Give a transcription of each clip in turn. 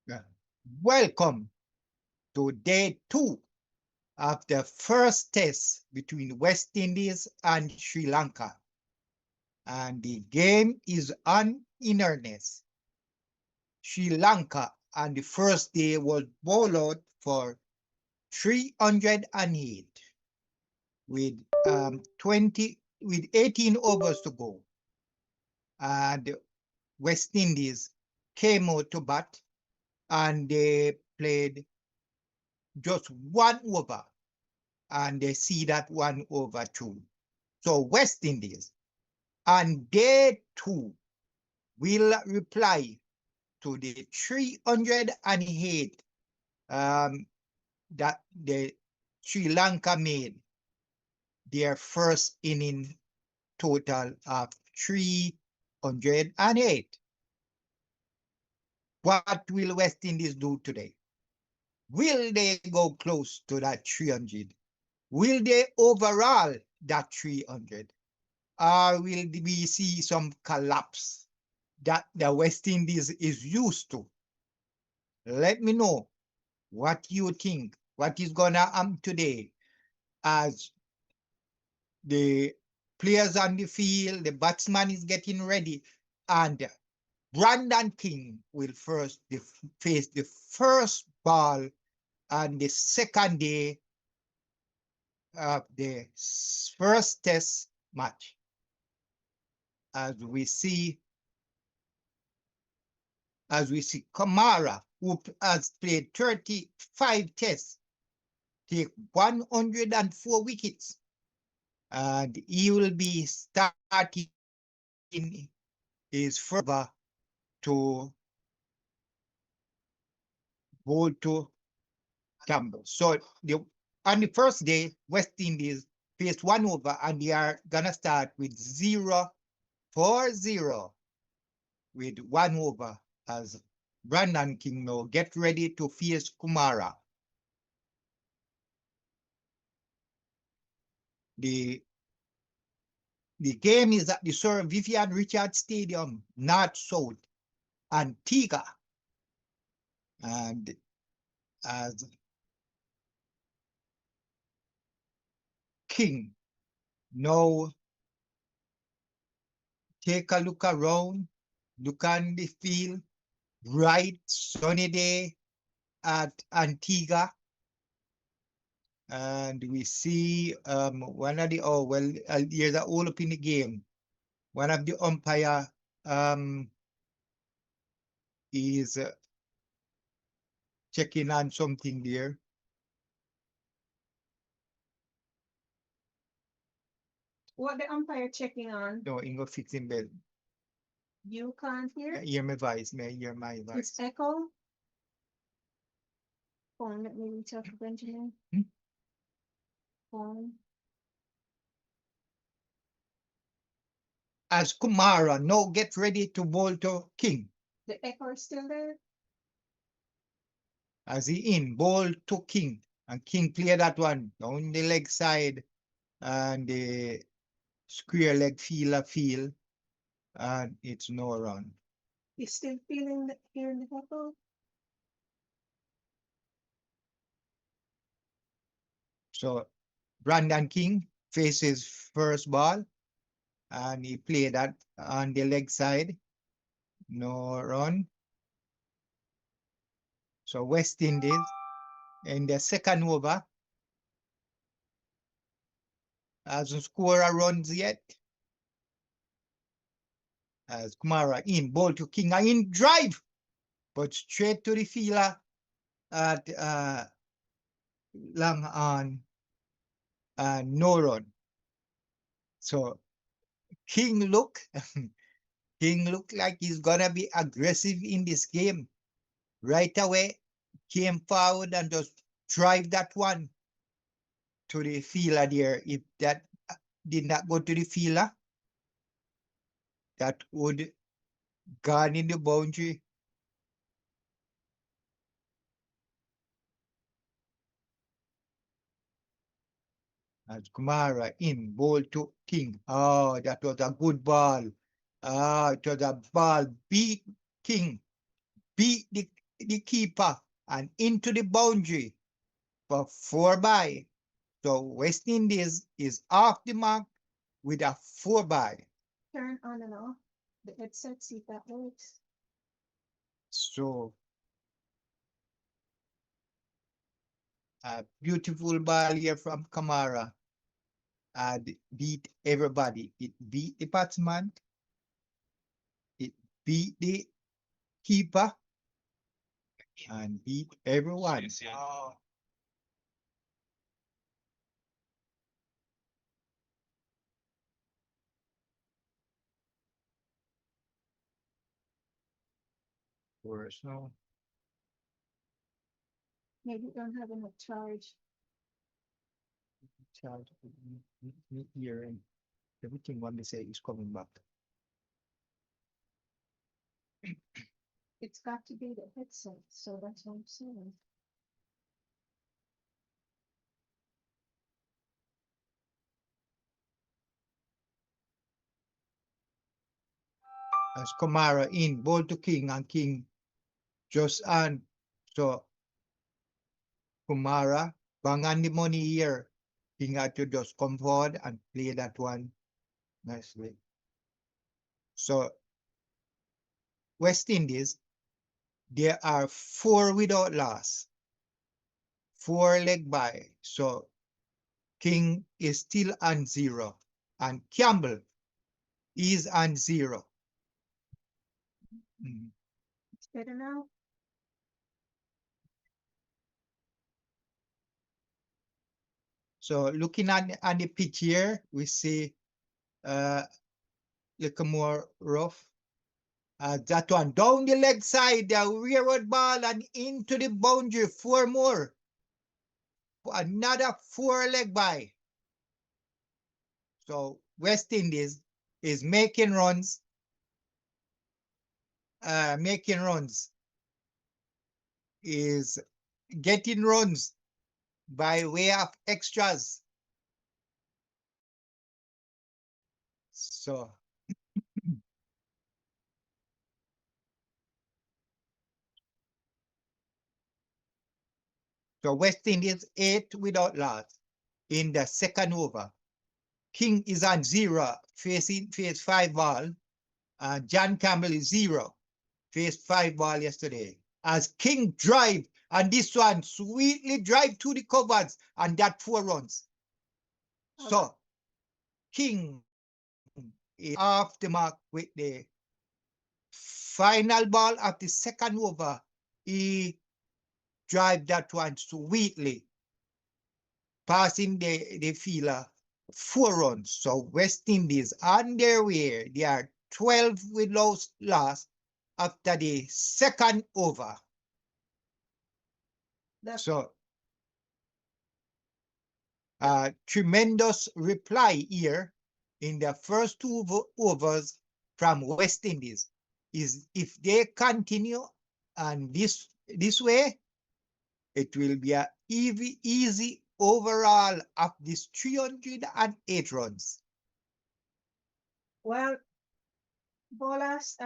Yeah. Welcome to day 2 of the first test between West Indies and Sri Lanka. And the game is on in earnest. Sri Lanka on the first day was bowled out for 308 with 18 overs to go. And West Indies came out to bat and they played just 1 over, and they see that 1 over 2. So West Indies on day 2 will reply to the 308 that the Sri Lanka made their first inning total of 308. What will West Indies do today? Will they go close to that 300? Will they overall that 300? Or will we see some collapse that the West Indies is used to? Let me know what you think, what is going to happen today as the players on the field, the batsman is getting ready, and Brandon King will first face the first ball on the second day of the first test match. As we see Kamara, who has played 35 tests, take 104 wickets, and he will be starting his further to go to Campbell. So on the first day, West Indies faced 1 over, and they are gonna start with 0-4-0 with 1 over as Brandon King now get ready to face Kumara. The game is at the Sir Vivian Richards Stadium, North South, Antigua. And as King now take a look around, look on the field, bright sunny day at Antigua. And we see one of the, there's a hole up in the game. One of the umpire is checking on something there. What the umpire checking on? No, Ingo fixing bell. You can't hear? Hear my voice, hear my voice. It's echo? Phone, let me reach out to Benjamin. Phone. As Kumara now get ready to bowl to King. The echo is still there? As he in, bowl to King. And King play that one down the leg side, and the square leg feel, and it's no run. You still hearing the echo? So Brandon King faces first ball, and he played that on the leg side. No run. So West Indies in the second over hasn't scored a runs yet. As Kumara in, ball to King, in drive, but straight to the fielder at long on, no run. So King look like he's gonna be aggressive in this game. Right away, came forward and just drive that one to the fielder there. If that did not go to the fielder, that would gone in the boundary. As Kumara in, ball to King. Oh, that was a good ball. It was a ball. Beat King. Beat the the keeper and into the boundary for 4 by. So West Indies is off the mark with a 4 by. Turn on and off the headset, see if that works. So a beautiful ball here from Kamara. And beat everybody. It beat the batsman. It beat the keeper. And beat everyone. Oh. Worse, no. Maybe you don't have enough charge. Child, here and everything one they say is coming back. It's got to be the headset, so that's what I'm saying. As Kamara in, ball to King, and King just on. So Kamara, bang on the money here. King had to just come forward and play that one nicely. So West Indies, there are 4 without loss. 4 leg by. So King is still on 0. And Campbell is on 0. It's better now. So looking at the pitch here, we see little more rough. That one down the leg side, the rearward ball and into the boundary. 4 more. Another 4 leg by. So West Indies is making runs. Is getting runs by way of extras. So West Indies 8 without loss in the second over. King is on 0, face 5 ball. John Campbell is 0, faced 5 ball yesterday. As King drive, and this one sweetly drive to the covers, and that 4 runs. So King is off the mark with the final ball of the second over. He drive that one sweetly, passing the fielder 4 runs. So West Indies on their way. They are 12 without loss after the second over. So tremendous reply here in the first 2 overs from West Indies is if they continue and this way, it will be an easy overall of this 308 runs. Well, Bolas,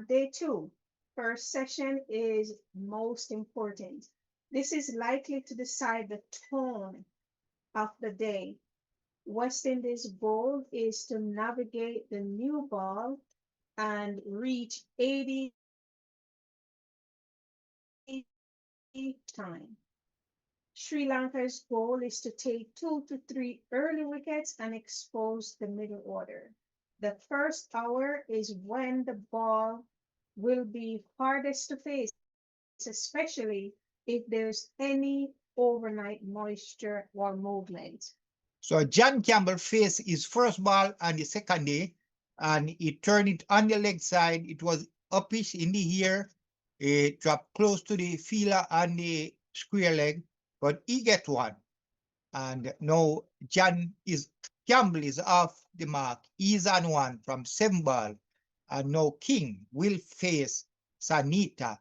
day 2, first session is most important. This is likely to decide the tone of the day. West Indies' goal is to navigate the new ball and reach 80 time. Sri Lanka's goal is to take 2 to 3 early wickets and expose the middle order. The first hour is when the ball will be hardest to face, especially if there's any overnight moisture or movement. So John Campbell faced his first ball on the second day, and he turned it on the leg side. It was uppish in the air. It dropped close to the fielder on the square leg, but he get one. And now Campbell is off the mark. He's on 1 from 7 ball. And now King will face Sanita.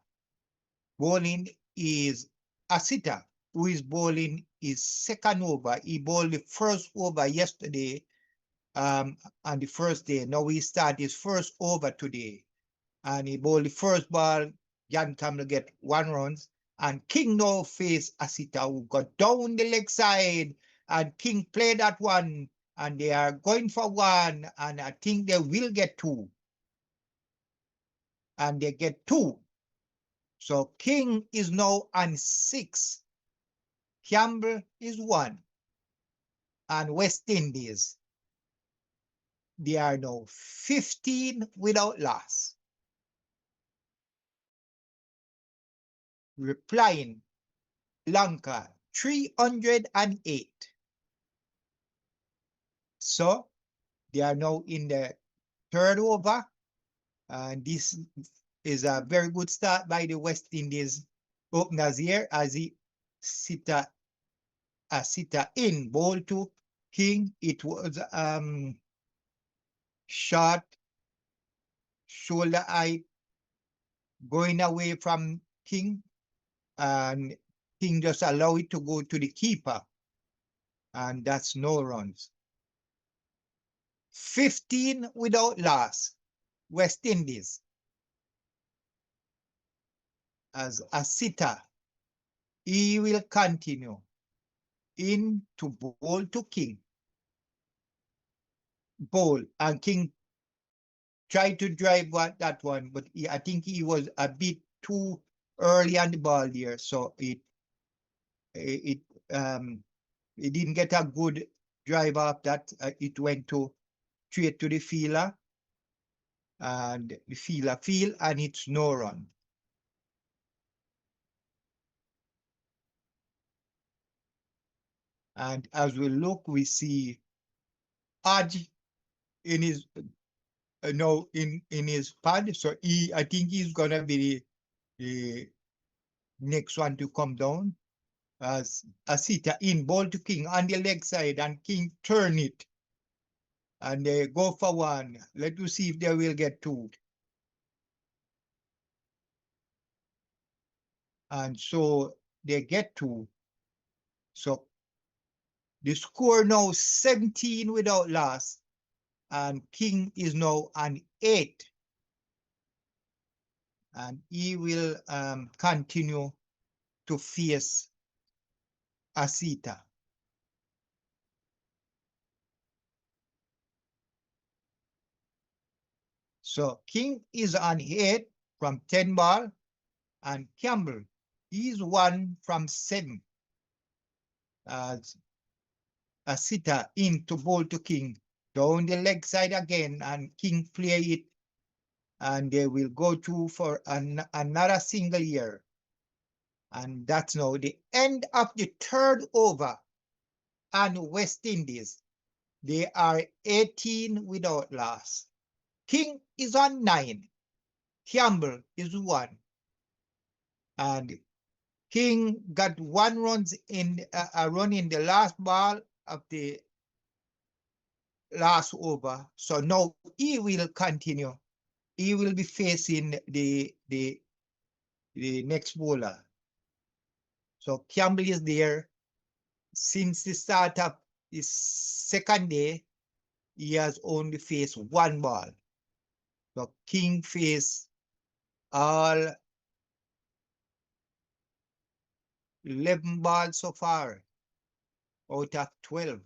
Bowling is Asita, who is bowling his second over. He bowled the first over yesterday on the first day. Now he start his first over today. And he bowled the first ball, Jan Campbell get 1 runs. And King now face Asita, who got down the leg side. And King played that one. And they are going for one. And I think they will get two. And they get two. So King is now on 6. Campbell is 1. And West Indies, they are now 15 without loss. Replying, Lanka 308. So they are now in the third over. And this is a very good start by the West Indies openers here as he sitter in ball to King. It was short shoulder height going away from King, and King just allow it to go to the keeper, and that's no runs. 15 without loss, West Indies. As a sitter, he will continue in to bowl to King. Bowl, and King tried to drive that one, but I think he was a bit too early on the ball there, so it didn't get a good drive up that. It went straight to the fielder, and the fielder field, and it's no run. And as we look, we see Aj in his no in his pad, so I think he's gonna be the next one to come down. As Asita in ball to King on the leg side, and King turn it, and they go for one. Let us see if they will get two. And so they get two. So the score now 17 without loss, and King is now on 8. And he will continue to face Asita. So King is on 8 from 10 ball, and Campbell is 1 from 7. As Asita into ball to King, down the leg side again, and King play it, and they will go through for another single here. And that's now the end of the third over. And West Indies, they are 18 without loss. King is on 9. Campbell is 1. And King got 1 run in the last ball of the last over. So now he will continue. He will be facing the next bowler. So Campbell is there. Since the start of his second day, he has only faced 1 ball. So King faced all 11 balls so far out of 12.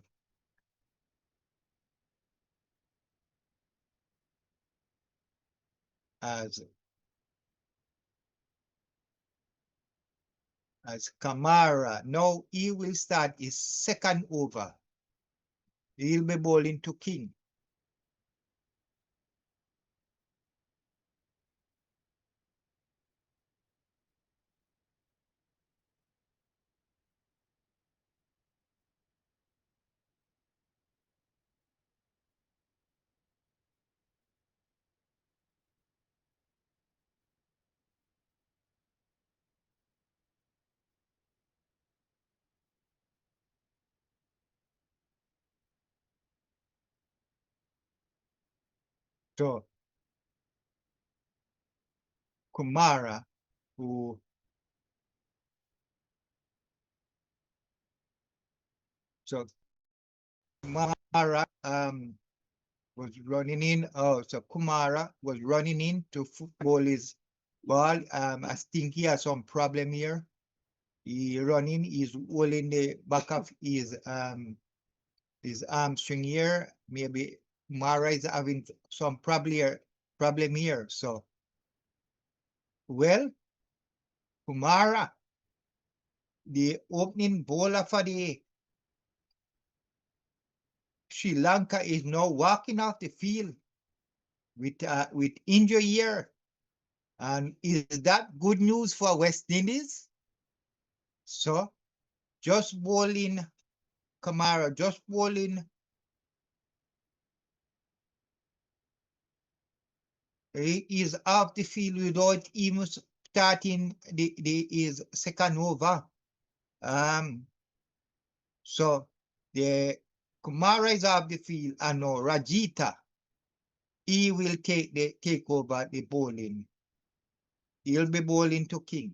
As Kamara, now he will start his second over. He'll be bowling to King. So Kumara, who so Kumara was running in. Oh, so Kumara was running in to bowl his ball. I think he has some problem here. He running, he's holding the back of his hamstring here. Maybe Mara is having some problem here. So, well, Kumara, the opening bowler for the Sri Lanka, is now walking off the field with injury here. And is that good news for West Indies? So, just bowling Kamara, just bowling. He is off the field without even starting his second over. So the Kumara is off the field, and now Rajita, he will take over the bowling. He'll be bowling to King.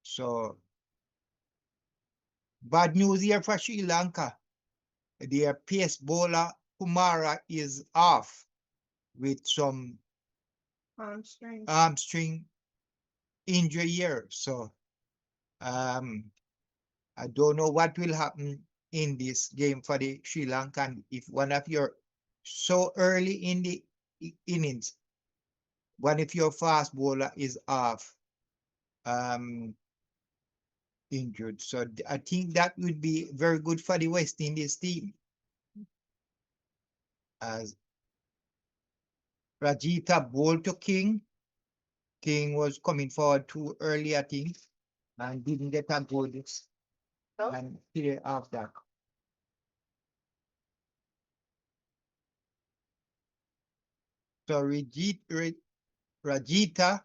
So bad news here for Sri Lanka. Their pace bowler Kumara is off with some hamstring injury here. So I don't know what will happen in this game for the Sri Lankan. If one of your so early in the innings, one of your fast bowler is off, injured. So I think that would be very good for the West Indies team. As Rajita bowled to King. King was coming forward too early, I think, and didn't get a good and clear after. So Rajita,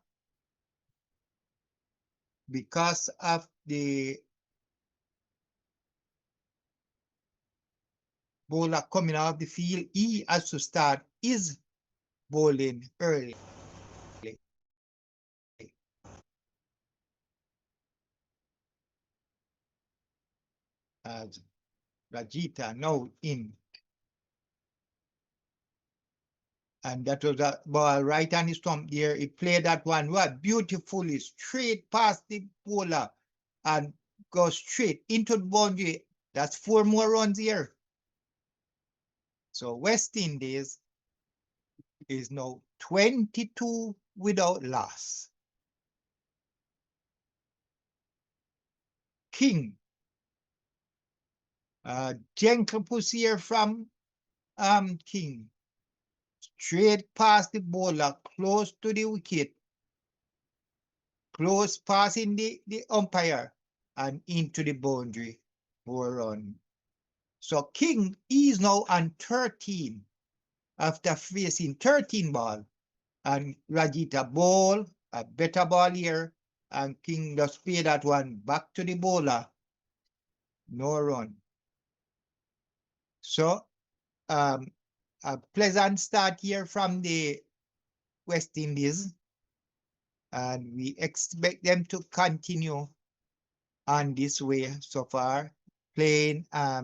because of the bowler coming off the field, he has to start his bowling early. As Rajita now in. And that was a ball right on his stump there. He played that one what beautifully straight past the bowler and go straight into the boundary. That's 4 more runs here. So West Indies is now 22 without loss. King. Gentle push here from King. Straight past the bowler, close to the wicket. Close passing the umpire and into the boundary. 4 run. So King is now on 13 after facing 13 ball. And Rajita ball, a better ball here. And King just pay that one back to the bowler. No run. So a pleasant start here from the West Indies. And we expect them to continue on this way so far, playing a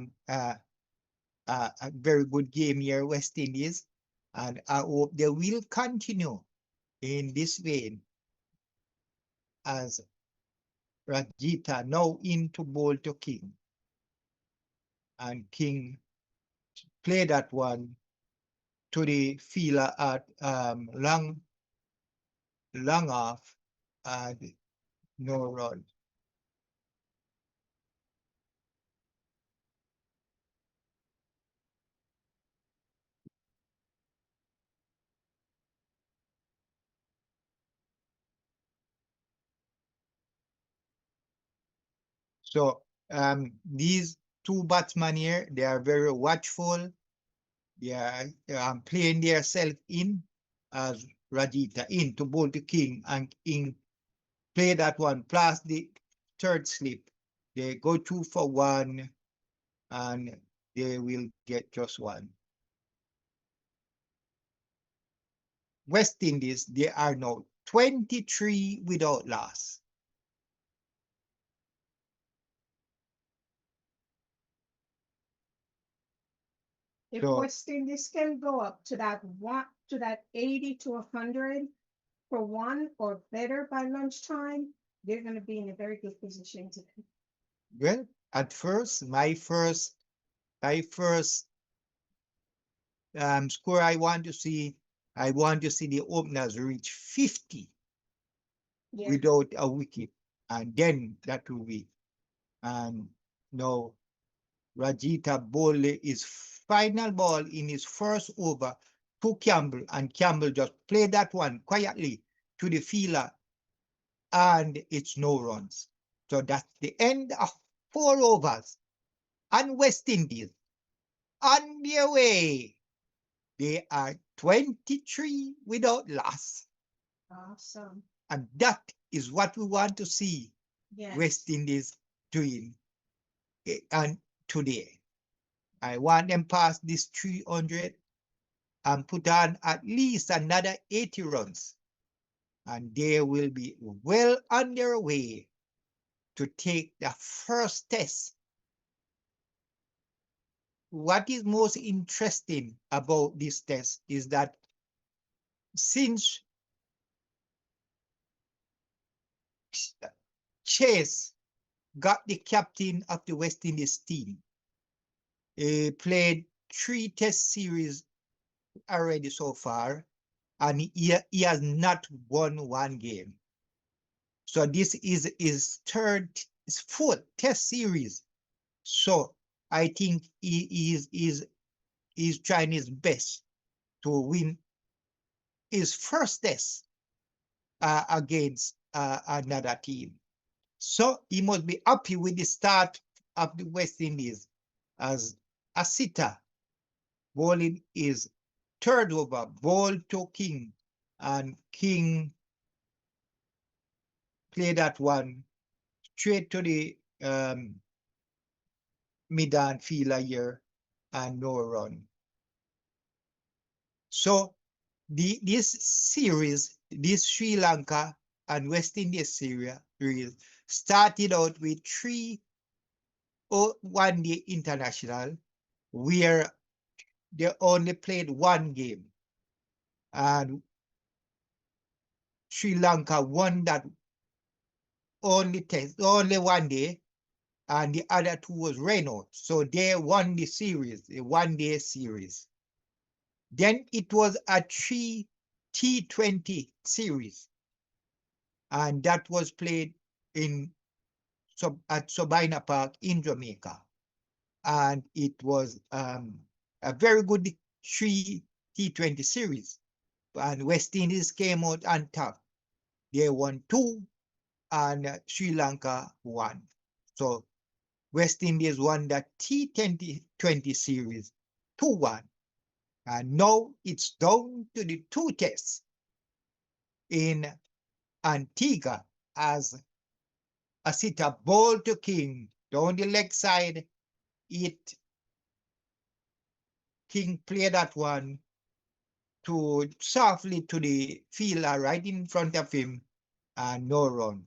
very good game here, West Indies. And I hope they will continue in this vein as Rajita now into bowl to King. And King play that one to the fielder at long off and no run. So these two batsmen here, they are very watchful. They are playing themselves in as Rajita in to bowl to King, and King play that one plus the third slip. They go 2 for 1 and they will get just 1. West Indies, they are now 23 without loss. If West Indies can go up to that 80 to 100, for one or better by lunchtime, they're going to be in a very good position to. Well, at first, my first score I want to see the openers reach 50 Yeah. without a wicket, and then that will be. And no, Rajita bowled his final ball in his first over to Campbell, and Campbell just played that one quietly to the fielder, and it's no runs. So that's the end of 4 overs. And West Indies on their way. They are 23 without loss. Awesome. And that is what we want to see Yes. West Indies doing and today. I want them past this 300 and put on at least another 80 runs. And they will be well on their way to take the first test. What is most interesting about this test is that since Chase got the captain of the West Indies team, he played 3 test series already so far, and he has not won one game. So this is his fourth test series. So I think he's trying his best to win his first test against another team. So he must be happy with the start of the West Indies, as Asita bowling is third over, ball to King, and King played that one straight to the mid-on fielder here, and no run. So this series, this Sri Lanka and West Indies series started out with 3 one-day international, where they only played one game, and Sri Lanka won that only one day, and the other 2 was rain out. So they won the series, the one-day series. Then it was a 3 T20 series, and that was played at Sabina Park in Jamaica. And it was a very good 3 T20 series. And West Indies came out on top. They won 2, and Sri Lanka won. So West Indies won the T20 series 2-1. And now it's down to the 2 tests in Antigua, as Asita ball to King down the leg side. King played that one to softly to the fielder right in front of him, and no run.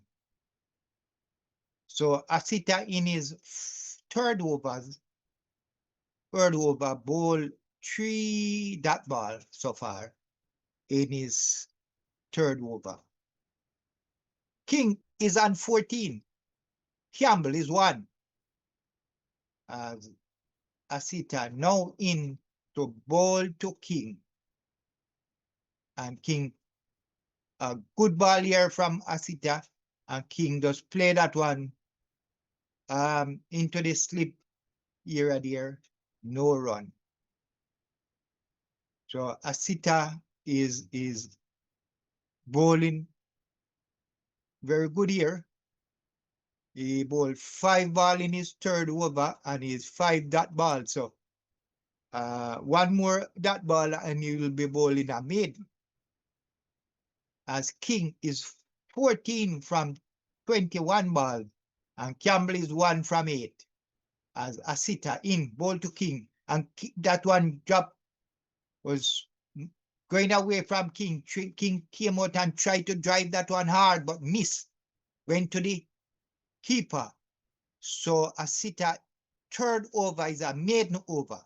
So Asita in his third over ball 3 dot ball so far in his third over. King is on 14. Campbell is 1. Asita now in to ball to King. And King, a good ball here from Asita. And King just play that one into the slip area there. No run. So Asita is bowling very good here. He bowled 5 ball in his third over, and he's 5 dot ball. So one more dot ball and he will be bowling a mid. As King is 14 from 21 balls, and Campbell is 1 from 8. As Asita in ball to King, and that one drop was going away from King. King came out and tried to drive that one hard, but missed. Went to the keeper. So Asita third over is a maiden over.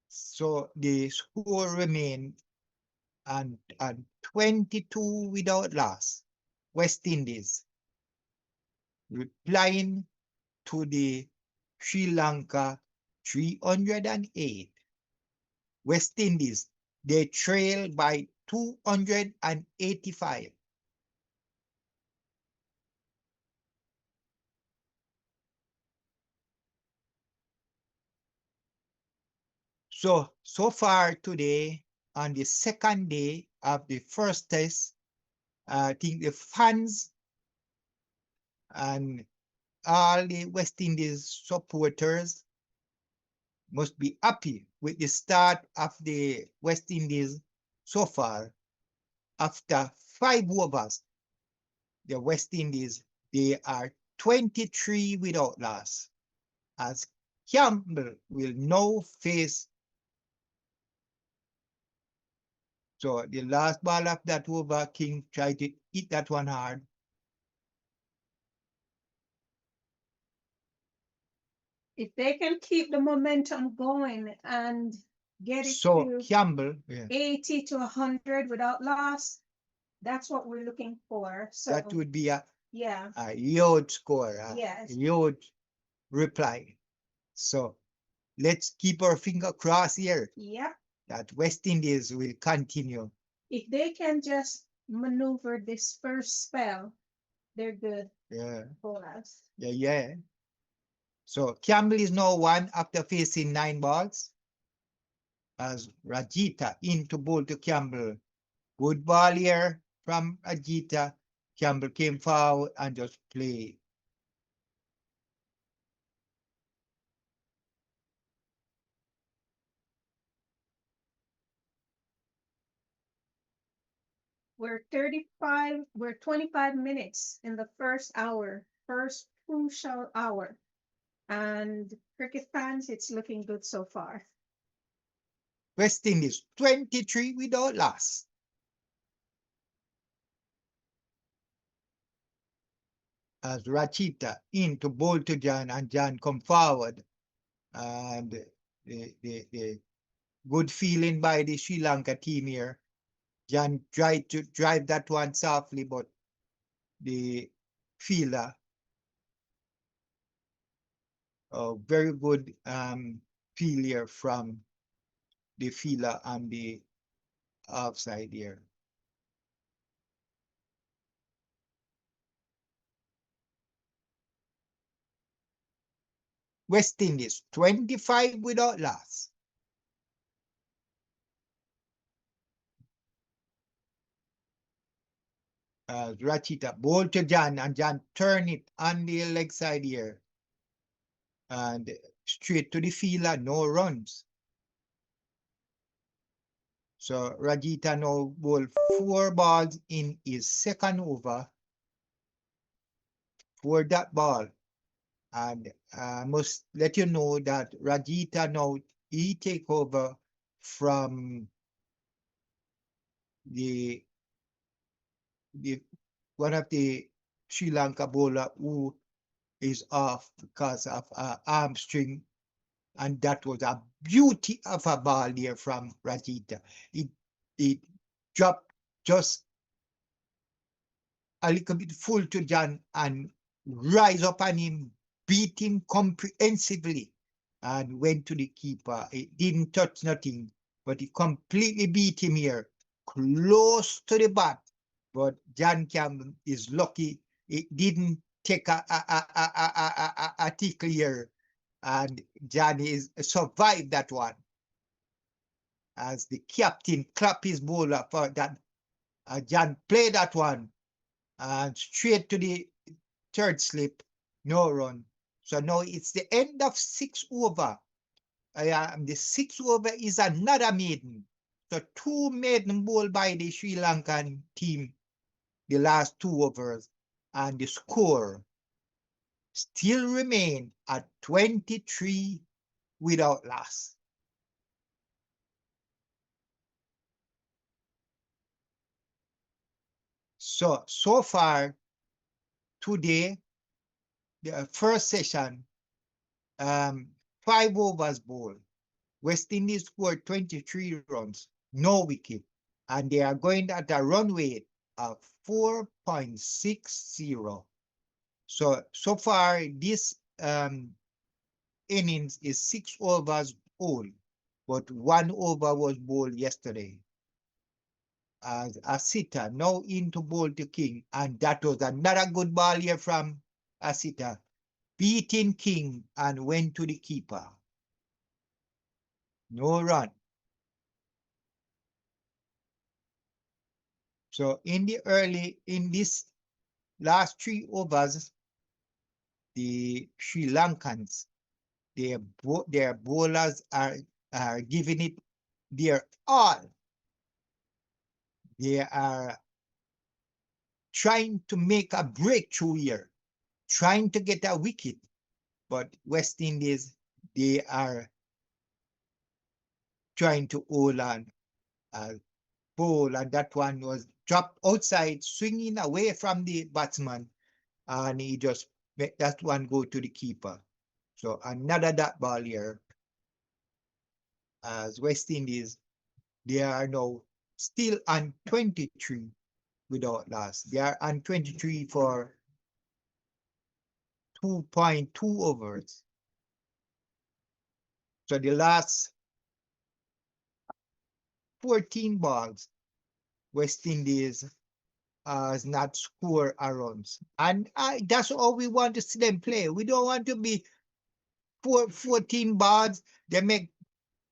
So So the score remained and 22 without loss. West Indies replying to the Sri Lanka 308. West Indies, they trail by 285. So far today, on the second day of the first test, I think the fans and all the West Indies supporters must be happy with the start of the West Indies so far. After 5 overs, the West Indies, they are 23 without loss, as Campbell will now face. So the last ball of that over, King tried to hit that one hard. If they can keep the momentum going and get it So to Campbell, yeah, 80 to 100 without loss, that's what we're looking for. So that would be yeah, a huge score, a yes, huge reply. So let's keep our finger crossed here yep. that West Indies will continue. If they can just maneuver this first spell, they're good Yeah, for us. yeah. So Campbell is now one after facing 9 balls. As Rajita into bowl to Campbell. Good ball here from Rajita. Campbell came forward and just played. We're 25 minutes in the first hour, first crucial hour. And cricket fans, it's looking good so far. West Indies 23 without loss. As Rachita into bowl to John and John come forward. And the good feeling by the Sri Lanka team here. John tried to drive that one softly, but the fielder, very good failure from the fielder on the offside here. West Indies 25 without loss. Rachita ball to John and John turn it on the leg side here. And straight to the fielder, no runs. So Rajita now bowled 4 balls in his second over for that ball. And I must let you know that Rajita now, he take over from the one of the Sri Lanka bowler who is off because of arm string, and that was a beauty of a ball there from Rajita. It dropped just a little bit full to John and rise up on him, beat him comprehensively, and went to the keeper. It didn't touch nothing, but he completely beat him here, close to the bat. But John Campbell is lucky it didn't take a tickle here, and John is survived that one. As the captain clapped his bowler for that, John played that one and straight to the third slip, no run. So now it's the end of 6 over. The 6 over is another maiden. So 2 maiden ball by the Sri Lankan team, the last 2 overs, and the score still remain at 23 without loss. So far today, the first session, 5 overs ball. West Indies scored 23 runs, no wicket, and they are going at a run rate of 4.60. So far, this innings is 6 overs bowled, but 1 over was bowled yesterday. As a sitter now into bowl to King, and that was another good ball here from a sitter, beating King and went to the keeper. No run. So in this last 3 overs, the Sri Lankans, their bowlers are giving it their all. They are trying to make a breakthrough here, trying to get a wicket. But West Indies, they are trying to hold on bowl, and that one was dropped outside, swinging away from the batsman, and he just let that one go to the keeper. So another dot ball here, as West Indies, they are now still on 23 without loss. They are on 23 for 2.2 overs. So the last 14 balls, West Indies has not score a runs. And that's all we want to see them play. We don't want to be 14 balls, they make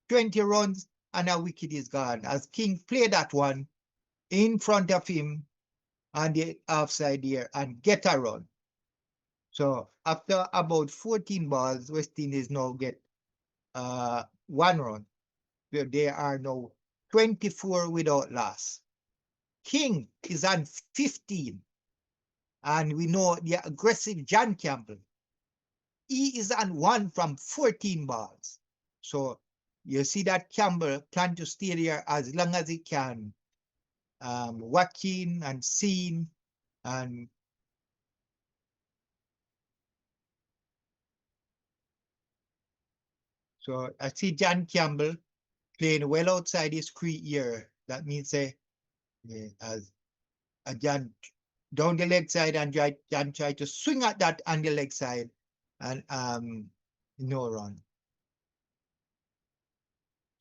20 runs, and a wicket is gone. As King played that one in front of him on the offside here and get a run. So after about 14 balls, West Indies now get 1 run. They are now 24 without loss. King is on 15. And we know the aggressive John Campbell. He is on 1 from 14 balls. So you see that Campbell plan to stay there as long as he can, watching and seeing, and so I see John Campbell playing well outside his crease here. That means as a John down the leg side, and John try to swing at that on the leg side, and no run.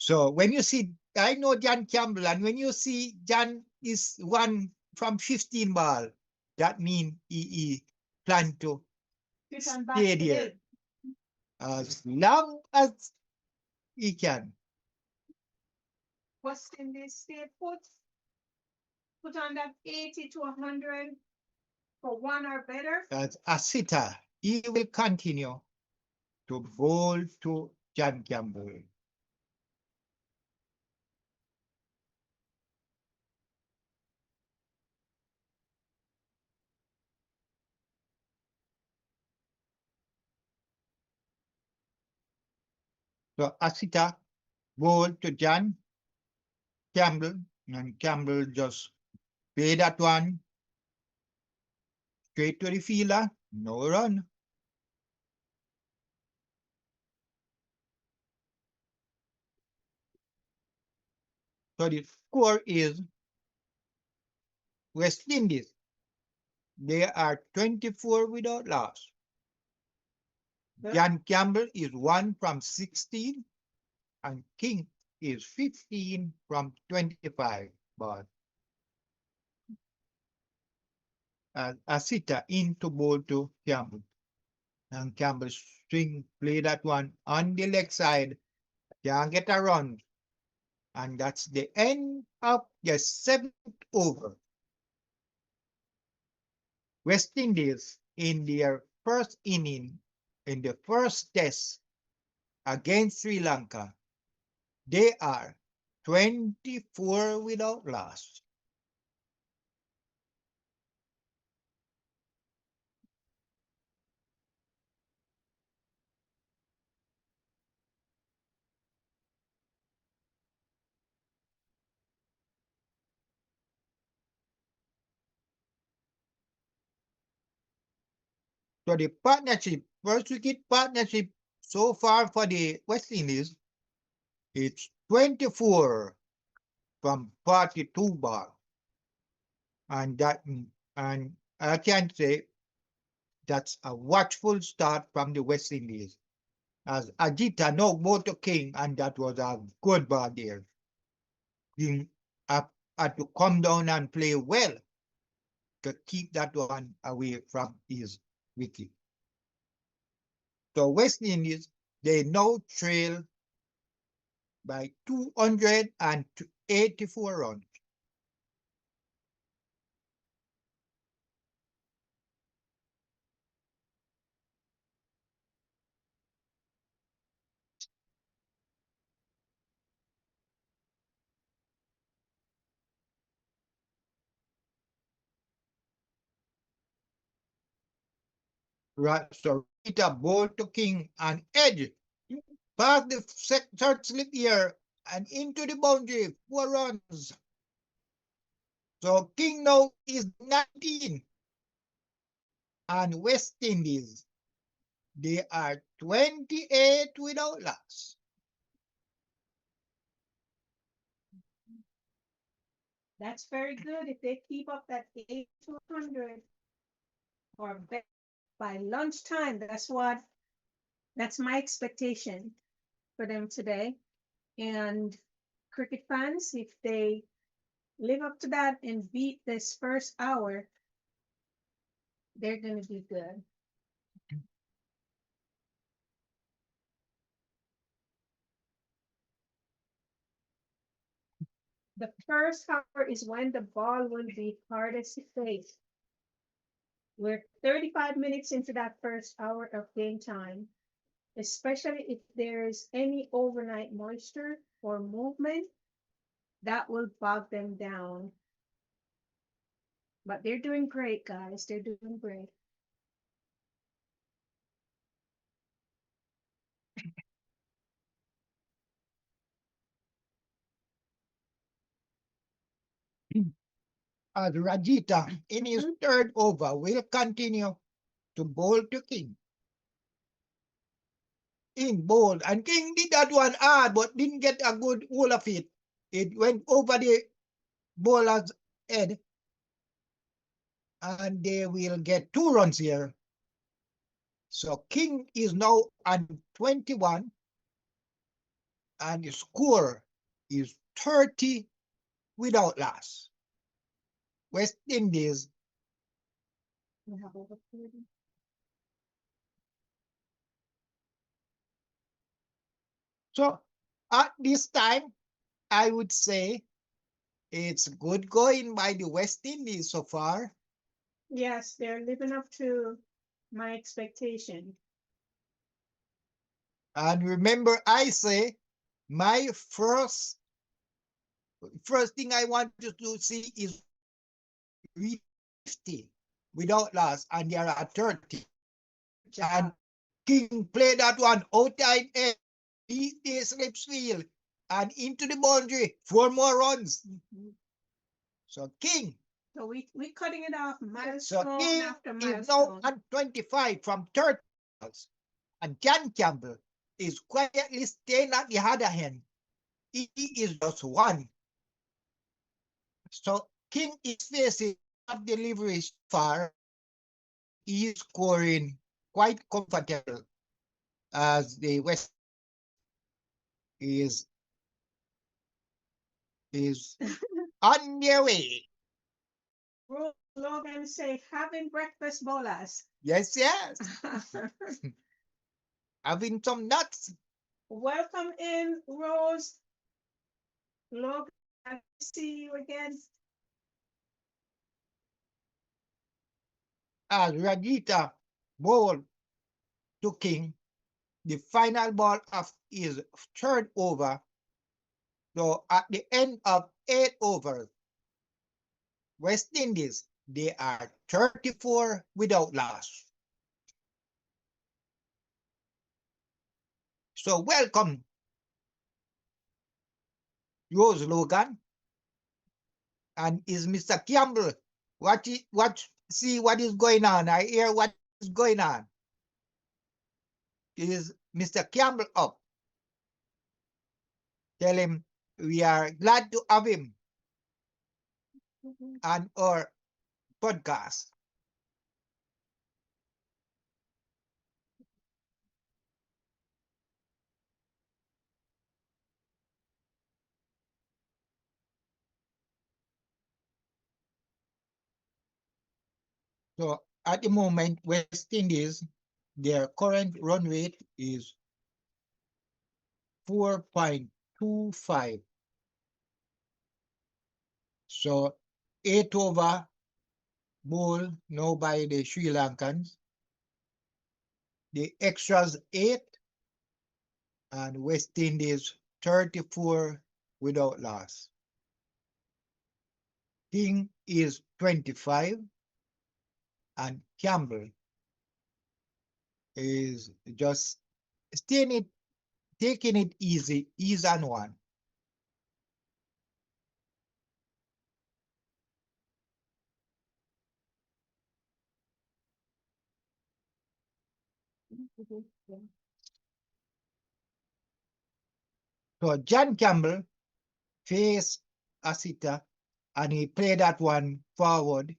So when you see, I know John Campbell, and when you see John is 1 from 15 ball, that means he plan to stay there as long as he can. West Indies stay put on that 80 to 100 for 1 or better. As a sitter, he will continue to bowl to John Campbell. So a sitter bowl to John Campbell, and Campbell just play that one straight to the fielder, no run. So the score is West Indies. They are 24 without loss. John Campbell is 1 from 16, and King is 15 from 25 balls. A sitter into bowl to Campbell. And Campbell play that one on the leg side. Can't get a run. And that's the end of the 7th over. West Indies in their first inning in the first test against Sri Lanka, they are 24 without loss. So the partnership, first wicket partnership so far for the West Indies It's 24 from 42 ball. And I can say that's a watchful start from the West Indies. As Ajita now bowled to King, and that was a good ball there. King had to come down and play well to keep that one away from his wicket. So West Indies, they now trail by 284 runs. So Rita bowled to King and edge past the third slip here and into the boundary, 4 runs. So King now is 19 and West Indies, they are 28 without loss. That's very good if they keep up that 8 to 100 or better by lunchtime. That's my expectation for them today. And cricket fans, if they live up to that and beat this first hour, they're going to be good. The first hour is when the ball will be hardest to face. We're 35 minutes into that first hour of game time, especially if there's any overnight moisture or movement that will bog them down. But they're doing great, guys. They're doing great. As Rajita in his third over will continue to bowl to King. In bowl, and King did that one hard but didn't get a good hold of it. It went over the bowler's head and they will get 2 runs here. So King is now on 21 and the score is 30 without loss. West Indies, We have over 30. so at this time, I would say it's good going by the West Indies so far. Yes, they're living up to my expectation. And remember, I say my first thing I want you to see is 50 without loss, and they are at 30. And King played that one outside edge, he slips field, and into the boundary, 4 more runs. So King. So we cutting it off So milestone King after is now milestone. on 25 from 30 balls. And John Campbell is quietly staying at the other hand. He is just 1. So King is facing deliveries far. He is scoring quite comfortable as the West is on their way. Logan say having breakfast bowlers. Yes, yes. Having some nuts. Welcome in, Rose. Logan, I see you again. As Rajita bowled to King, the final ball of his third over. So at the end of 8 overs, West Indies, they are 34 without loss. So welcome, Rose Logan. And is Mr. Campbell, see what is going on? I hear what is going on. Is Mr. Campbell up? Tell him we are glad to have him on our podcast. So at the moment, West Indies, their current run rate is 4.25. So 8 over bowl now by the Sri Lankans. The extras 8 and West Indies 34 without loss. King is 25 and Campbell is just staying it, taking it easy, ease and one. So John Campbell faced Asita and he played that one forward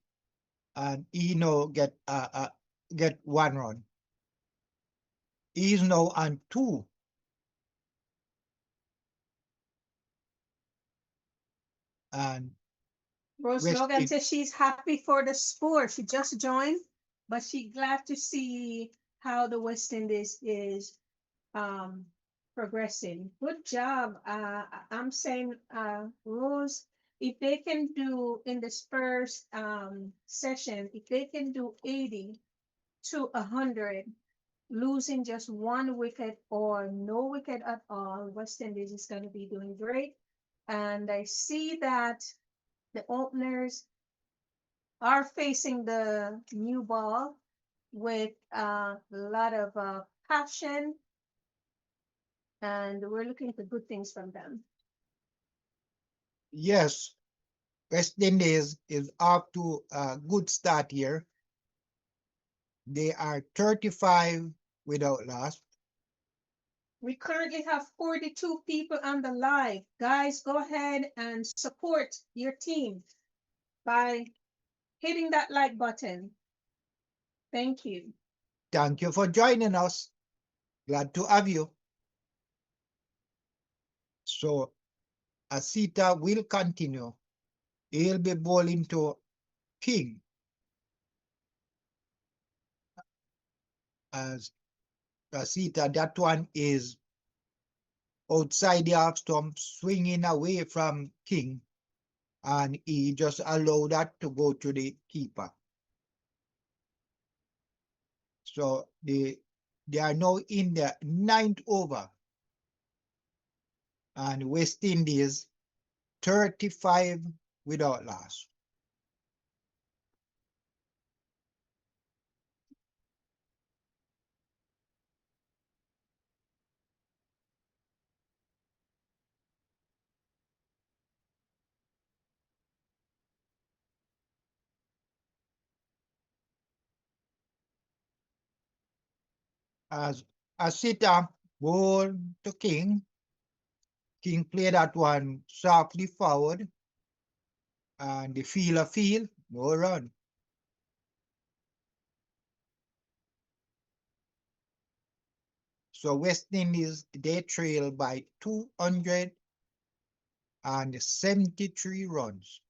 and he now get 1 run. He is now on 2 and Rose West Logan says she's happy for the sport. She just joined, but she's glad to see how the West Indies is um, progressing. Good job. I'm saying, Rose, if they can do in this first session, if they can do 80 to 100, losing just 1 wicket or no wicket at all, West Indies is going to be doing great. And I see that the openers are facing the new ball with a lot of passion, and we're looking for good things from them. Yes, West Indies is off to a good start here. They are 35 without loss. We currently have 42 people on the live. Guys, go ahead and support your team by hitting that like button. Thank you. Thank you for joining us. Glad to have you. So Asita will continue. He'll be bowling to King as Asita. That one is outside the half stump, swinging away from King, and he just allowed that to go to the keeper. So they are now in the 9th over, and West Indies 35 without loss. As Asita bowled to King, King played that one softly forward, and the field, no run. So West Indies, they trail by 273 runs.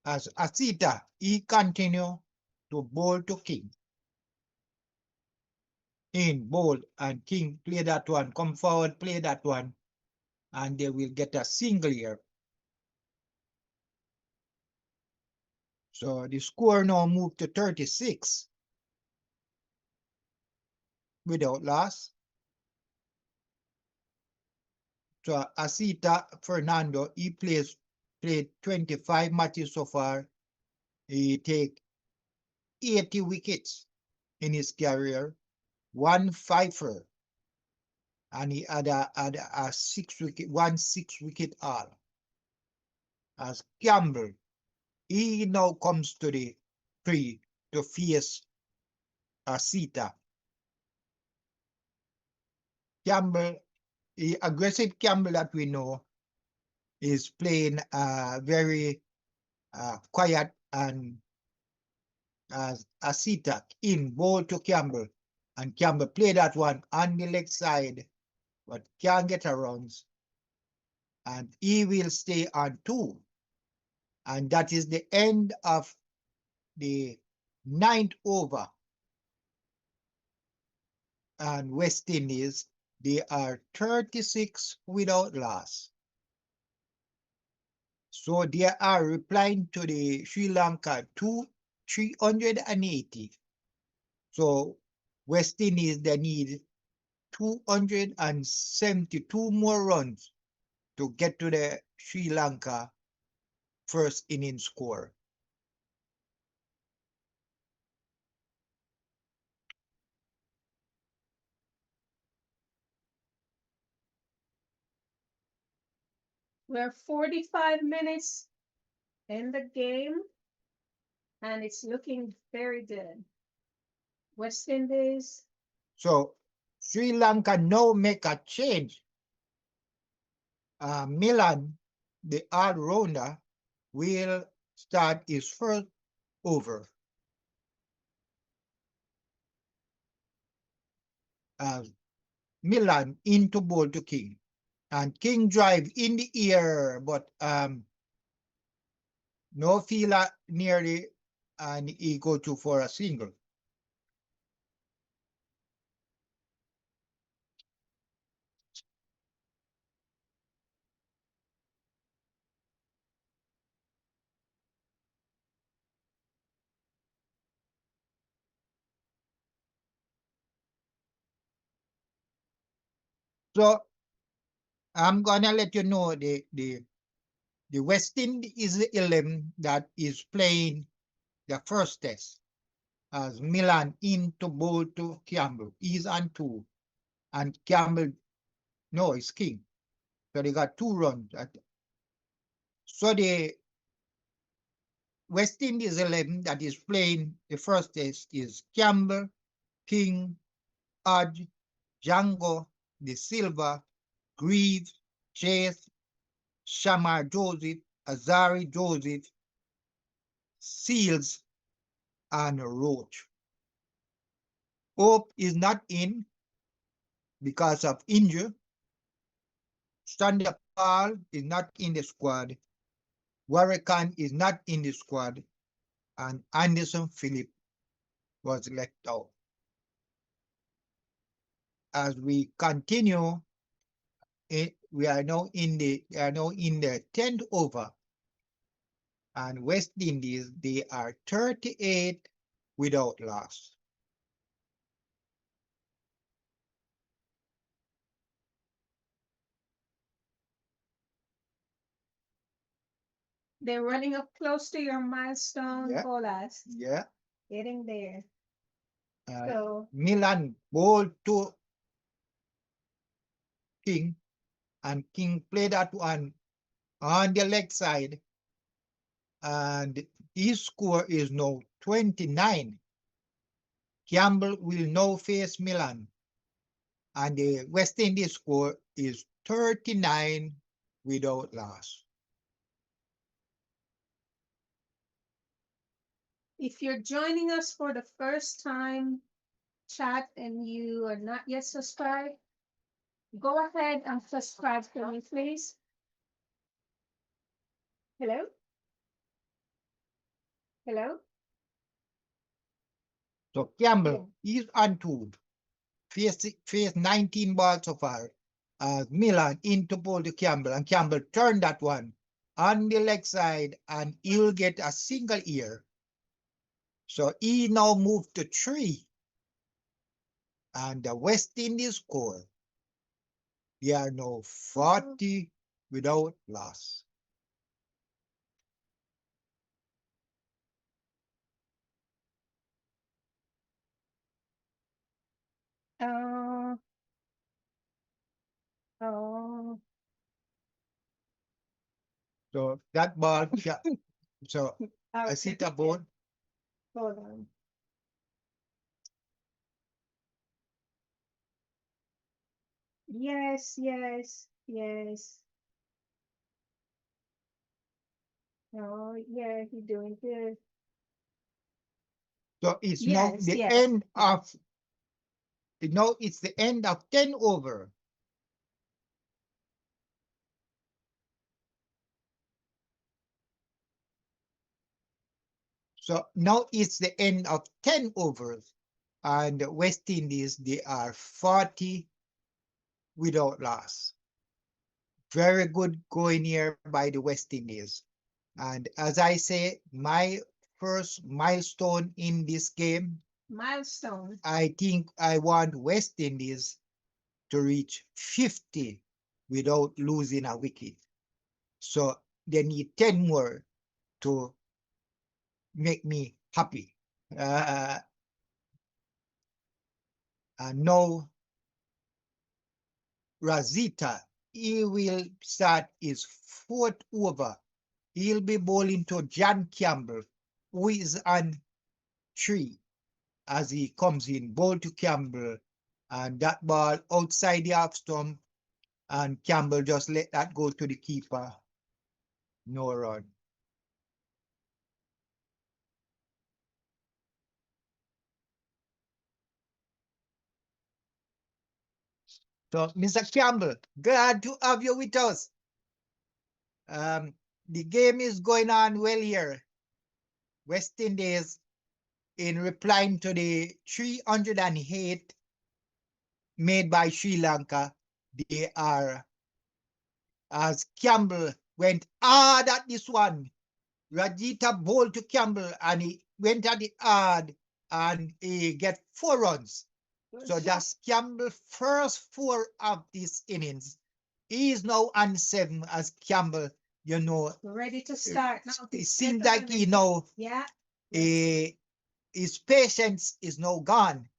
As Asita, he continue to bowl to King. In bowl and King play that one, come forward, play that one, and they will get a single here. So the score now moved to 36 without loss. So Asita Fernando, he played 25 matches so far. He take 80 wickets in his career, 1 5-er, and he had a 6 wicket, 1 6 wicket all. as Campbell. He now comes to the tree to face Sita. Campbell, the aggressive Campbell that we know, is playing very quiet and Asita in ball to Campbell. And Campbell play that one on the leg side, but can't get around. And he will stay on two. And that is the end of the ninth over. And West Indies, they are 36 without loss. So they are replying to the Sri Lanka 380. So West Indies, they need 272 more runs to get to the Sri Lanka first inning score. We're 45 minutes in the game, and it's looking very good. West Indies, So Sri Lanka now make a change. Milan, the all-rounder, will start his first over. Milan into ball to King. And King drive in the air, but no fielder nearly, and he go to for a single. So I'm gonna let you know the West Indies is the 11 that is playing the first test as Milan into ball to Campbell. He's on two, and Campbell, no, it's King. So they got 2 runs. So the West Indies 11 that is playing the first test is Campbell, King, Hodge, Django, De Silva, Grieve, Chase, Shamar Joseph, Azari Joseph, Seals, and Roach. Hope is not in because of injury. Standard Paul is not in the squad. Warrican is not in the squad. And Anderson Phillip was left out. As we continue, we are now in the 10th over. And West Indies, they are 38 without loss. they're running up close to your milestone, Yeah, Colas. yeah. Getting there. Uh, So Milan ball to King, and King played that one on the leg side, and his score is now 29. Campbell will now face Milan, and the West Indies score is 39 without loss. if you're joining us for the first time, chat, and you are not yet subscribed, go ahead and subscribe to me, please. Hello? Hello? So Campbell Yeah. is on two, face 19 balls so far. Milan into ball to Campbell, and Campbell turned that one on the leg side, and he'll get a single ear. So he now moved to 3, and the West Indies score. They are now 40 without loss. Uh, oh, So that ball, so I see the ball. Hold on. Yes, yes, yes. Oh, yeah, you're doing good. So it's now Yes, the yes. end of, it's the end of 10 over. So now it's the end of 10 overs. And West Indies, they are 40 without loss. Very good going here by the West Indies. And as I say, my first milestone in this game, Milestone. I think I want West Indies to reach 50 without losing a wicket. So they need 10 more to make me happy. Uh, and now Razita, he will start his fourth over. He'll be bowling to John Campbell, who is on 3 as he comes in. Ball to Campbell, and that ball outside the half stump, and Campbell just let that go to the keeper. No run. So, Mr. Campbell, glad to have you with us. Um, the game is going on well here. West Indies, in replying to the 308 made by Sri Lanka, they are, as Campbell went hard at this one, Rajita bowled to Campbell and he went at it hard and he get 4 runs. So that's Campbell first 4 of this innings. He is now on 7 as Campbell, Ready to start now. it seems like Yeah. his patience is now gone.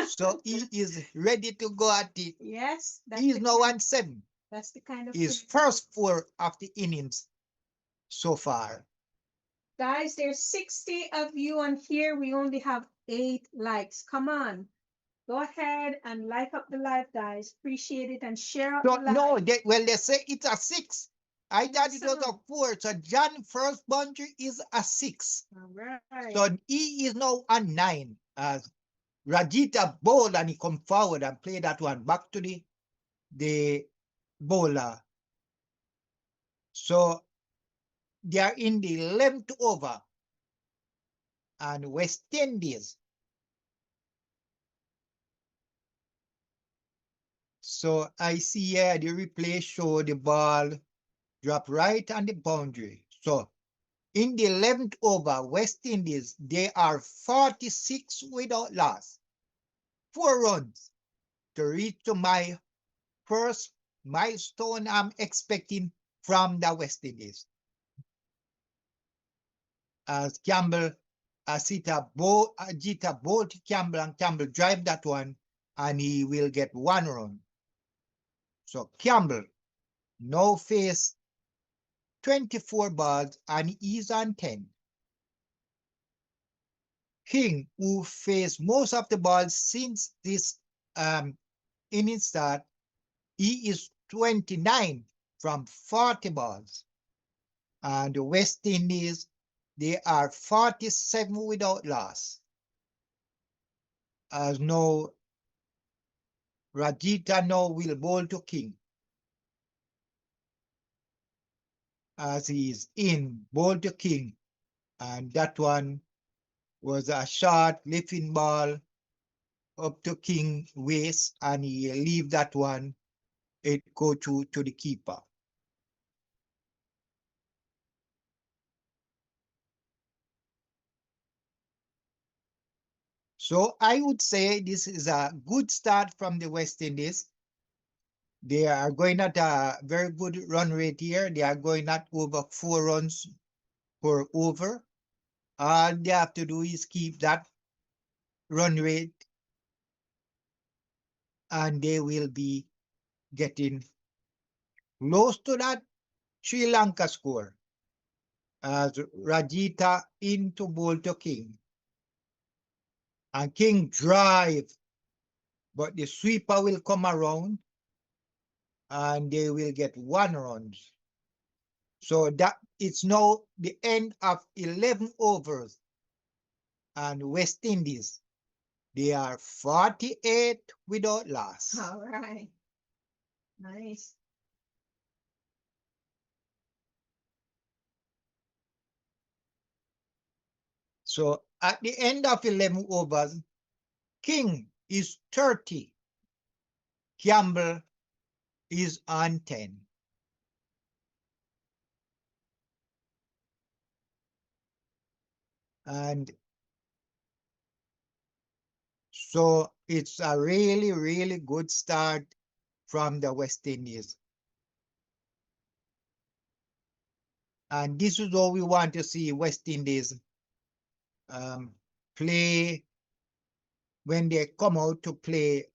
So he is ready to go at it. Yes. He is now on 7. That's the kind of His thing. first 4 of the innings so far. Guys, there's 60 of you on here. We only have 8 likes. Come on. Go ahead and like up the live, guys. Appreciate it and share out So, the live. no, they say it's a 6. I thought it was a 4. So John first boundary is a 6. All right. So he is now on 9 as Rajita bowled and he come forward and play that one back to the bowler. So they are in the 11th over and West Indies. So I see here the replay show the ball drop right on the boundary. So in the 11th over, West Indies, they are 46 without loss. 4 runs to reach to my first milestone I'm expecting from the West Indies. As Campbell, Jita ball to Campbell and Campbell drive that one and he will get 1 run. So Campbell now face 24 balls and he's on 10. King, who faced most of the balls since this inning start, he is 29 from 40 balls. And the West Indies, they are 47 without loss. As no Rajita now will bowl to King. As he is in, bowl to King. And that one was a short lifting ball up to King waist, and he leave that one, it go to the keeper. So I would say this is a good start from the West Indies. They are going at a very good run rate here. They are going at over 4 runs per over. All they have to do is keep that run rate and they will be getting close to that Sri Lanka score. as Rajita into bowl to King. And King drive, but the sweeper will come around and they will get 1 run. So that it's now the end of 11 overs, and West Indies, they are 48 without loss. All right. Nice. So at the end of 11 overs, King is 30, Campbell is on 10. And so it's a really, really good start from the West Indies. And this is all we want to see West Indies play when they come out to play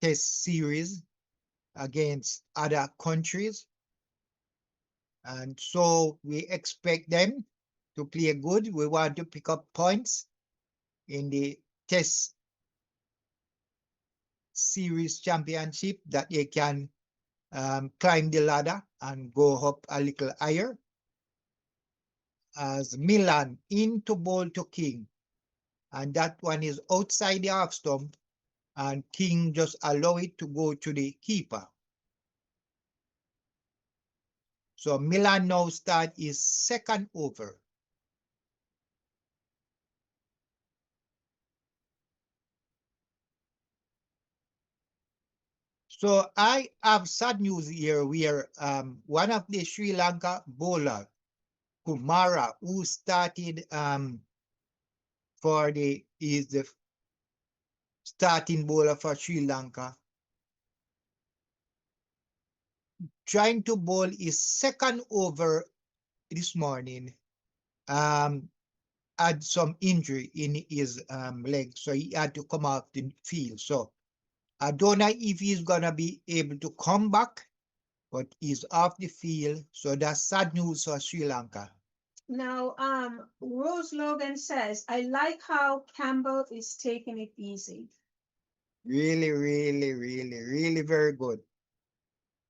test series against other countries. And so we expect them to play good. We want to pick up points in the test series championship that they can climb the ladder and go up a little higher. As Milan into bowl to King, and that one is outside the half stump, and King just allow it to go to the keeper. So Milan now start his second over. So I have sad news here where one of the Sri Lanka bowler, Kumara, who started is the starting bowler for Sri Lanka, trying to bowl his second over this morning, had some injury in his leg, so he had to come off the field. So I don't know if he's gonna be able to come back, but he's off the field. So that's sad news for Sri Lanka. Now, Rose Logan says, I like how Campbell is taking it easy. Really, really, really, really very good.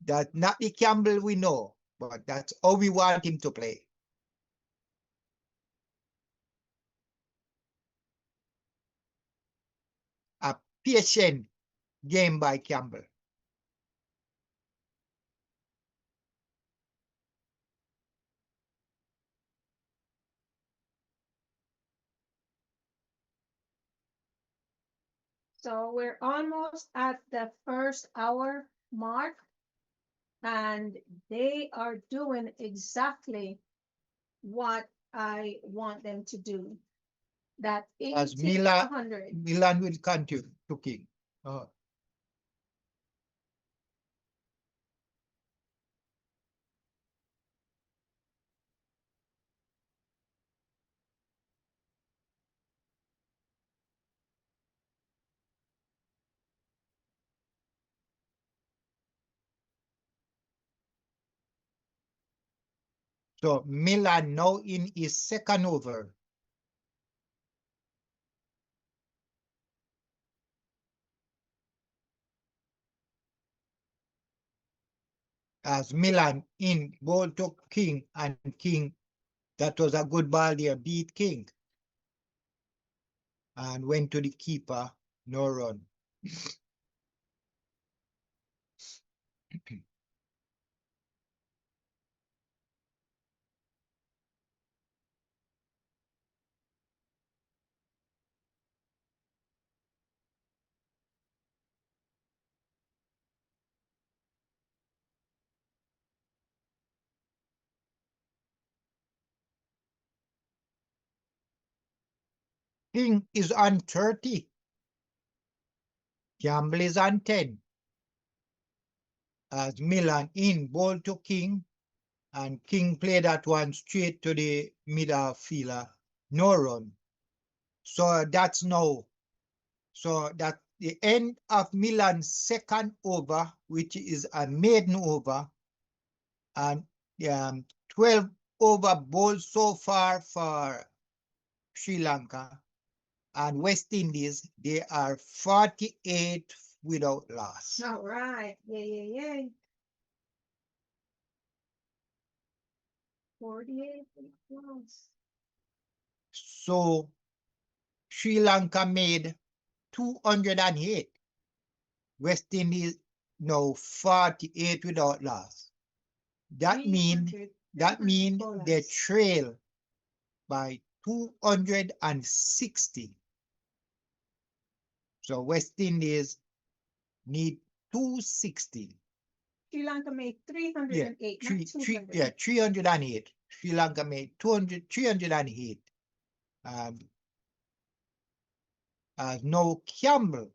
That's not the Campbell we know, but that's how we want him to play. A patient game by Campbell. So we're almost at the first hour mark, and they are doing exactly what I want them to do. That As 80 Milan, 100. Milan will continue to King. So Milan now in his second over. As Milan in ball to King, and King, that was a good ball there, beat King. And went to the keeper, no run. King is on 30. Campbell is on 10. As Milan in ball to King, and King played that one straight to the midfielder, no run. So that's now. So that's the end of Milan's second over, which is a maiden over, and 12 over bowled so far for Sri Lanka, and West Indies, they are 48 without loss. All right. Yeah. 48 plus. So Sri Lanka made 208. West Indies now 48 without loss. That mean 300 they bowlers. trail by 260. So West Indies need 260. Sri Lanka made Yeah, 308, not 200. yeah, 308. Sri Lanka made 308. Um, no Campbell,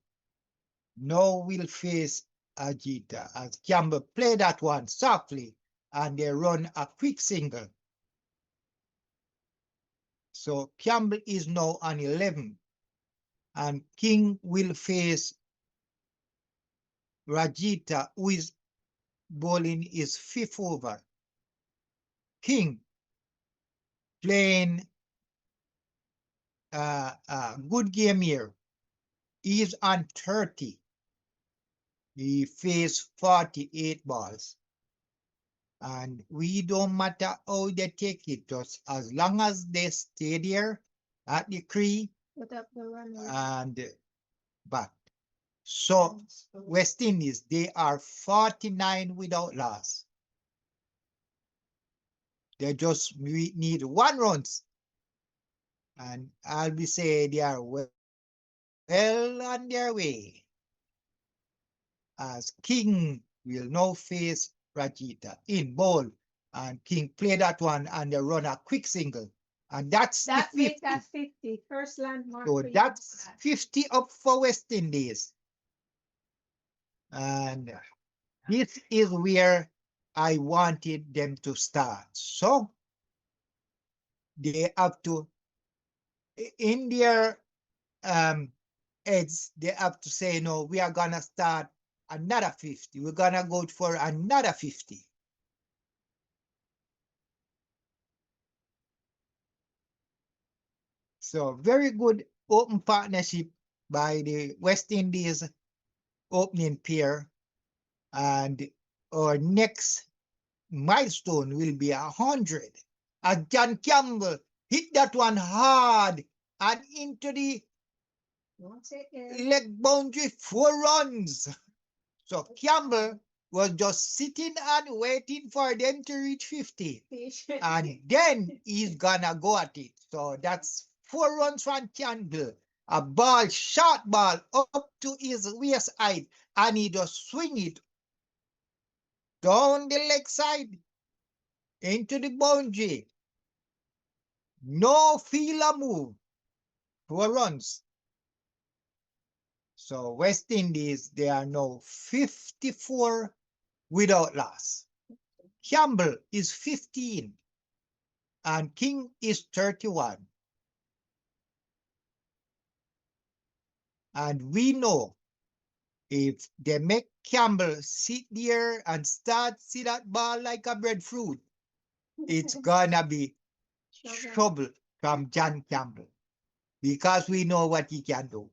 no will face Ajita as Campbell play that one softly and they run a quick single. So Campbell is now on 11 and King will face Rajita, who is bowling his fifth over. King playing good game here. He is on 30. He faced 48 balls. And we don't matter how they take it, just as long as they stay there at the crease Put up the run. and back. So West Indies, they are 49 without loss. They just need 1 runs. And I'll be saying they are well on their way. As King will now face Rajita in bowl. And King play that one and they run a quick single. And that's That the make 50. that 50. First landmark. So that's 50 up for West Indies. And this is where I wanted them to start. So they have to, in their heads, they have to say, no, we are going to start another 50. We're going to go for another 50. So very good open partnership by the West Indies opening pair. And our next milestone will be 100. As John Campbell hit that one hard and into the leg boundary, 4 runs. So Campbell was just sitting and waiting for them to reach 50. And then he's gonna go at it. So that's 4 runs from Campbell. A ball, short ball up to his waist height, and he just swing it down the leg side into the boundary. No fielder move. 4 runs. So West Indies, they are now 54 without loss. Campbell is 15 and King is 31. And we know if they make Campbell sit there and start see that ball like a breadfruit, it's gonna be trouble from John Campbell. Because we know what he can do.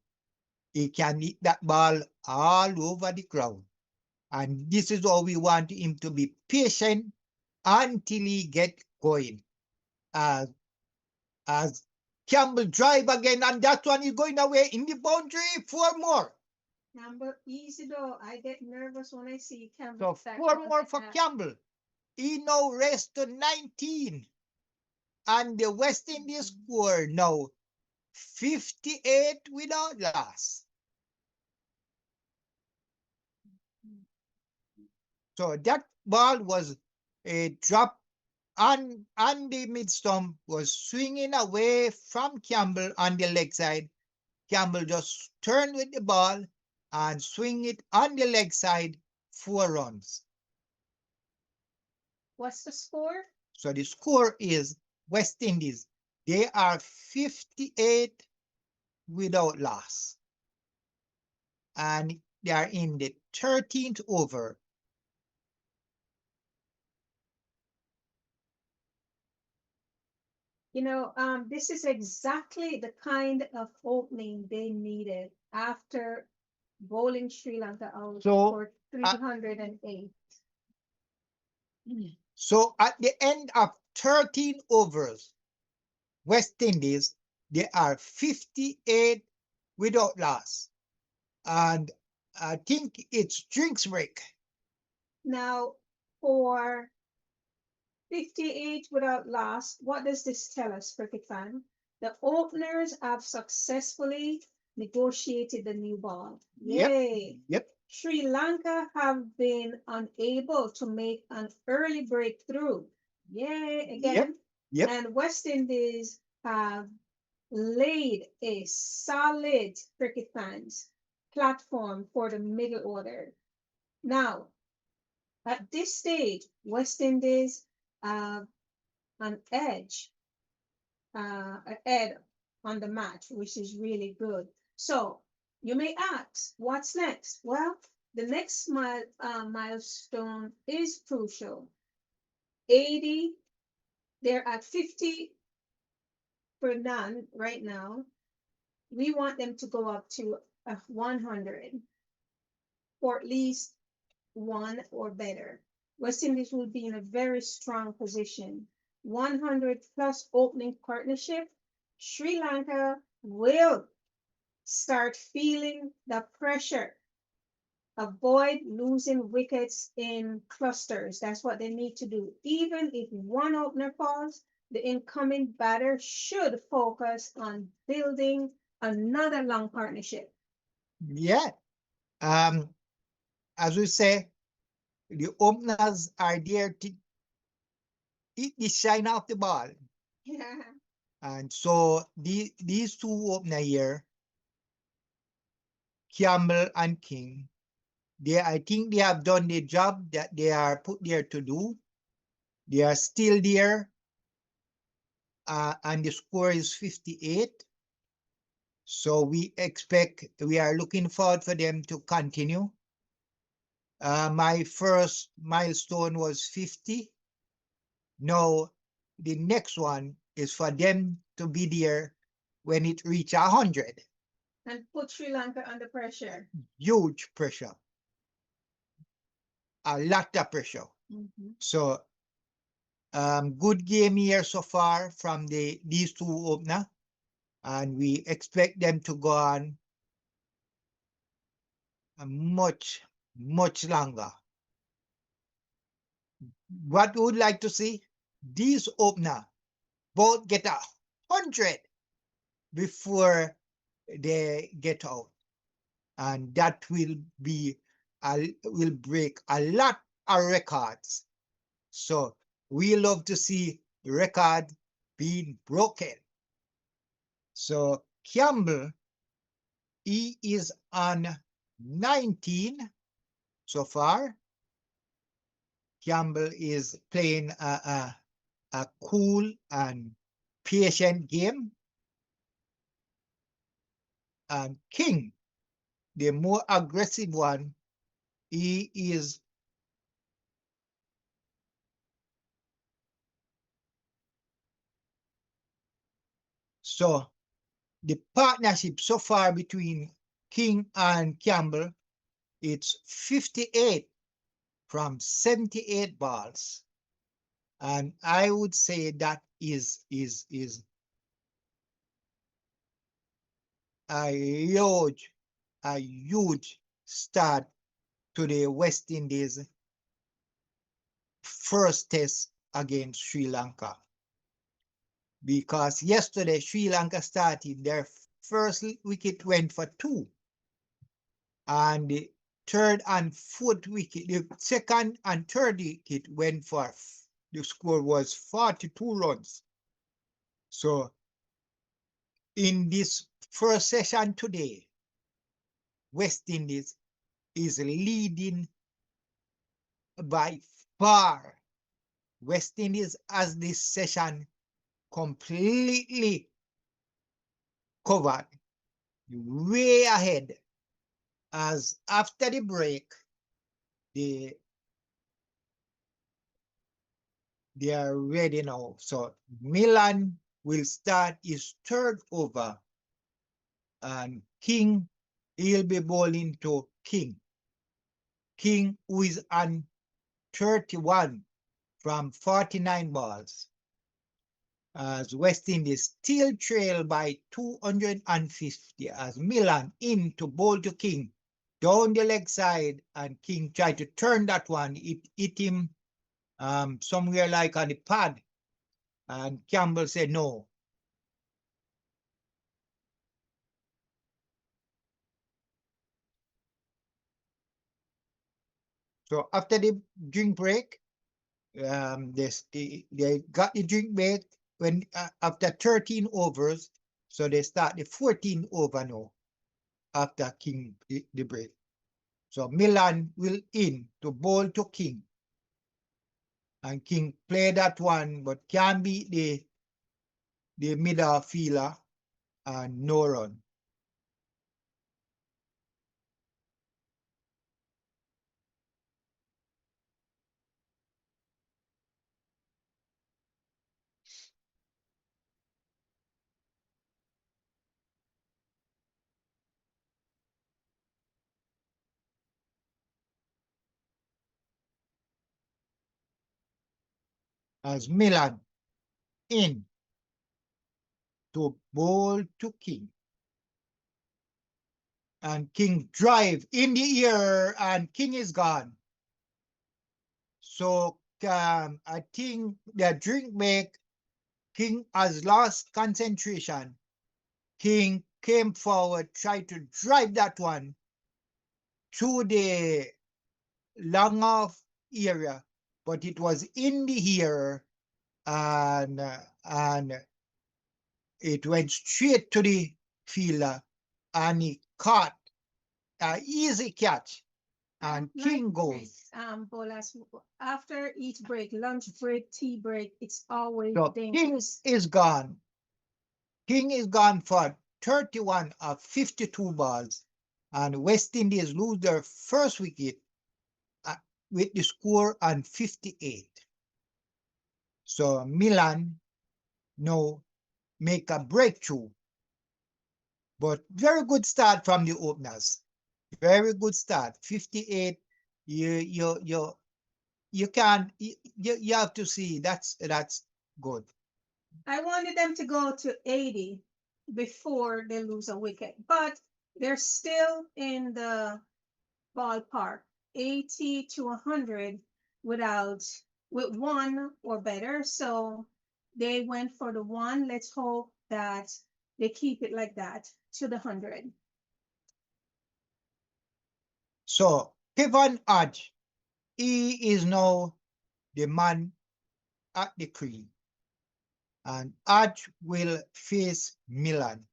He can hit that ball all over the ground. And this is all we want him to be patient until he get going. As Campbell drive again, and that one is going away in the boundary, 4 more. Campbell, easy though. I get nervous when I see Campbell. So 4 more for Campbell. He now raised to 19. And the West Indies score now 58 without loss. So that ball was a drop and the mid-stump was swinging away from Campbell on the leg side. Campbell just turned with the ball and swing it on the leg side, 4 runs. What's the score? So the score is West Indies. They are 58 without loss. And they are in the 13th over. This is exactly the kind of opening they needed after bowling Sri Lanka out So, for uh, 308. so at the end of 13 overs, West Indies, they are 58 without loss. And I think it's drinks break. Now, for 58 without loss, what does this tell us, cricket fan? The openers have successfully negotiated the new ball. Yep, Yay! yep, Sri Lanka have been unable to make an early breakthrough. Yay yep, again. yep. And West Indies have laid a solid, cricket fans, platform for the middle order. Now, at this stage, West Indies have an edge ahead on the match, which is really good. So you may ask, what's next? Well, the next milestone is crucial. 80, they're at 50 for none right now. We want them to go up to 100 or at least one or better. West Indies will be in a very strong position. 100 plus opening partnership. Sri Lanka will start feeling the pressure. Avoid losing wickets in clusters. That's what they need to do. Even if one opener falls, the incoming batter should focus on building another long partnership. Yeah. Um, as we say, the openers are there to eat the shine off the ball. Yeah. And so these two opener here, Campbell and King, I think they have done the job that they are put there to do. They are still there, and the score is 58. So we are looking forward for them to continue. My first milestone was 50. Now, the next one is for them to be there when it reach 100. And put Sri Lanka under pressure. Huge pressure, a lot of pressure. Mm-hmm. So, good game here so far from these two opener, and we expect them to go on much longer. What we would like to see, these opener both get 100 before they get out, and that will break a lot of records. So we love to see record being broken. So Campbell, he is on 19 so far. Campbell is playing a cool and patient game. And King, the more aggressive one, he is so the partnership so far between King and Campbell, it's 58 from 78 balls. And I would say that is a huge start to the West Indies first test against Sri Lanka. Because yesterday Sri Lanka started, their first wicket went for 2. And the third and fourth wicket, the second and third wicket went for, the score was 42 runs. So in this first session today, West Indies is leading by far. West Indies has this session completely covered, way ahead. As after the break, they are ready now. So Milan will start his third over, and King, he'll be bowling to King. King, who is on 31 from 49 balls, as West Indies still trail by 250 as Milan in to bowl to King down the leg side, and King tried to turn that one. It hit him somewhere like on the pad, and Campbell said no. So after the drink break, they got the drink break when after 13 overs, so they start the 14 over now after King the break. So Milan will in to bowl to King, and King play that one, but can't beat the middle fielder, and no run. As Milan in to bowl to King, and King drive in the air, and King is gone. So I think the drink make King has lost concentration. King came forward, tried to drive that one through the long off area, but it was in the air, and it went straight to the fielder, and he caught an easy catch, and King goes. Bolas, after each break, lunch break, tea break, it's always So dangerous. King is gone. King is gone for 31 of 52 balls, and West Indies lose their first wicket with the score on 58. So Milan now make a breakthrough, but very good start from the openers. Very good start. 58. You can't you have to see that's good. I wanted them to go to 80 before they lose a wicket, but they're still in the ballpark, 80 to 100 with one or better. So they went for the one. Let's hope that they keep it like that to the 100. So Kevin Hodge, he is now the man at the cream, and Hodge will face Milan.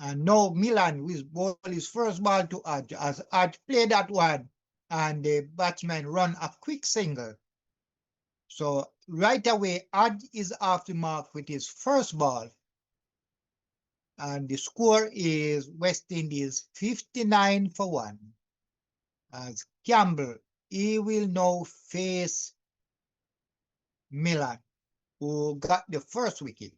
And now Milan will bowl his first ball to Hodge, as Hodge played that one, and the batsman run a quick single. So right away, Hodge is off the mark with his first ball, and the score is West Indies 59 for 1. As Campbell, he will now face Milan, who got the first wicket.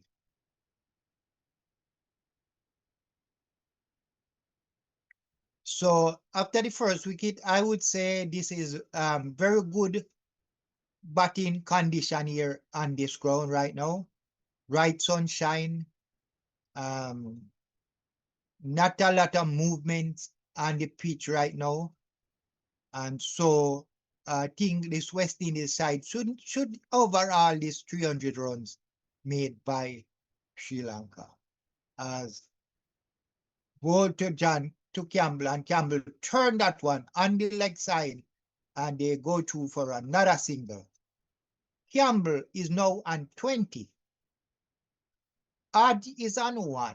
So after the first wicket, I would say this is very good batting condition here on this ground right now. Bright sunshine, um, not a lot of movement on the pitch right now. And so I think this West Indies side should overall this 300 runs made by Sri Lanka. As Walter John to Campbell, and Campbell turned that one on the leg side, and they go through for another single. Campbell is now on 20. Hodge is on 1,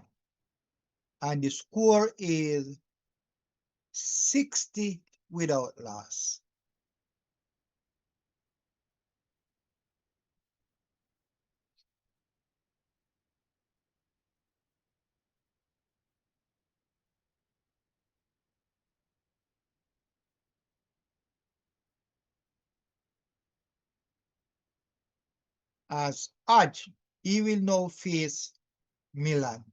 and the score is 60 without loss. As Arch, he will now face Milan.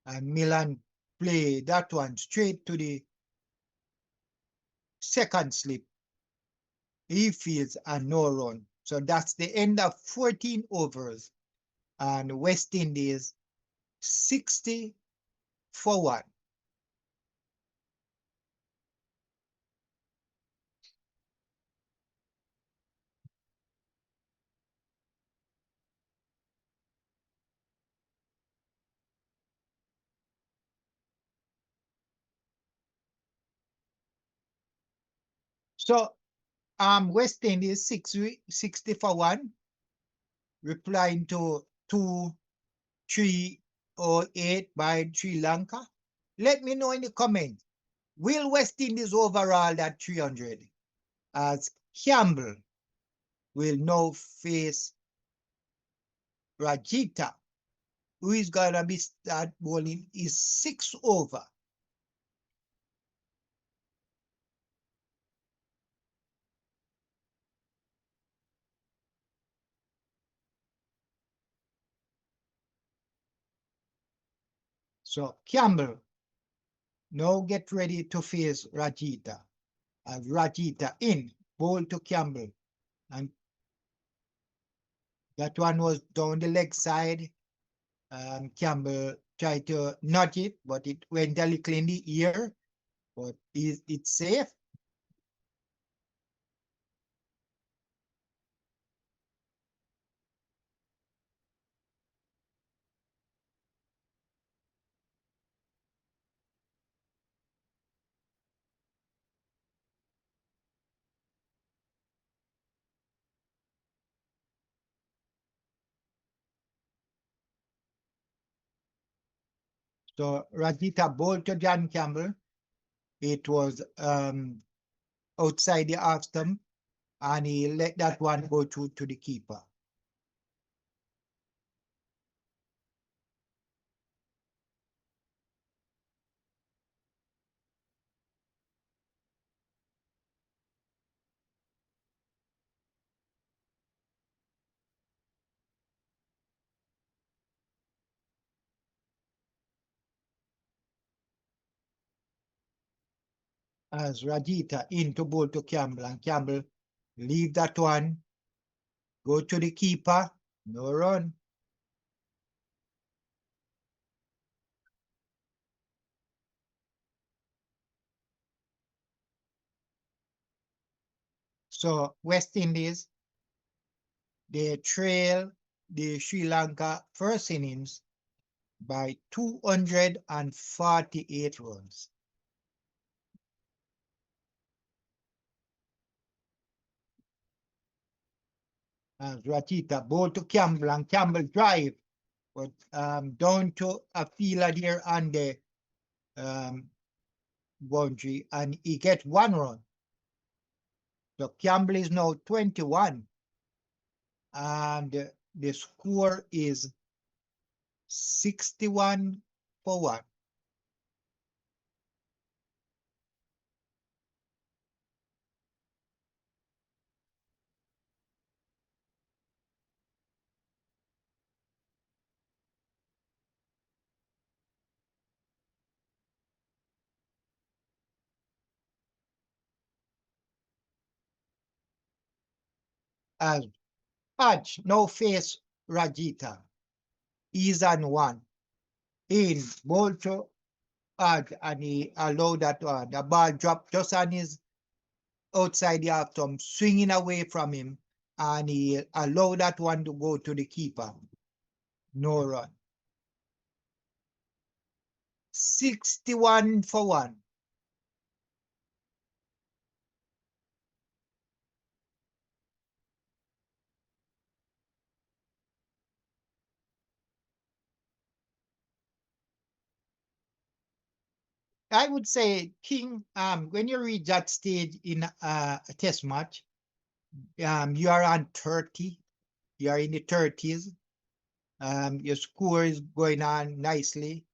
And Milan play that one straight to the second slip. He fields a no run. So that's the end of 14 overs. And West Indies 60 for 1. So West Indies 60 for 1, replying to 2-3-08 by Sri Lanka. Let me know in the comments. Will West Indies overall that 300? As Campbell will now face Rajita, who is going to be start bowling is 6 over. So Campbell now get ready to face Rajita. As Rajita in, bowl to Campbell. And that one was down the leg side. Campbell tried to nudge it, but it went a little in the ear. But it's safe. So Rajita bowled to John Campbell. It was outside the half stump, and he let that one go through to the keeper. As Rajita into bowl to Campbell, and Campbell leave that one, go to the keeper, no run. So West Indies, they trail the Sri Lanka first innings by 248 runs. As Rajita ball to Campbell, and Campbell drive, but down to a fielder there on the boundary, and he gets 1 run. So Campbell is now 21, and the score is 61 for 1. As Hodge now face Rajita. He's on 1. In ball to Hodge, and he allowed that one. The ball dropped just on his outside the half stump, swinging away from him, and he allowed that one to go to the keeper. No run. 61 for 1. I would say, King, when you reach that stage in a test match, you are on 30, you are in the 30s, your score is going on nicely.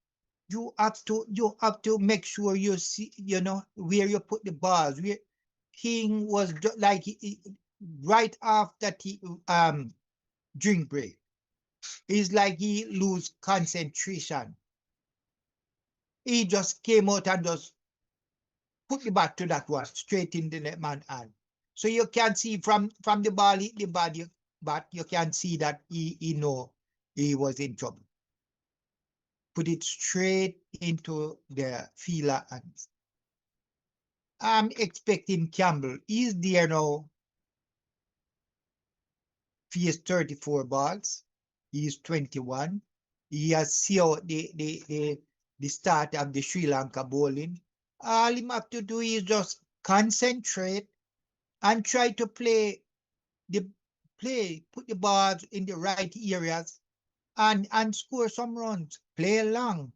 You have to make sure you see, where you put the balls. Where King was like right after drink break. It's like he lose concentration. He just came out and just put the bat to that one straight in the net man hand. So you can see from the ball hit the body, but you can see that he know he was in trouble. Put it straight into the fielder hands. I'm expecting Campbell. He's there now. He has 34 balls. He's 21. He has seen out the start of the Sri Lanka bowling. All he have to do is just concentrate and try to put the balls in the right areas and score some runs. Play along.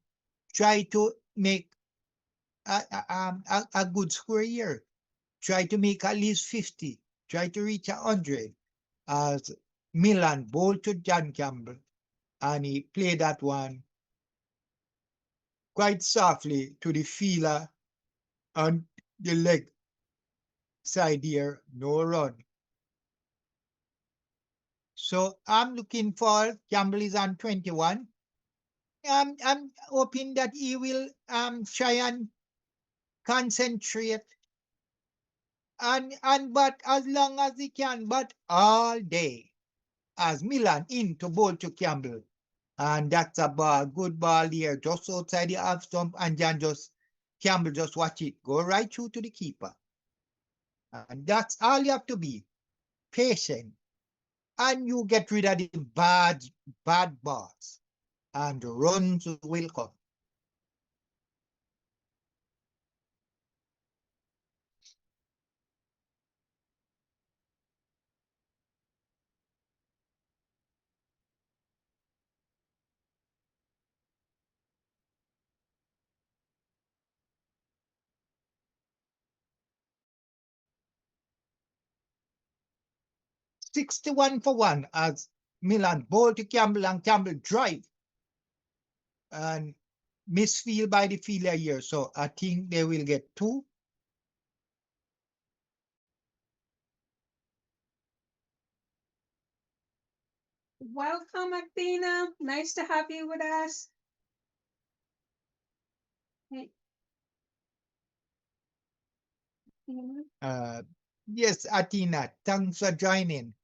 Try to make a good score here. Try to make at least 50. Try to reach 100. As Milan bowled to John Campbell, and he played that one quite softly to the fielder on the leg side here, no run. So I'm looking for Campbell is on 21. I'm hoping that he will try and concentrate and but as long as he can, but all day. As Milan in to bowl to Campbell. And that's a ball, good ball here, just outside the half stump, and Jan just Campbell just watch it go right through to the keeper. And that's all you have to be. Patient. And you get rid of the bad balls. And the runs will come. $61 for 1 as Milan bowl to Campbell and Campbell drive. And misfield by the fielder here. So I think they will get 2. Welcome, Athena. Nice to have you with us. Hey. Yes, Athena, thanks for joining.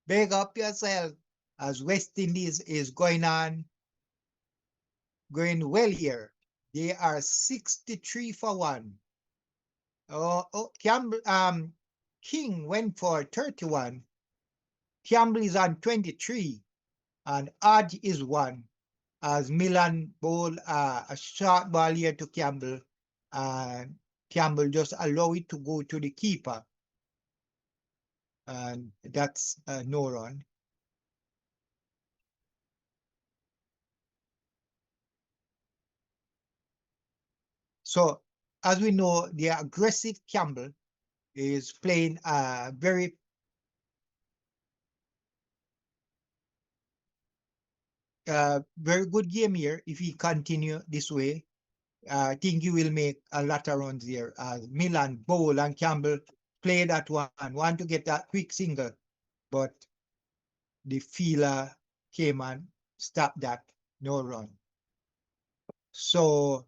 Big up yourself as West Indies is going well here. They are 63 for 1. King went for 31. Campbell is on 23. And Aj is 1. As Milan bowl a short ball here to Campbell. And Campbell just allow it to go to the keeper. And that's no run. So, as we know, the aggressive Campbell is playing a very good game here. If he continue this way, I think he will make a lot of runs here. Milan, Bowl, and Campbell play that one, want to get that quick single, but the fielder came and stopped that, no run. So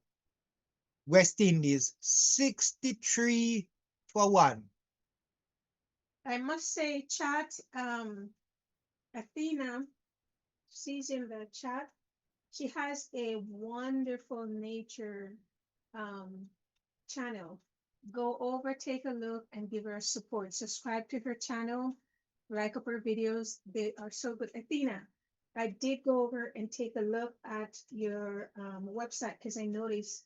West Indies 63 for 1. I must say, chat, Athena, she's in the chat. She has a wonderful nature channel. Go over, take a look, and give her support. Subscribe to her channel, like up her videos. They are so good. Athena, I did go over and take a look at your website because I noticed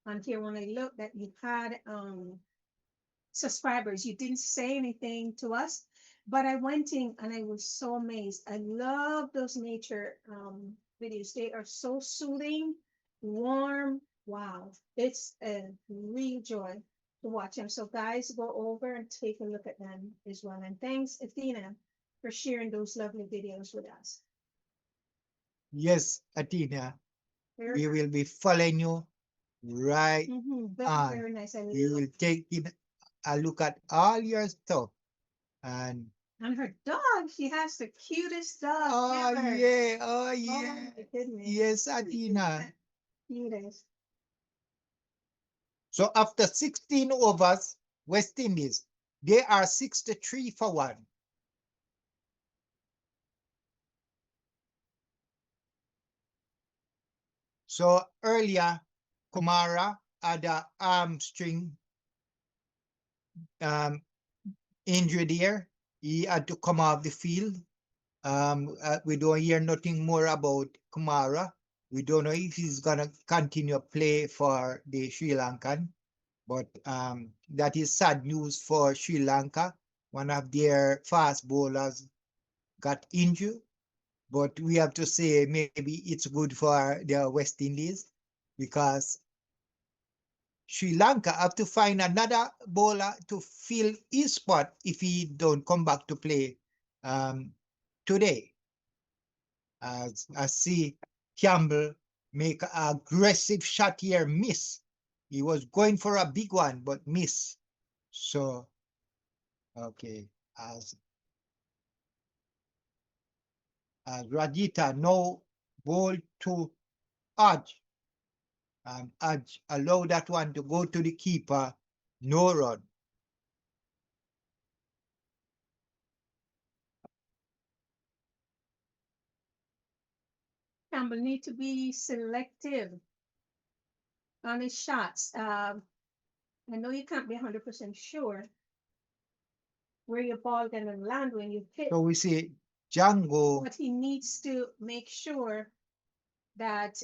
on here when I looked that you had subscribers. You didn't say anything to us, but I went in and I was so amazed. I love those nature videos. They are so soothing, warm. Wow, it's a real joy to watch them. So guys, go over and take a look at them as well. And thanks, Athena, for sharing those lovely videos with us. Yes, Athena, we will be following you right on. Very nice. We will take in a look at all your stuff, and And her dog, she has the cutest dog Oh ever. yeah, Oh my goodness. yes, Athena. Cutest. So after 16 overs, West Indies, they are 63 for 1. So earlier, Kumara had a hamstring um, injury there. He had to come off the field. We don't hear nothing more about Kumara. We don't know if he's gonna continue play for the Sri Lankan, but that is sad news for Sri Lanka. One of their fast bowlers got injured, but we have to say maybe it's good for the West Indies because Sri Lanka have to find another bowler to fill his spot if he don't come back to play today. As I see Campbell make an aggressive shot here, miss. He was going for a big one, but miss. So, okay, as Rajita now ball to Aj, and Aj allow that one to go to the keeper, no run. Campbell need to be selective on his shots. I know you can't be 100% sure where your ball gonna land when you hit, So we see Django. but he needs to make sure that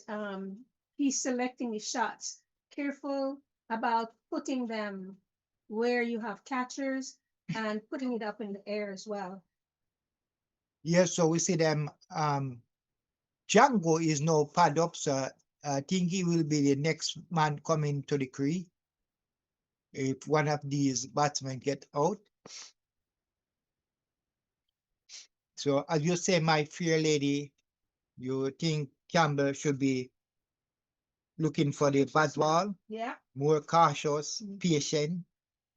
he's selecting his shots. Careful about putting them where you have catchers and putting it up in the air as well. Yes, so we see them. Django is now pad up, so I think he will be the next man coming to the crease if one of these batsmen get out. So as you say, my fair lady, you think Campbell should be looking for the bad ball, Yeah. more cautious, patient,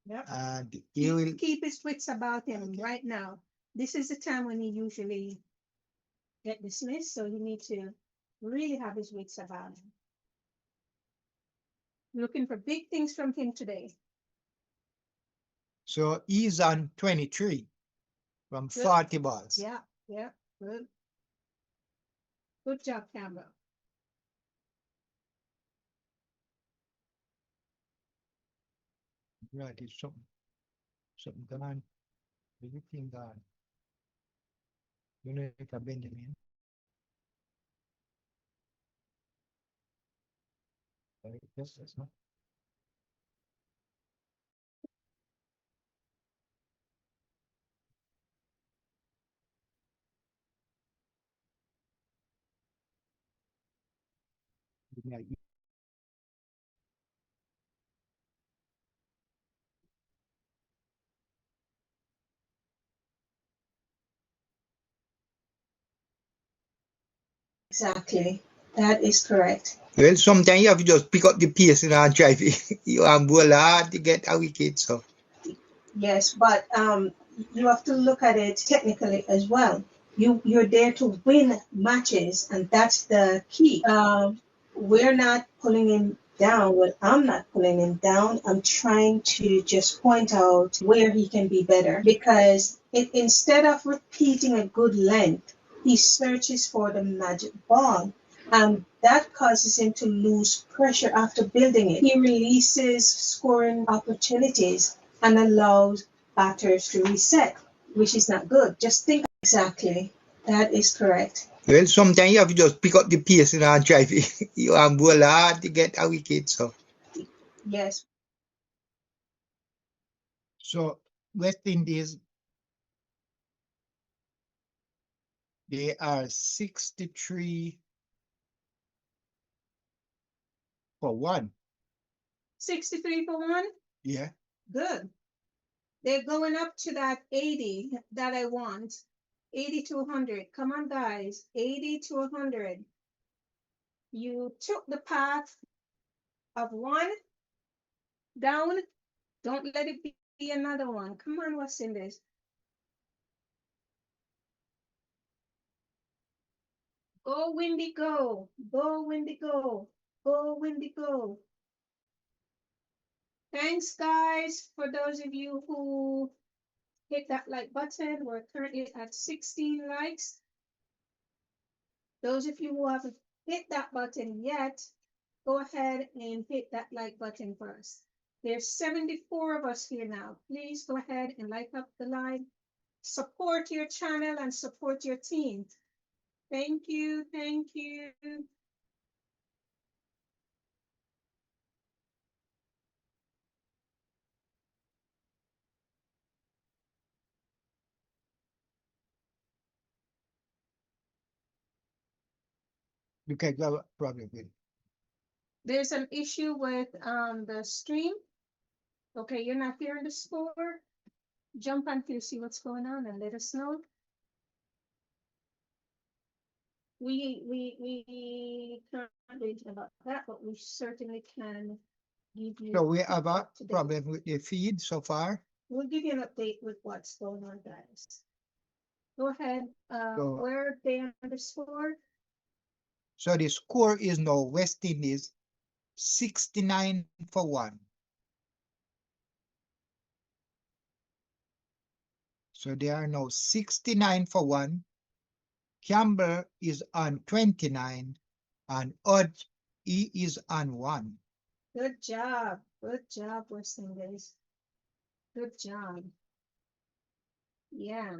Yep. and he will keep his wits about him right now. This is the time when he usually get dismissed, so you need to really have his wits about him. Looking for big things from him today. So he's on 23 from Good. 40 balls. Yeah, yeah, good. Good job, Campbell. Right, it's something gone. Everything gone. You know, it's a Benjamin. Yes, that's not. Exactly. That is correct. Well, sometimes you have to just pick up the pace and drive it. You are bowl hard to get a wicket. So Yes, but you have to look at it technically as well. You're there to win matches, and that's the key. We're not pulling him down. Well, I'm not pulling him down. I'm trying to just point out where he can be better because instead of repeating a good length, he searches for the magic ball. That causes him to lose pressure after building it. He releases scoring opportunities and allows batters to reset, which is not good. Just think exactly. That is correct. well, sometimes you have to just pick up the pace and drive it. You are bowl hard to get a wicket. Yes. So West Indies, they are 63 for 1. 63 for 1? Yeah. Good. They're going up to that 80 that I want. 80 to 100. Come on, guys. 80 to 100. You took the path of one down. Don't let it be another one. Come on, what's in this? Go, Windy, go. Go, Windy, go. Go, Windy, go. Thanks, guys, for those of you who hit that like button. We're currently at 16 likes. Those of you who haven't hit that button yet, go ahead and hit that like button first. There's 74 of us here now. Please go ahead and like up the live. Support your channel and support your team. Thank you. Thank you. You can go problem with. There's an issue with the stream. Okay, you're not hearing the score. Jump on to see what's going on and let us know. We can't do anything about that, but we certainly can give you. So we have a up to date. problem with the feed so far. We'll give you an update with what's going on, guys. Go ahead. So- Where they underscore? So the score is now West Indies 69 for 1. So they are now 69 for 1. Campbell is on 29 and Odd he is on 1. Good job. Good job, West Indies. Good job. Yeah.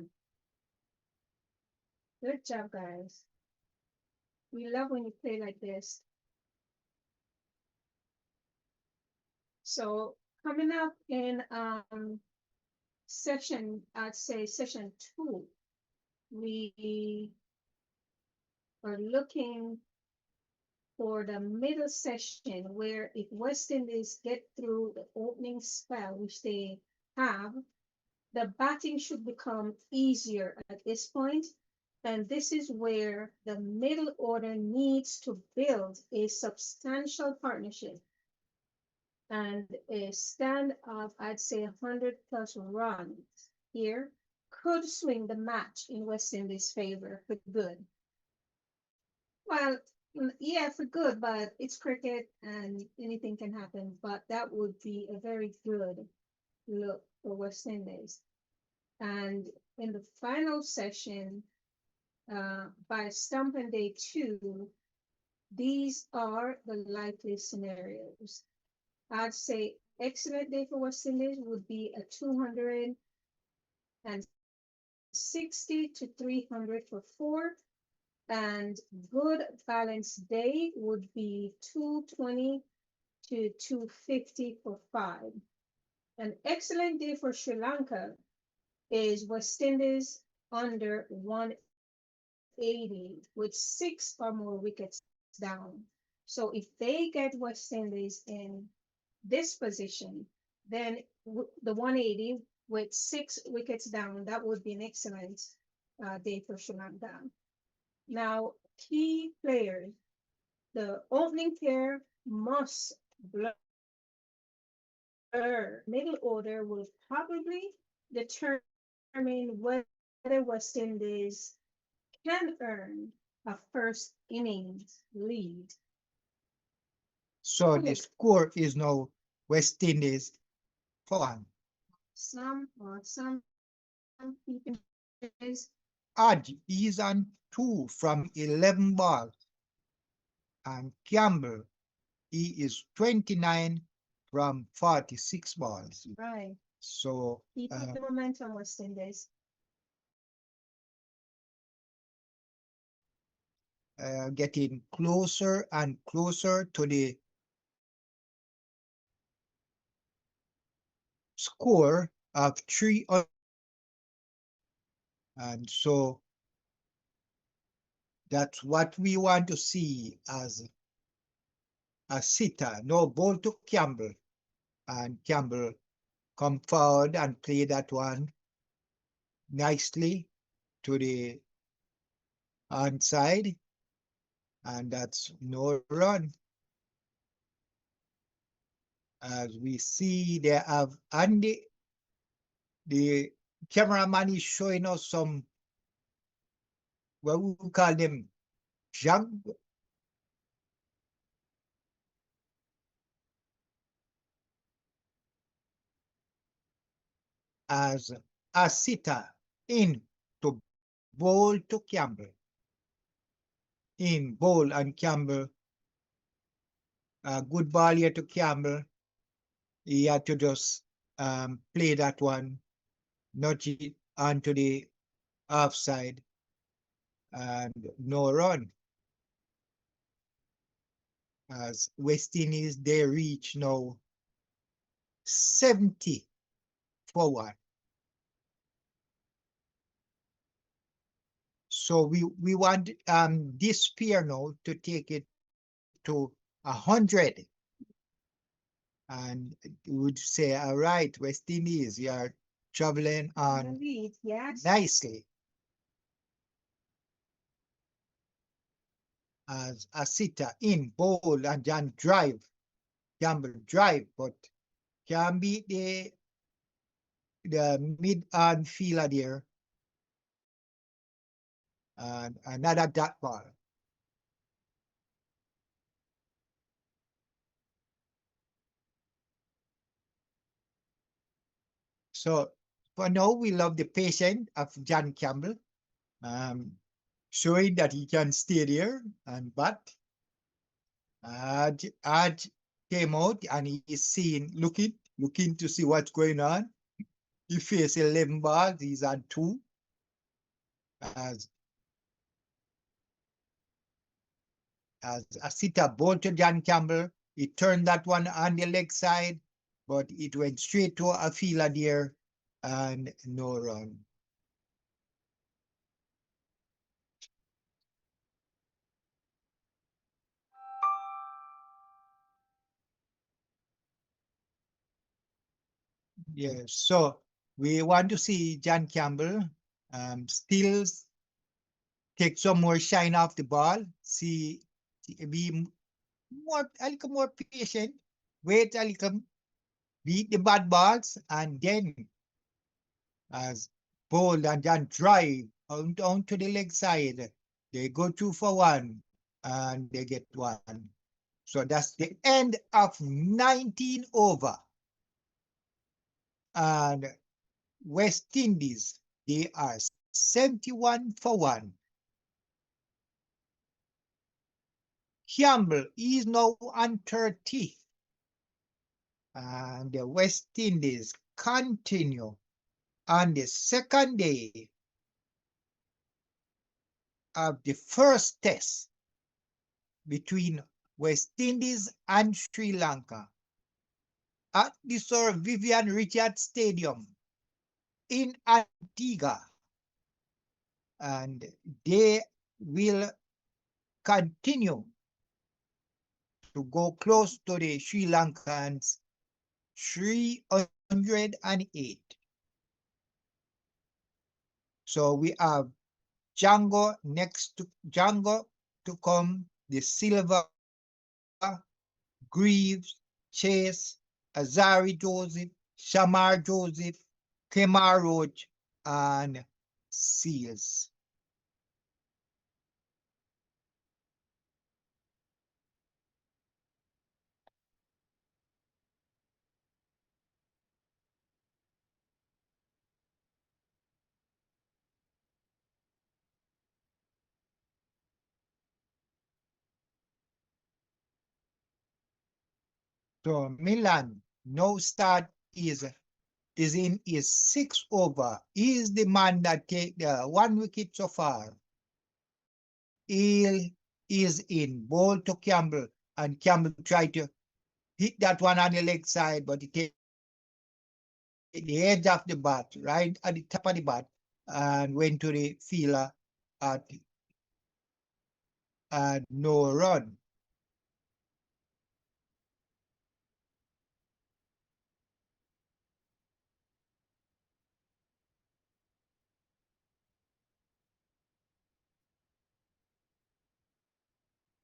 Good job, guys. We love when you play like this. So coming up in session, I'd say session 2, we are looking for the middle session where if West Indies get through the opening spell, which they have, the batting should become easier at this point. And this is where the middle order needs to build a substantial partnership and a stand of, I'd say, 100 plus runs here could swing the match in West Indies' favor for good. Well, yeah, for good, but it's cricket and anything can happen. But that would be a very good look for West Indies. And in the final session, by Stumping Day 2, these are the likely scenarios. I'd say excellent day for West Indies would be a 260 to 300 for 4. And good balanced day would be 220 to 250 for 5. An excellent day for Sri Lanka is West Indies under 180 with 6 or more wickets down. So if they get West Indies in this position, then the 180 with 6 wickets down, that would be an excellent day for Sri Lanka. Now, key players, the opening pair must blur. Middle order will probably determine whether West Indies can earn a first innings lead. So the score is now West Indies for 1. Some is Odd is on 2 from 11 balls. And Campbell, he is 29 from 46 balls. right. So Keep up the momentum, West Indies. getting closer and closer to the score of 300. And so that's what we want to see as a sitter. No ball to Campbell. And Campbell come forward and play that one nicely to the onside. And that's no run. As we see, they have Andy, the cameraman is showing us some, what we call them, Jung as a sitter in to bowl to Campbell. In bowl and Campbell, a good ball here to Campbell. He had to just play that one, nudge it onto the offside, and no run. As West Indies, they reach now 70 forward. So we want this pair now to take it to 100. And we would say, all right, West Indies, you are traveling on Indeed, yes. nicely. As a sitter in bowl and then drive, Campbell drive, but can beat the mid-on fielder there, and another dot ball. So for now, we love the patience of John Campbell, showing that he can stay there and bat. Aj came out and he is seeing, looking to see what's going on. He faced 11 balls, he's had 2. As a sitter ball to John Campbell, he turned that one on the leg side, but it went straight to a fielder there and no run. Yes, so we want to see John Campbell still take some more shine off the ball, be a little more patient, wait a little, beat the bad balls, and then as bowl and then drive on to the leg side, they go 2 for 1 and they get 1. So that's the end of 19 over. And West Indies, they are 71 for 1. Campbell is now on 30. And the West Indies continue on the second day of the first test between West Indies and Sri Lanka at the Sir Vivian Richards Stadium in Antigua. And they will continue to go close to the Sri Lankans 308. So we have Django next to Django to come, the Silva, Greaves, Chase, Azari Joseph, Shamar Joseph, Kemar Roach, and Seals. So Milan, no start is in his 6th over. He is the man that take the 1 wicket so far. He is in ball to Campbell, and Campbell tried to hit that one on the leg side, but he take the edge of the bat, right at the top of the bat, and went to the fielder at no run.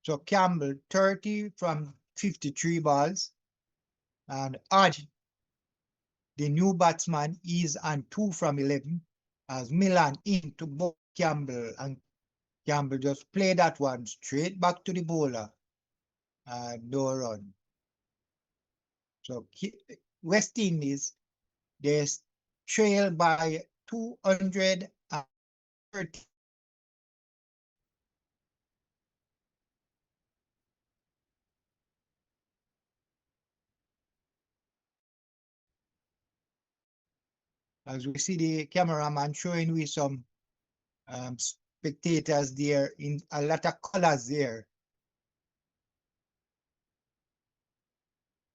So Campbell 30 from 53 balls, and Aj, the new batsman, is on 2 from 11 as Milan into both Campbell and Campbell just play that one straight back to the bowler and no run. So West Indies, they trail by 230. As we see the cameraman showing we some spectators there in a lot of colors there.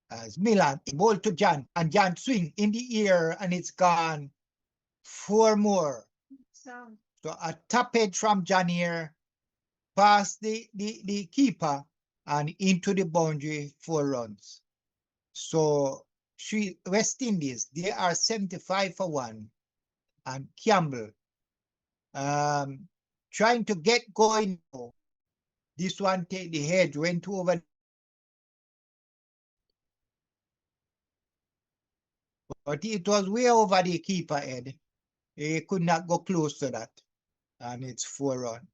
As Milan ball to Jan and Jan swing in the air and it's gone. 4 more. So a tap edge from Jan here, past the keeper and into the boundary, 4 runs. So West Indies, they are 75 for 1. And Campbell trying to get going. This one take the head, went over. But it was way over the keeper head. He could not go close to that. And it's 4 run.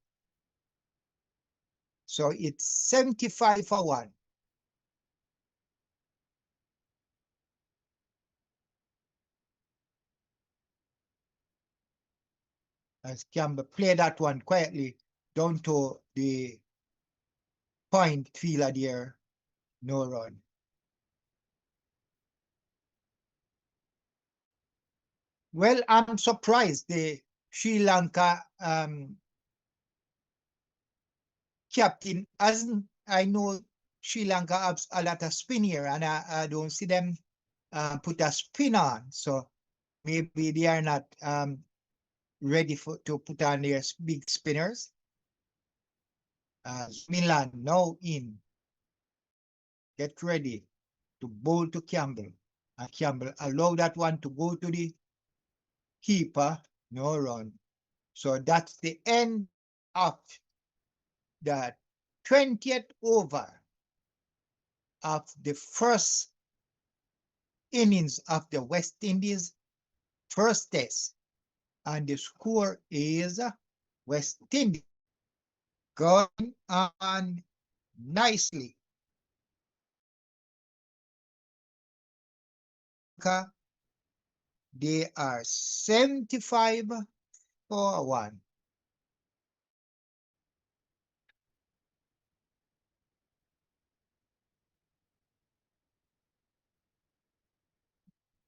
So it's 75 for 1. As Campbell play that one quietly down to the point fielder there. No run. Well, I'm surprised the Sri Lanka captain hasn't. I know Sri Lanka has a lot of spin here, and I don't see them put a spin on. So maybe they are not ready to put on their big spinners. Milan now in. Get ready to bowl to Campbell. And Campbell allow that one to go to the keeper, no run. So that's the end of the 20th over of the first innings of the West Indies first test. And the score is West Indies going on nicely. They are 75 for 1.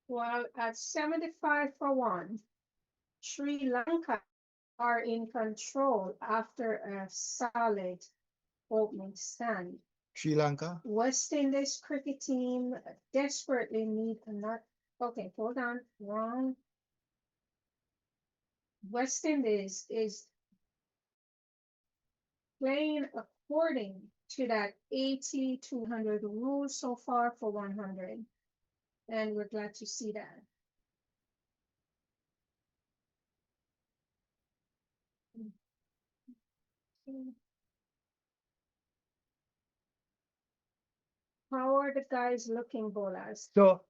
Well, at 75 for 1, Sri Lanka are in control after a solid opening stand. Sri Lanka. West Indies cricket team desperately need another. Okay, hold on, wrong. West Indies is playing according to that 80 to 100 rule so far for 100. And we're glad to see that. How are the guys looking, bowlers? So,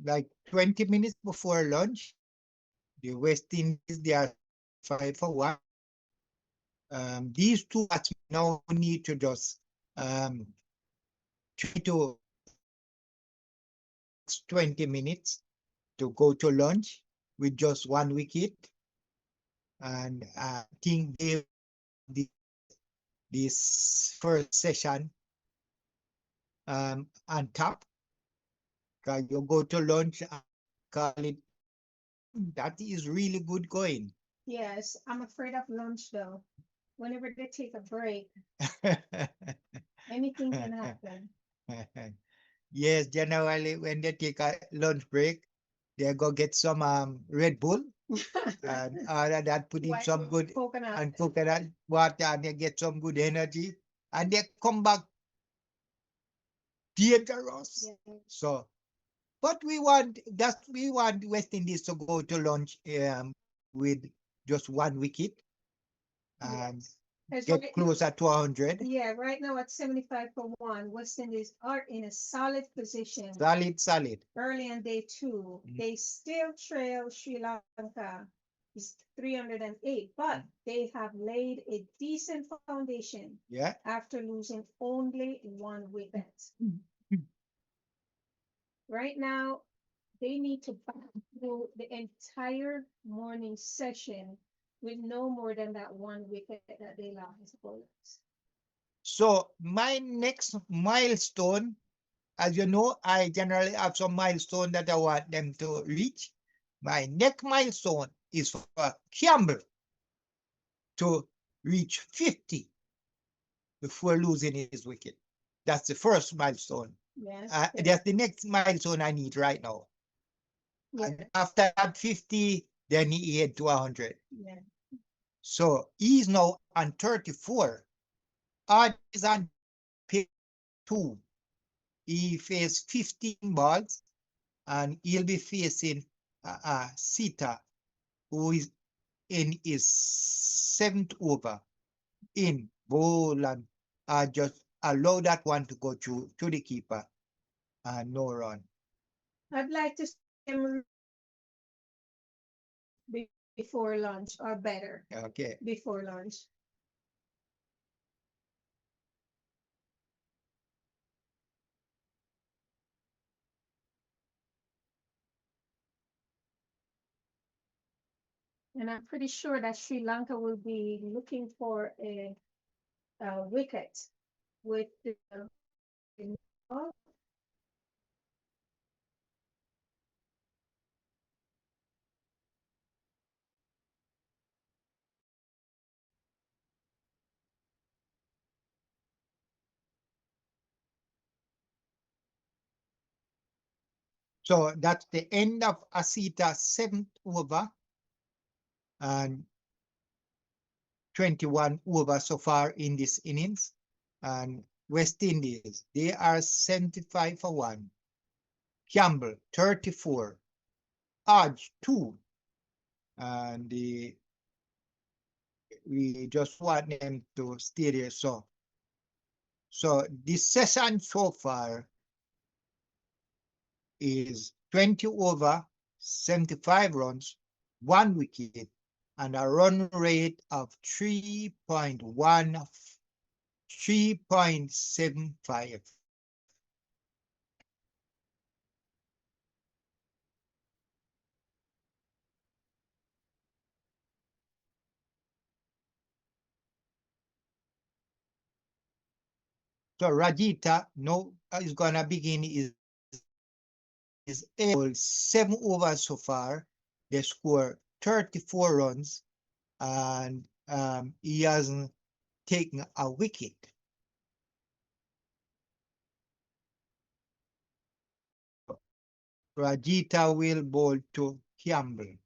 like 20 minutes before lunch, the West Indies, they are 5 for 1. These two batsmen now need to just try to 20 minutes to go to lunch with just 1 wicket. And I think they this first session on top. You go to lunch and call it. That is really good going. Yes, I'm afraid of lunch though. Whenever they take a break, anything can happen. Yes, generally when they take a lunch break, they go get some Red Bull and other that put in some good coconut water and they get some good energy and they come back dangerous. Yeah. So, but we want West Indies to go to lunch with just 1 wicket and get closer to 100. Yeah, right now at 75 for 1, West Indies are in a solid position. Solid. Early in day 2, they still trail Sri Lanka is 308, but they have laid a decent foundation after losing only one wicket. Right now, they need to back through the entire morning session with no more than that one wicket that they lost bowlers. So my next milestone, as you know, I generally have some milestone that I want them to reach. My next milestone is for Campbell to reach 50 before losing his wicket. That's the first milestone. Yes. That's the next milestone I need right now. Yeah. And after that 50, then he head to 100. Yeah. So he's now on 34. Odd is on pick 2. He faced 15 balls and he'll be facing Sita, who is in his 7th over in bowl, and just allow that one to go to the keeper and no run. I'd like to see him before lunch or better. Okay. Before lunch. And I'm pretty sure that Sri Lanka will be looking for a wicket with the So that's the end of Asita's 7th over and 21 over so far in this innings. And West Indies, they are 75 for 1. Campbell, 34. Hodge, 2. And we just want them to stay there. So this session so far is 20 over, 75 runs, 1 wicket, and a run rate of 3.75. So Rajita now is gonna begin his 7 overs so far. They score 34 runs, and he hasn't taken a wicket. Rajita will bowl to Campbell.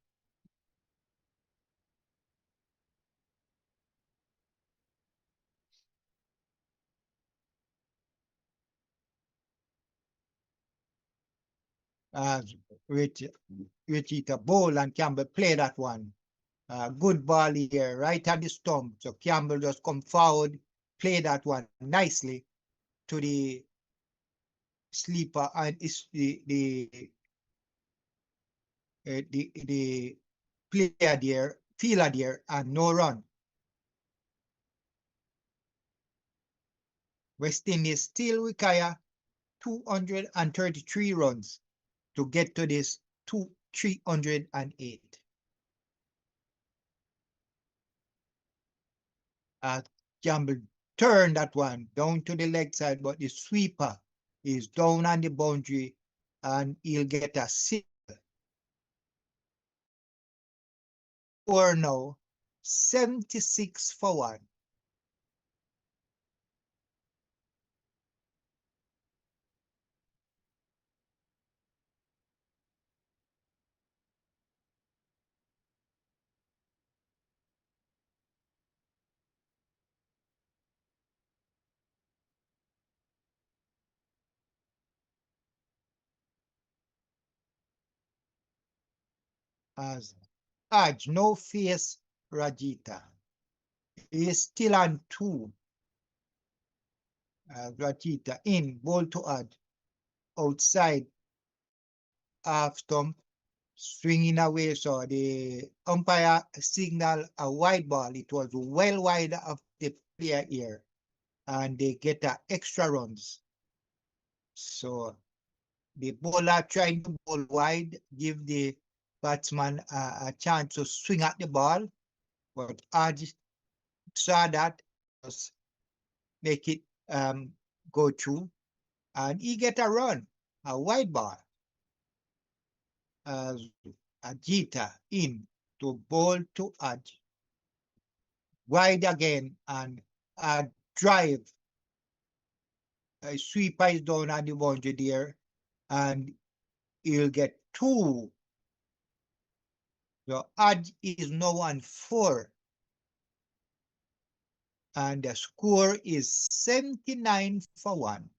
As Rajita bowl and Campbell play that one. Good ball here, right at the stump. So Campbell just come forward, play that one nicely to the sleeper, and it's the player there, fielder there, and no run. West Indies still require 233 runs to get to this 308. Campbell turned that one down to the leg side, but the sweeper is down on the boundary and he'll get a single. Or now 76 for 1. As Aj no face Rajita. He is still on 2. Rajita in, ball to Aj, outside half stump. swinging away. So the umpire signal a wide ball. It was well wide of the player here, and they get extra runs. So the bowler trying to bowl wide, give the batsman a chance to swing at the ball, but Aj saw that, just make it go through, and he get a run, a wide ball. As Ajita in to bowl to Aj, wide again, and a drive, a sweeper is down on the boundary there, and he'll get two. So Aj is now on 4, and the score is 79 for 1.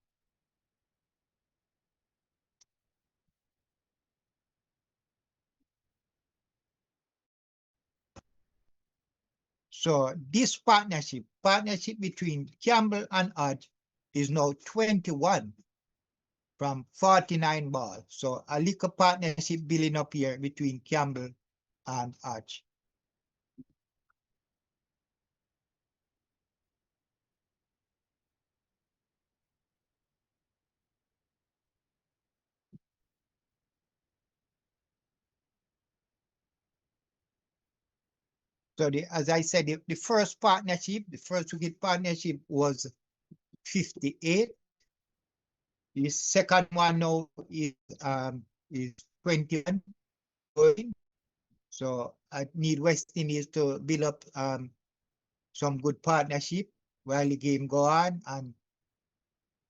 So this partnership between Campbell and Aj is now 21 from 49 balls. So a little partnership building up here between Campbell and Aj. So as I said, the first wicket partnership was 58. The second one now is 21 going. So I need West Indies to build up some good partnership while the game go on, and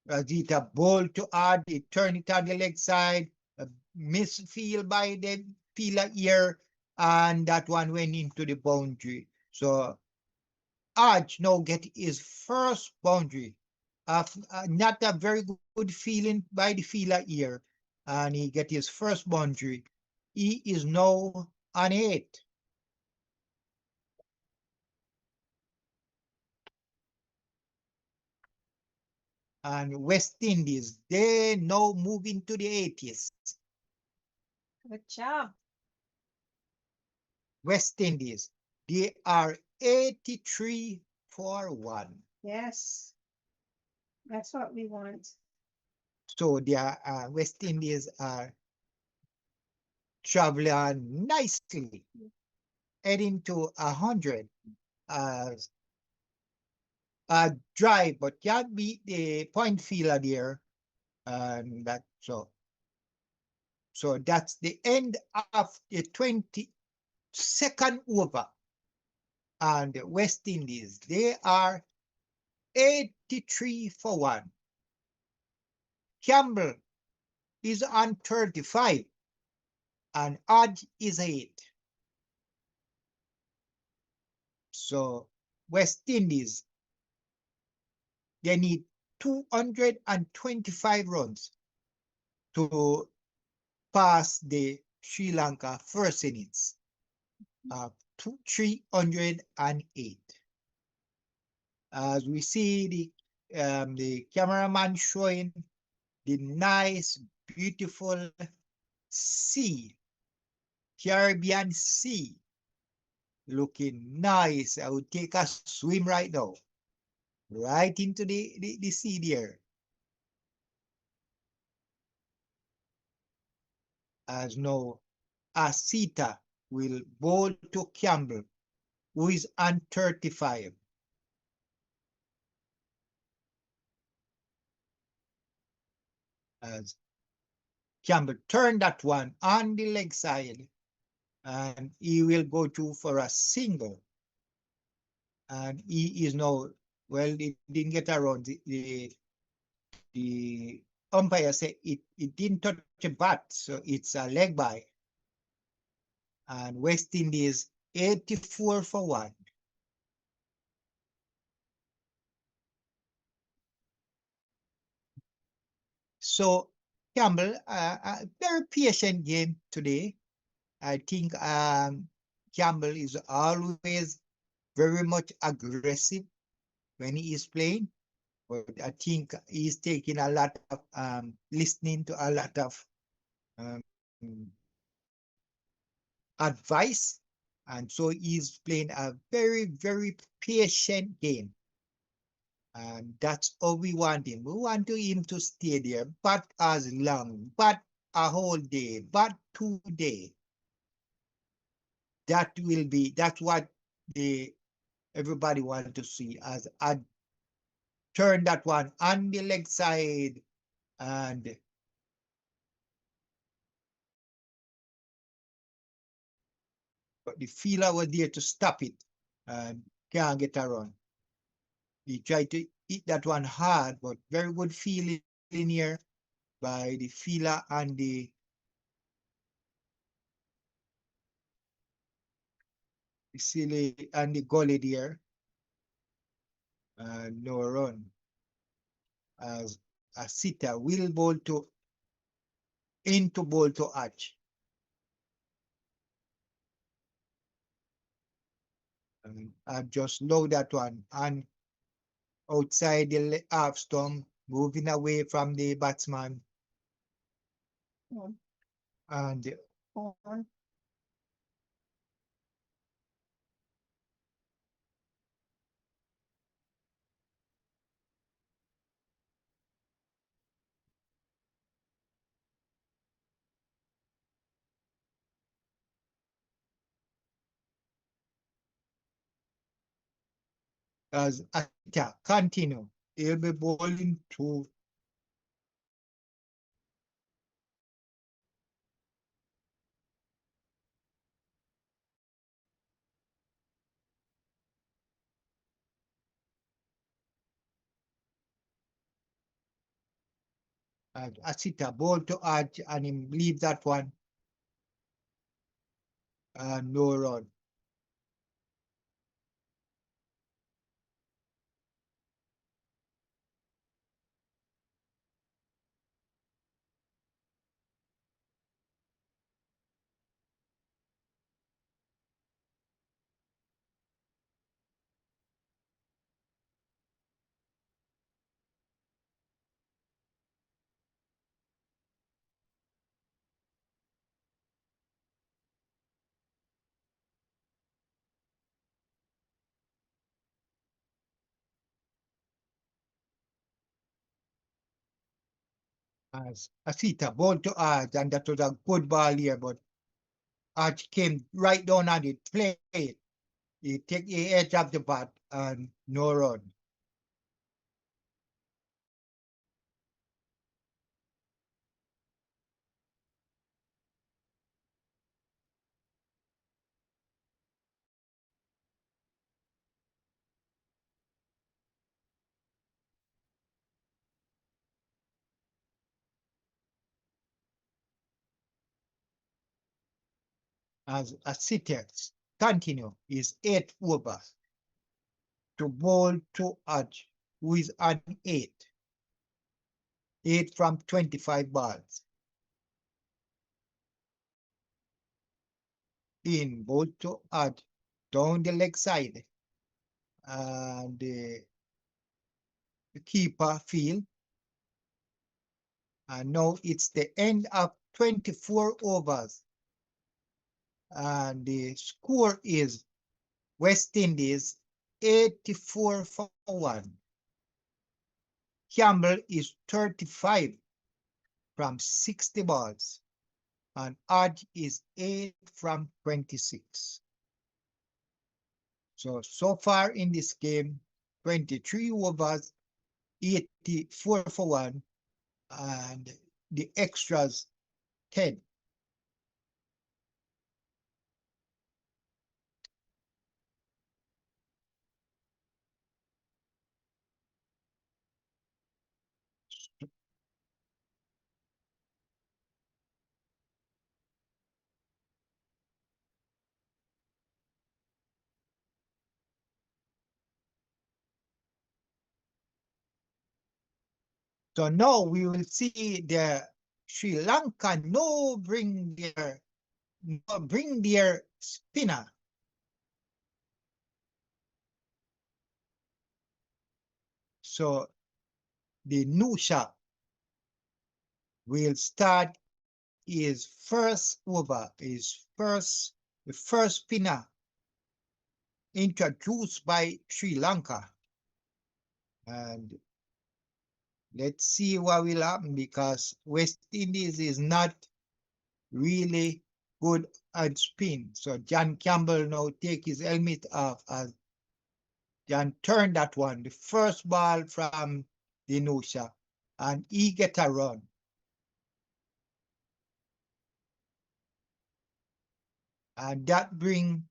Rajita ball to add, he turn it on the leg side, a misfield by the fielder here, and that one went into the boundary. So Aj now get his first boundary. Not a very good feeling by the fielder here, and he get his first boundary. He is now on 8. And West Indies, they now move into the 80s. Good job. West Indies, they are 83 for 1. Yes, that's what we want. So their West Indies are traveling nicely, heading to 100 as a drive, but can't beat the point fielder there. And that so that's the end of the 22nd over. And the West Indies, they are 83 for 1. Campbell is on 35, and Aj is 8. So West Indies, they need 225 runs to pass the Sri Lanka first innings of 308. As we see the cameraman showing the nice, beautiful sea, Caribbean Sea, looking nice. I would take a swim right now, right into the sea there. As now, Asita will bowl to Campbell, who is on 35. As Campbell turned that one on the leg side, and he will go to for a single. And he is now, well, he didn't get around. The umpire said it didn't touch a bat, so it's a leg by. And West Indies 84 for 1. So Campbell, a very patient game today. I think Campbell is always very much aggressive when he is playing, but I think he's taking a lot of listening to a lot of um, advice. And so he's playing a very, very patient game. And that's all we want him. We want him to stay there, but as long, but a whole day, but 2 days. That's what the everybody want to see as I turn that one on the leg side, and but the fielder was there to stop it and can't get around. He tried to hit that one hard, but very good feeling here by the fielder and the silly and the goalie there. No run as a sitter will bowl to into ball to arch. And I just load that one and outside the half stump, moving away from the batsman. On. And On. as Atita continue, he'll be bowling to Asita ball to Arch and him leave that one and no run. As Asita ball to Arch, and that was a good ball here, but Arch came right down on it, play it. He take the edge of the bat and no run. As Asita continue is 8 over to bowl to Arch, who is on 8 from 25 balls. In bowl to Arch down the leg side, and the keeper field. And now it's the end of 24 overs. And the score is West Indies 84 for 1. Campbell is 35 from 60 balls. And Arch is 8 from 26. So far in this game, 23 overs, 84 for 1, and the extras 10. So now we will see the Sri Lanka bring their spinner. So the Nusha will start his first over, his first the first spinner introduced by Sri Lanka. And let's see what will happen, because West Indies is not really good at spin. So John Campbell now take his helmet off as John turned that one. The first ball from Dinusha, and he get a run. And that bring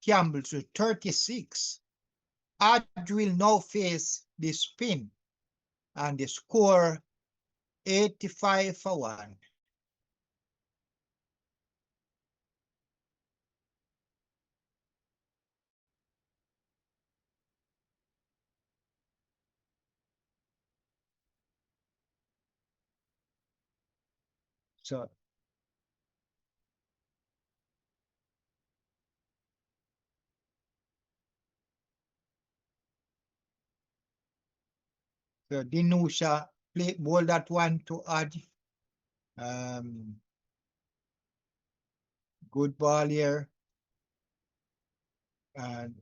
Campbell to 36. Hodge will now face the spin, and the score 85 for 1. So Dinusha play ball that one to Hodge. Good ball here. And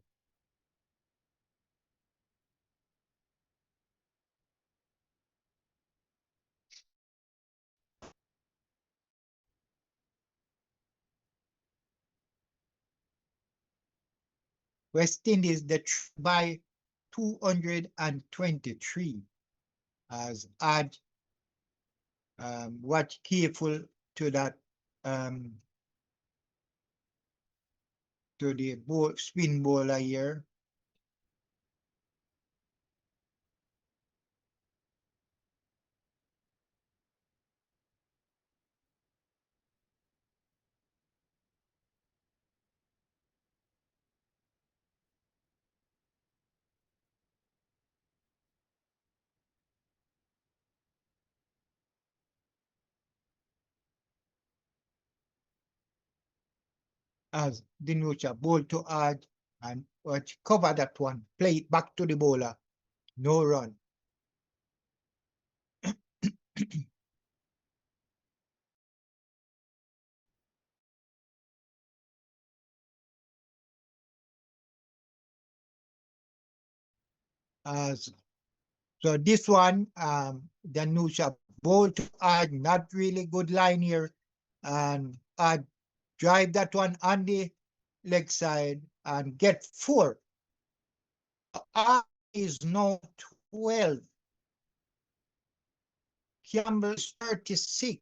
West Indies the by 223 as Hodge watch careful to that to the ball, spin bowler here. As Dinusha ball to Hodge and watch cover that one, play it back to the bowler, no run. As so this one, Danusha ball to Hodge, not really good line here, and Hodge drive that one on the leg side and get 4. Hodge is now 12. Campbell is 36.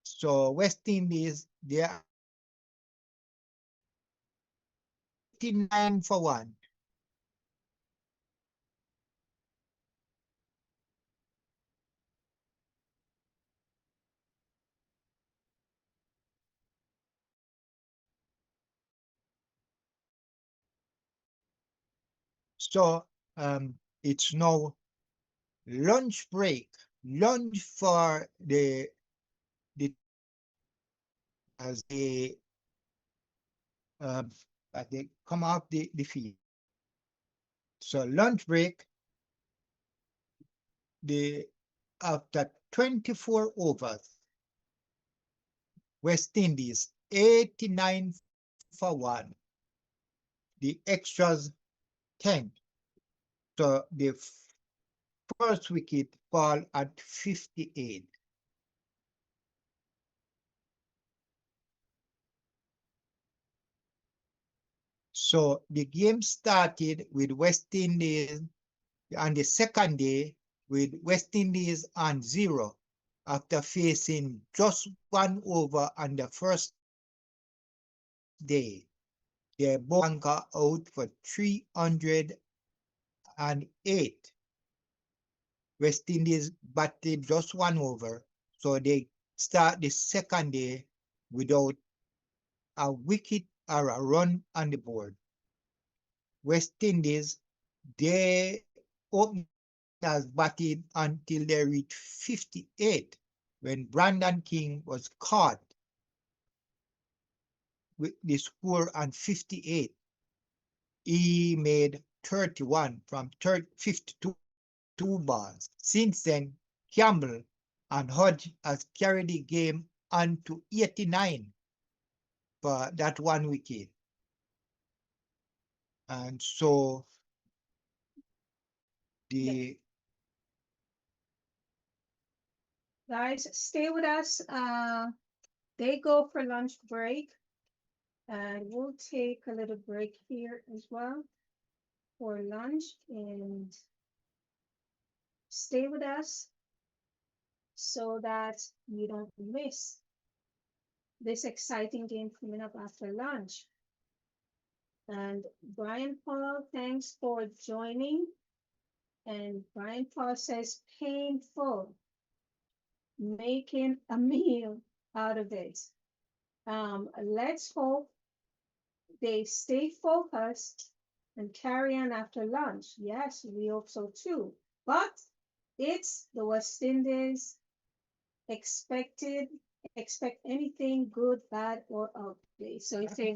So West Indies, they are 89 for 1. So it's now lunch break. Lunch for the as they come out the field. So lunch break, the after 24 overs, West Indies 89 for 1. The extras 10. So the first wicket fall at 58. So the game started with West Indies on the second day with West Indies on 0 after facing just 1 over on the first day. They both Lanka out for 308. West Indies batted just 1 over, so they start the second day without a wicket or a run on the board. West Indies, they opened as batted until they reached 58 when Brandon King was caught with the score on 58. He made 31 from 52 balls. Since then, Campbell and Hodge has carried the game on to 89 for that 1 wicket. And so the guys, stay with us. They go for lunch break, and we'll take a little break here as well for lunch, and stay with us so that you don't miss this exciting game coming up after lunch. And Brian Paul, thanks for joining. And Brian Paul says, painful, making a meal out of it. Let's hope they stay focused and carry on after lunch. Yes, we hope so too. But it's the West Indies. Expect anything, good, bad, or ugly. So if you're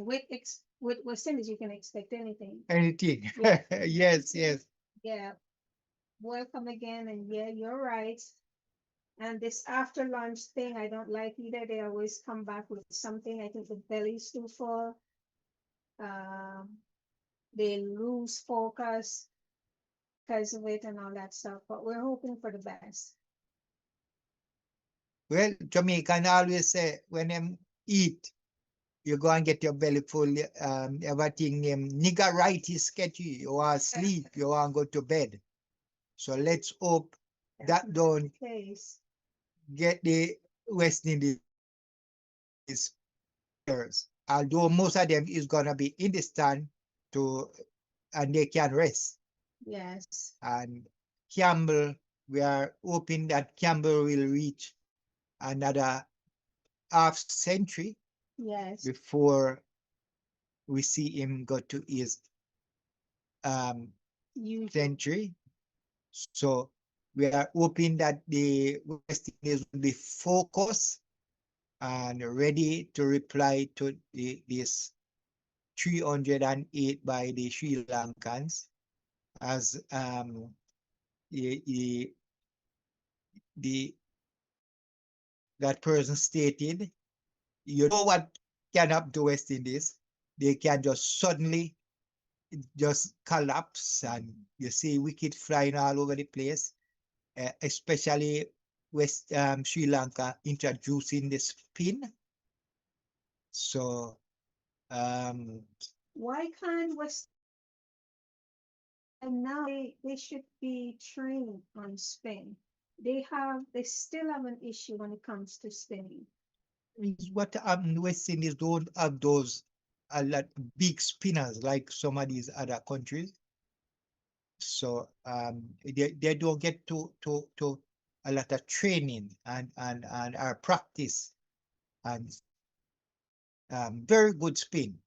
with West Indies, you can expect anything. anything. Yeah. Yes, yes. Yeah. Welcome again. And yeah, you're right. And this after lunch thing, I don't like either. They always come back with something. I think the belly's too full. They lose focus because of it and all that stuff. But we're hoping for the best. Well, Jamaican always say when them eat, you go and get your belly full, everything niggeritis sketchy, you want to sleep, you want to go to bed. So let's hope that don't Case. get the West Indies players. Although most of them is gonna be in the stand and they can rest. Yes. And Campbell, we are hoping that Campbell will reach another half century. Yes. Before we see him go to his century. So we are hoping that the West Indies will be focused and ready to reply to this 308 by the Sri Lankans, as that person stated. You know what can happen to West Indies? They can just suddenly just collapse, and you see wicket flying all over the place, especially Sri Lanka introducing the spin. So why can't West and now they should be trained on spin? They still have an issue when it comes to spinning. Is what West Indies don't have those a lot big spinners like some of these other countries. So they don't get to a lot of training and our practice and very good spin.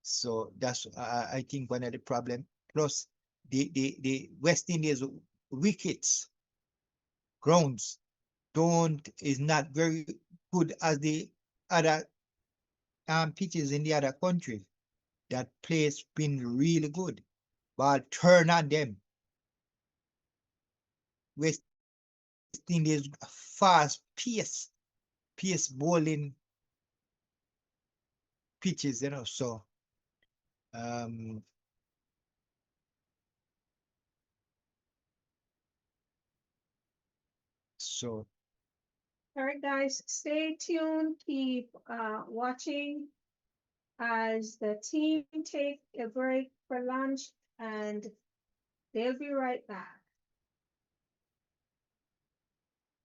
So that's I think one of the problem. Plus the West Indies wickets grounds is not very good as the other pitches in the other countries that play spin really good. But turn on them. West Indies fast pace bowling pitches, so so all right, guys, stay tuned, keep watching as the team take a break for lunch, and they'll be right back.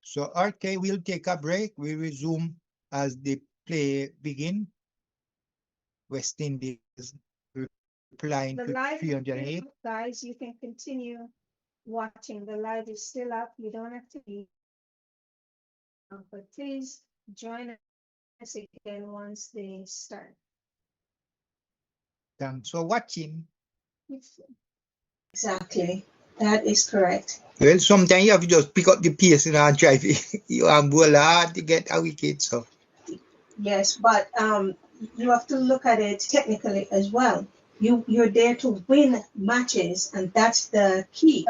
So RK will take a break. We resume as the play begin. West Indies replying The to live 308. guys, you can continue watching. The live is still up. You don't have to be. But please join us again once they start. Thanks for watching. Exactly. That is correct. Well, sometimes you have to just pick up the pace and try you are hard to get a wicket. So yes, but you have to look at it technically as well. You're there to win matches, and that's the key.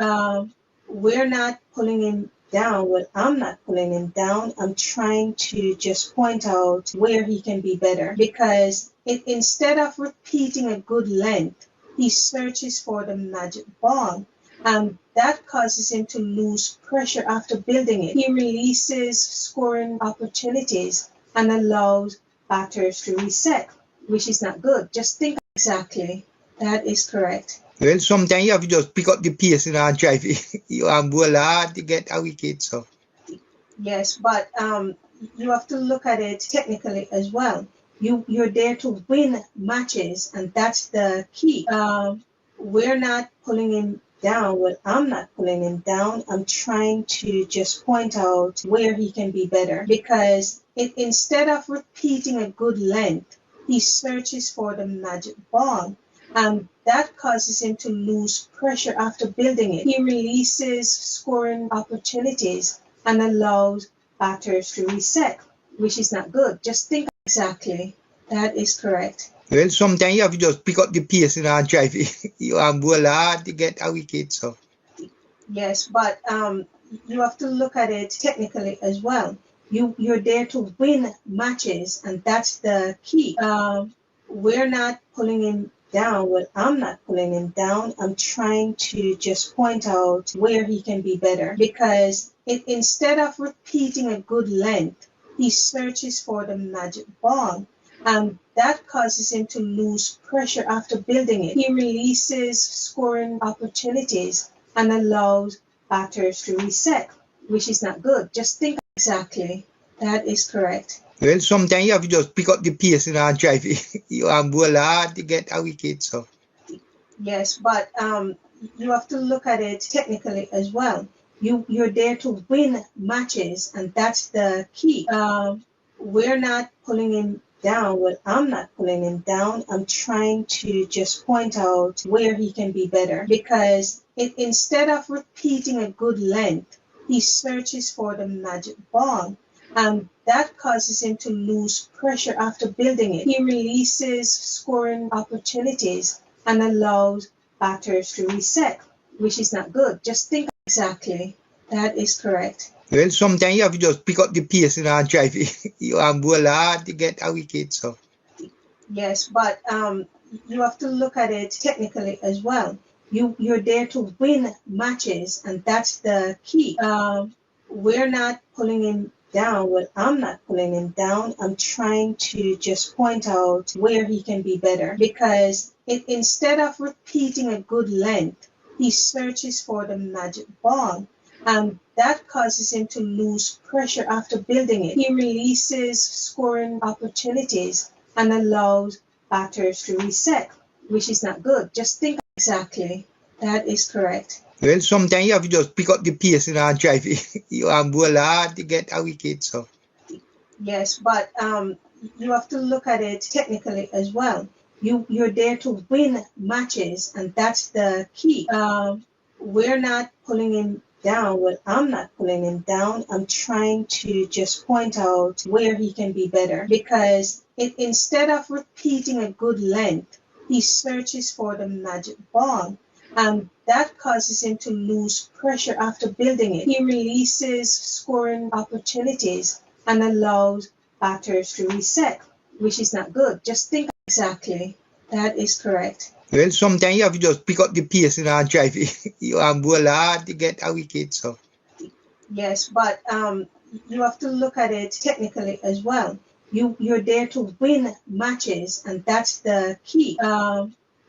We're not pulling in down. Well, I'm not pulling him down. I'm trying to just point out where he can be better, because instead of repeating a good length, he searches for the magic ball. That causes him to lose pressure after building it. He releases scoring opportunities and allows batters to reset, which is not good. Just think exactly. That is correct. Well, sometimes you have to just pick up the pace and drive you bowl hard to get a wicket. So yes, but you have to look at it technically as well. You're there to win matches, and that's the key. We're not pulling him down. Well, I'm not pulling him down. I'm trying to just point out where he can be better, because instead of repeating a good length, he searches for the magic ball. That causes him to lose pressure after building it. He releases scoring opportunities and allows batters to reset, which is not good. Just think exactly. That is correct. Well, sometimes you have to just pick up the pace and drive you bowl hard to get a wicket. So yes, but you have to look at it technically as well. You're there to win matches, and that's the key. We're not pulling him down. Well, I'm not pulling him down. I'm trying to just point out where he can be better, because instead of repeating a good length, he searches for the magic ball. That causes him to lose pressure after building it. He releases scoring opportunities and allows batters to reset, which is not good. Just think exactly. That is correct. Well, sometimes you have to just pick up the pace and drive you bowl hard to get a wicket. So yes, but you have to look at it technically as well. You're there to win matches, and that's the key. We're not pulling him down. Well, I'm not pulling him down. I'm trying to just point out where he can be better, because instead of repeating a good length, he searches for the magic ball. That causes him to lose pressure after building it. He releases scoring opportunities and allows batters to reset, which is not good. Just think exactly. That is correct. Well, sometimes you have to just pick up the pace and drive you bowl hard to get a wicket. So yes, but you have to look at it technically as well. You're there to win matches, and that's the key. We're not pulling him down. Well, I'm not pulling him down. I'm trying to just point out where he can be better, because instead of repeating a good length, he searches for the magic ball. That causes him to lose pressure after building it. He releases scoring opportunities and allows batters to reset, which is not good. Just think exactly. That is correct. Well, sometimes you have to just pick up the pace and drive you bowl hard to get a wicket. So yes, but you have to look at it technically as well. You're there to win matches, and that's the key. We're not pulling him down. Well, I'm not pulling him down. I'm trying to just point out where he can be better, because instead of repeating a good length, he searches for the magic ball. That causes him to lose pressure after building it. He releases scoring opportunities and allows batters to reset, which is not good. Just think exactly. That is correct. Well, sometimes you have to just pick up the pace and drive you bowl hard to get a wicket. So yes, but you have to look at it technically as well. You're there to win matches, and that's the key.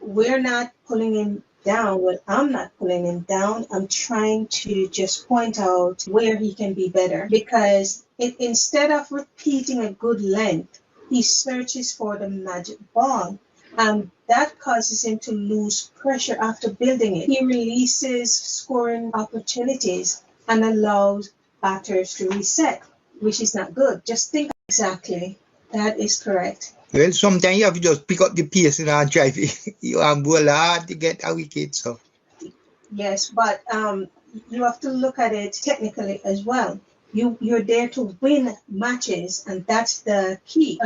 We're not pulling him down. Well, I'm not pulling him down. I'm trying to just point out where he can be better, because instead of repeating a good length, he searches for the magic ball. That causes him to lose pressure after building it. He releases scoring opportunities and allows batters to reset, which is not good. Just think exactly. That is correct. Well, sometimes you have to just pick up the pace and drive you bowl hard to get a wicket. So yes, but you have to look at it technically as well. You're there to win matches, and that's the key.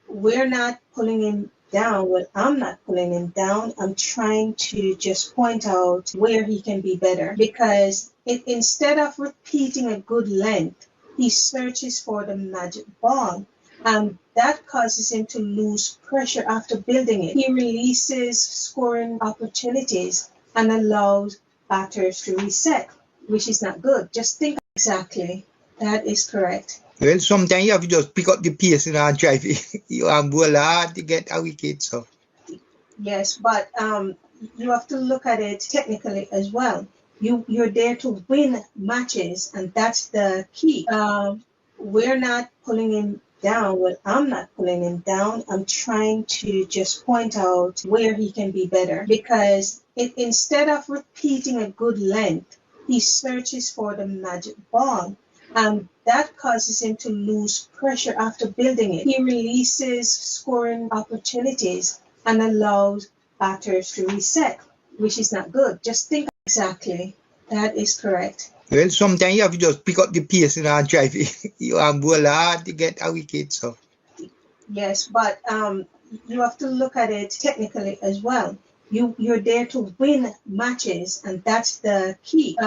We're not pulling him down. Well, I'm not pulling him down. I'm trying to just point out where he can be better, because instead of repeating a good length, he searches for the magic ball. That causes him to lose pressure after building it. He releases scoring opportunities and allows batters to reset, which is not good. Just think exactly. That is correct. Well, sometimes you have to just pick up the pace and drive it. You have bowl hard to get a wicket, so. Yes, but you have to look at it technically as well. You're there to win matches, and that's the key. We're not pulling him down. Well, I'm not pulling him down. I'm trying to just point out where he can be better, because instead of repeating a good length, he searches for the magic ball. That causes him to lose pressure after building it. He releases scoring opportunities and allows batters to reset, which is not good. Just think exactly. That is correct. Well, sometimes you have to just pick up the pace and drive it. You have bowl hard to get a wicket, so. Yes, but you have to look at it technically as well. You're there to win matches, and that's the key.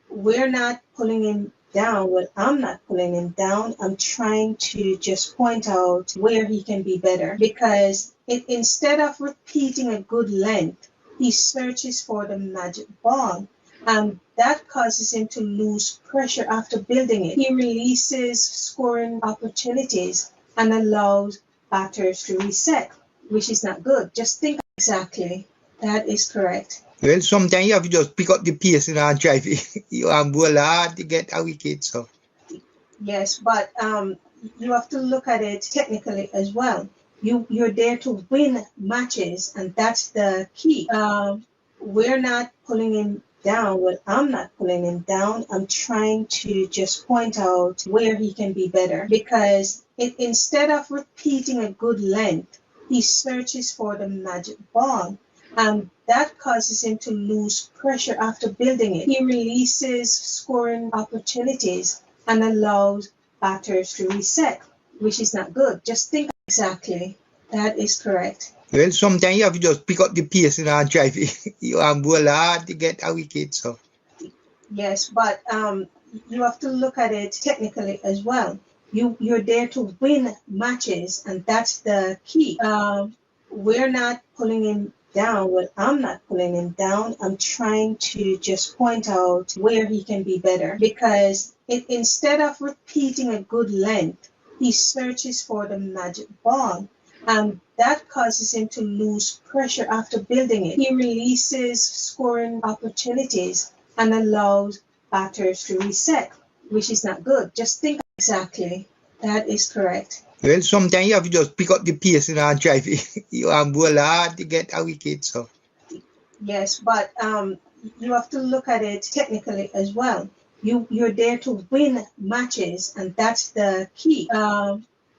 We're not pulling him down. Well, I'm not pulling him down. I'm trying to just point out where he can be better, because instead of repeating a good length, he searches for the magic ball. That causes him to lose pressure after building it. He releases scoring opportunities and allows batters to reset, which is not good. Just think exactly. That is correct. Well, sometimes you have to just pick up the pace and drive it. You have bowl hard to get a wicket, so. Yes, but you have to look at it technically as well. You're there to win matches, and that's the key. We're not pulling him down. Well, I'm not pulling him down. I'm trying to just point out where he can be better, because instead of repeating a good length, he searches for the magic ball. That causes him to lose pressure after building it. He releases scoring opportunities and allows batters to reset, which is not good. Just think exactly. That is correct. Well, sometimes you have to just pick up the pace and drive it. You have bowl hard to get a wicket, so. Yes, but you have to look at it technically as well. You're there to win matches, and that's the key. We're not pulling him down. Well, I'm not pulling him down. I'm trying to just point out where he can be better, because instead of repeating a good length, he searches for the magic ball. That causes him to lose pressure after building it. He releases scoring opportunities and allows batters to reset, which is not good. Just think exactly. That is correct. Well, sometimes you have to just pick up the pace and drive it. You have bowl hard to get a wicket, so. Yes, but you have to look at it technically as well. You're there to win matches, and that's the key.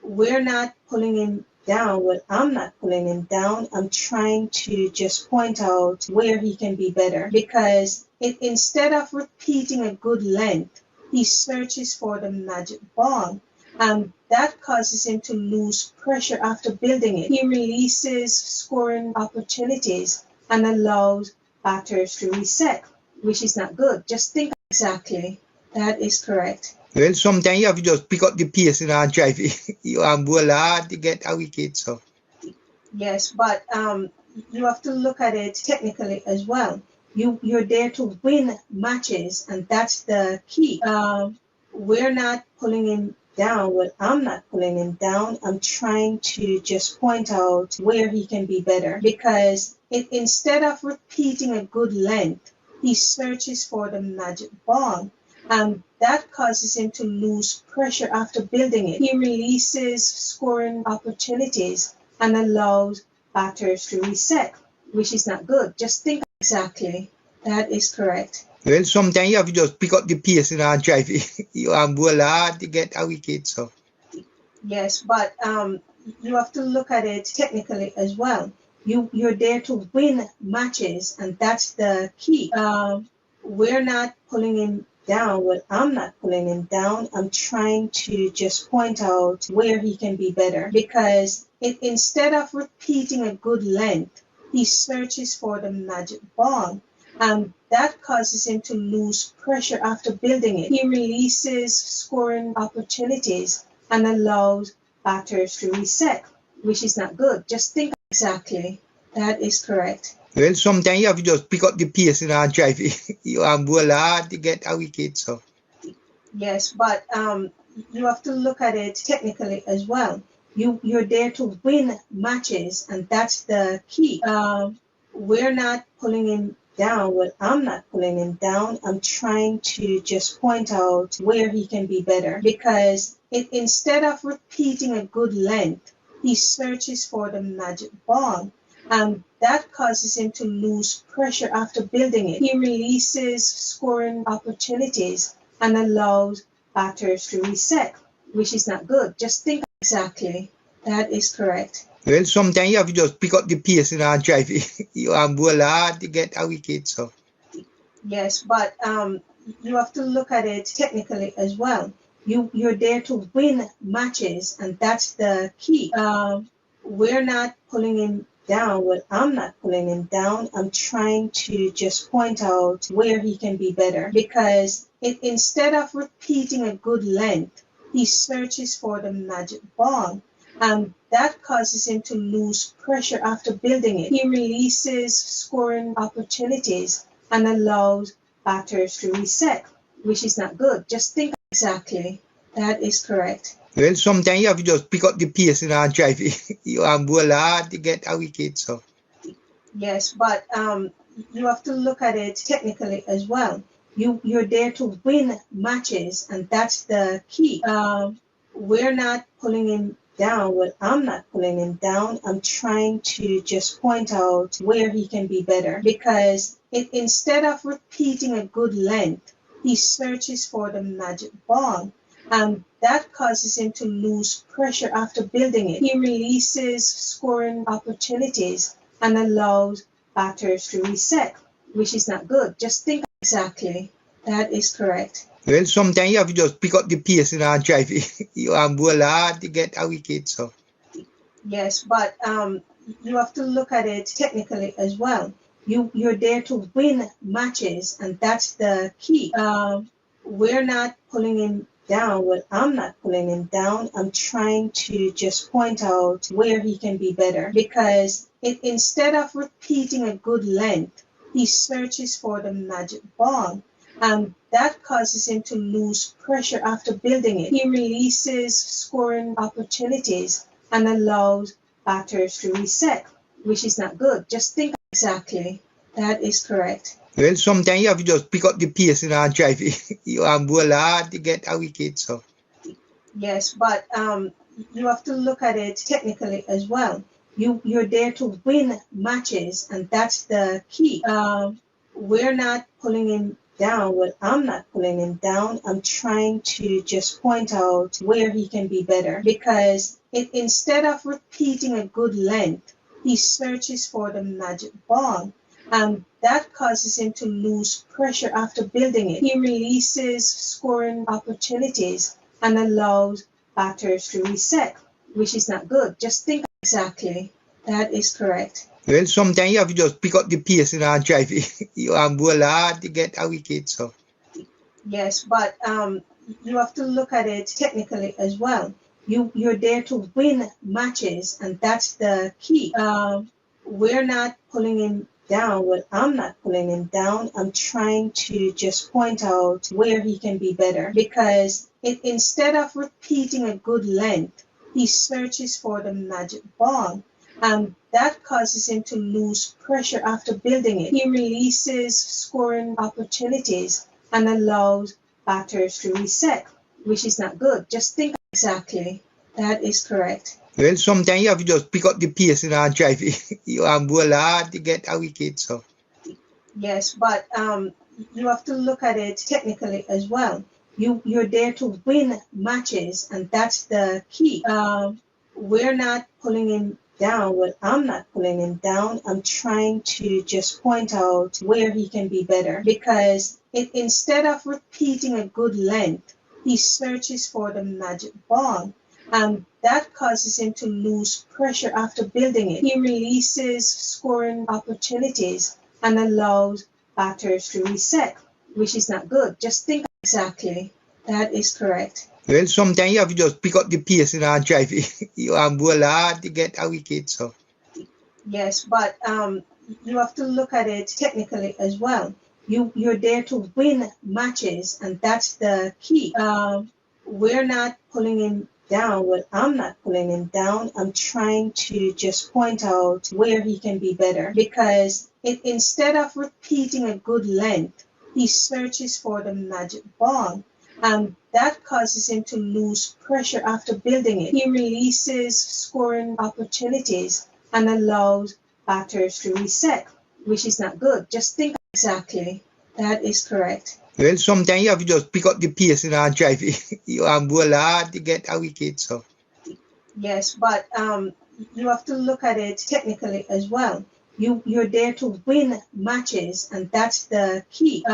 We're not pulling him down. Well, I'm not pulling him down. I'm trying to just point out where he can be better, because instead of repeating a good length, he searches for the magic ball. That causes him to lose pressure after building it. He releases scoring opportunities and allows batters to reset, which is not good. Just think exactly. That is correct. Well, sometimes you have to just pick up the pace and drive it. You have bowl hard to get a wicket, so. Yes, but you have to look at it technically as well. You're there to win matches, and that's the key. We're not pulling him down. Well, I'm not pulling him down. I'm trying to just point out where he can be better, because instead of repeating a good length, he searches for the magic ball. That causes him to lose pressure after building it. He releases scoring opportunities and allows batters to reset, which is not good. Just think exactly. That is correct. Well, sometimes you have to just pick up the pace and drive it. You have bowl hard to get a wicket, so. Yes, but you have to look at it technically as well. You're there to win matches, and that's the key. We're not pulling him down. Well, I'm not pulling him down. I'm trying to just point out where he can be better, because instead of repeating a good length, he searches for the magic ball, and that causes him to lose pressure after building it. He releases scoring opportunities and allows batters to reset, which is not good. Just think exactly. That is correct. Well, sometimes you have to just pick up the pace and drive it. You bowl hard to get a wicket. So yes, but you have to look at it technically as well. You're there to win matches, and that's the key. We're not pulling him down. Well, I'm not pulling him down. I'm trying to just point out where he can be better, because instead of repeating a good length, he searches for the magic ball, and that causes him to lose pressure after building it. He releases scoring opportunities and allows batters to reset, which is not good. Just think exactly. That is correct. Well, sometimes you have to just pick up the pace and drive it. You bowl hard to get a wicket. So yes, but you have to look at it technically as well. You're there to win matches, and that's the key. We're not pulling him down. Well, I'm not pulling him down. I'm trying to just point out where he can be better, because instead of repeating a good length, he searches for the magic ball, and that causes him to lose pressure after building it. He releases scoring opportunities and allows batters to reset, which is not good. Just think exactly. That is correct. Well, sometimes you have to just pick up the pace and drive it. You bowl hard to get a wicket. So yes, but you have to look at it technically as well. You're there to win matches, and that's the key. We're not pulling him down. Well, I'm not pulling him down. I'm trying to just point out where he can be better, because instead of repeating a good length, he searches for the magic ball, and that causes him to lose pressure after building it. He releases scoring opportunities and allows batters to reset, which is not good. Just think exactly. That is correct. Well, sometimes you have to just pick up the pace and drive it. You bowl hard to get a wicket. So yes, but you have to look at it technically as well. You're there to win matches, and that's the key. We're not pulling him down. Well, I'm not pulling him down. I'm trying to just point out where he can be better, because instead of repeating a good length, he searches for the magic ball, and that causes him to lose pressure after building it. He releases scoring opportunities and allows batters to reset, which is not good. Just think exactly. That is correct. Well, sometimes you have to just pick up the pace and drive it. You bowl hard to get a wicket. So yes, but you have to look at it technically as well. You're there to win matches, and that's the key. We're not pulling him down. Well, I'm not pulling him down. I'm trying to just point out where he can be better, because instead of repeating a good length, he searches for the magic ball, and that causes him to lose pressure after building it. He releases scoring opportunities and allows batters to reset, which is not good. Just think exactly. That is correct. Well, sometimes you have to just pick up the pace and drive it. You bowl hard to get a wicket. So yes, but you have to look at it technically as well. You're there to win matches, and that's the key. We're not pulling him down. Well, I'm not pulling him down. I'm trying to just point out where he can be better, because instead of repeating a good length, he searches for the magic ball, and that causes him to lose pressure after building it. He releases scoring opportunities and allows batters to reset, which is not good. Just think exactly. That is correct. Well, sometimes you have to just pick up the pace and drive it. You bowl hard to get a wicket. So yes, but you have to look at it technically as well. You're there to win matches, and that's the key. We're not pulling him down. Well, I'm not pulling him down. I'm trying to just point out where he can be better, because instead of repeating a good length, he searches for the magic ball, That causes him to lose pressure after building it. He releases scoring opportunities and allows batters to reset, which is not good. Just think exactly. That is correct. Well, sometimes you have to just pick up the pace and drive it. You have bowl hard to get a wicket, so. Yes, but you have to look at it technically as well. You're there to win matches, and that's the key. We're not pulling him down. Well, I'm not pulling him down. I'm trying to just point out where he can be better, because instead of repeating a good length, he searches for the magic ball. That causes him to lose pressure after building it. He releases scoring opportunities and allows batters to reset, which is not good. Just think exactly. That is correct. Well, sometimes you have to just pick up the pace and drive it. You have bowl hard to get a wicket, so. Yes, but you have to look at it technically as well. You're there to win matches, and that's the key.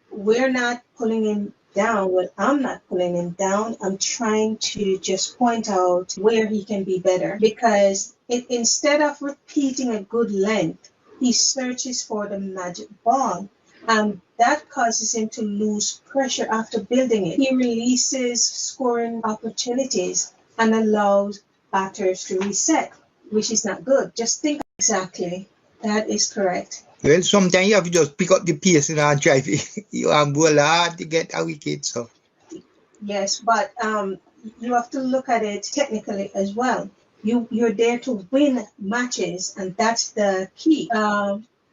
We're not pulling him down. Well, I'm not pulling him down. I'm trying to just point out where he can be better, because instead of repeating a good length, he searches for the magic ball. That causes him to lose pressure after building it. He releases scoring opportunities and allows batters to reset, which is not good. Just think exactly. That is correct. Well, sometimes you have to just pick up the pace and drive it. You have bowl hard to get a wicket, so. Yes, but you have to look at it technically as well. You're there to win matches, and that's the key.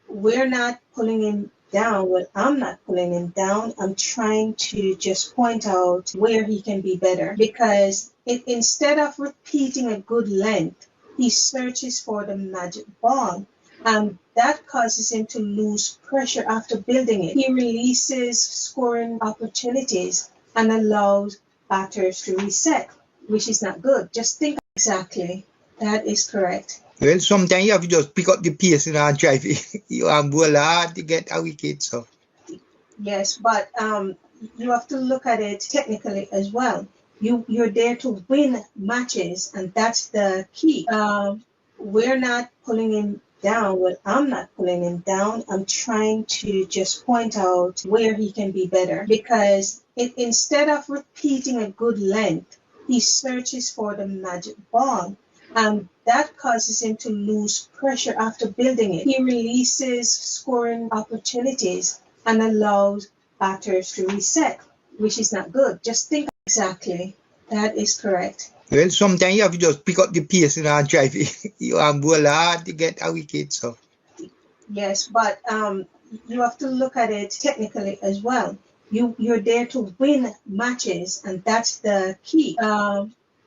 We're not pulling him down. Well, I'm not pulling him down. I'm trying to just point out where he can be better, because instead of repeating a good length, he searches for the magic ball. That causes him to lose pressure after building it. He releases scoring opportunities and allows batters to reset, which is not good. Just think exactly. That is correct. Well, sometimes you have to just pick up the pace and drive it. You have bowl hard to get a wicket, so. Yes, but you have to look at it technically as well. You're there to win matches, and that's the key. We're not pulling him down. Well, I'm not pulling him down. I'm trying to just point out where he can be better, because instead of repeating a good length, he searches for the magic ball. That causes him to lose pressure after building it. He releases scoring opportunities and allows batters to reset, which is not good. Just think exactly. That is correct. Well, sometimes you have to just pick up the pace and drive it. You have bowl hard to get a wicket, so. Yes, but you have to look at it technically as well. You're there to win matches, and that's the key.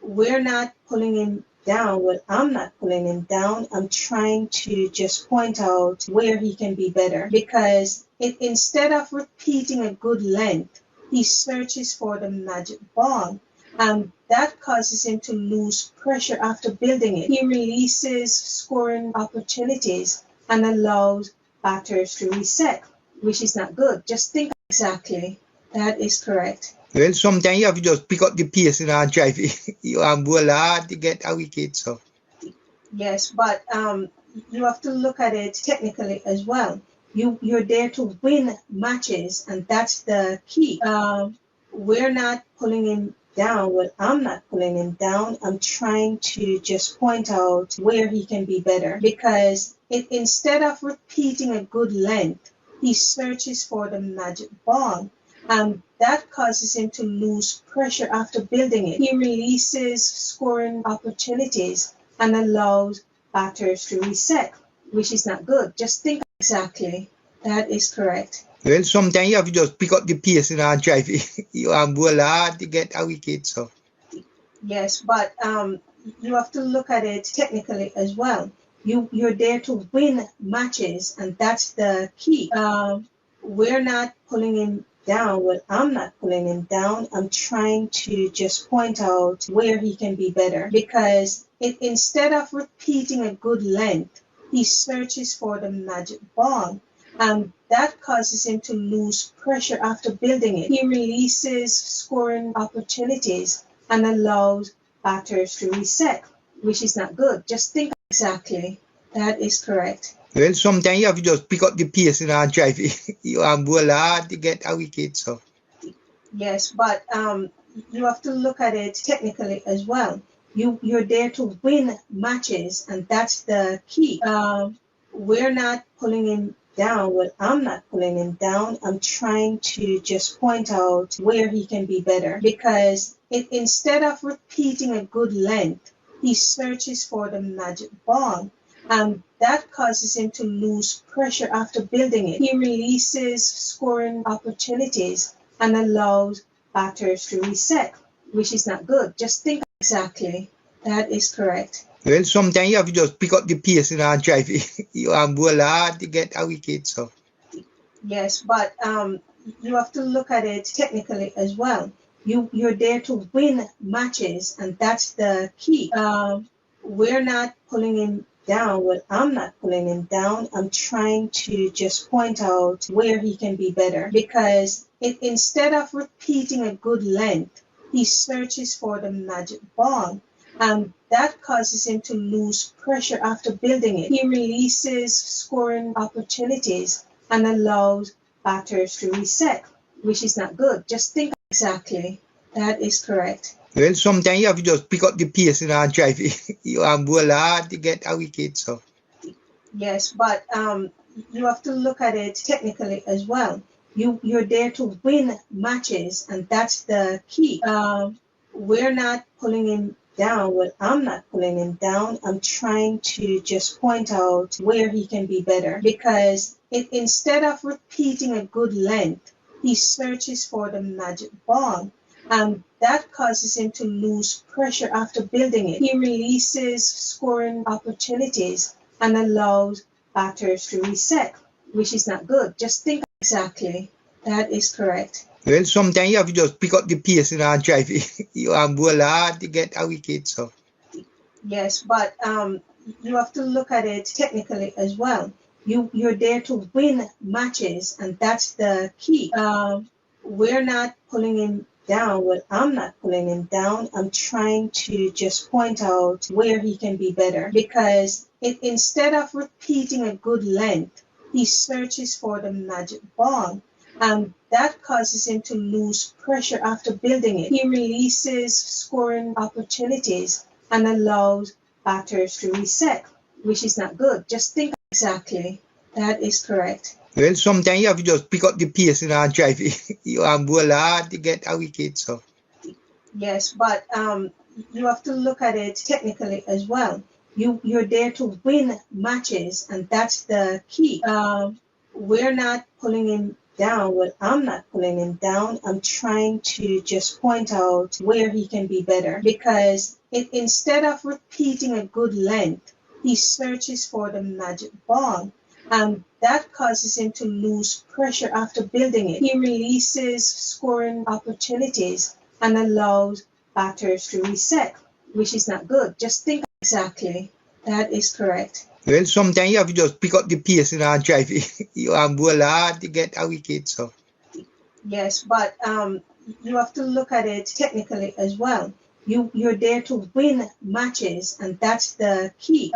We're not pulling him down. Well, I'm not pulling him down. I'm trying to just point out where he can be better, because instead of repeating a good length, he searches for the magic ball. That causes him to lose pressure after building it. He releases scoring opportunities and allows batters to reset, which is not good. Just think exactly. That is correct. Well, sometimes you have to just pick up the pace and drive it. You have bowl hard to get a wicket, so. Yes, but you have to look at it technically as well. You're there to win matches, and that's the key. We're not pulling him down. Well, I'm not pulling him down. I'm trying to just point out where he can be better, because instead of repeating a good length, he searches for the magic ball. That causes him to lose pressure after building it. He releases scoring opportunities and allows batters to reset, which is not good. Just think exactly. That is correct. Well, sometimes you have to just pick up the pace and drive it. You have bowl hard to get a wicket, so. Yes, but you have to look at it technically as well. You're there to win matches, and that's the key. We're not pulling him down. Well, I'm not pulling him down. I'm trying to just point out where he can be better, because instead of repeating a good length, he searches for the magic ball. That causes him to lose pressure after building it. He releases scoring opportunities and allows batters to reset, which is not good. Just think exactly. That is correct. Well, sometimes you have to just pick up the pace and drive you bowl hard to get a wicket. So yes, but you have to look at it technically as well. You're there to win matches, and that's the key. We're not pulling him down. Well, I'm not pulling him down. I'm trying to just point out where he can be better, because instead of repeating a good length, he searches for the magic ball. That causes him to lose pressure after building it. He releases scoring opportunities and allows batters to reset, which is not good. Just think exactly. That is correct. Well, sometimes you have to just pick up the pace and drive you bowl hard to get a wicket. So yes, but you have to look at it technically as well. You're there to win matches, and that's the key. We're not pulling him down. Well, I'm not pulling him down. I'm trying to just point out where he can be better, because instead of repeating a good length, he searches for the magic ball. That causes him to lose pressure after building it. He releases scoring opportunities and allows batters to reset, which is not good. Just think exactly. That is correct. Well, sometimes you have to just pick up the pace and drive you bowl hard to get a wicket. So yes, but you have to look at it technically as well. You're there to win matches, and that's the key. We're not pulling him down. Well, I'm not pulling him down. I'm trying to just point out where he can be better, because instead of repeating a good length, he searches for the magic ball. That causes him to lose pressure after building it. He releases scoring opportunities and allows batters to reset, which is not good. Just think exactly. That is correct. Well, sometimes you have to just pick up the pace and drive you bowl hard to get a wicket. So yes, but you have to look at it technically as well. You're there to win matches, and that's the key. We're not pulling him down. Well, I'm not pulling him down. I'm trying to just point out where he can be better, because instead of repeating a good length, he searches for the magic ball. That causes him to lose pressure after building it. He releases scoring opportunities and allows batters to reset, which is not good. Just think exactly. That is correct. Well, sometimes you have to just pick up the pace and drive you bowl hard to get a wicket. So yes, but you have to look at it technically as well. You're there to win matches, and that's the key. We're not pulling him down. Well, I'm not pulling him down. I'm trying to just point out where he can be better, because instead of repeating a good length, he searches for the magic ball. That causes him to lose pressure after building it. He releases scoring opportunities and allows batters to reset, which is not good. Just think exactly. That is correct. Well, sometimes you have to just pick up the pace and drive you bowl hard to get a wicket. So yes, but you have to look at it technically as well. You're there to win matches, and that's the key.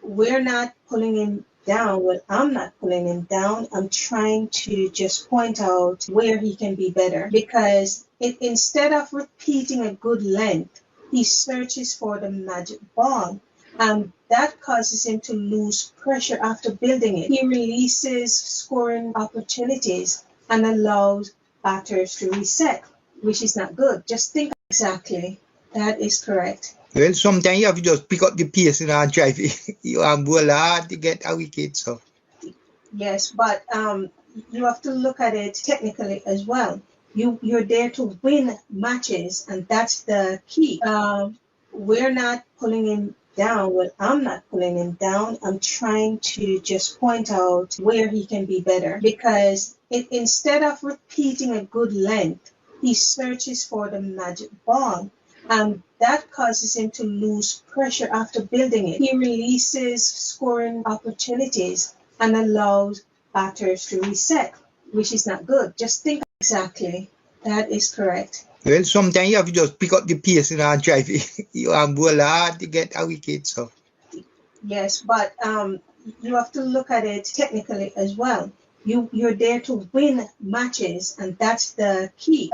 We're not pulling him down. Well, I'm not pulling him down. I'm trying to just point out where he can be better, because instead of repeating a good length, he searches for the magic ball. That causes him to lose pressure after building it. He releases scoring opportunities and allows batters to reset, which is not good. Just think exactly. That is correct. Well, sometimes you have to just pick up the pace and drive you bowl hard to get a wicket. So yes, but you have to look at it technically as well. You're there to win matches, and that's the key. We're not pulling him down. Well, I'm not pulling him down. I'm trying to just point out where he can be better, because instead of repeating a good length, he searches for the magic ball. That causes him to lose pressure after building it. He releases scoring opportunities and allows batters to reset, which is not good. Just think exactly. That is correct. Well, sometimes you have to just pick up the pace and drive it. You are bowl hard to get a wicket. So Yes, but you have to look at it technically as well. You're there to win matches, and that's the key.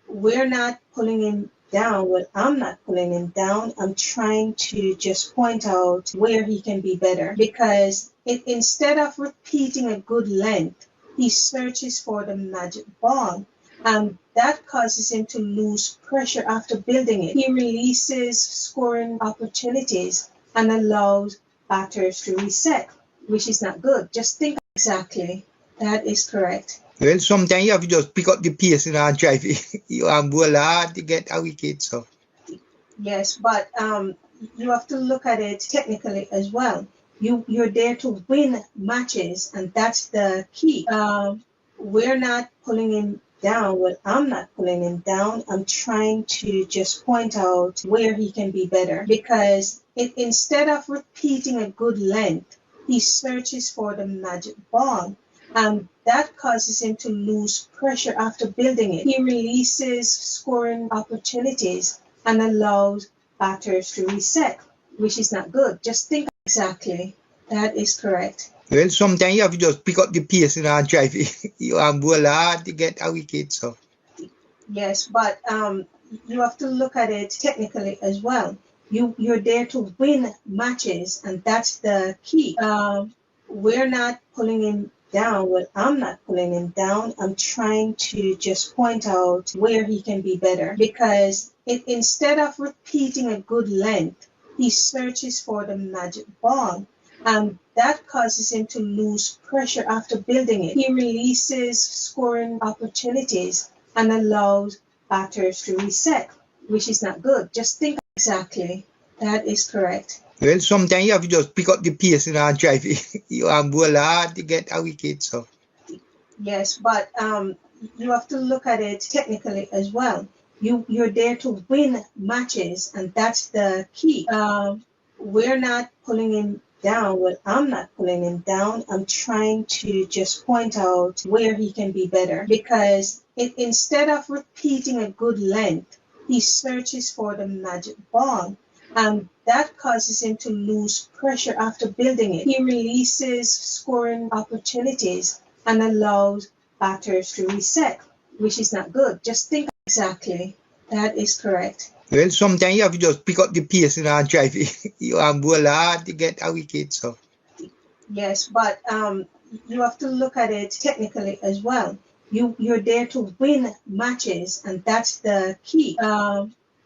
We're not pulling him down. Well, I'm not pulling him down. I'm trying to just point out where he can be better because instead of repeating a good length, he searches for the magic ball. That causes him to lose pressure after building it. He releases scoring opportunities and allows batters to reset, which is not good. Just think exactly. That is correct. well, sometimes you have to just pick up the pace and drive it. You are bowl hard to get a wicket. So Yes, but you have to look at it technically as well. You're there to win matches, and that's the key. We're not pulling him down. Well, I'm not pulling him down. I'm trying to just point out where he can be better because instead of repeating a good length, he searches for the magic ball. That causes him to lose pressure after building it. He releases scoring opportunities and allows batters to reset, which is not good. Just think exactly. That is correct. well, sometimes you have to just pick up the pace and drive it. You are bowl hard to get a wicket. So Yes, but you have to look at it technically as well. You're there to win matches, and that's the key. We're not pulling him down. Well, I'm not pulling him down. I'm trying to just point out where he can be better because instead of repeating a good length, he searches for the magic ball. That causes him to lose pressure after building it. He releases scoring opportunities and allows batters to reset, which is not good. Just think exactly. That is correct. well, sometimes you have to just pick up the pace and drive it. You are bowl hard to get a wicket. So Yes, but you have to look at it technically as well. You're there to win matches, and that's the key. We're not pulling him down. Well, I'm not pulling him down. I'm trying to just point out where he can be better because instead of repeating a good length, he searches for the magic ball. That causes him to lose pressure after building it. He releases scoring opportunities and allows batters to reset, which is not good. Just think exactly. That is correct. well, sometimes you have to just pick up the pace and drive it. You are bowl hard to get a wicket. So Yes, but you have to look at it technically as well. You're there to win matches, and that's the key.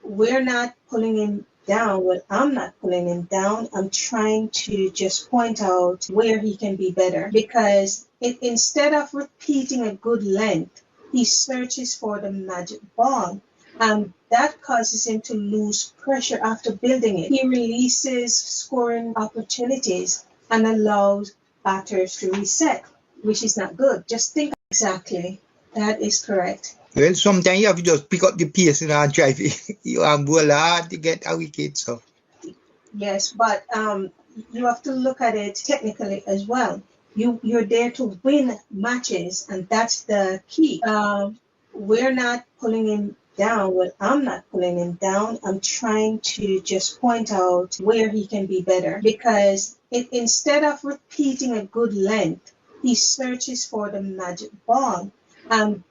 We're not pulling him down. Well, I'm not pulling him down. I'm trying to just point out where he can be better because instead of repeating a good length, he searches for the magic ball. That causes him to lose pressure after building it. He releases scoring opportunities and allows batters to reset, which is not good. Just think exactly. That is correct. well, sometimes you have to just pick up the pace and drive it. You are bowl hard to get a wicket. So Yes, but you have to look at it technically as well. You're there to win matches, and that's the key. We're not pulling him down. Well, I'm not pulling him down. I'm trying to just point out where he can be better because instead of repeating a good length, he searches for the magic ball.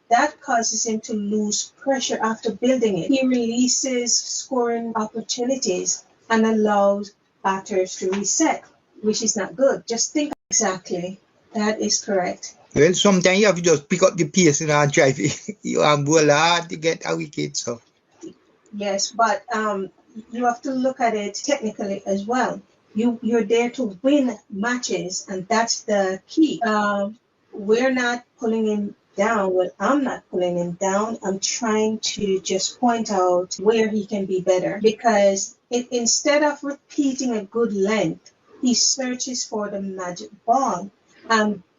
That causes him to lose pressure after building it. He releases scoring opportunities and allows batters to reset, which is not good. Just think exactly. That is correct. well, sometimes you have to just pick up the pace and drive it. You are bowl hard to get a wicket. So Yes, but you have to look at it technically as well. You're there to win matches, and that's the key. We're not pulling him down. Well, I'm not pulling him down. I'm trying to just point out where he can be better because instead of repeating a good length, he searches for the magic ball.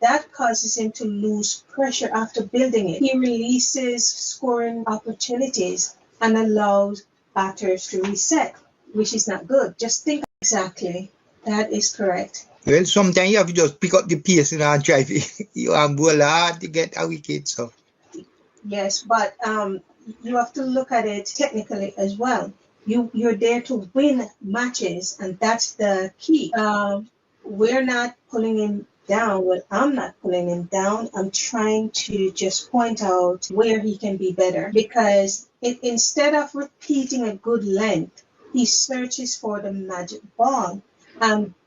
That causes him to lose pressure after building it. He releases scoring opportunities and allows batters to reset, which is not good. Just think exactly. That is correct. well, sometimes you have to just pick up the pace and drive it. You are bowl hard to get a wicket. So Yes, but you have to look at it technically as well. You're there to win matches, and that's the key. We're not pulling him down. Well, I'm not pulling him down. I'm trying to just point out where he can be better, because instead of repeating a good length, he searches for the magic ball.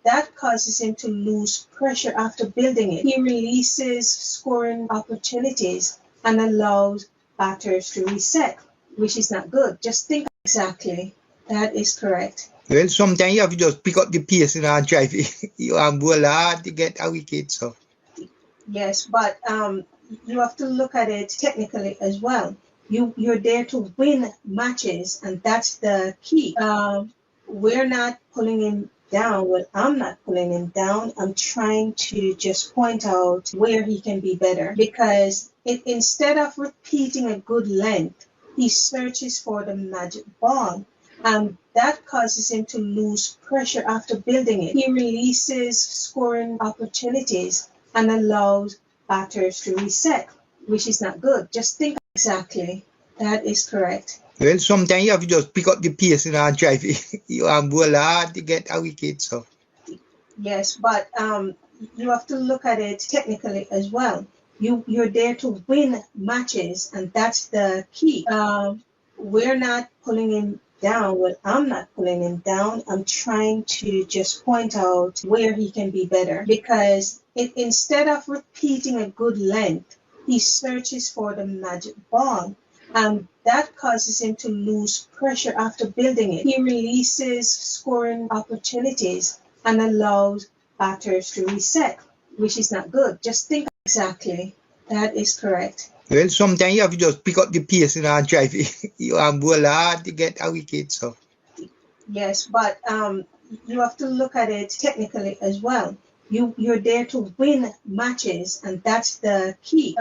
That causes him to lose pressure after building it. He releases scoring opportunities and allows batters to reset, which is not good. Just think exactly. That is correct. Well, sometimes you have to just pick up the pace and drive it. You bowl hard to get a wicket. So yes, but you have to look at it technically as well. You're there to win matches, and that's the key. We're not pulling him down. Well, I'm not pulling him down. I'm trying to just point out where he can be better, because instead of repeating a good length, he searches for the magic ball. That causes him to lose pressure after building it. He releases scoring opportunities and allows batters to reset, which is not good. Just think exactly. That is correct. Well, sometimes you have to just pick up the pace and drive it. You bowl hard to get a wicket. So yes, but you have to look at it technically as well. You're there to win matches, and that's the key. We're not pulling him down. Well, I'm not pulling him down. I'm trying to just point out where he can be better, because instead of repeating a good length, he searches for the magic ball. That causes him to lose pressure after building it. He releases scoring opportunities and allows batters to reset, which is not good. Just think exactly. That is correct. Well, sometimes you have to just pick up the pace and drive it. You bowl hard to get a wicket. So yes, but you have to look at it technically as well. You're there to win matches, and that's the key.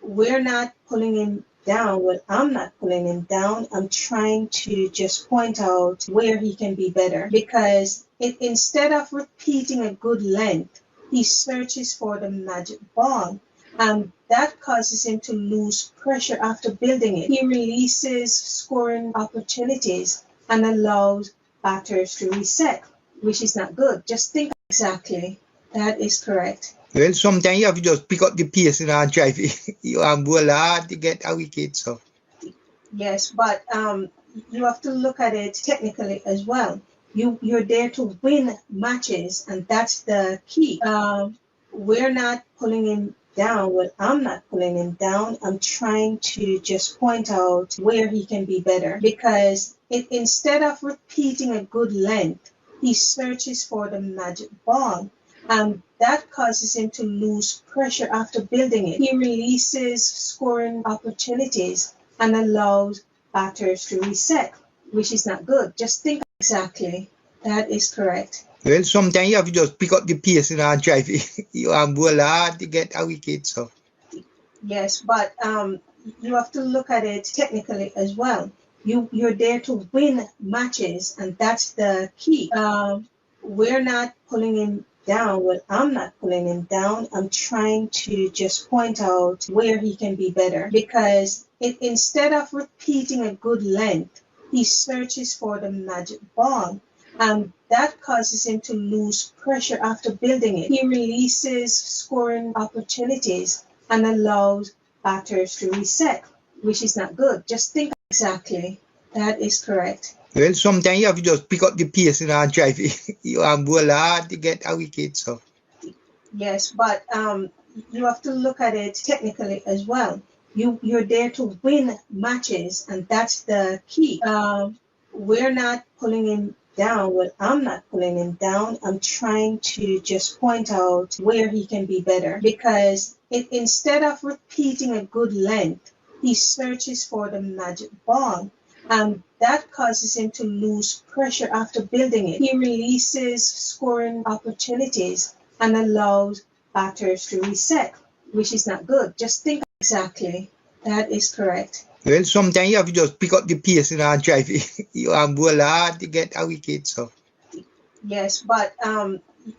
We're not pulling him down. Well, I'm not pulling him down. I'm trying to just point out where he can be better, because instead of repeating a good length, he searches for the magic ball. That causes him to lose pressure after building it. He releases scoring opportunities and allows batters to reset, which is not good. Just think exactly. That is correct. Well, sometimes you have to just pick up the pace and drive it. You bowl hard to get a wicket. So yes, but you have to look at it technically as well. You're there to win matches, and that's the key. We're not pulling him down. Well, I'm not pulling him down. I'm trying to just point out where he can be better, because instead of repeating a good length, he searches for the magic ball. That causes him to lose pressure after building it. He releases scoring opportunities and allows batters to reset, which is not good. Just think exactly. That is correct. Well, sometimes you have to just pick up the pace and drive it. You bowl hard to get a wicket. So yes, but you have to look at it technically as well. You're there to win matches, and that's the key. We're not pulling him down. Well, I'm not pulling him down. I'm trying to just point out where he can be better, because instead of repeating a good length, he searches for the magic ball. That causes him to lose pressure after building it. He releases scoring opportunities and allows batters to reset, which is not good. Just think exactly. That is correct. Well, sometimes you have to just pick up the pace and drive it. You bowl hard to get a wicket. So yes, but you have to look at it technically as well. You're there to win matches, and that's the key. We're not pulling him down. Well, I'm not pulling him down. I'm trying to just point out where he can be better, because instead of repeating a good length, he searches for the magic ball. That causes him to lose pressure after building it. He releases scoring opportunities and allows batters to reset, which is not good. Just think exactly. That is correct. Well, sometimes you have to just pick up the pace and drive it. You bowl hard to get a wicket. So yes, but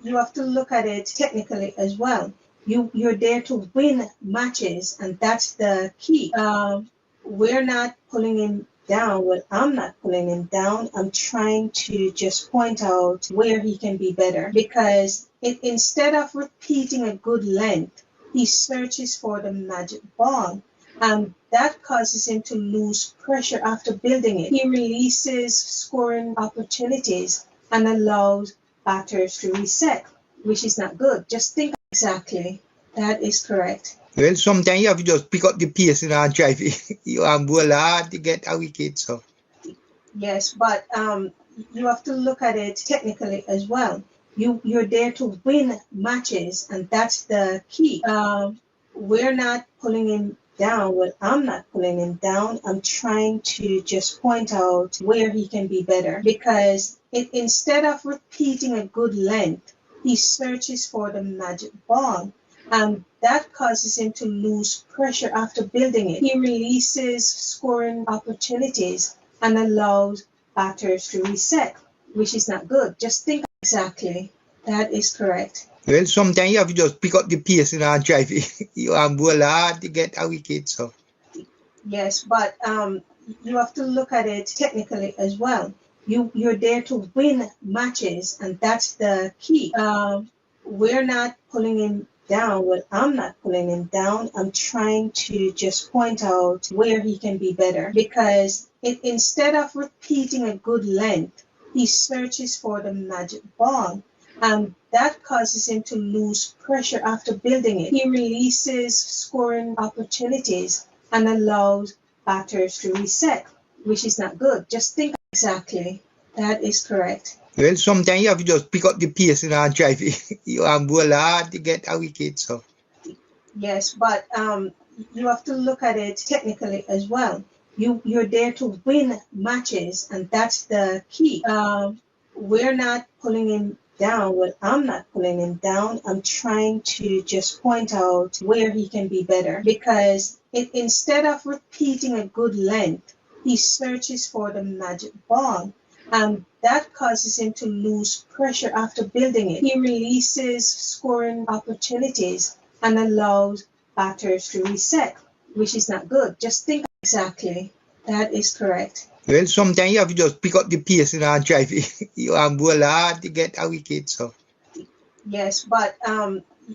you have to look at it technically as well. You're there to win matches, and that's the key. we're not pulling him down. Well, I'm not pulling him down. I'm trying to just point out where he can be better, because instead of repeating a good length, he searches for the magic ball, and that causes him to lose pressure after building it. He releases scoring opportunities and allows batters to reset, which is not good. Just think exactly. That is correct. Well, sometimes you have to just pick up the pace and drive it. You bowl hard to get a wicket. So yes, but you have to look at it technically as well. You're there to win matches, and that's the key. We're not pulling him down. Well, I'm not pulling him down. I'm trying to just point out where he can be better, because instead of repeating a good length, he searches for the magic ball, and that causes him to lose pressure after building it. He releases scoring opportunities and allows batters to reset, which is not good. Just think exactly. That is correct. Well, sometimes you have to just pick up the pace and drive it. You bowl hard to get a wicket. So yes, but you have to look at it technically as well. You're there to win matches, and that's the key. We're not pulling him down. Well, I'm not pulling him down. I'm trying to just point out where he can be better, because instead of repeating a good length, he searches for the magic ball, and that causes him to lose pressure after building it. He releases scoring opportunities and allows batters to reset, which is not good. Just think exactly. That is correct. Well, sometimes you have to just pick up the pace and drive it. You bowl hard to get a wicket. So yes, but you have to look at it technically as well. You're there to win matches, and that's the key. We're not pulling him down. Well, I'm not pulling him down. I'm trying to just point out where he can be better, because instead of repeating a good length, he searches for the magic ball, and that causes him to lose pressure after building it. He releases scoring opportunities and allows batters to reset, which is not good. Just think exactly. That is correct. Well, sometimes you have to just pick up the pace and drive it. You bowl hard to get a wicket. So yes, but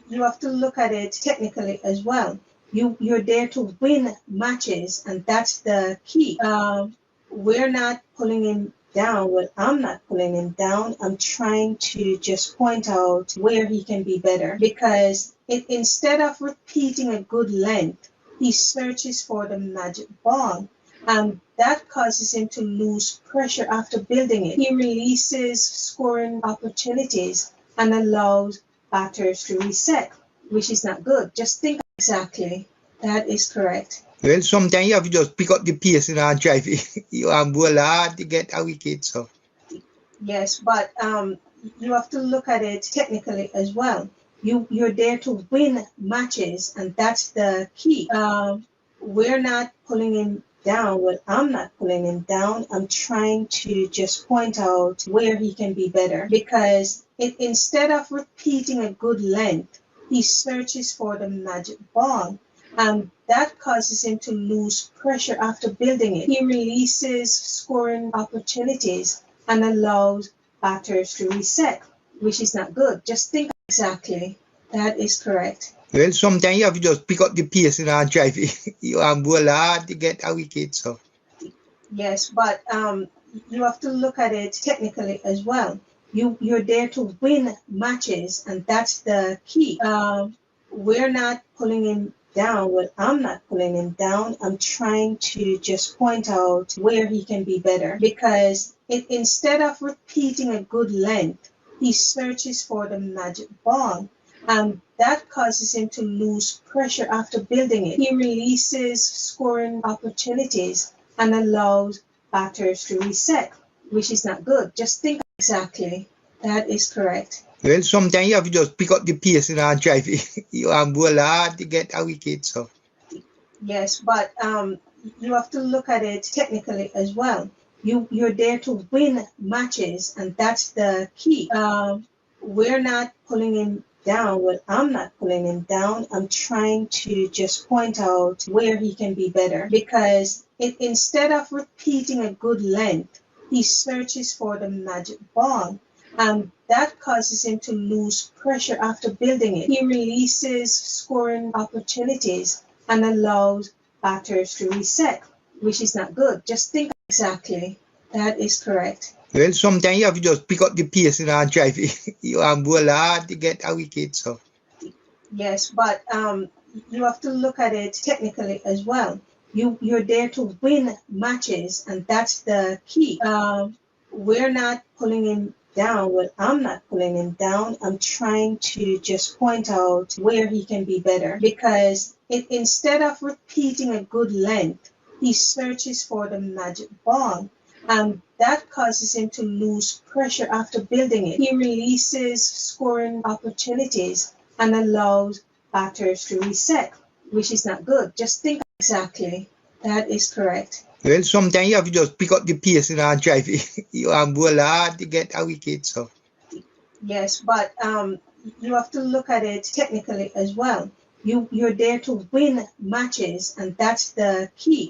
you have to look at it technically as well. You're there to win matches, and that's the key. We're not pulling him down. Well, I'm not pulling him down. I'm trying to just point out where he can be better, because instead of repeating a good length, he searches for the magic ball, and that causes him to lose pressure after building it. He releases scoring opportunities and allows batters to reset, which is not good. Just think exactly. That is correct. Well, sometimes you have to just pick up the pace and drive it. You bowl hard to get a wicket. So yes, but you have to look at it technically as well. You're there to win matches, and that's the key. We're not pulling him down. Well, I'm not pulling him down. I'm trying to just point out where he can be better, because instead of repeating a good length, he searches for the magic ball, and that causes him to lose pressure after building it. He releases scoring opportunities and allows batters to reset, which is not good. Just think exactly. That is correct. Well, sometimes you have to just pick up the pace and drive it. You bowl hard to get a wicket. So yes, but you have to look at it technically as well. You're there to win matches, and that's the key. We're not pulling him down. Well, I'm not pulling him down. I'm trying to just point out where he can be better, because instead of repeating a good length, he searches for the magic ball, and that causes him to lose pressure after building it. He releases scoring opportunities and allows batters to reset, which is not good. Just think exactly. That is correct. Well, sometimes you have to just pick up the pace and drive it. You bowl hard to get a wicket. So yes, but you have to look at it technically as well. You're there to win matches, and that's the key. We're not pulling him down. Well, I'm not pulling him down. I'm trying to just point out where he can be better, because instead of repeating a good length, he searches for the magic ball. That causes him to lose pressure after building it. He releases scoring opportunities and allows batters to reset, which is not good. Just think exactly. That is correct. Well, sometimes you have to just pick up the pace and drive it. You have bowl hard to get a wicket, so. Yes, but you have to look at it technically as well. You're there to win matches, and that's the key. We're not pulling him down. Well, I'm not pulling him down. I'm trying to just point out where he can be better, because instead of repeating a good length, he searches for the magic ball. That causes him to lose pressure after building it. He releases scoring opportunities and allows batters to reset, which is not good. Just think exactly. That is correct. Well, sometimes you have to just pick up the pace and drive it. You have bowl hard to get a wicket, so. Yes, but you have to look at it technically as well. You're there to win matches, and that's the key.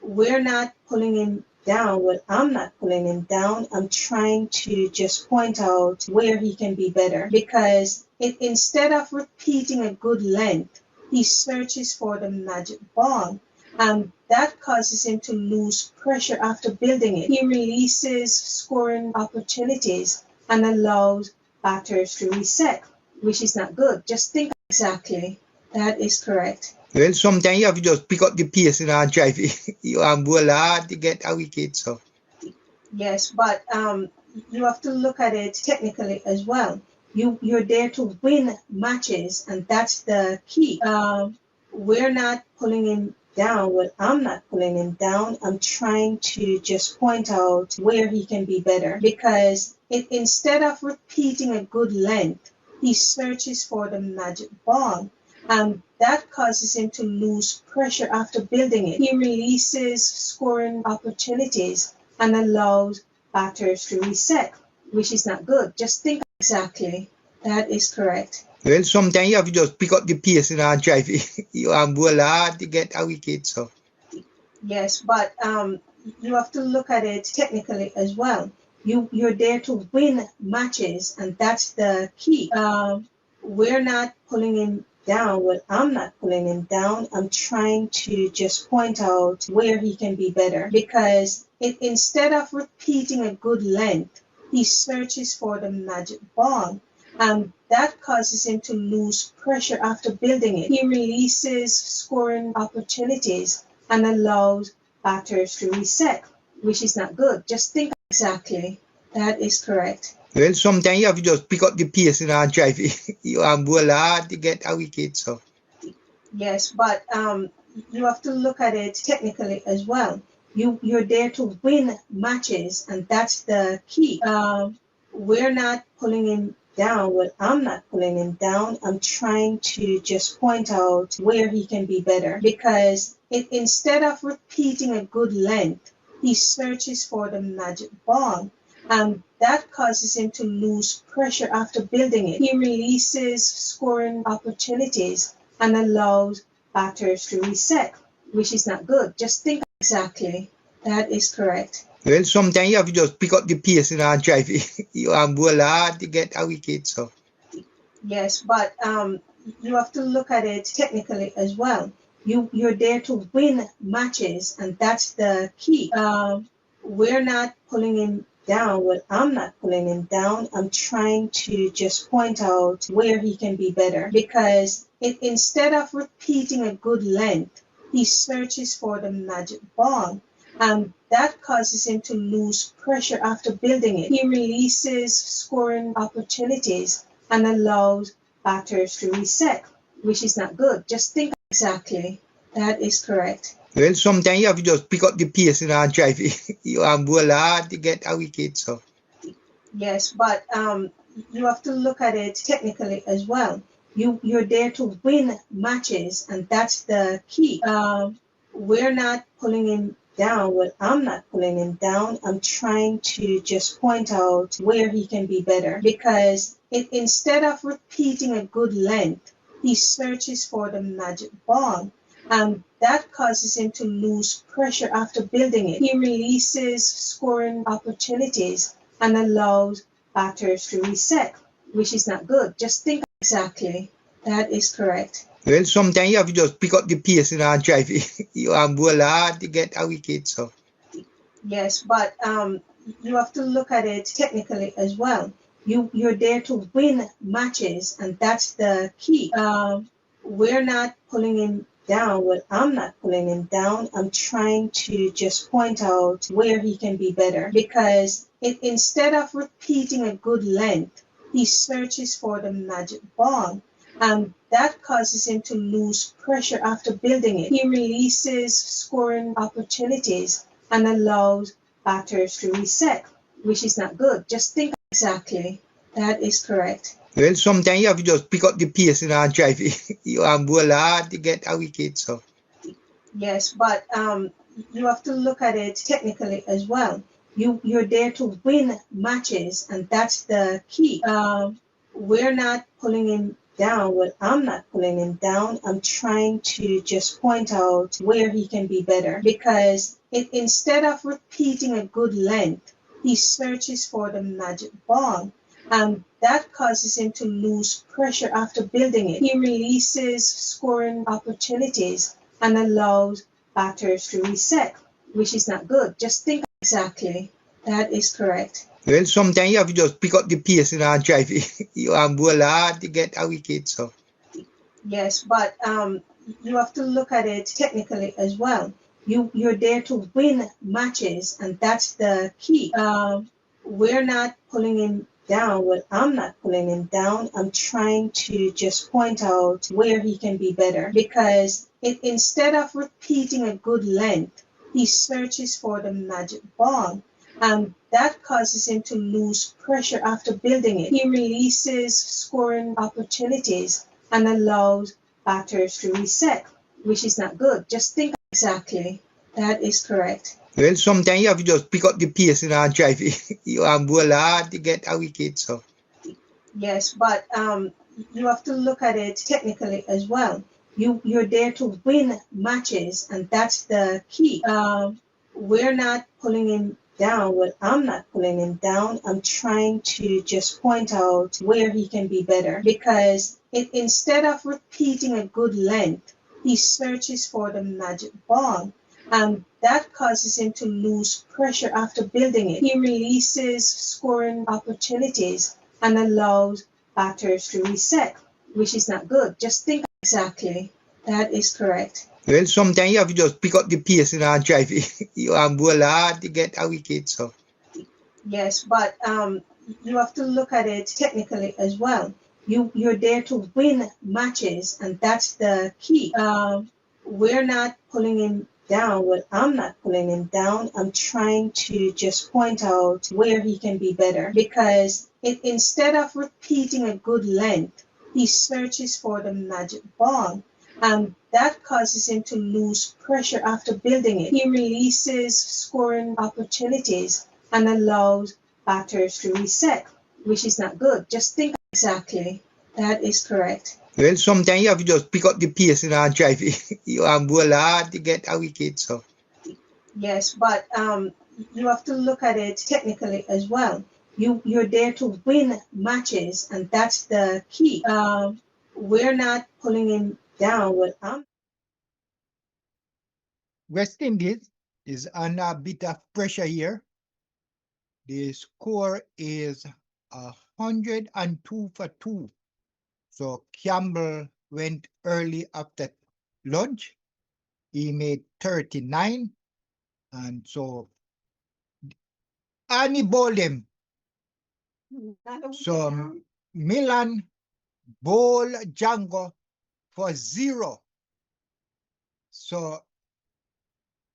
We're not pulling him down. Well, I'm not pulling him down. I'm trying to just point out where he can be better, because instead of repeating a good length, he searches for the magic ball. That causes him to lose pressure after building it. He releases scoring opportunities and allows batters to reset, which is not good. Just think exactly. That is correct. Well, sometimes you have to just pick up the pace and drive it. You have bowl hard to get a wicket, so. Yes, but you have to look at it technically as well. You're there to win matches, and that's the key. We're not pulling him down. Well, I'm not pulling him down. I'm trying to just point out where he can be better, because instead of repeating a good length, he searches for the magic ball. That causes him to lose pressure after building it. He releases scoring opportunities and allows batters to reset, which is not good. Just think exactly. That is correct. Well, sometimes you have to just pick up the pace and drive it. You have bowl hard to get a wicket, so. Yes, but you have to look at it technically as well. You're there to win matches, and that's the key. We're not pulling him down. Well, I'm not pulling him down. I'm trying to just point out where he can be better, because instead of repeating a good length, he searches for the magic ball. That causes him to lose pressure after building it. He releases scoring opportunities and allows batters to reset, which is not good. Just think exactly. That is correct. Well, sometimes you have to just pick up the pace and drive it. You have bowl hard to get a wicket, so. Yes, but you have to look at it technically as well. You're there to win matches, and that's the key. We're not pulling him down. Well, I'm not pulling him down. I'm trying to just point out where he can be better, because instead of repeating a good length, he searches for the magic ball. That causes him to lose pressure after building it. He releases scoring opportunities and allows batters to reset, which is not good. Just think exactly. That is correct. Well, sometimes you have to just pick up the pace and drive it. You have bowl hard to get a wicket, so. Yes, but you have to look at it technically as well. You're there to win matches, and that's the key. We're not pulling him down. Well, I'm not pulling him down. I'm trying to just point out where he can be better, because instead of repeating a good length, he searches for the magic ball. That causes him to lose pressure after building it. He releases scoring opportunities and allows batters to reset, which is not good. Just think exactly. That is correct. Well, sometimes you have to just pick up the pace and drive it. You have bowl hard to get a wicket, so. Yes, but you have to look at it technically as well. You're there to win matches, and that's the key. We're not pulling him down. Well, I'm not pulling him down. I'm trying to just point out where he can be better, because instead of repeating a good length, he searches for the magic ball. That causes him to lose pressure after building it. He releases scoring opportunities and allows batters to reset, which is not good. Just think exactly. That is correct. Well, sometimes you have to just pick up the pace and drive it. You bowl hard to get a wicket. So yes, but you have to look at it technically as well. You're there to win matches, and that's the key. We're not pulling him down. Well, I'm not pulling him down. I'm trying to just point out where he can be better, because instead of repeating a good length, he searches for the magic ball. That causes him to lose pressure after building it. He releases scoring opportunities and allows batters to reset, which is not good. Just think exactly. That is correct. well, sometimes you have to just pick up the pace and drive it. You bowl hard to get a wicket. So yes, but you have to look at it technically as well. You're there to win matches, and that's the key. We're not pulling him down. Well, I'm not pulling him down. I'm trying to just point out where he can be better, because instead of repeating a good length, he searches for the magic ball. That causes him to lose pressure after building it. He releases scoring opportunities and allows batters to reset, which is not good. Just think exactly. That is correct. well, sometimes you have to just pick up the pace and drive it. You bowl hard to get a wicket. So yes, but you have to look at it technically as well. You're there to win matches, and that's the key. We're not pulling him down. Well, I'm not pulling him down. I'm trying to just point out where he can be better, because instead of repeating a good length, he searches for the magic ball. That causes him to lose pressure after building it. He releases scoring opportunities and allows batters to reset, which is not good. Just think exactly. That is correct. well, sometimes you have to just pick up the pace and drive it. You bowl hard to get a wicket. So yes, but you have to look at it technically as well. You're there to win matches, and that's the key. We're not pulling him down. Well, I'm not pulling him down. I'm trying to just point out where he can be better, because instead of repeating a good length, he searches for the magic ball. That causes him to lose pressure after building it. He releases scoring opportunities and allows batters to reset, which is not good. Just think exactly. That is correct. well, sometimes you have to just pick up the pace and drive it. You bowl hard to get a wicket. So yes, but you have to look at it technically as well. You're there to win matches, and that's the key. We're not pulling him down. Well, I'm not pulling him down. I'm trying to just point out where he can be better, because instead of repeating a good length, he searches for the magic ball. That causes him to lose pressure after building it. He releases scoring opportunities and allows batters to reset, which is not good. Just think exactly. That is correct. well, sometimes you have to just pick up the pace and drive it. You bowl hard to get a wicket. So yes, but you have to look at it technically as well. You're there to win matches, and that's the key. We're not pulling him down. Well, West Indies is under a bit of pressure here. The score is 102 for 2. So Campbell went early after lunch. He made 39. And so Annie bowled him. So Milan bowled Django for 0. So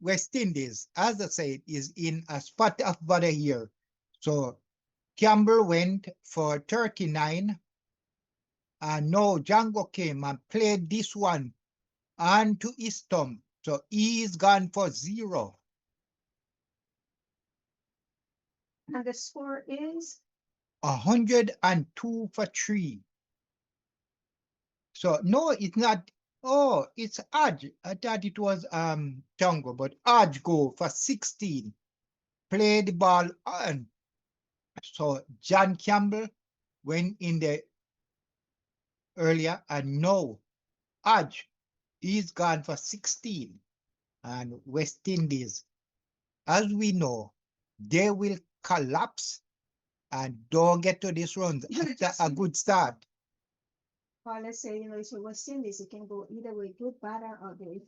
West Indies, as I said, is in a spot of bother here. So Campbell went for 39. And now Django came and played this one onto his thumb. So he's gone for 0. and the score is 102 for 3. So no, it's not. Oh, it's Aj. I thought it was Jungle, but Aj go for 16. Play the ball on. So John Campbell went in there earlier, and now Aj is gone for 16. And West Indies, as we know, they will collapse and don't get to this round after a good start. Well, let's say, it's a West Indies. It can go either way, good, bad, or ugly.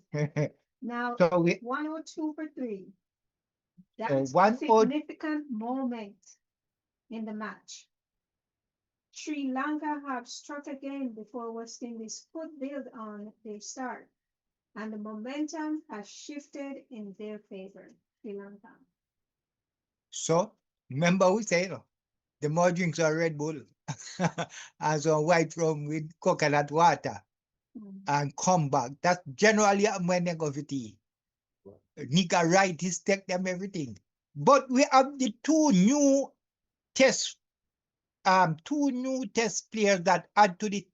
Now, So we 102 for 3. so That's a 102. significant moment in the match. Sri Lanka have struck again before West Indies could build on their start, and the momentum has shifted in their favor. Sri Lanka. So remember we say the more drinks are Red Bull and some white rum with coconut water and come back. That's generally when they go for tea. Nika right is take them everything. But we have the two new test players that add to the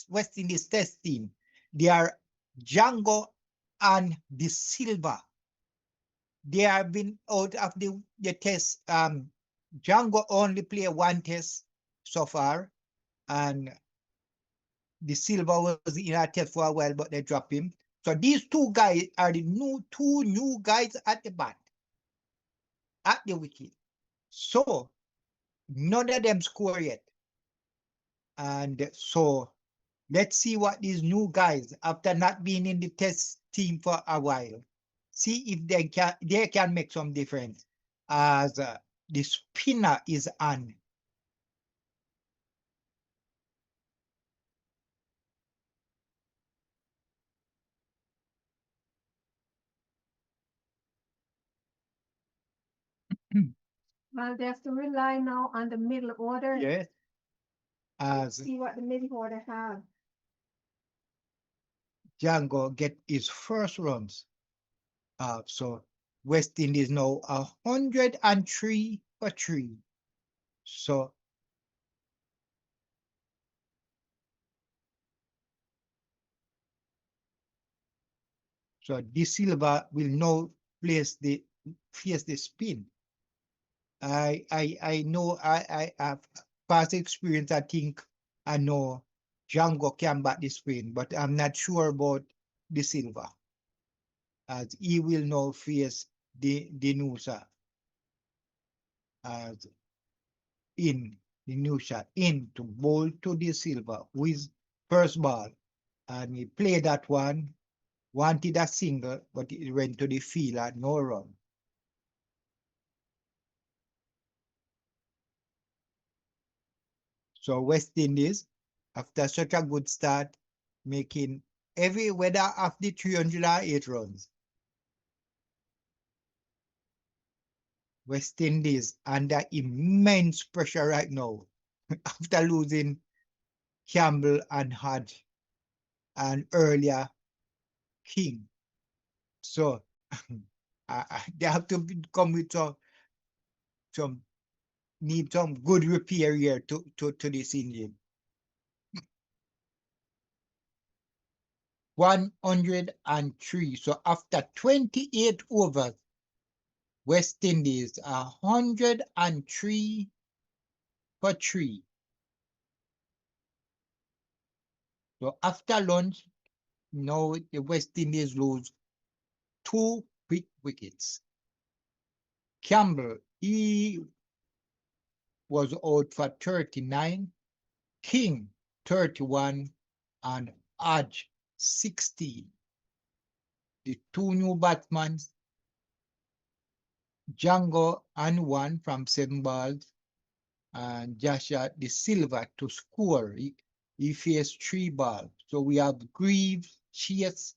West Indies test team. They are Django and De Silva. They have been out of the test. Django only played one test so far, and De Silva was in a test for a while, but they dropped him. So these two guys are the two new guys at the bat, at the wicket. So none of them score yet. And so let's see what these new guys, after not being in the test team for a while, see if they can make some difference as the spinner is on. Well, they have to rely now on the middle order. Yes. As See what the middle order have. Django get his first runs. So West Indies now 103 for 3. So De Silva will now face the spin. I know I have past experience. I think I know Django can bat the spin, but I'm not sure about De Silva, as he will now face the Nusa as in the Nusa in to bowl to De Silva with first ball, and he played that one, wanted a single, but it went to the field and no run. So West Indies, after such a good start, making every weather of the 308 runs. West Indies under immense pressure right now after losing Campbell and Hodge and earlier King. So they have to come with some need some good repair here to this engine. 103. So after 28 overs, West Indies 103 for 3. So after lunch, now the West Indies lose 2 quick wickets. Campbell, he was out for 39, King 31, and Hodge 16. The two new batsmen, Django and 1 from 7 balls, and Joshua De Silva to score. He faced 3 balls. So we have Greaves, Chase,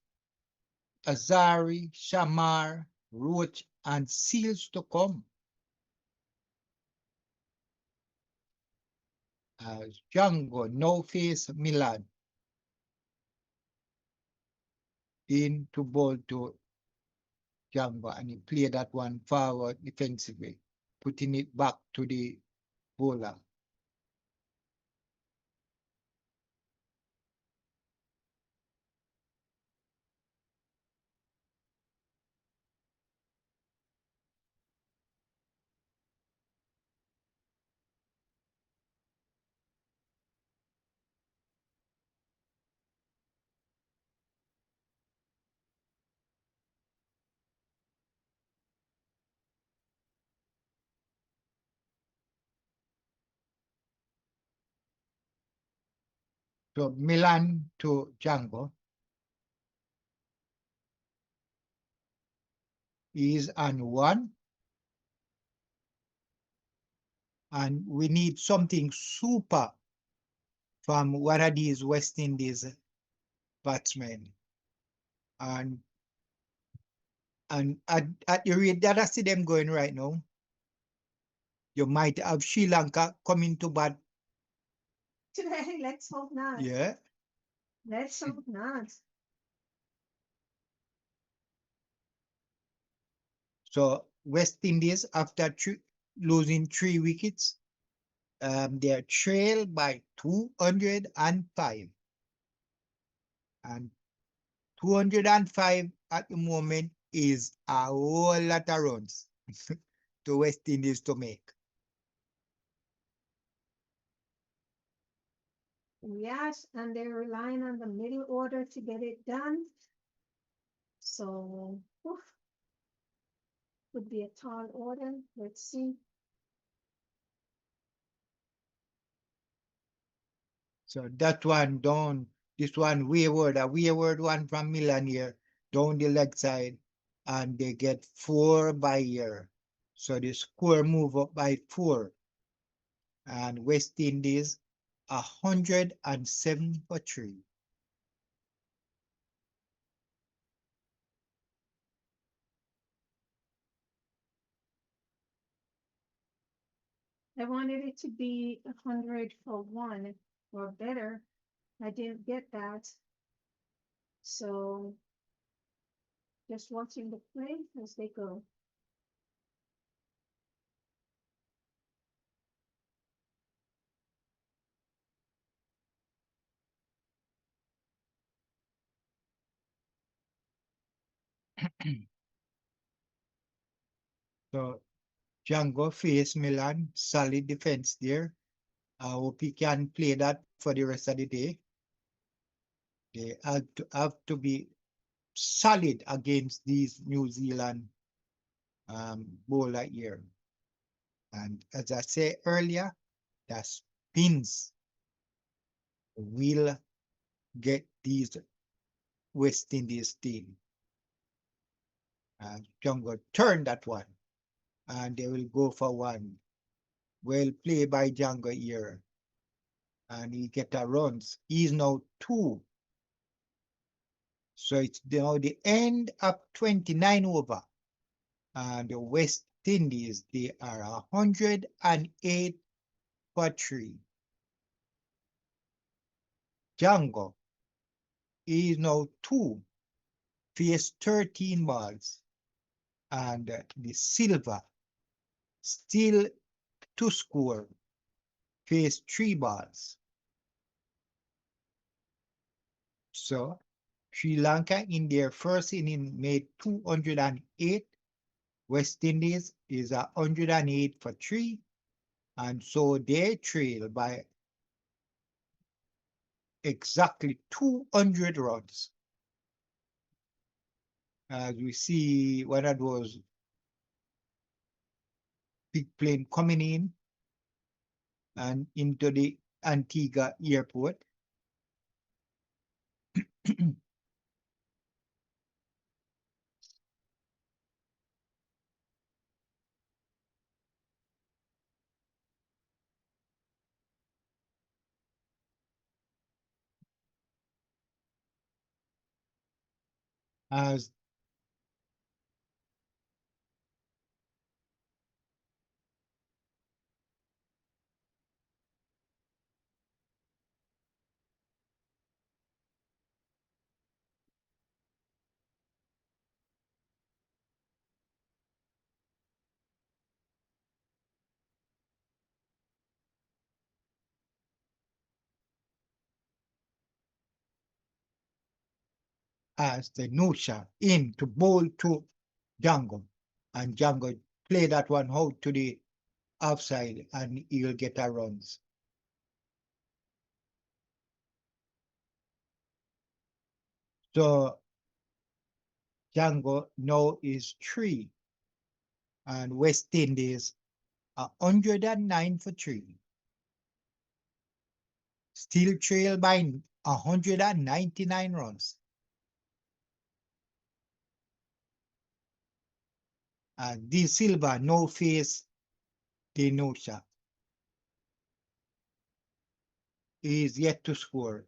Azari, Shamar, Roach, and Seals to come. As Django now face Milan in to bowl to Django, and he played that one forward defensively, putting it back to the bowler. So Milan to Django is on 1. And we need something super from one of these West Indies batsmen. And at the rate that I see them going right now, you might have Sri Lanka coming to bat. Today, let's hope not. Yeah. Let's hope not. So West Indies, after losing 3 wickets, they're trailed by 205. And 205 at the moment is a whole lot of runs to West Indies to make. Yes, and they're relying on the middle order to get it done. So, could be a tall order. Let's see. So that one down, this one wayward, a wayward one from Milan here, down the leg side, and they get 4 by here. So the score move up by 4. And West Indies 107 for 3. I wanted it to be 100 for 1 or better. I didn't get that. So, just watching the play as they go. So Django face Milan, solid defense there. I hope he can play that for the rest of the day. They have to be solid against these New Zealand bowler here. And as I said earlier, the spins will get these West Indies team. And Django turn that one, and they will go for 1. Well played by Django here. And he get a runs. He's now 2. So it's now the end of 29 over. And the West Indies, they are 108 for 3. Django is now 2, face 13 balls. And the Silver still to score, face 3 balls. So Sri Lanka in their first inning made 208. West Indies is 108 for 3. And so they trail by exactly 200 runs. As we see one of those big plane coming in and into the Antigua airport. as as the Nusha in to bowl to Django, and Django play that one out to the outside, and he'll get a runs. So Django now is 3, and West Indies 109 for 3. still trail by 199 runs. And De Silva no face De Nocha. He is yet to score.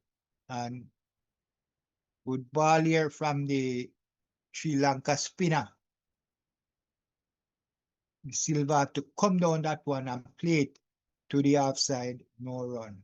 And good ball here from the Sri Lanka spinner. De Silva to come down that one and play it to the offside, no run.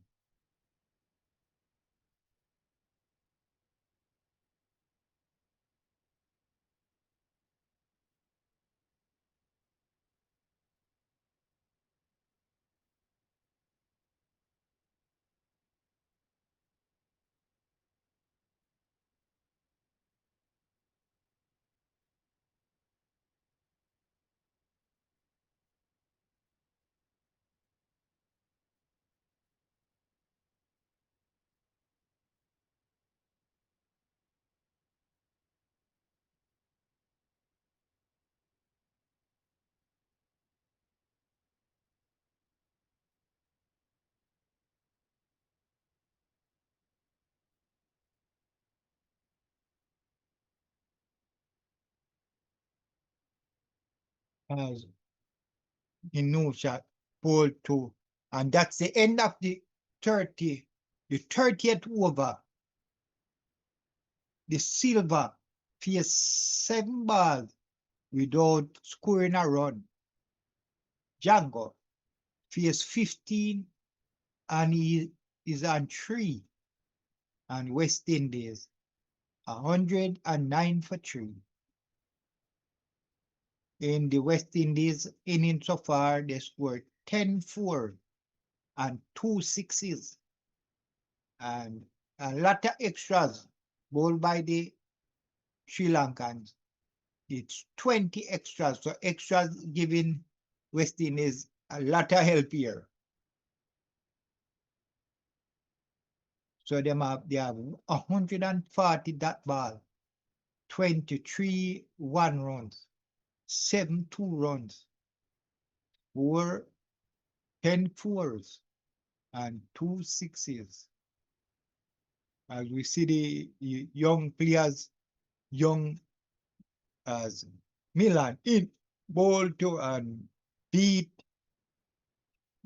As Inusa pulled to, and that's the end of the 30th over. The Silva faced 7 balls without scoring a run. Django faced 15 and he is on 3. And West Indies 109 for 3. In the West Indies inning so far, they scored 10-4 and 2 sixes. And a lot of extras bowled by the Sri Lankans. It's 20 extras. So extras giving West Indies a lot of help here. So they have 140 that ball, 23 1 runs, 7 2 runs, 4 10 fours, and 2 sixes. As we see the young players, young as Milan in bowl to and beat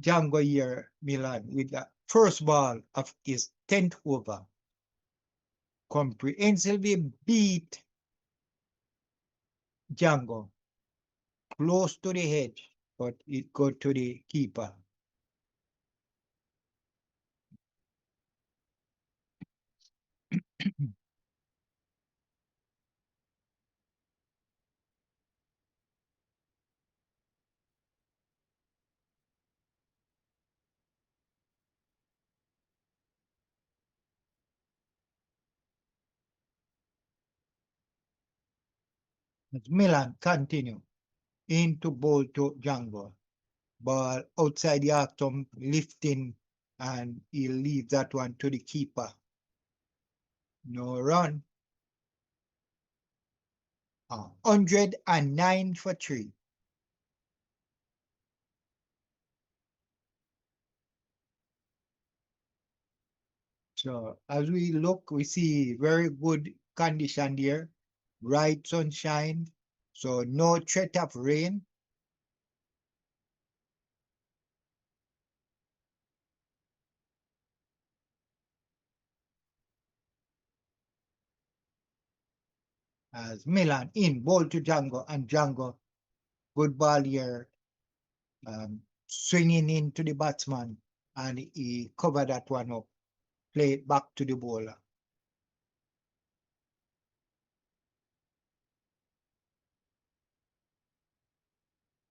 Django here, Milan, with the first ball of his 10th over. Comprehensively beat Django close to the hedge, but it got to the keeper. As Milan continue into bowl to Django. Ball outside the arc stump, lifting, and he'll leave that one to the keeper. No run. 109 for 3. So as we look, we see very good condition here. Bright sunshine. So no threat of rain. As Milan in ball to Django, and Django, good ball here, swinging into the batsman, and he covered that one up, play it back to the bowler.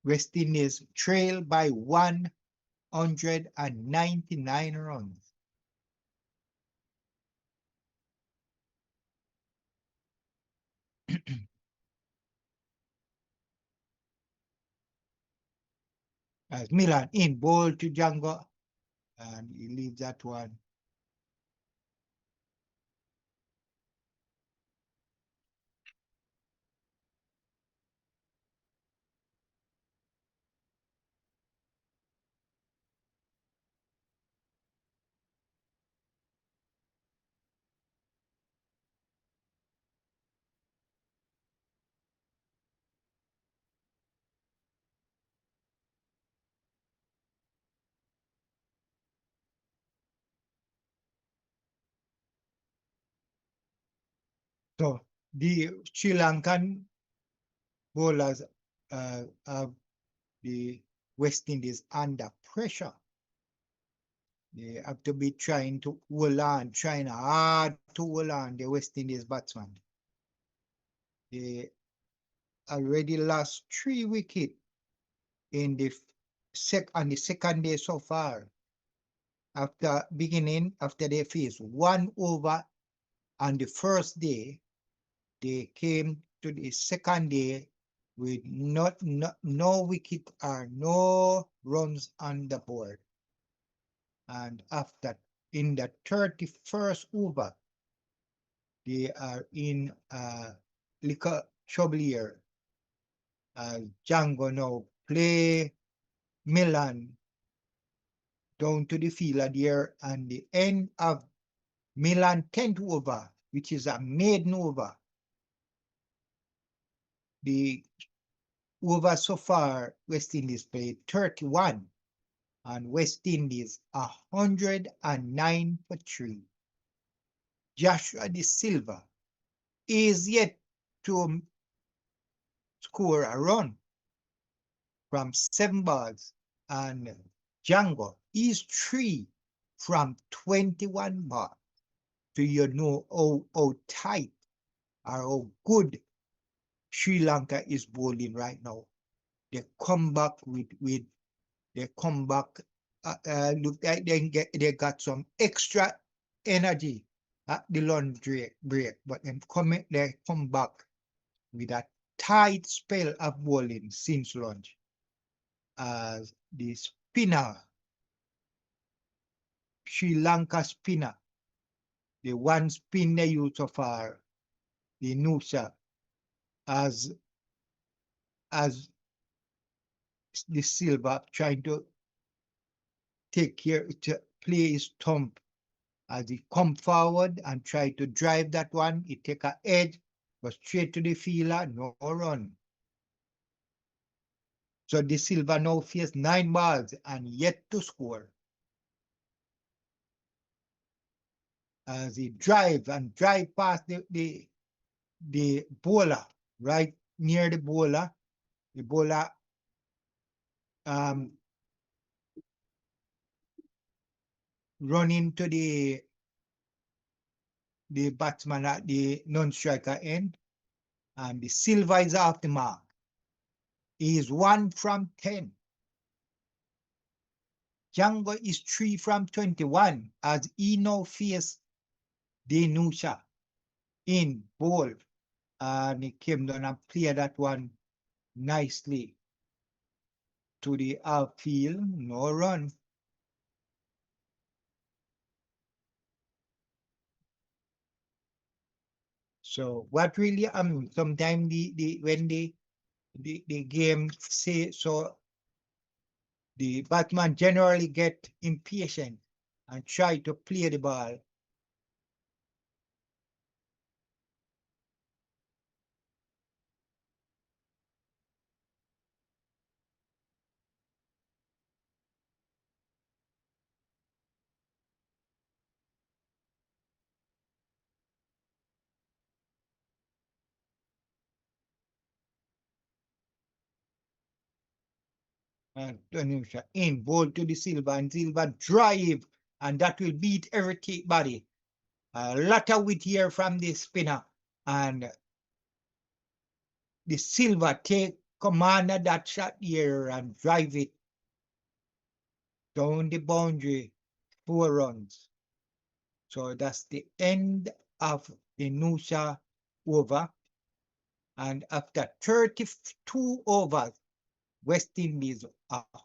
West Indies trail by 199 runs. As Milan in ball to Django, and he leaves that one. So the Sri Lankan bowlers have the West Indies under pressure. They have to be trying to hold on, trying hard to hold on the West Indies batsman. They already lost 3 wickets in the on the second day so far. After they faced 1 over on the first day, they came to the second day with no wicket or no runs on the board. And after, in the 31st over, they are in little trouble here. Django now play Milan down to the field there, and the end of Milan 10th over, which is a maiden over. The over so far, West Indies played 31, and West Indies 109 for 3. Joshua De Silva is yet to score a run from 7 balls, and Django is 3 from 21 balls. So you know how tight or how good Sri Lanka is bowling right now. They come back look like they got some extra energy at the lunch break, but they come back with a tight spell of bowling since lunch. As the spinner, Sri Lanka spinner, the one spin they use so far, the Nusa, as the Silva trying to play his thump as he come forward and try to drive that one. He take a edge, go straight to the fielder, no run. So De Silva now faced 9 balls and yet to score. As he drive past the bowler, right near the bowler run into the batsman at the non-striker end, and the Silva is off the mark. He is 1 from 10. Django is 3 from 21 as he now faces Denusha in bowl, and he came down and played that one nicely to the outfield, no run. So what really sometimes when the game say so, the batsman generally get impatient and try to play the ball. And Danusha in ball to the Silva, and Silva drive, and that will beat everybody. A lot of wit here from the spinner, and the Silva take command of that shot here and drive it down the boundary, 4 runs. So that's the end of the Nusha over. And after 32 overs, West Indies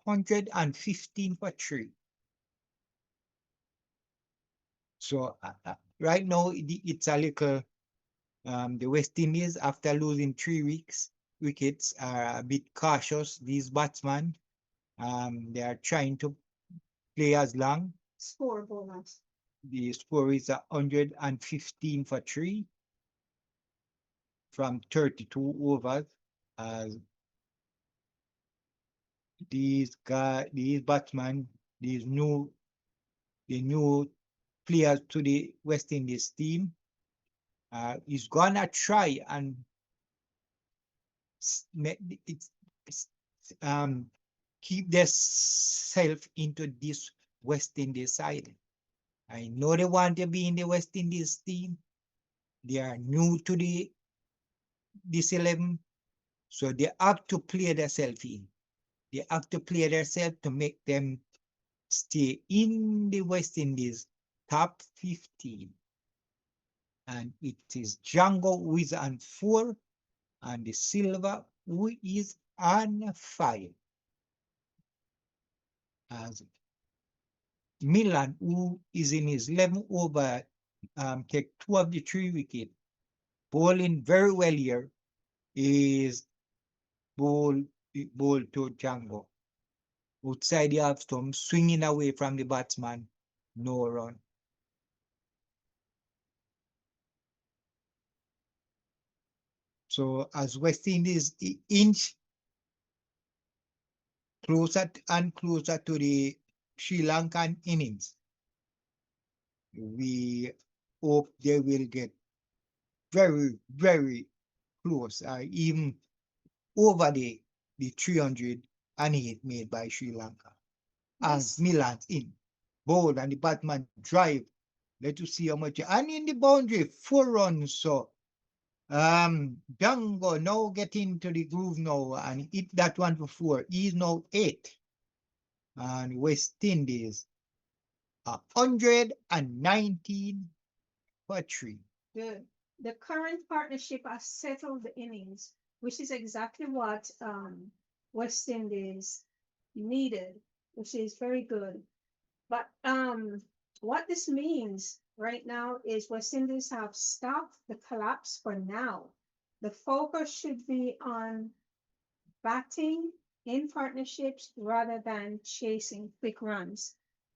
115 for 3. So right now it's a little, the West Indies, after losing 3 wickets, are a bit cautious. These batsmen, they are trying to play as long. Score bonus. The score is 115 for 3 from 32 overs. These batsmen, the new players to the West Indies team, is gonna try and it's, um, keep their self into this West Indies side. I know they want to be in the West Indies team. They are new to this 11, so they have to play themselves in. They have to play themselves to make them stay in the West Indies top 15. And it is Django who is on 4 and the Silver who is on 5. As Milan, who is in his 11 over, take 2 of the 3 wickets, bowling very well here, is ball, ball to Django. Outside the half stump, swinging away from the batsman, no run. So as West Indies inch closer and closer to the Sri Lankan innings, we hope they will get very, very close, even over the 308 made by Sri Lanka. As Milan's in, bold and the Batman drive. Let us see how much. And in the boundary, 4 runs. So Django now get into the groove now and hit that one for 4. He's now 8. And West Indies 119 for 3. The current partnership has settled the innings, which is exactly what West Indies needed, which is very good. But what this means right now is West Indies have stopped the collapse for now. The focus should be on batting in partnerships rather than chasing quick runs.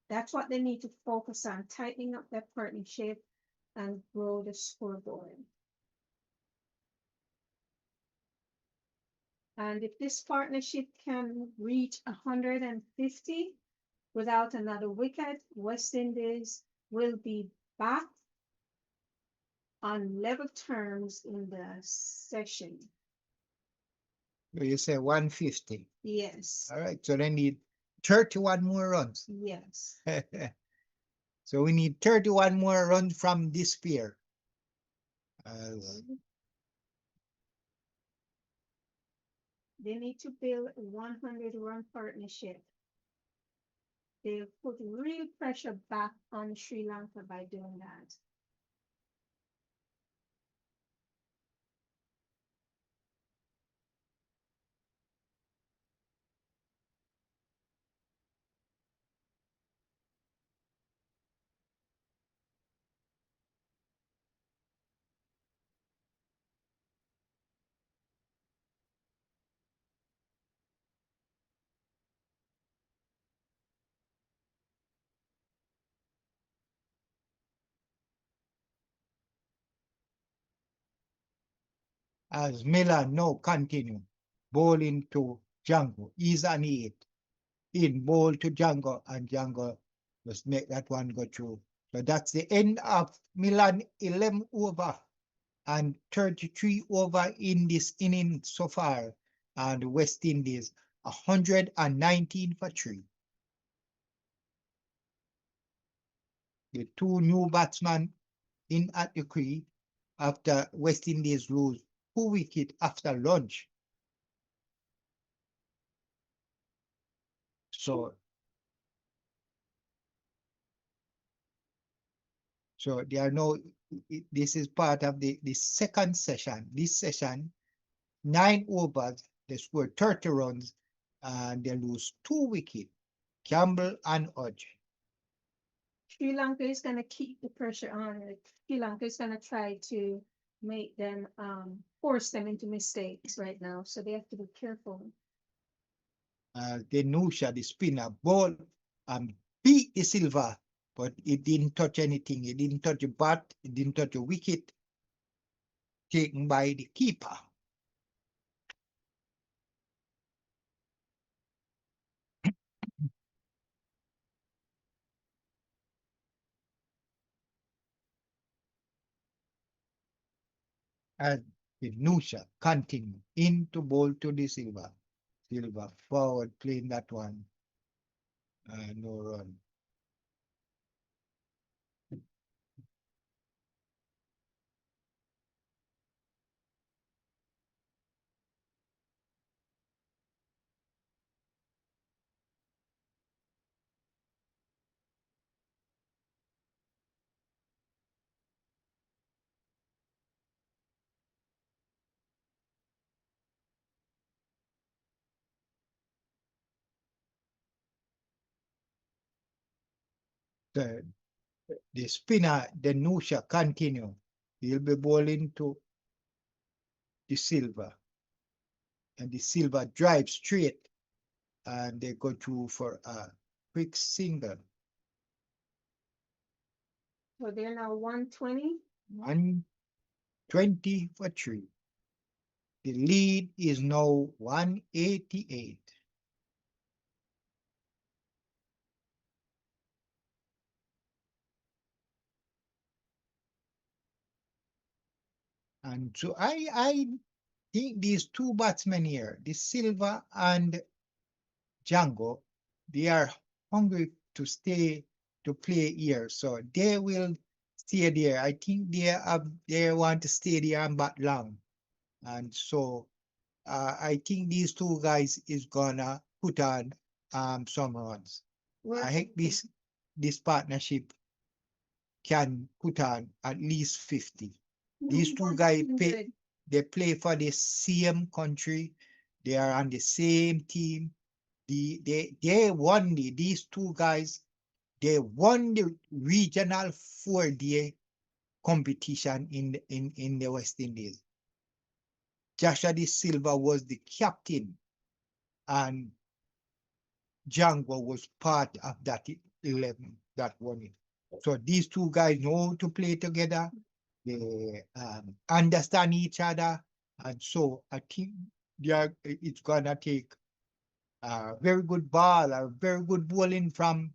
That's what they need to focus on, tightening up that partnership and grow the scoreboard. And if this partnership can reach 150 without another wicket, West Indies will be back on level terms in the session. You say 150. Yes. All right. So they need 31 more runs. Yes. So we need 31 more runs from this pair. They need to build a 100-run partnership. They'll put real pressure back on Sri Lanka by doing that. As Miller now continue bowling to Django. He's an 8. In bowl to Django and Django just make that one go through. So that's the end of Milan 11 over and 33 over in this inning so far. And West Indies 119 for 3. The 2 new batsmen in at the crease after West Indies lose 2 wickets after lunch. So they are now, this is part of the second session. This session, 9 overs, they score 30 runs and they lose 2 wickets, Campbell and Hodge. Sri Lanka is going to keep the pressure on. Sri Lanka is going to try to make them, force them into mistakes right now. So they have to be careful. The Nusha, the spinner, ball and beat the Silver, but it didn't touch anything. It didn't touch a bat. It didn't touch a wicket taken by the keeper. as the Nusha continue into ball to the Silva. Silva forward playing that one. No run. The, the spinner, the Nusha continue. He'll be bowling to the Silva. And the Silva drive straight. And they go through for a quick single. So they're now 120. 120 for 3. The lead is now 188. And so I think these two batsmen here, the Silva and Django, they are hungry to stay to play here. So they will stay there. I think they want to stay there and bat long. And so I think these two guys is gonna put on some runs. I think this partnership can put on at least 50. These two guys they play for the same country. They are on the same team. They won these two guys. They won the regional 4-day competition in the West Indies. Joshua De Silva was the captain, and Django was part of that 11 that won it. So these two guys know to play together. They understand each other, and so I think it's gonna take a very good ball, a very good bowling from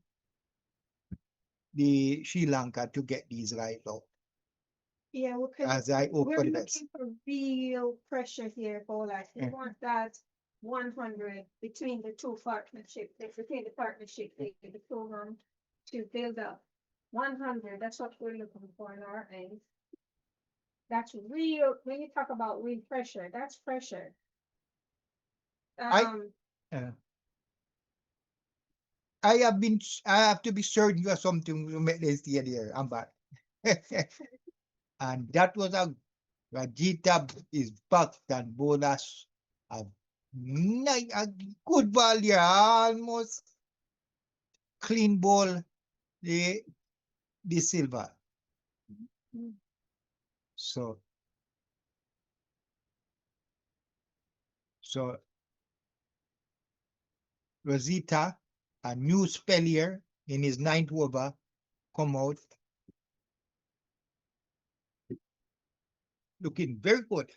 the Sri Lanka to get these guys out. Yeah, As I hope we're for the looking best. for real pressure here, Bola. We want that 100 between the two partnership, between the partnership, the program to build up 100. That's what we're looking for in our end. That's real. When you talk about real pressure, that's pressure. I uh, I have to be certain you have something to make this stay there. I'm back. And that was a Rajita is back and bonus a, a good ball here, almost clean ball the Silva. So Rosita, a new spellier in his 9th over, come out looking very good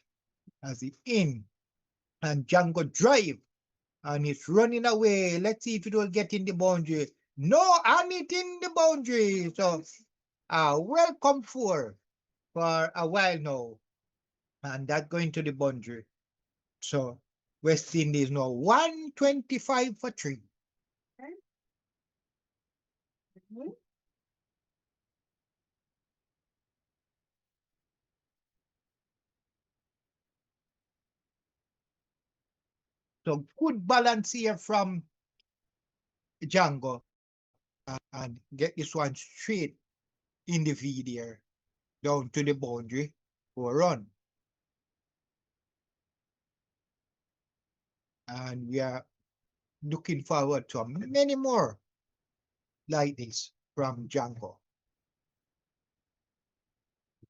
as he in and Django drive and it's running away. Let's see if it will get in the boundary. No, and it in the boundary. So welcome for a while now. And that going to the boundary. So West Indies now 125 for 3. So good balance here from Django and get this one straight in the feed here down to the boundary for a run. And we are looking forward to many more like this from Django.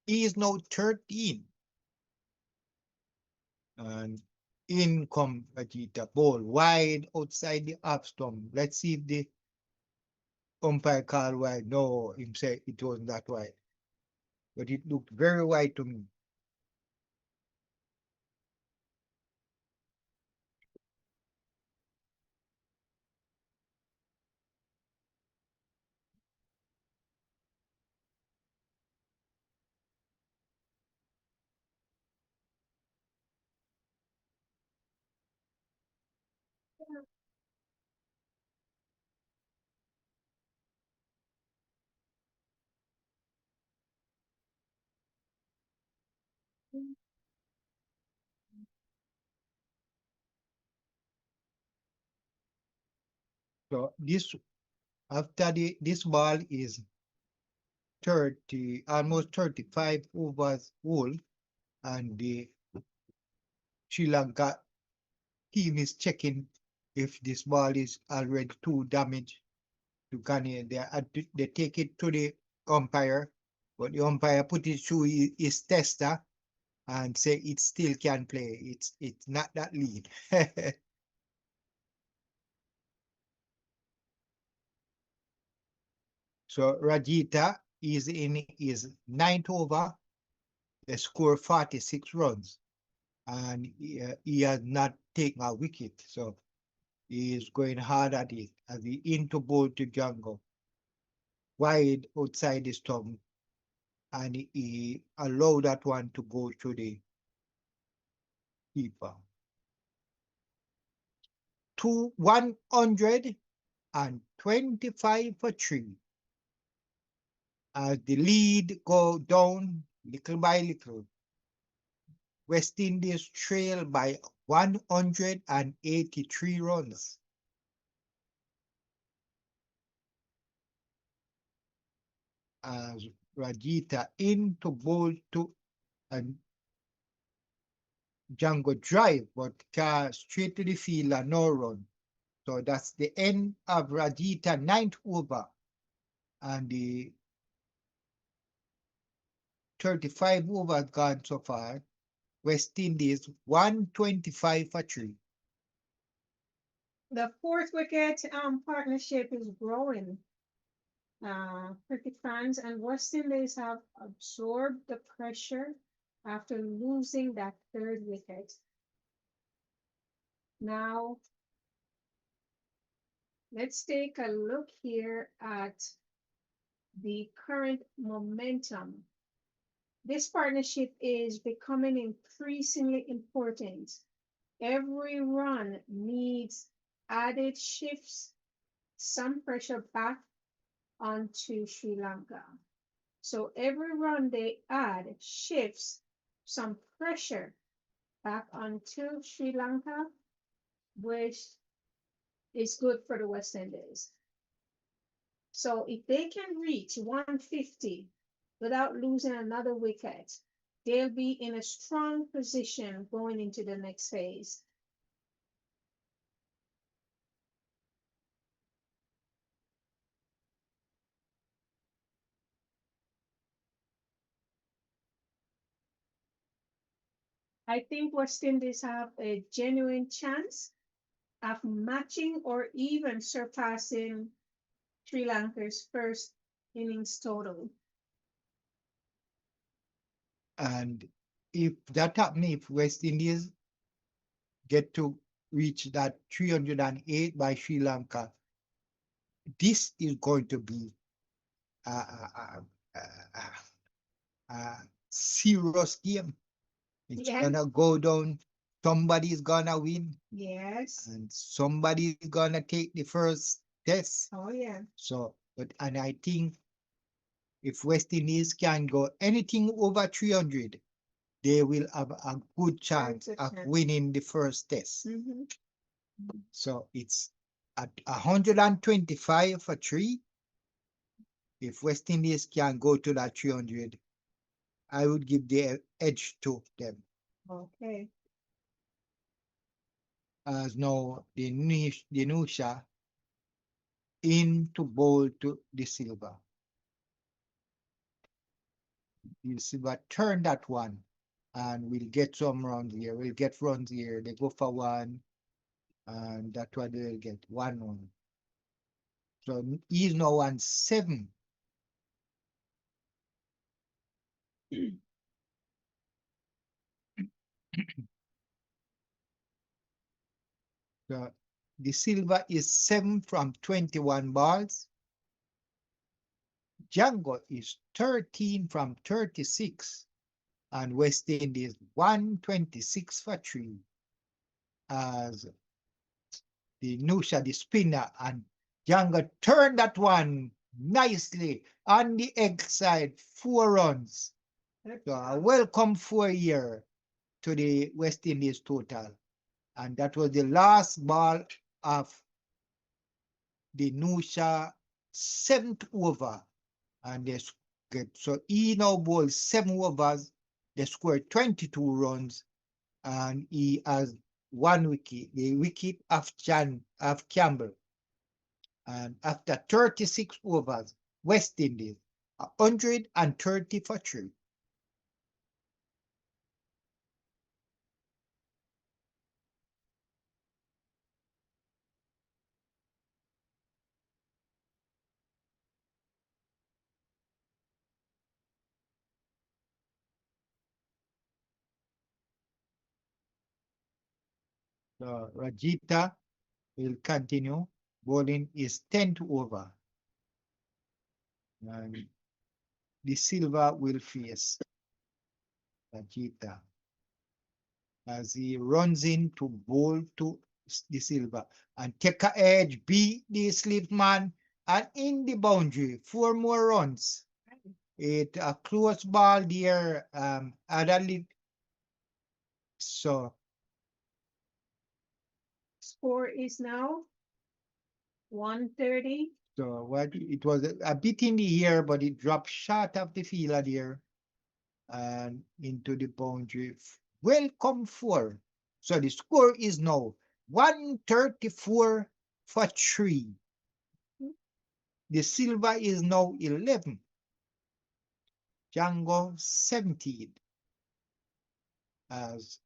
He is now 13. And in come Vegeta ball wide outside the off stump. Let's see if the umpire call wide. No, him say it wasn't that wide. But it looked very wide to me. So after this ball is almost 35 overs old, and the Sri Lanka team is checking if this ball is already too damaged to Ghana. They take it to the umpire, but the umpire put it through his tester and say it still can play. It's not that lead. So Rajita is in his ninth over. They score 46 runs, and he has not taken a wicket. So he is going hard at it as he into bowl to Jungle, wide outside the stump, and he allowed that one to go to the keeper. 125 for 3. As the lead go down little by little, West Indies trail by 183 runs. As Rajita into bowl to and Django drive, but straight to the field and no run. So that's the end of Rajita ninth over, and the 35 overs gone so far. West Indies 125 for 3. The fourth wicket partnership is growing. Cricket fans and West Indies have absorbed the pressure after losing that third wicket. Now, let's take a look here at the current momentum. This partnership is becoming increasingly important. Every run needs added shifts, some pressure back onto Sri Lanka. So every run they add shifts some pressure back onto Sri Lanka, which is good for the West Indies. So if they can reach 150 without losing another wicket, they'll be in a strong position going into the next phase. I think West Indies have a genuine chance of matching or even surpassing Sri Lanka's first innings total. And if that happens, if West Indies get to reach that 308 by Sri Lanka, this is going to be a serious game. It's Yes. gonna go down. Somebody's gonna win, Yes. and somebody's gonna take the first test. Oh, yeah. So, and I think if West Indies can go anything over 300, they will have a good chance of winning the first test. Mm-hmm. So it's at 125 for 3. If West Indies can go to that 300, I would give the edge to them. Okay. As now the Nusha into bowl to the Silver. The Silver turn that one, and we'll get some runs here. We'll get runs here. They go for 1, and that's what they'll get, 1-1. So he's now on 7. So the Silver is 7 from 21 balls. Django is 13 from 36. And West Indies 126 for 3. As the Nusha, the spinner, and Younger turned that one nicely on the egg side, 4 runs. So a welcome 4 year to the West Indies total. And that was the last ball of the Nusha 7th over. And they get, so he now bowled 7 overs. They scored 22 runs, and he has 1 wicket, the wicket of Campbell. And after 36 overs, West Indies 130 for 3. So Rajita will continue. Bowling is 10th over. And the Silva will face Rajita as he runs in to bowl to the Silva and take a edge, beat the Slipman, and in the boundary, 4 more runs. It a close ball there, so Score is now 130. so what it was a bit in the air, but it dropped short of the fielder there and into the boundary. Welcome 4. So the score is now 134 for 3. The Silva is now 11. Django 17. As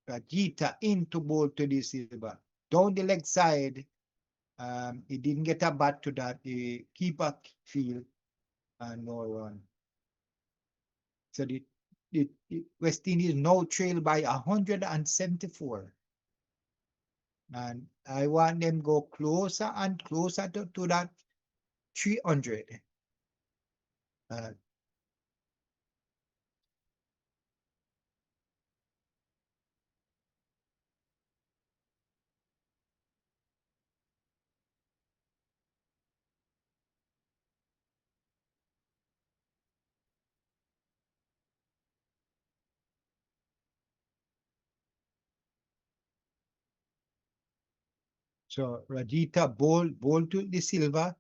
Rajita into bowl to the Silva. Down the leg side, he didn't get a bat to that. The keeper field and no run. So the West Indies now trail by 174. And I want them go closer and closer to that 300. So Rajita bowl to the Silva,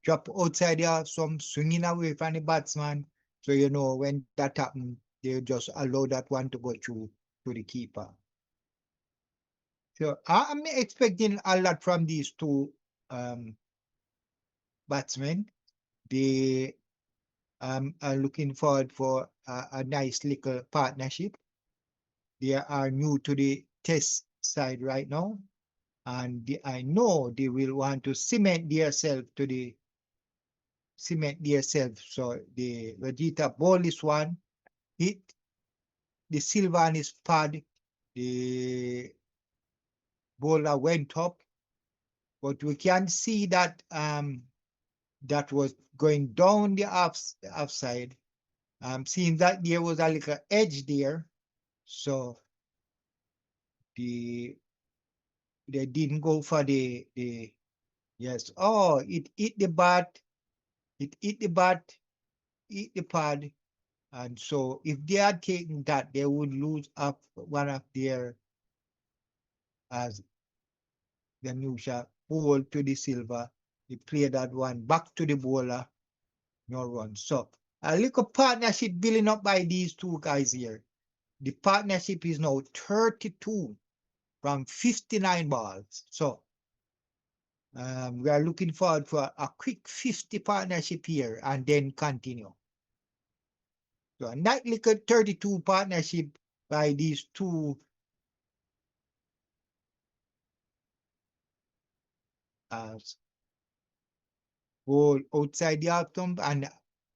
drop outside there, some swinging away from the batsman. So you know when that happens, they just allow that one to go through to the keeper. So I'm expecting a lot from these two batsmen. They are looking forward for a nice little partnership. They are new to the test side right now. And I know they will want to cement themselves. So the Rajita ball this one, hit the Silva on his pad. The bowler went up, but we can see that that was going down the offside. Seeing that there was a little edge there, so they didn't go for the yes. Oh, it hit the bat, hit the pad, and so if they had taken that, they would lose up one of their as the new shot ball to the Silva. He played that one back to the bowler, no run. So a little partnership building up by these two guys here. The partnership is now 32 from 59 balls. So we are looking forward for a quick 50 partnership here and then continue. So a nice little 32 partnership by these two ball outside the off stump, and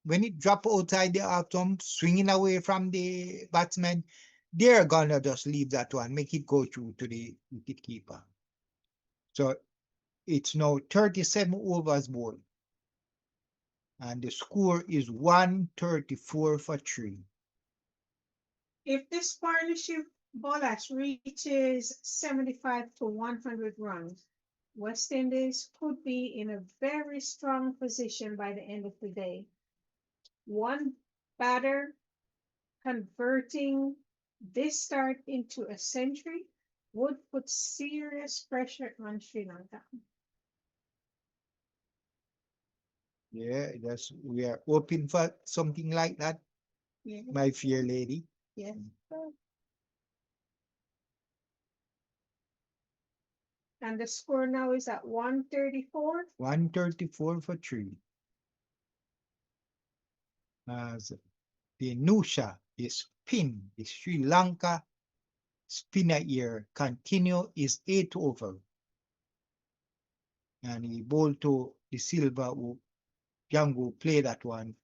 when it drop outside the off stump, swinging away from the batsman, they're gonna just leave that one, make it go through to the wicket keeper. So it's now 37 overs ball, and the score is 134 for 3. If this partnership Bolas reaches 75 to 100 runs. West Indies could be in a very strong position by the end of the day. One batter converting this start into a century would put serious pressure on Sri Lanka. Yeah, we are hoping for something like that, Yeah. my fair lady. Yes. And the score now is at 134. 134 for 3. As the Nusha, the spin, the Sri Lanka spinner here continue is 8 over. And he bowled to the Silva who Django play that one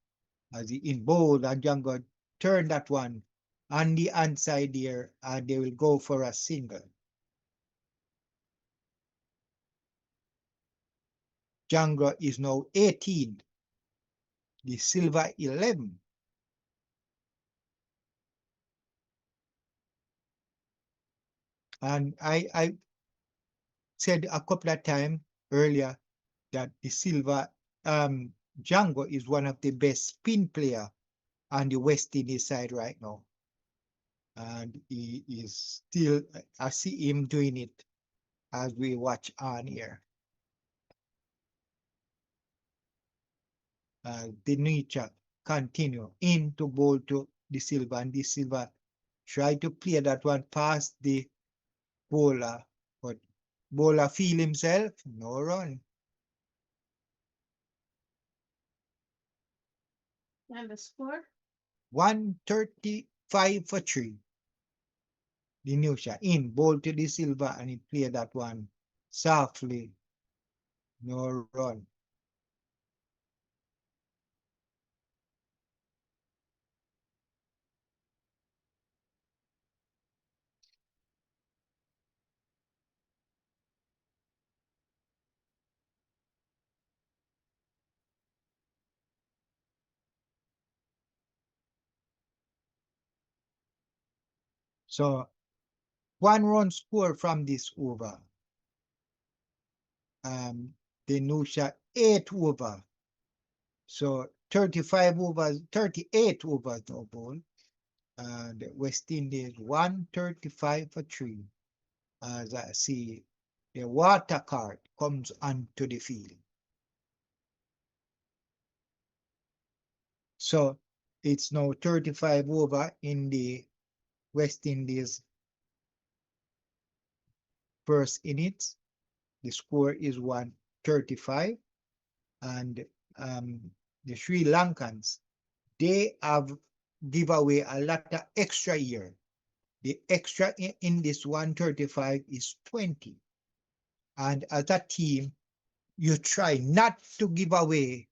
as he in bowl and Django turn that one on the inside there and they will go for a single. Django is now 18, the Silva 11. And I said a couple of times earlier that the Silva Django is one of the best spin player on the West Indies side right now. And he is still, I see him doing it as we watch on here. The nature continue into bowl to the Silva, and the Silva try to play that one past the bowler, but bowler feel himself, no run. And the score? 135 for 3. The new shot in bowl to the Silva and he played that one softly, no run. So 1 run score from this over. The new shot 8 over. So 35 overs, 38 overs no ball. And West Indies 135 for 3. As I see the water card comes onto the field. So it's now 35 over in the West Indies first innings. The score is 135. And the Sri Lankans, they have give away a lot of extra here. The extra in this 135 is 20. And as a team, you try not to give away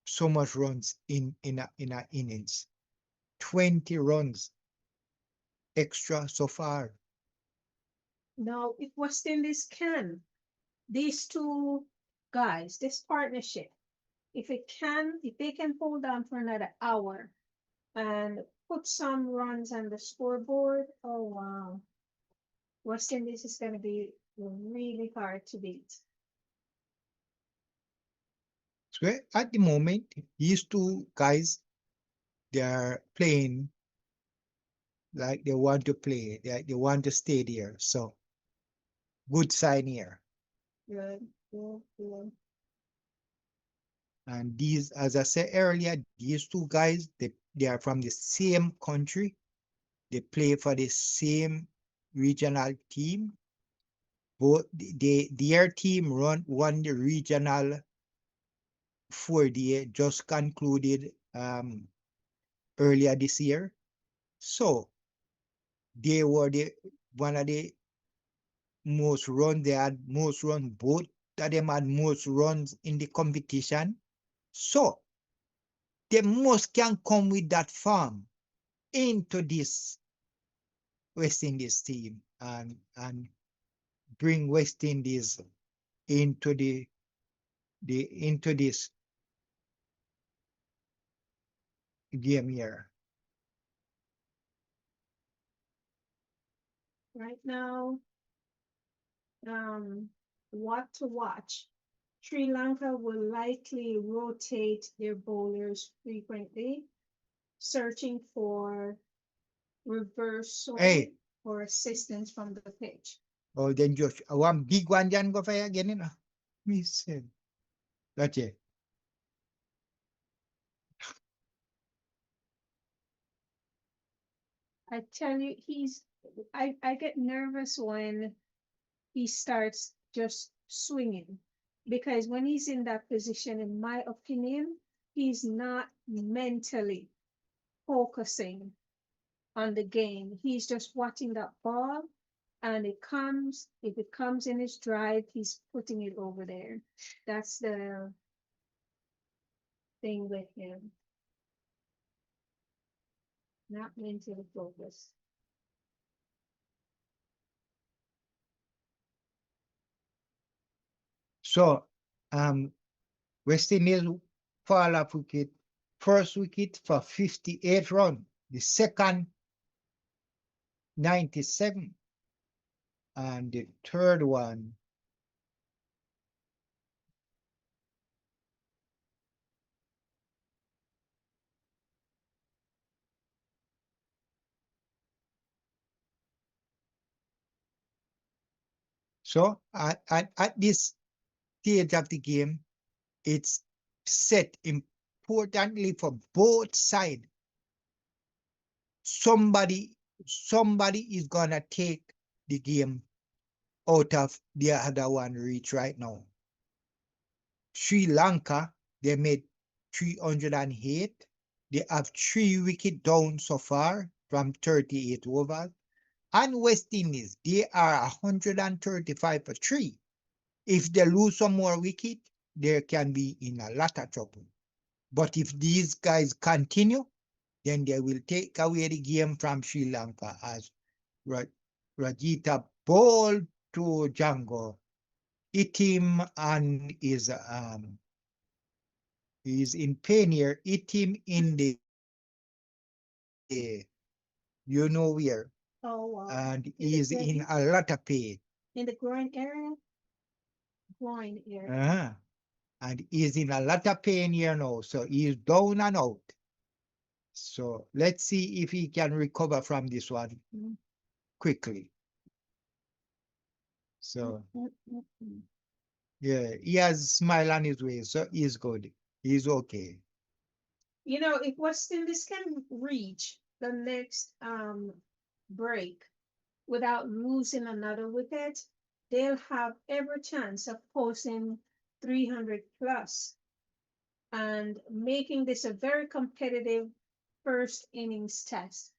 so much runs in a innings. 20 runs extra so far. Now, if West Indies can, these two guys, this partnership, if they can hold on for another hour and put some runs on the scoreboard, oh wow. West Indies is going to be really hard to beat. So at the moment, these two guys, they are playing like they want to play, they want to stay there. So good sign here. Good, good, good. And these, as I said earlier, these two guys, they are from the same country. They play for the same regional team. Both their team won the regional 4-day just concluded earlier this year. So they were one of the most run. They had most run. Both of them had most runs in the competition. So they must can come with that form into this West Indies team and bring West Indies into into this game here. right now, what to watch. Sri Lanka will likely rotate their bowlers frequently, searching for reversal Hey, or assistance from the pitch. oh, then Josh, one big one, Jan go fire again, you know. Me said, that's it. I tell you, I get nervous when he starts just swinging because when he's in that position, in my opinion, he's not mentally focusing on the game. He's just watching that ball and if it comes in his drive, he's putting it over there. That's the thing with him, not mentally focused. So, West Indies fall off wicket. First wicket for 58 run. The second, 97. And the third one, so at this stage of the game, it's set importantly for both sides. Somebody is gonna take the game out of the other one reach right now. Sri Lanka, they made 308. They have 3 wicket down so far from 38 overs. And West Indies, they are 135 for 3. If they lose some more wicket, they can be in a lot of trouble. But if these guys continue, then they will take away the game from Sri Lanka as Rajita bowled to Django, hit him and is in pain here, hit him in the you know where, Oh wow! and is in a lot of pain. In the groin area. Groin area. And is in a lot of pain here now, so he's down and out. So let's see if he can recover from this one quickly. So yeah, he has a smile on his way, so he's good. He's okay. You know, if West Indies can reach the next break without losing another wicket, they'll have every chance of posting 300 plus and making this a very competitive first innings test.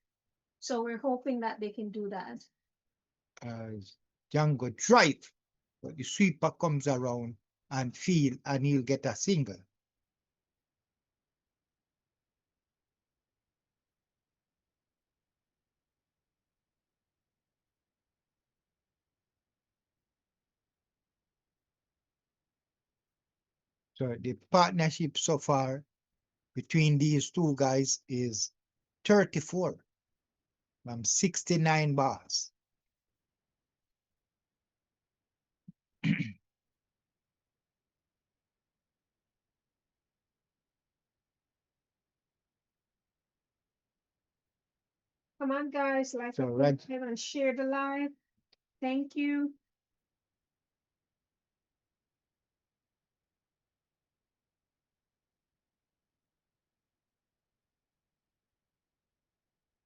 So we're hoping that they can do that. As Django drive, but the sweeper comes around and feel, and he'll get a single. So the partnership so far between these two guys is 34 from 69 bars. Come on, guys, like So and share the live. Thank you.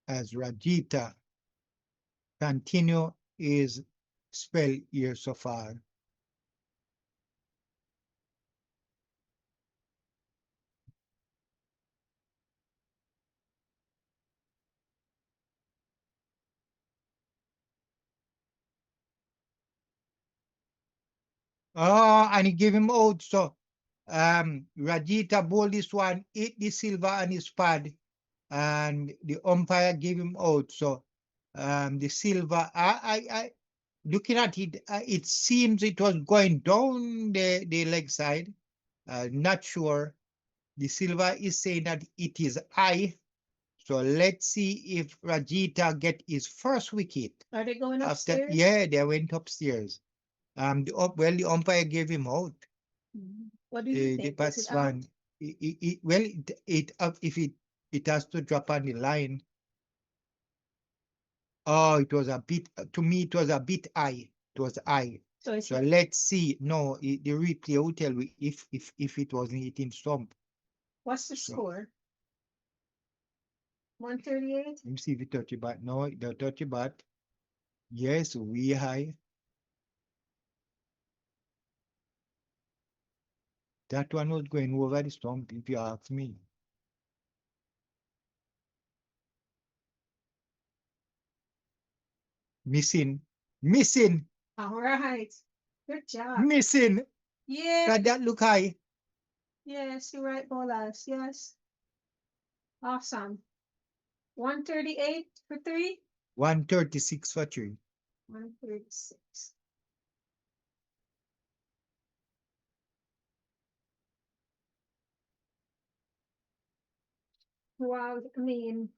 as Rajita continue his spell here so far. Oh, and he gave him out. So Rajita bowled this one, hit the silver on his pad, and the umpire gave him out. So the silver, I looking at it, it seems it was going down the leg side. Not sure. The silver is saying that it is high, So let's see if Rajita get his first wicket. Are they going After, upstairs? yeah, they went upstairs. The umpire gave him out. What do you The think? Is it out? batsman, well, if it has to drop on the line. Oh, it was a bit, to me, it was a bit high. It was high. So it's So let's see. No, the replay will tell you if it wasn't hitting stump. what's the So score? 138? let me see if it touch the bat. No, it don't touch the bat. Yes, we high. That one was going over the stump, if you ask me. Missing, missing, All right. Good job. missing. Yeah. Got that look high. Yes, you're right, Bolas. Yes. Awesome. 138 for 3? 136 for 3. 136. Wow, I mean,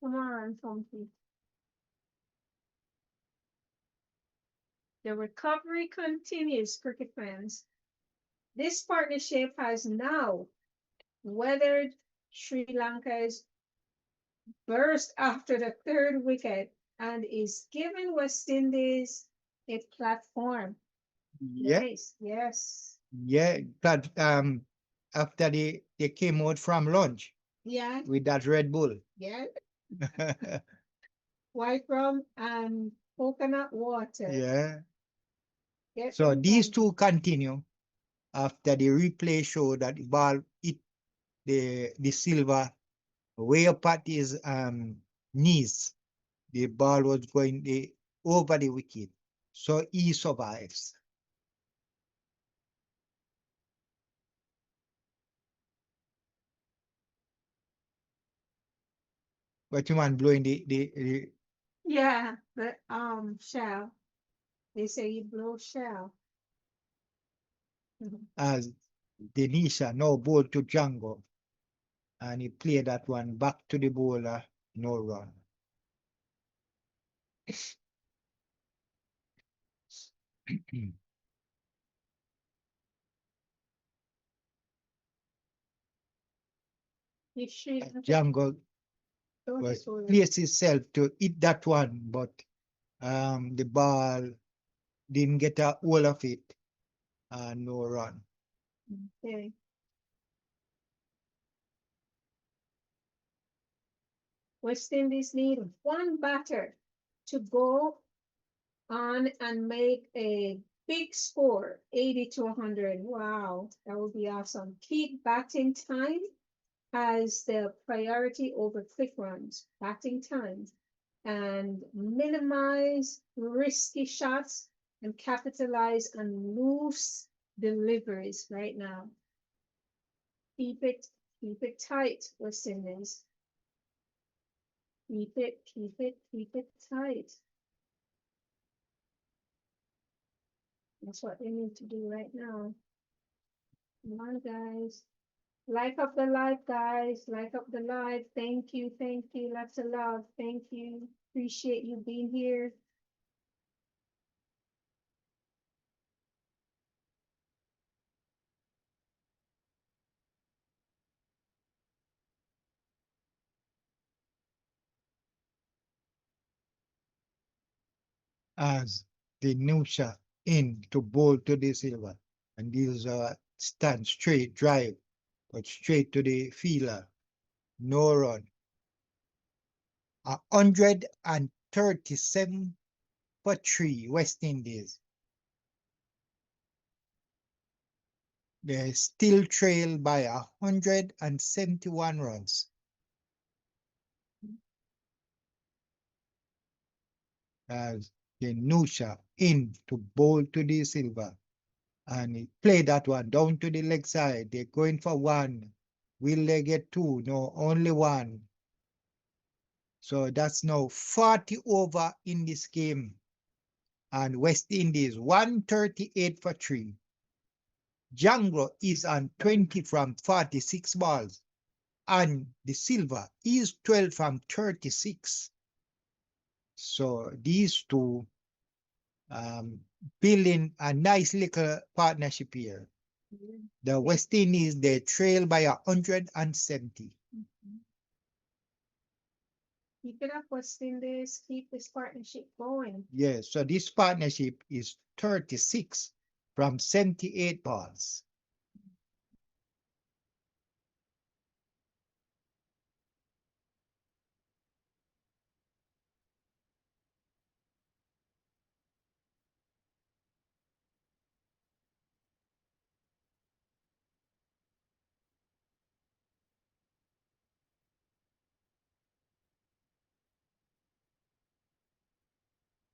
come on, Tommy. The recovery continues, cricket fans. This partnership has now weathered Sri Lanka's burst after the third wicket and is giving West Indies a platform. Yeah, Nice, yes. yeah. But after they came out from lunch Yeah, with that Red Bull. yeah. White rum and coconut water. Yeah. Get So them these going. two continue after the replay show that the ball hit the silver way up at his knees. The ball was going over the wicket. So he survives. But you man blowing the Yeah, but shell. They say you blow shell. Mhm. as Denisha now ball to Django. And he played that one back to the bowler, no run. You should Django don't was get worried. placed himself to hit that one, but the ball didn't get a hold of it, and no run. Okay. West Indies need one batter to go on and make a big score, 80 to 100. Wow, that would be awesome. Keep batting time as the priority over quick runs, batting time, and minimize risky shots and capitalize on loose deliveries right now. Keep it tight, West Indies. Keep it tight. That's what they need to do right now. Come on, guys. Like up the live, guys. Like up the live. Thank you. Thank you. Lots of love. Thank you. Appreciate you being here. As the Nusha in to bowl to the silver. And these stand straight drive, but straight to the fielder. No run. 137 for 3 West Indies. They still trail by 171 runs. As the Nusha in to bowl to the silver. And he played that one down to the leg side. They're going for one. Will they get two? No, only one. So that's now 40 over in this game. And West Indies 138 for 3. Django is on 20 from 46 balls, and the silver is 12 from 36. So these two building a nice little partnership here. The West Indies, they trail by 170. Keep it up, West Indies. Keep this partnership going. Yes, so this partnership is 36 from 78 balls.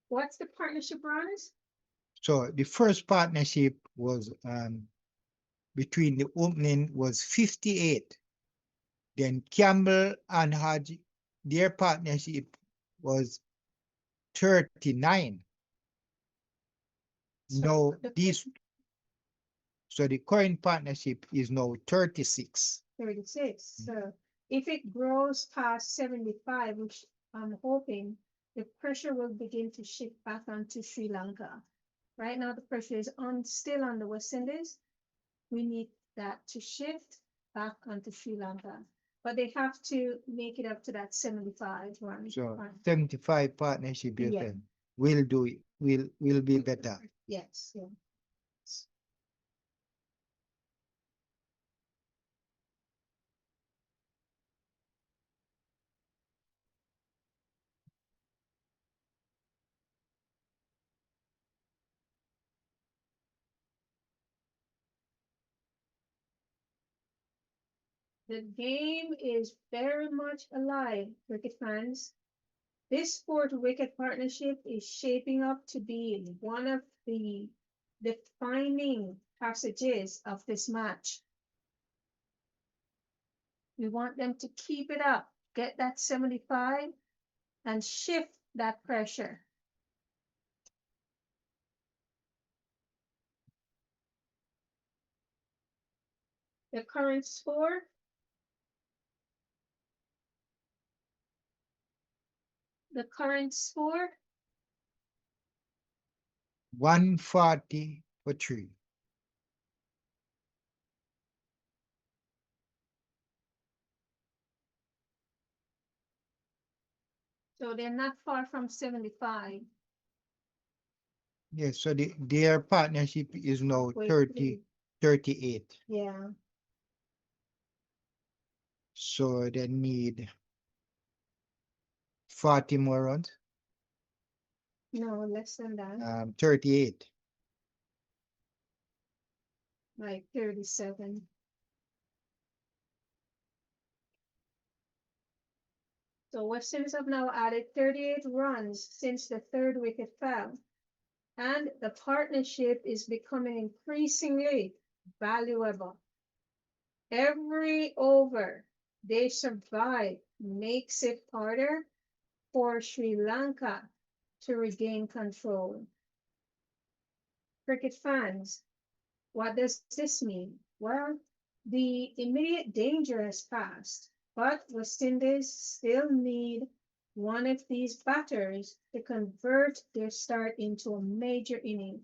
What's the partnership runs? So the first partnership was between the opening was 58. Then Campbell and Hodge, their partnership was 39. No, these so the current partnership is now 36. 36. So if it grows past 75, which I'm hoping, the pressure will begin to shift back onto Sri Lanka. Right now, the pressure is still on the West Indies. We need that to shift back onto Sri Lanka. But they have to make it up to that 75 run. So 75 partnership, you said, will do it, will be better. Yes, yeah. The game is very much alive, cricket fans. This fourth wicket partnership is shaping up to be one of the defining passages of this match. We want them to keep it up, get that 75, and shift that pressure. The current score, the current score, 140 for 3. so they're not far from 75. Yes, so their partnership is now 38. Yeah. So they need 40 more runs. No, less than that. 38. Like 37. So West Indies have now added 38 runs since the third wicket fell, and the partnership is becoming increasingly valuable. Every over they survive makes it harder for Sri Lanka to regain control. Cricket fans, what does this mean? Well, the immediate danger has passed, but West Indies still need one of these batters to convert their start into a major inning.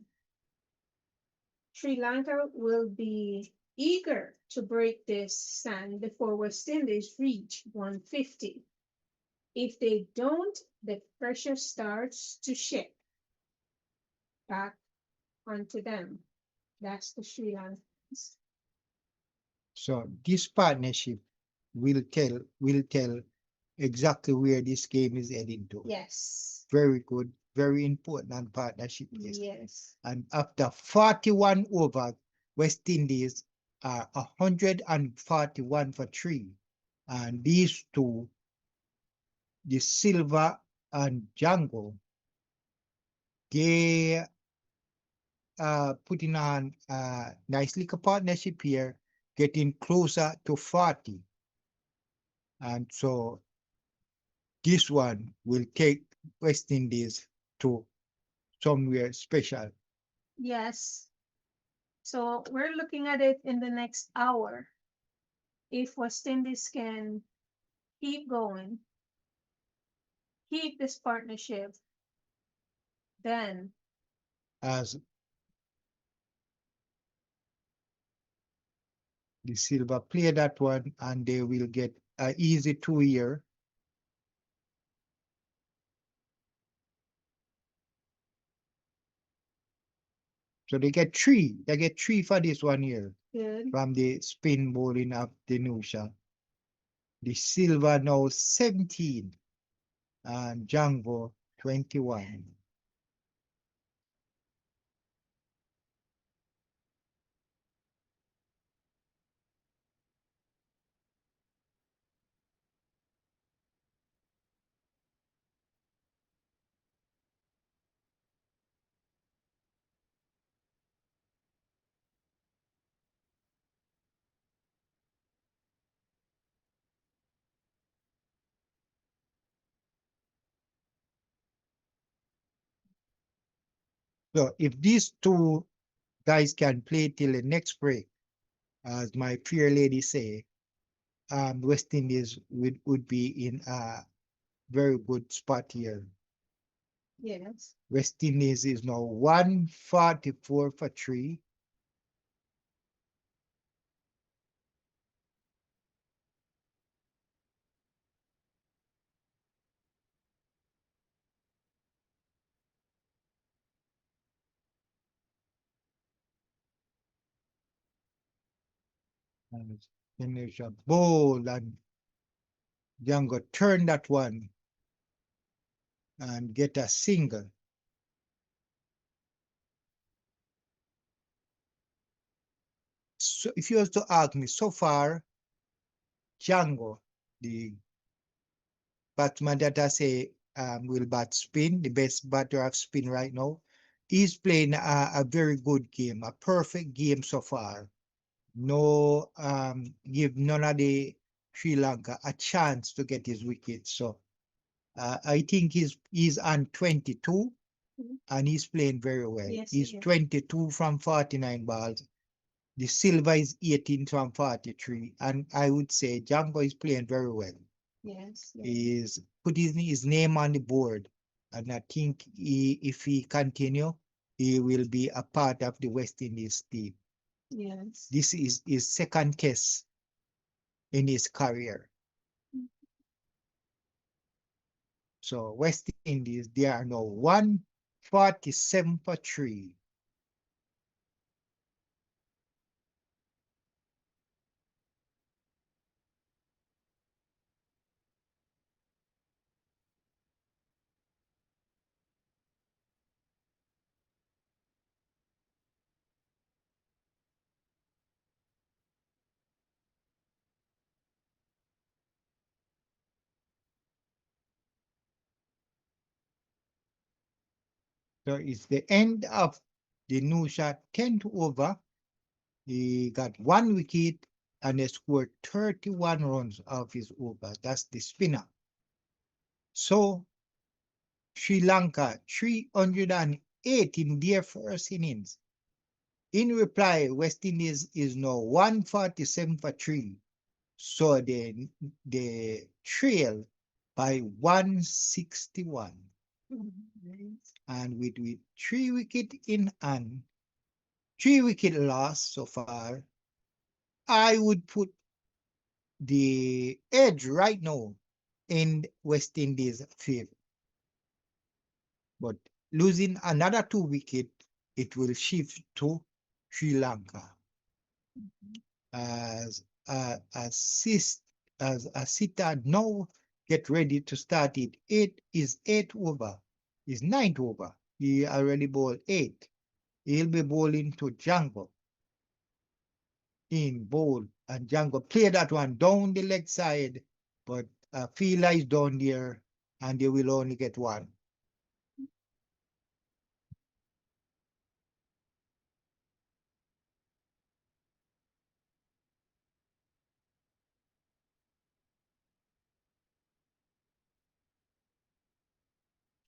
Sri Lanka will be eager to break this stand before West Indies reach 150. If they don't, the pressure starts to shift back onto them. That's the Sri Lankans. So this partnership will tell exactly where this game is heading to. Yes. Very good, very important partnership. Yes. And after 41 overs, West Indies are 141 for 3. And these two, the Silver and Django, they are putting on a nice little partnership here, getting closer to 40. And so this one will take West Indies to somewhere special. Yes. So we're looking at it in the next hour. If West Indies can keep going, keep this partnership, then As the Silver play that one, and they will get an easy 2 year. So they get three. They get three for this 1 year good. from the spin bowling of the Nusha. The Silver now 17 and Django 21. So if these two guys can play till the next break, as my fair lady say, West Indies would be in a very good spot here. Yes. West Indies is now 144 for three. And then there's a bowl, and Django turn that one and get a single. So if you was to ask me, so far, Django, the batsman that I say will bat spin, the best batter of spin right now, is playing a very good game, a perfect game so far. No, give none of the Sri Lanka a chance to get his wicket. So I think he's on 22 and he's playing very well. Yes, He's he is. 22 from 49 balls. The Silver is 18 from 43. And I would say Django is playing very well. Yes. Yes. He's put his name on the board. And I think if he continue, he will be a part of the West Indies team. Yes. This is his second test in his career. So West Indies, they are now 147 for three. So it's the end of the Nusha 10th over. He got one wicket and he scored 31 runs off his over. That's the spinner. So Sri Lanka 308 in their first innings. In reply, West Indies is now 147 for three. So they trail by 161. And with three wicket in hand, 3 wicket loss so far, I would put the edge right now in West Indies' favor. But losing another 2 wicket, it will shift to Sri Lanka. As Sita now get ready to start it. Eight over. Is ninth over. He already bowled 8. He'll be bowling to Django. In bowl, and Django play that one down the leg side, but Fila is down there and they will only get one.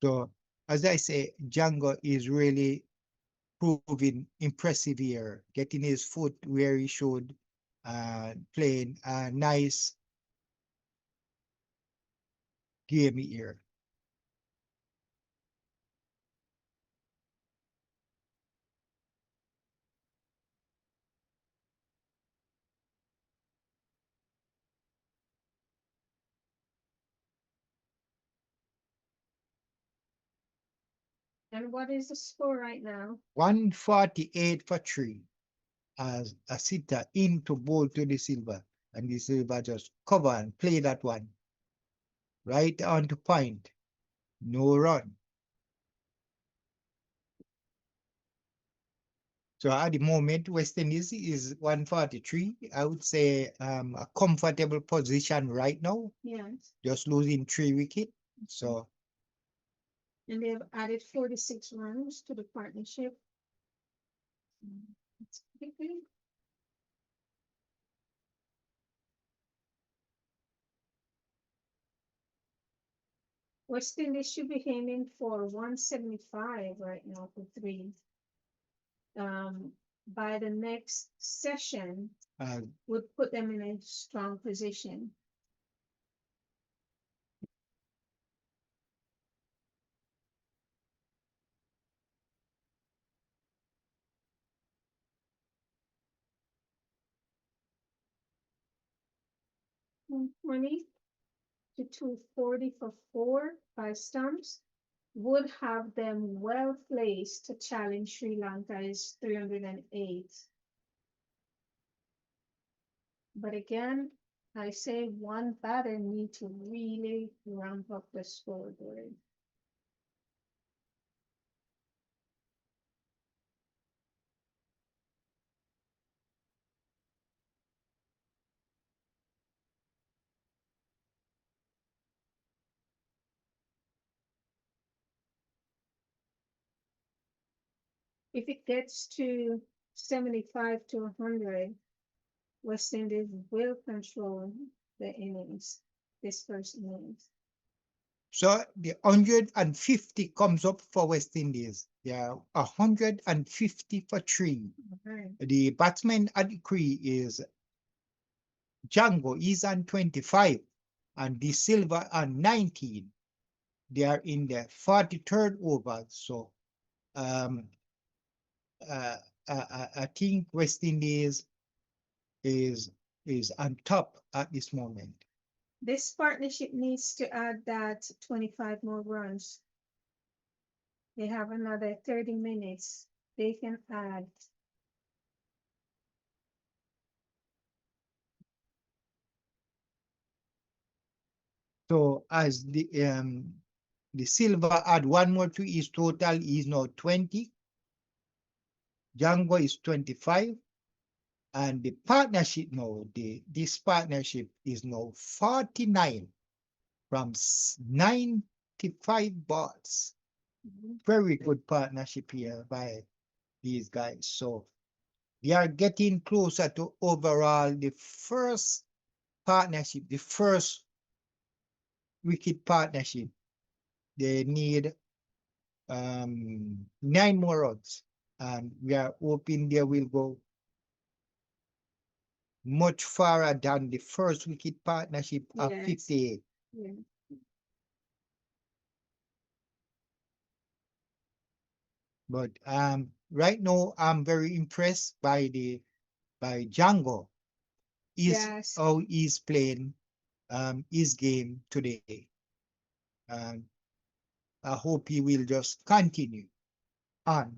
So as I say, Django is really proving impressive here, getting his foot where he should, playing a nice game here. And what is the score right now? 148 for three as a sitter into bowl to the silver. And the silver just cover and play that one. Right on to point. No run. So at the moment, West Indies is 143. I would say a comfortable position right now. Yes. Just losing 3 wickets. So And they have added 46 runs to the partnership. That's pretty good. West Indies should be aiming for 175 right now for three. By the next session, would put them in a strong position. $120 to $240 for 5 stumps would have them well placed to challenge Sri Lanka's 308. But again, I say one batter need to really ramp up the scoreboard. If it gets to 75 to 100, West Indies will control the innings, this first innings. So the 150 comes up for West Indies. Yeah, 150 for three. Okay. The batsman at the crease is Django. He's on 25, and the Silva on 19. They are in the 43rd over. So um, I think West Indies is on top at this moment. This partnership needs to add that 25 more runs. They have another 30 minutes. They can add. So as the Silva add one more to his total is now 20. Django is 25. And the partnership now, this partnership is now 49 from 95 balls. Very good partnership here by these guys. So they are getting closer to overall the first partnership, the first wicket partnership. They need 9 more runs. And we are hoping they will go much farther than the first wicket partnership of 58. Yeah. But right now I'm very impressed by Django. Yes. How he's playing his game today. I hope he will just continue on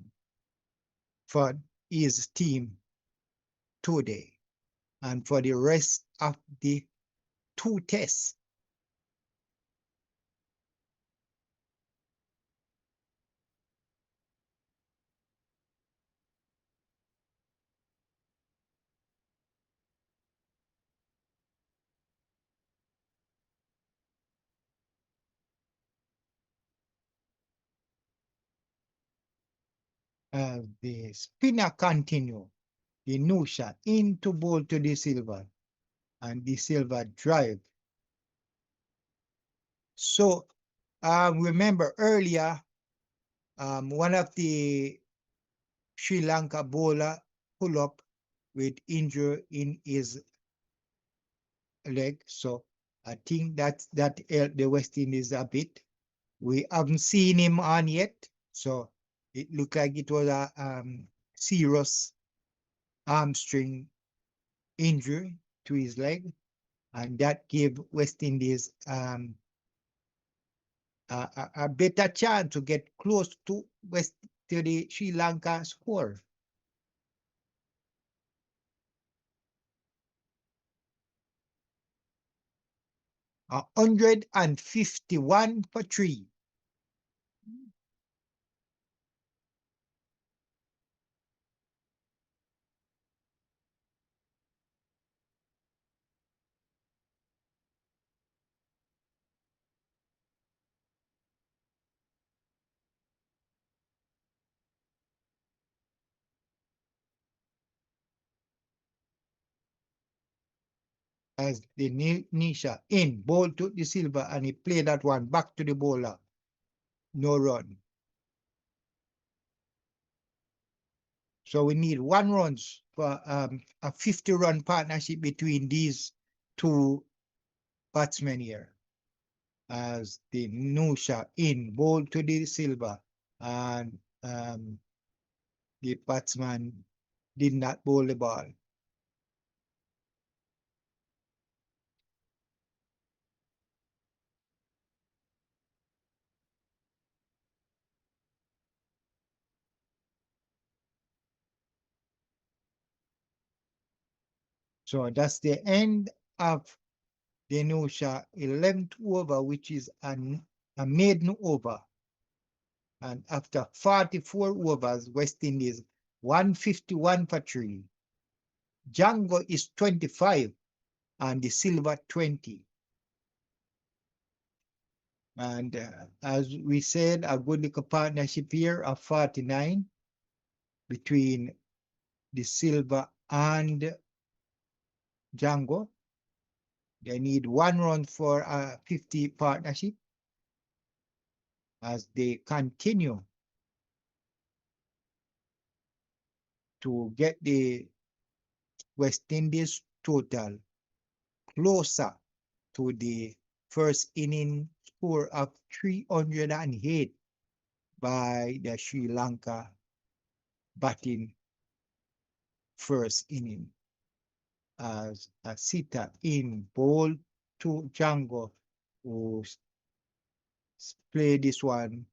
for his team today and for the rest of the 2 tests. The spinner continue. The Nusha into ball to the Silva, and the Silva drive. So remember earlier, one of the Sri Lanka bowler pull up with injury in his leg. So I think that helped the West Indies a bit. We haven't seen him on yet, so it looked like it was a serious hamstring injury to his leg, and that gave West Indies a better chance to get close to the Sri Lanka score. 151 for three. As the Nisha in, ball to the silver, and he played that one back to the bowler. No run. So we need 1 runs for a 50-run partnership between these two batsmen here. As the Nusha in, ball to the silver, and the batsman did not bowl the ball. So that's the end of the Nusha 11th over, which is a maiden over. And after 44 overs, West Indies 151 for three. Django is 25 and the silver 20. And as we said, a good little partnership here of 49 between the silver and Django. They need 1 run for a 50 partnership as they continue to get the West Indies total closer to the first inning score of 308 by the Sri Lanka batting first inning. As a sitter in, ball to Django, who play this one.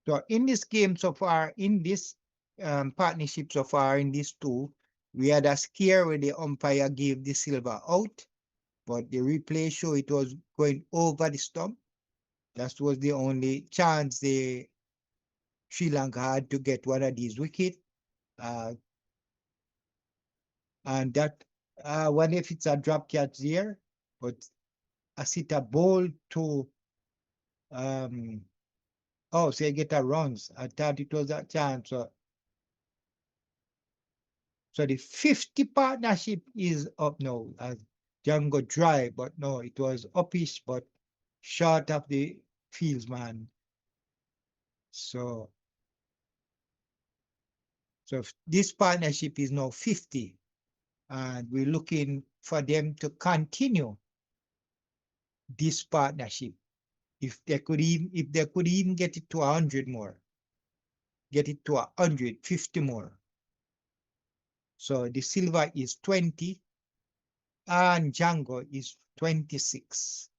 So in this game so far, in this partnership so far, in these two, we had a scare where the umpire gave the silver out, but the replay show it was going over the stump. That was the only chance the Sri Lanka had to get one of these wickets. And that one if it's a drop catch there, but I sit a ball to oh, so you get a runs. I thought it was a chance. So the 50 partnership is up now as Django dry, but no, it was upish, but short of the fieldsman. So this partnership is now 50, and we're looking for them to continue this partnership. If they could even get it to 100 more, get it to 150 more. So the silver is 20 and Django is 26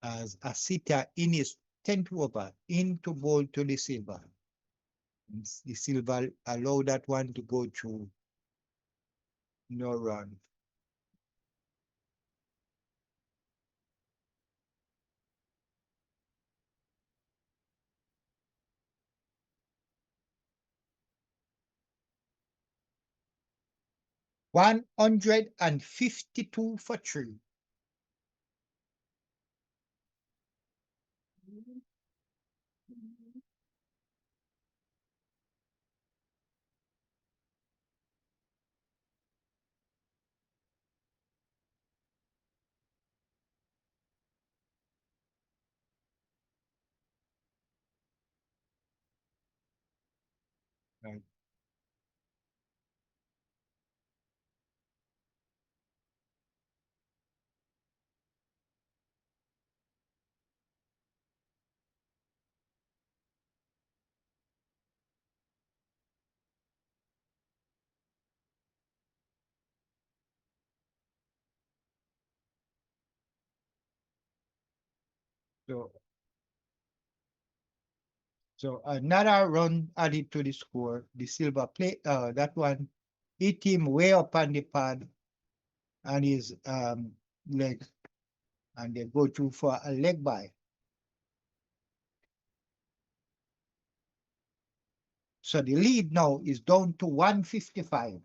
as a sitter in his 10th over into ball to the silver. The silver allow that one to go through, no run. $152 for three. Right. So so another run added to the score. The silver play that one hit him way up on the pad and his leg, and they go through for a leg by. So the lead now is down to 155.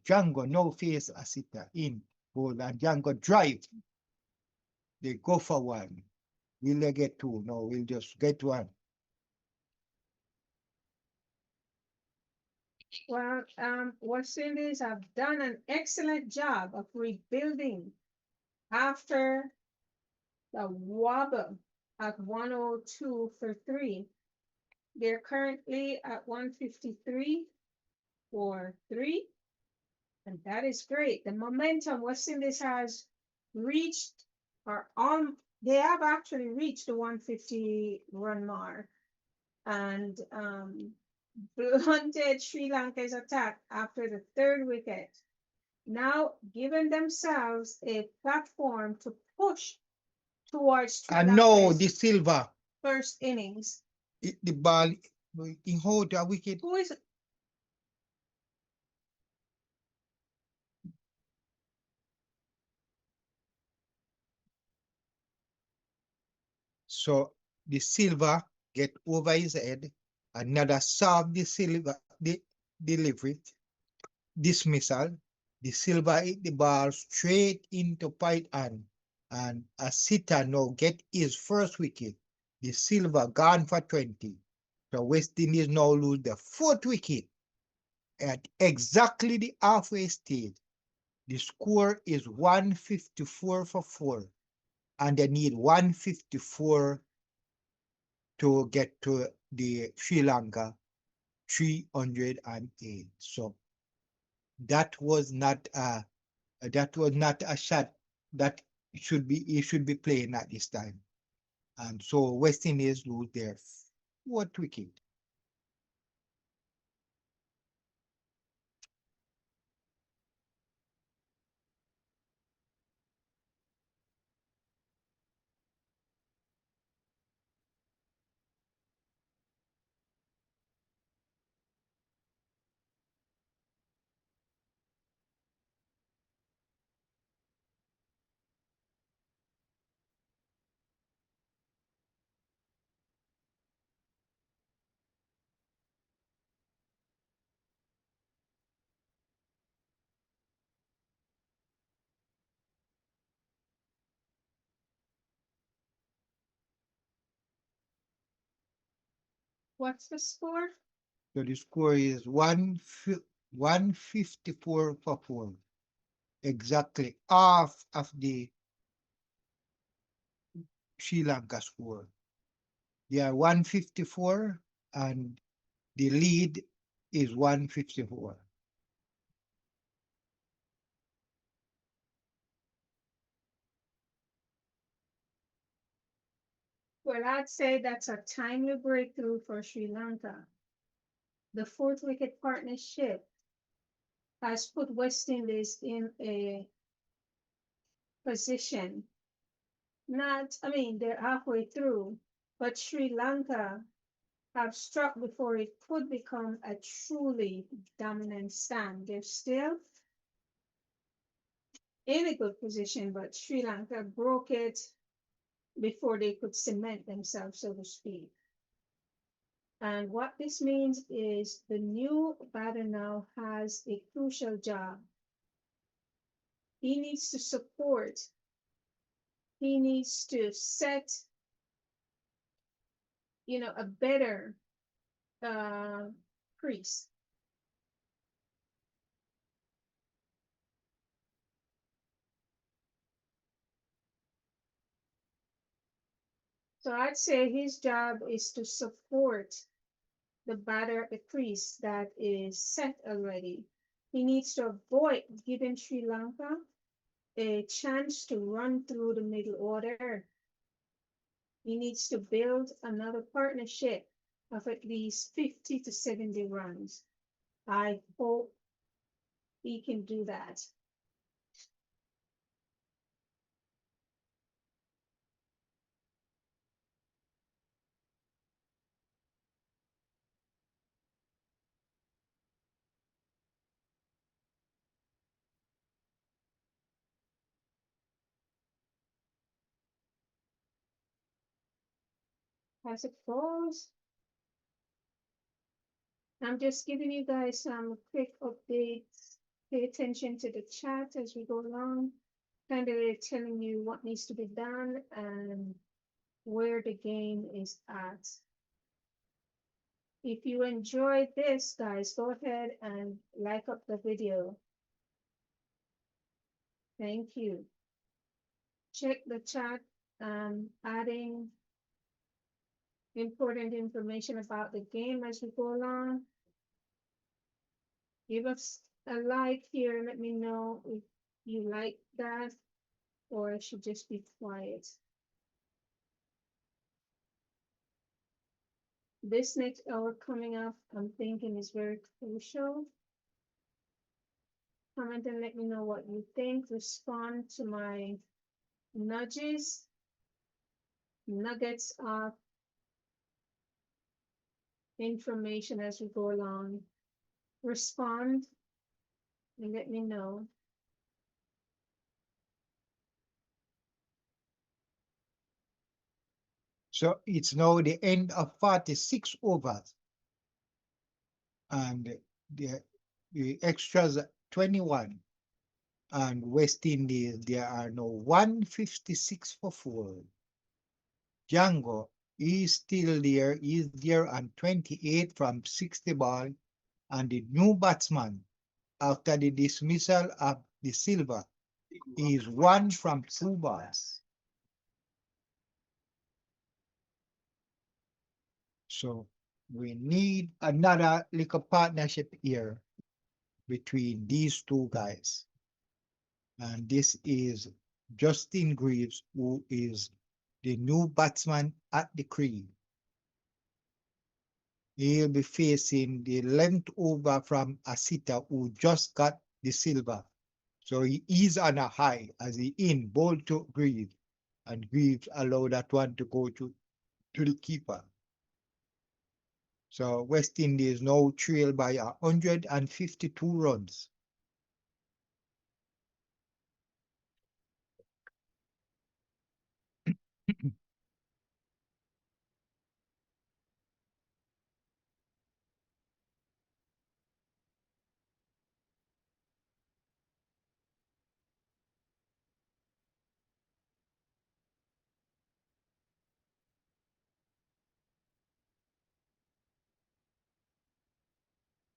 Django no face a sitter in goal, and Django drive. They go for one. Will they get two? No, we'll just get one. Well, West Indies have done an excellent job of rebuilding after the wobble at 102 for three. They're currently at 153 for three, and that is great. The momentum West Indies has reached, or on, they have actually reached the 150 run mark, and blunted Sri Lanka's attack after the third wicket, now giving themselves a platform to push towards Sri And no, Lanka's the silver, first innings. the ball, in hold a wicket. Who is So the silver get over his head. Another solve the silver, the delivery, dismissal. The silver hit the ball straight into Python, and a sitter now get his first wicket. The silver gone for 20. So West Indies now lose the fourth wicket at exactly the halfway stage. The score is 154 for 4, and they need 154 to get to the Sri Lanka 308. So that was not a shot that he should be playing at this time. And so West Indies lose their fourth wicket. what's the score? So the score is 154 for 4. Exactly half of the Sri Lanka score. They are 154 and the lead is 154. Well, I'd say that's a timely breakthrough for Sri Lanka. The fourth wicket partnership has put West Indies in a position, not, I mean, they're halfway through, but Sri Lanka have struck before it could become a truly dominant stand. They're still in a good position, but Sri Lanka broke it before they could cement themselves, so to speak. And what this means is the new batter now has a crucial job. He needs to support, he needs to set, a better uh, crease. So I'd say his job is to support the batter at the crease that is set already. He needs to avoid giving Sri Lanka a chance to run through the middle order. He needs to build another partnership of at least 50 to 70 runs. I hope he can do that. As it goes, I'm just giving you guys some quick updates. Pay attention to the chat as we go along, kind of telling you what needs to be done and where the game is at. If you enjoyed this, guys, go ahead and like up the video. Thank you. Check the chat, adding important information about the game as we go along. Give us a like here and let me know if you like that or I should just be quiet. This next hour coming up, I'm thinking is very crucial. Comment and let me know what you think. Respond to my nudges, nuggets of information as we go along. Respond and let me know. So it's now the end of 46 overs. And the extras 21. And West Indies, there are now 156 for 4. Django is still there, is there on 28 from 60 ball. And the new batsman, after the dismissal of the silver, is 1 from 2 balls. So we need another little partnership here between these two guys. And this is Justin Greaves, who is the new batsman at the crease. He'll be facing the length over from Asita, who just got the silver. So he is on a high as he in ball to Greaves, and Greaves allowed that one to go to the keeper. So West Indies now trail by 152 runs.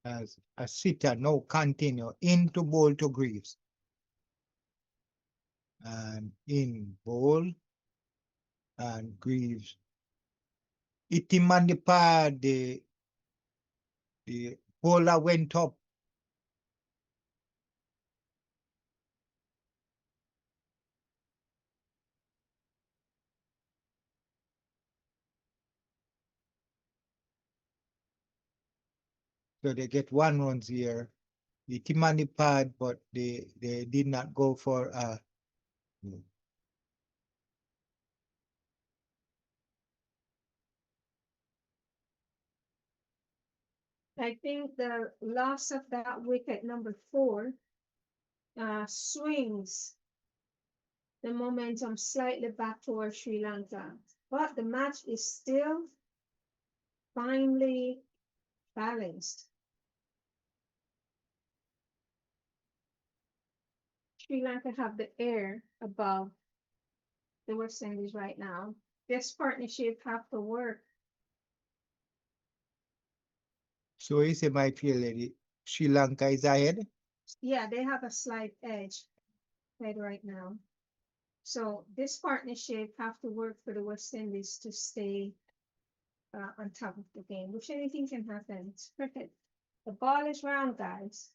As a sitter now continue into ball to Greaves. And in ball, and Greaves hit him on the pad, the bowler went up. So they get 1 run here. Hit him on the pad, but they did not go for I think the loss of that wicket number 4 swings the momentum slightly back towards Sri Lanka. But the match is still finely balanced. Sri Lanka have the air above the West Indies right now. This partnership have to work. So he said, might feel that Sri Lanka is ahead. Yeah, they have a slight edge right now. So this partnership have to work for the West Indies to stay on top of the game, which anything can happen. It's cricket. The ball is round, guys.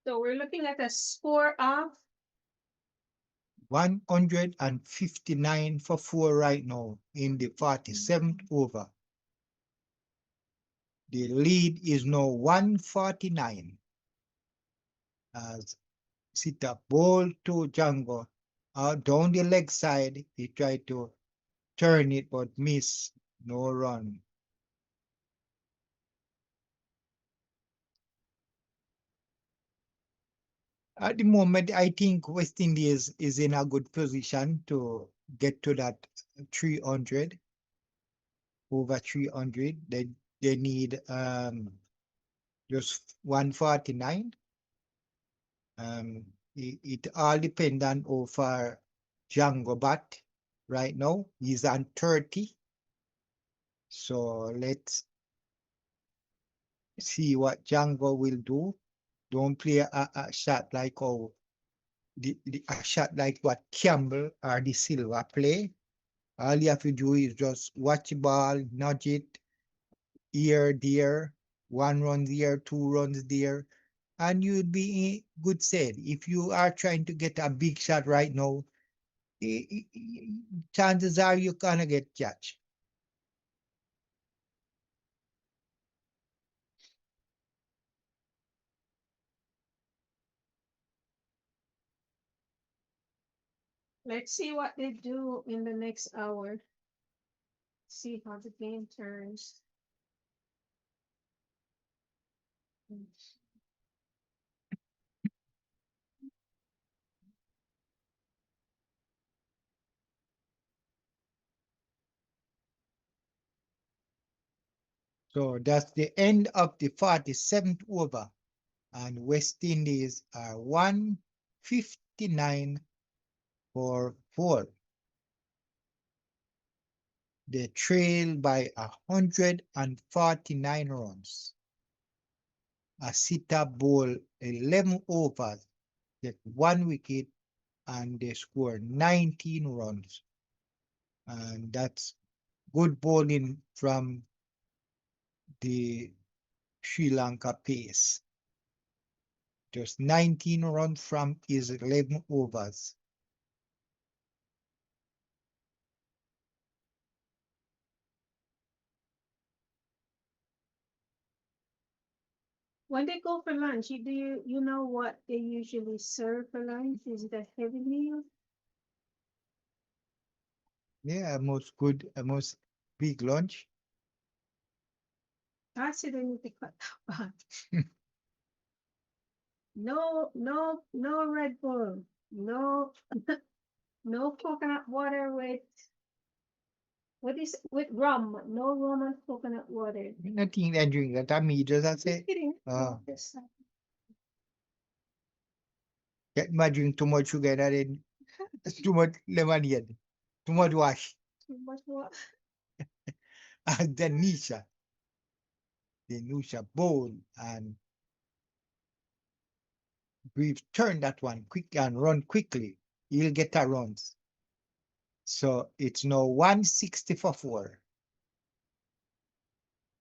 So we're looking at a score of 159 for 4 right now in the 47th over. The lead is now 149 as Sita ball to Django down the leg side. He tried to turn it but miss. No run. At the moment, I think West Indies is in a good position to get to that 300, over 300. They need just 149. It all depends on how far Django bat right now. He's on 30. So let's see what Django will do. Don't play a shot like how a shot like what Campbell or the Silva play. All you have to do is just watch the ball, nudge it, here, there, 1 run there, 2 runs there, and you'll be in good stead. If you are trying to get a big shot right now, chances are you're gonna get catch. let's see what they do in the next hour. See how the game turns. So that's the end of the 47th over. And West Indies are 159 for 4. They trail by 149 runs. Asita bowl 11 overs, get 1 wicket, and they score 19 runs. And that's good bowling from the Sri Lanka pace. Just 19 runs from his 11 overs. When they go for lunch, you know what they usually serve for lunch? Is it a heavy meal? Yeah, most good, most big lunch. I said they need to cut that back. No Red Bull. No, no coconut water with what is with rum. No rum and coconut water. Nothing I drink that. I mean, just I say, Kidding. get my drink too much sugar, that it's too much lemonade, too much wash. Too much water. And then Nisha bowl and we turn that one quick and run quickly. You'll get a runs. So it's now 160 for 4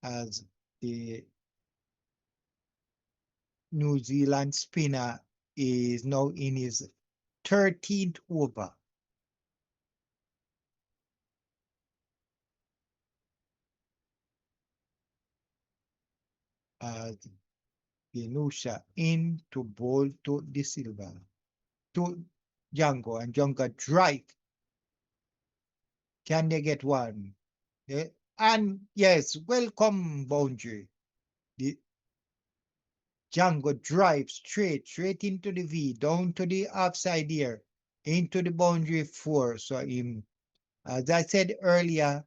as the New Zealand spinner is now in his 13th over. As Nusha in to bowl to the Silva, to Django, and Django drive. Can they get one? Yeah. And yes, welcome boundary. The Django drives straight into the V, down to the offside here, into the boundary 4. So as I said earlier,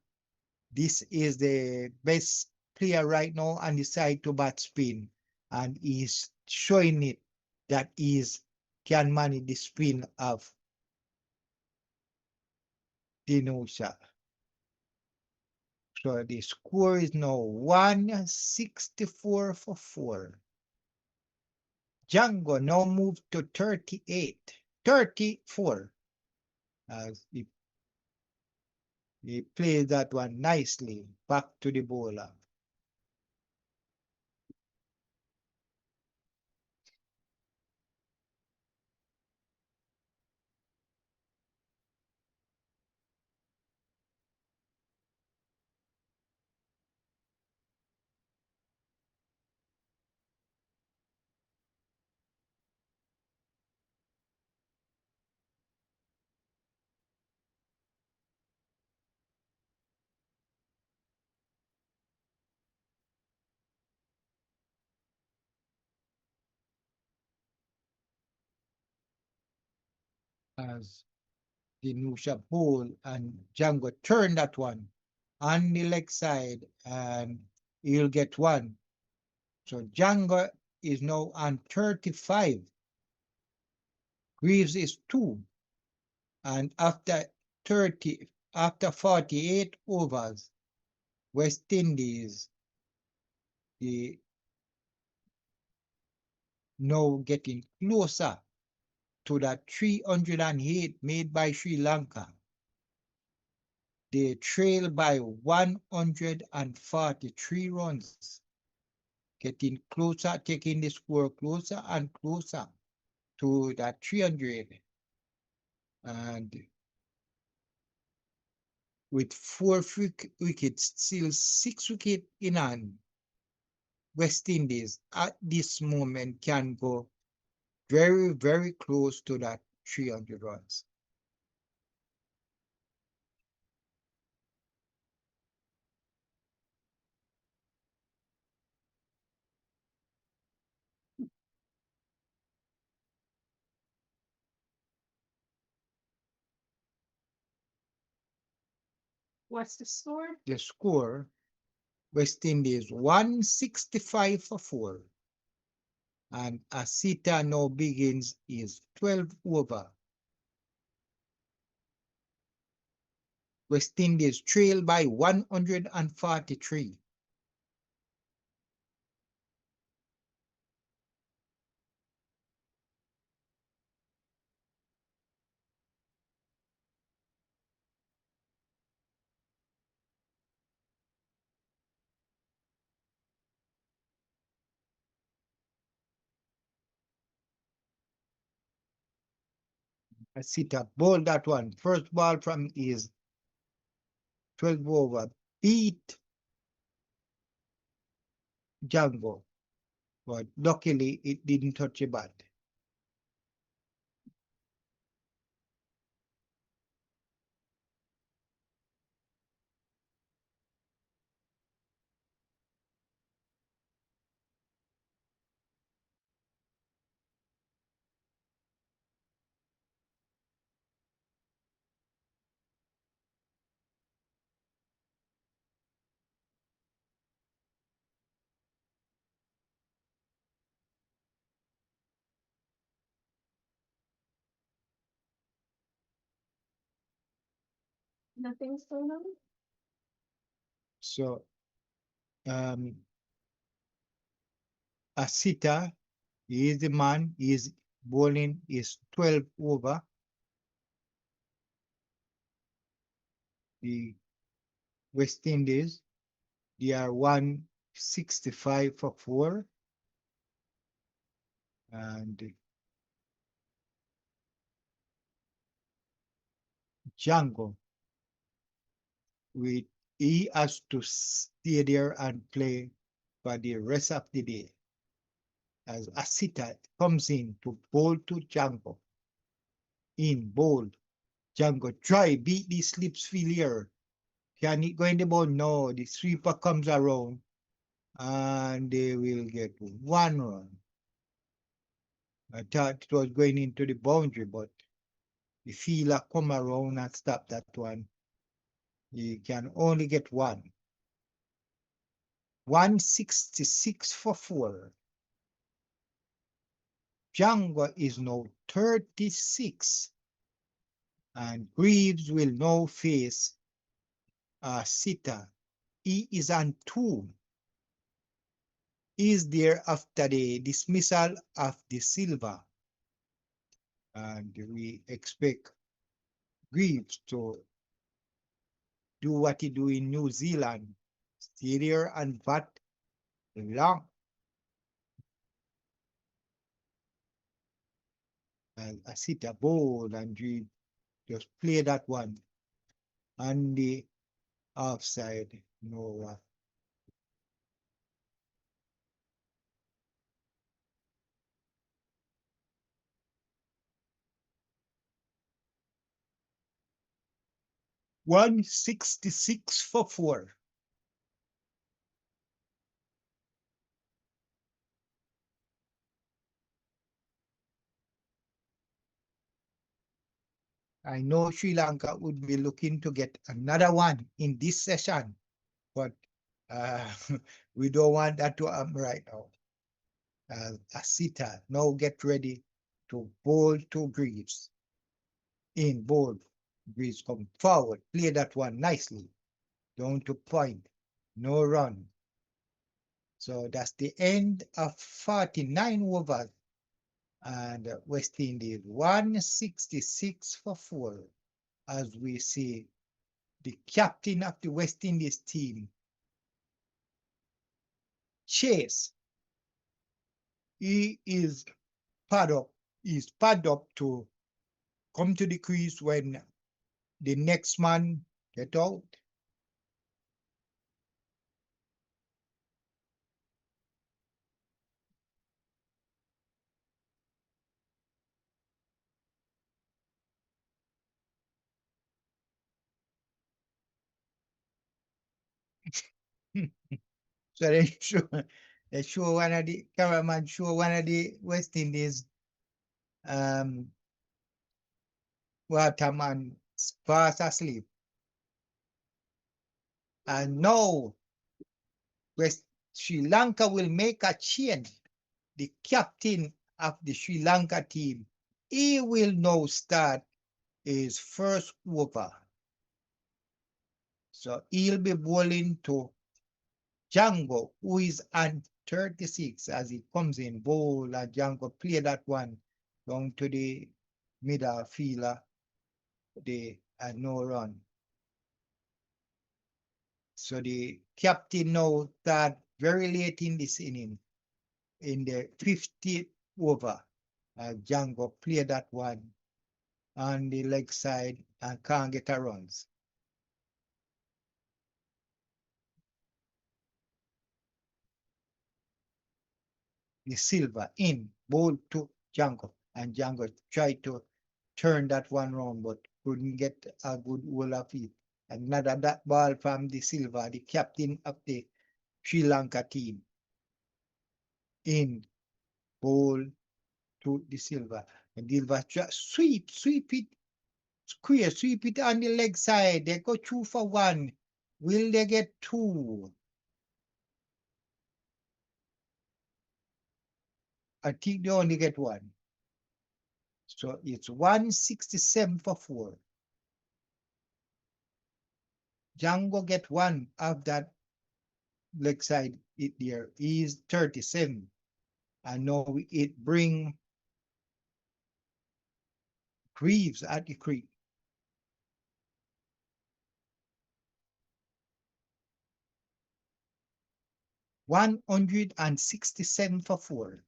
this is the best player right now on the side to bat spin, and he's showing it that he can manage the spin of Dinusha. So the score is now 164 for 4. Django now moved to 38, 34. As he played that one nicely back to the bowler. As the Nusha bowl and Django turned that one on the leg side and he'll get one. So Django is now on 35. Greaves is 2. And after 48 overs, West Indies the now getting closer to that 308 made by Sri Lanka. They trail by 143 runs, getting closer, taking the score closer and closer to that 300. And with 4 wickets, still 6 wickets in hand, West Indies at this moment can go very, very close to that 300 runs. What's the score? The score, West Indies 165 for 4. And Asita now begins his 12th over. West Indies trail by 143. Asita bowled that one. First ball from his 12th over. Beat Django. But luckily it didn't touch a bat. Nothing's going on? So Asita, he is the man, he is bowling his 12th over. The West Indies, they are 165 for 4. And Django, with he has to stay there and play for the rest of the day. As Asita comes in to bowl to Django. In bowl, Django try beat the slips failure. Can he go in the ball? No, the sweeper comes around and they will get 1 run. I thought it was going into the boundary, but the fielder come around and stop that one. He can only get 1. 166 for 4. Django is now 36. And Greaves will now face a sitter. He is on 2. He is there after the dismissal of the Silver. And we expect Greaves to do what he do in New Zealand. Stay there and bat long. And I sit a ball and we just play that one on the offside. No. 166 for 4. I know Sri Lanka would be looking to get another one in this session, but uh, we don't want that to happen right now. A sitter now get ready to bowl to Greaves. In bowl, Greaves come forward, play that one nicely, down to point, no run. So that's the end of 49 overs. And West Indies 166 for 4, as we see the captain of the West Indies team, Chase. He is padded up to come to the crease when the next man get out. So they show one of the cameraman show one of the West Indies um waterman fast asleep. And now West Sri Lanka will make a change. The captain of the Sri Lanka team, he will now start his first over. So he'll be bowling to Django, who is on 36 as he comes in. Bowl and Django play that one down to the middle fielder. They are no run. So the captain now start very late in this inning, in the 50th over. Django play that one on the leg side and can't get a runs. The Silver in, ball to Django, and Django tried to turn that one round but couldn't get a good hold of it. Another that ball from the Silver, the captain of the Sri Lanka team, in, ball to the Silver, and Silver just sweep it, sweep it on the leg side. They go 2 for 1. Will they get 2? I think they only get 1. So it's 167 for 4. Django get 1 of that leg side it there. Is 37. And now it bring Greaves at the creek. 167 for 4.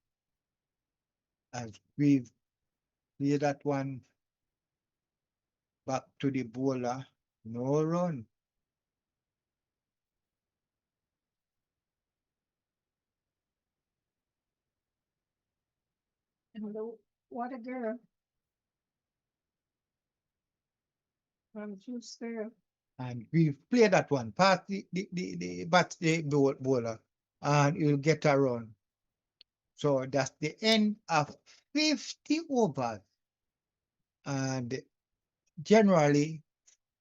As Greaves play that one back to the bowler. No run. Hello, what a girl. From Juice there. And Greaves play that one past the bowler, and you'll get a run. So that's the end of 50 overs. And generally,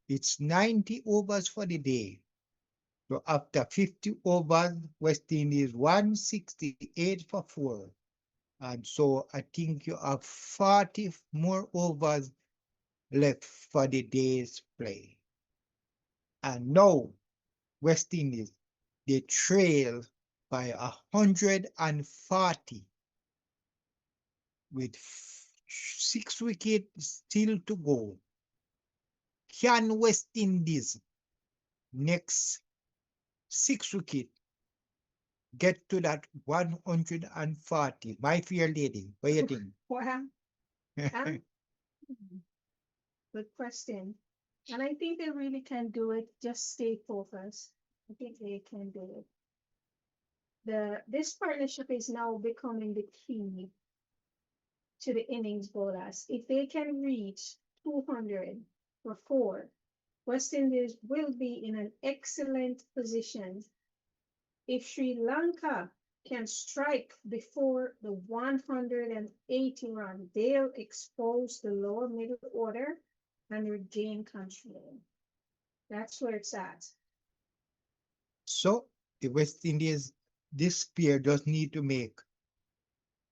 it's 90 overs for the day. So after 50 overs, West Indies 168 for 4. And so I think you have 40 more overs left for the day's play. And now West Indies, they trail by 140 with 6 wickets still to go. Can West Indies next 6 wicket get to that 140? My fair lady, what do you think? Wow. Good question. And I think they really can do it. Just stay focused. I think they can do it. This partnership is now becoming the key to the innings bowlers. If they can reach 200 for 4, West Indies will be in an excellent position. If Sri Lanka can strike before the 180 run, they'll expose the lower middle order and regain control. That's where it's at. So the West Indies, this pair just need to make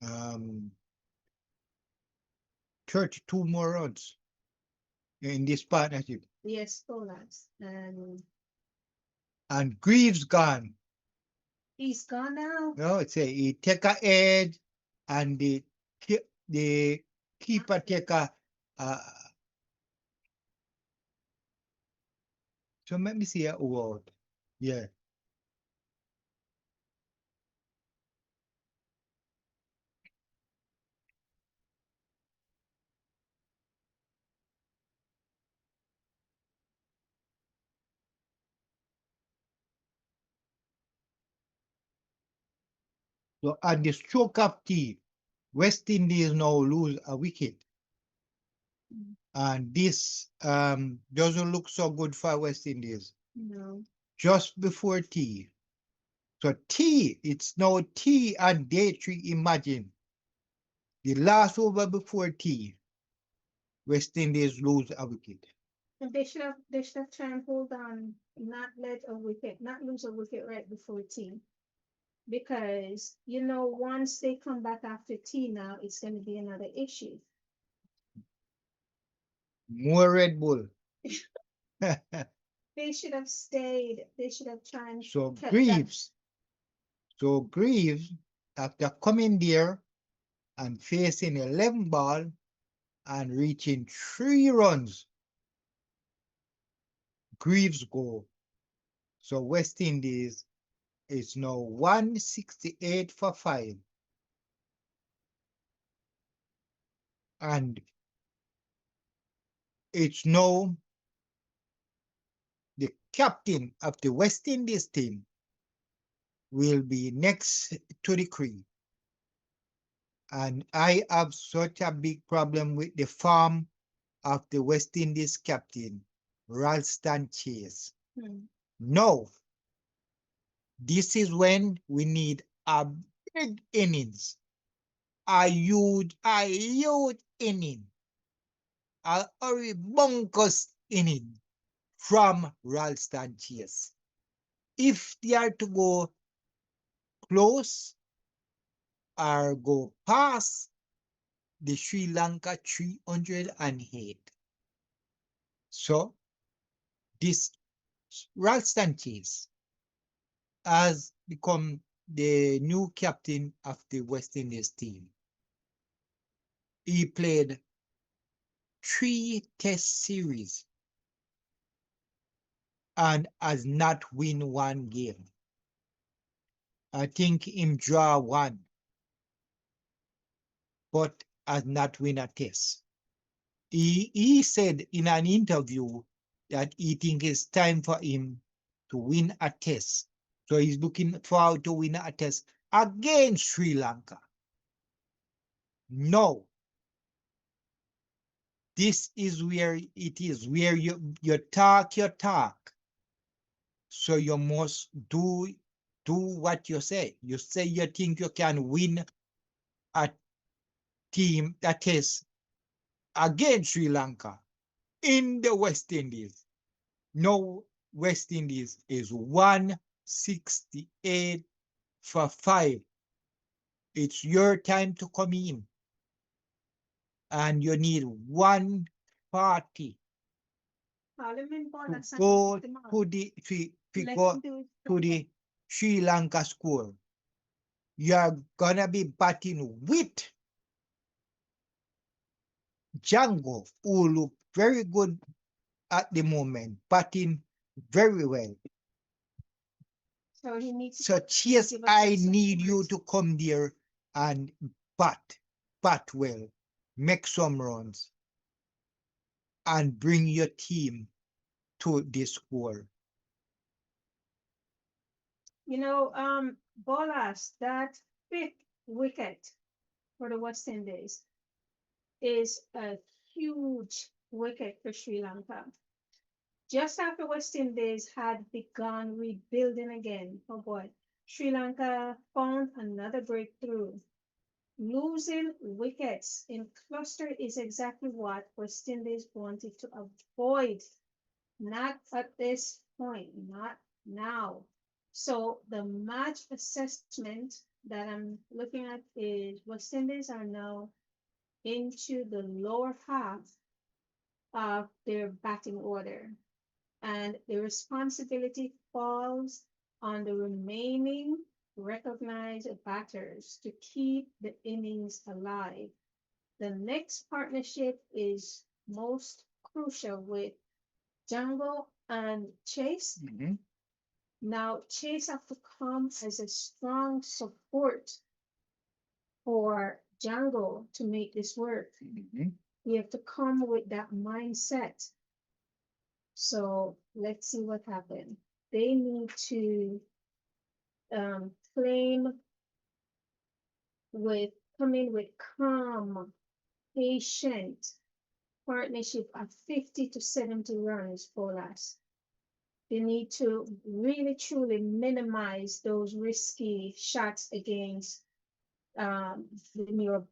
um, 32 more runs in this partnership. Yes, Poland. And Greaves gone. He's gone now. No, it's he take a edge and the keeper take a so let me see a word. Yeah. So at the stroke of tea, West Indies now lose a wicket. And this doesn't look so good for West Indies. No. Just before tea. So tea, it's now tea and day 3. Imagine the last over before tea, West Indies lose a wicket. They should have tried and hold on, not lose a wicket right before tea. Because once they come back after tea now, it's going to be another issue. More Red Bull. They should have stayed. They should have tried. So Greaves, after coming there and facing 11 ball and reaching 3 runs, Greaves go. So West Indies is now 168 for 5. And it's now the captain of the West Indies team will be next to the crew. And I have such a big problem with the form of the West Indies captain, Ralston Chase. No, this is when we need a big innings, a huge inning, a bonkers inning from Ralston Chase. If they are to go close or go past the Sri Lanka 308. So this Ralston Chase has become the new captain of the West Indies team. He played 3 test series and has not won 1 game. I think him draw 1, but has not win a test. He said in an interview that he thinks it's time for him to win a test. So he's looking forward to win a test against Sri Lanka. No. This is where it is, where you talk your talk. So you must do what you say. You say you think you can win a team that is against Sri Lanka in the West Indies. No, West Indies is 168 for 5. It's your time to come in. And you need 1 party Parliament ball to and go them out. to the to Let go him do it. to the Sri Lanka score. You're gonna be batting with Django, who look very good at the moment, batting very well. So he needs So to Chase, give us I some need you support. to come there and bat, bat well, make some runs, and bring your team to the score. You know, Bolas, that fifth wicket for the West Indies is a huge wicket for Sri Lanka. Just after West Indies had begun rebuilding again, oh boy, Sri Lanka found another breakthrough. Losing wickets in cluster is exactly what West Indies wanted to avoid. Not at this point, not now. So the match assessment that I'm looking at is West Indies are now into the lower half of their batting order, and the responsibility falls on the remaining recognized batters to keep the innings alive. The next partnership is most crucial with Jungle and Chase. Mhm, Now, Chase have to come as a strong support for Jungle to make this work. mhm. We have to come with that mindset. So let's see what happens. They need to claim with come in with calm, patient partnership of 50 to 70 runs for us. They need to really truly minimize those risky shots against the newer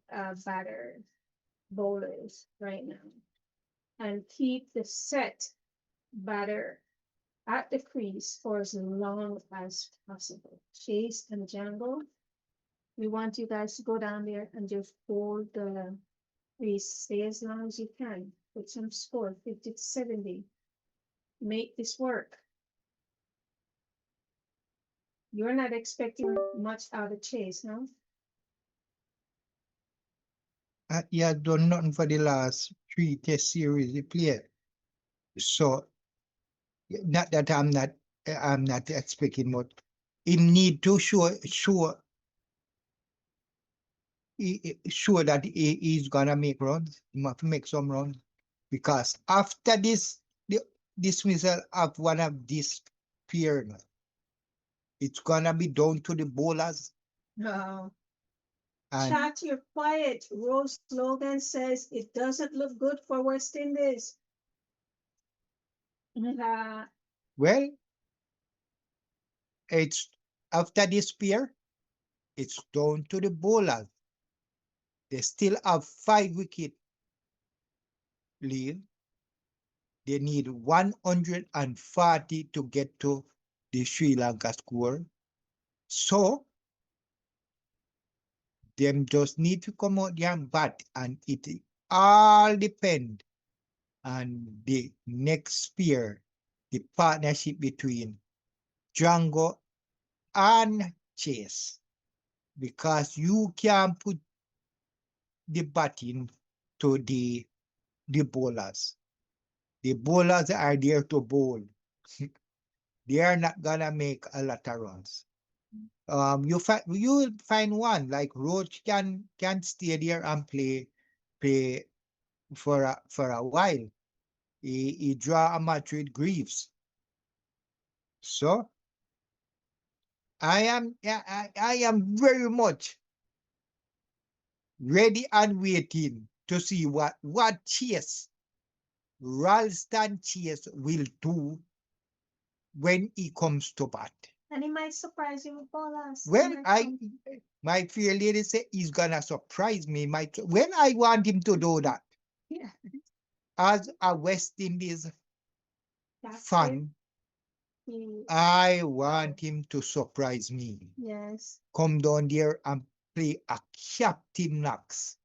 batter bowlers right now and keep the set batter at the crease for as long as possible. Chase and Jungle, we want you guys to go down there and just hold the crease, stay as long as you can. Put some score, 50 to 70. Make this work. You're not expecting much out of Chase, no? He has done nothing for the last three test series he played. So not that I'm not expecting much. He need to show that he's gonna make runs. He must make some runs. Because after the dismissal of one of these pair, it's gonna be down to the bowlers. No. And Chat, you're quiet. Rose Logan says it doesn't look good for West Indies. Uh, well, it's after this pair, it's down to the bowlers. They still have 5 wicket lead. They need 140 to get to the Sri Lanka score. So them just need to come out there and bat, and it all depend on the next pair, the partnership between Django and Chase, because you can put the batting to the bowlers. The bowlers are there to bowl. They are not gonna make a lot of runs. You will find one like Roach can stay there and play for a while. He draw a match with Greaves. So I am very much ready and waiting to see what Chase, Ralston Chase will do when he comes to bat. and he might surprise you with ballers. Well, my fair lady say he's gonna surprise me. When I want him to do that, Yeah, as a West Indies that's fan, it. I want him to surprise me. Yes. Come down there and play a Captain Knox.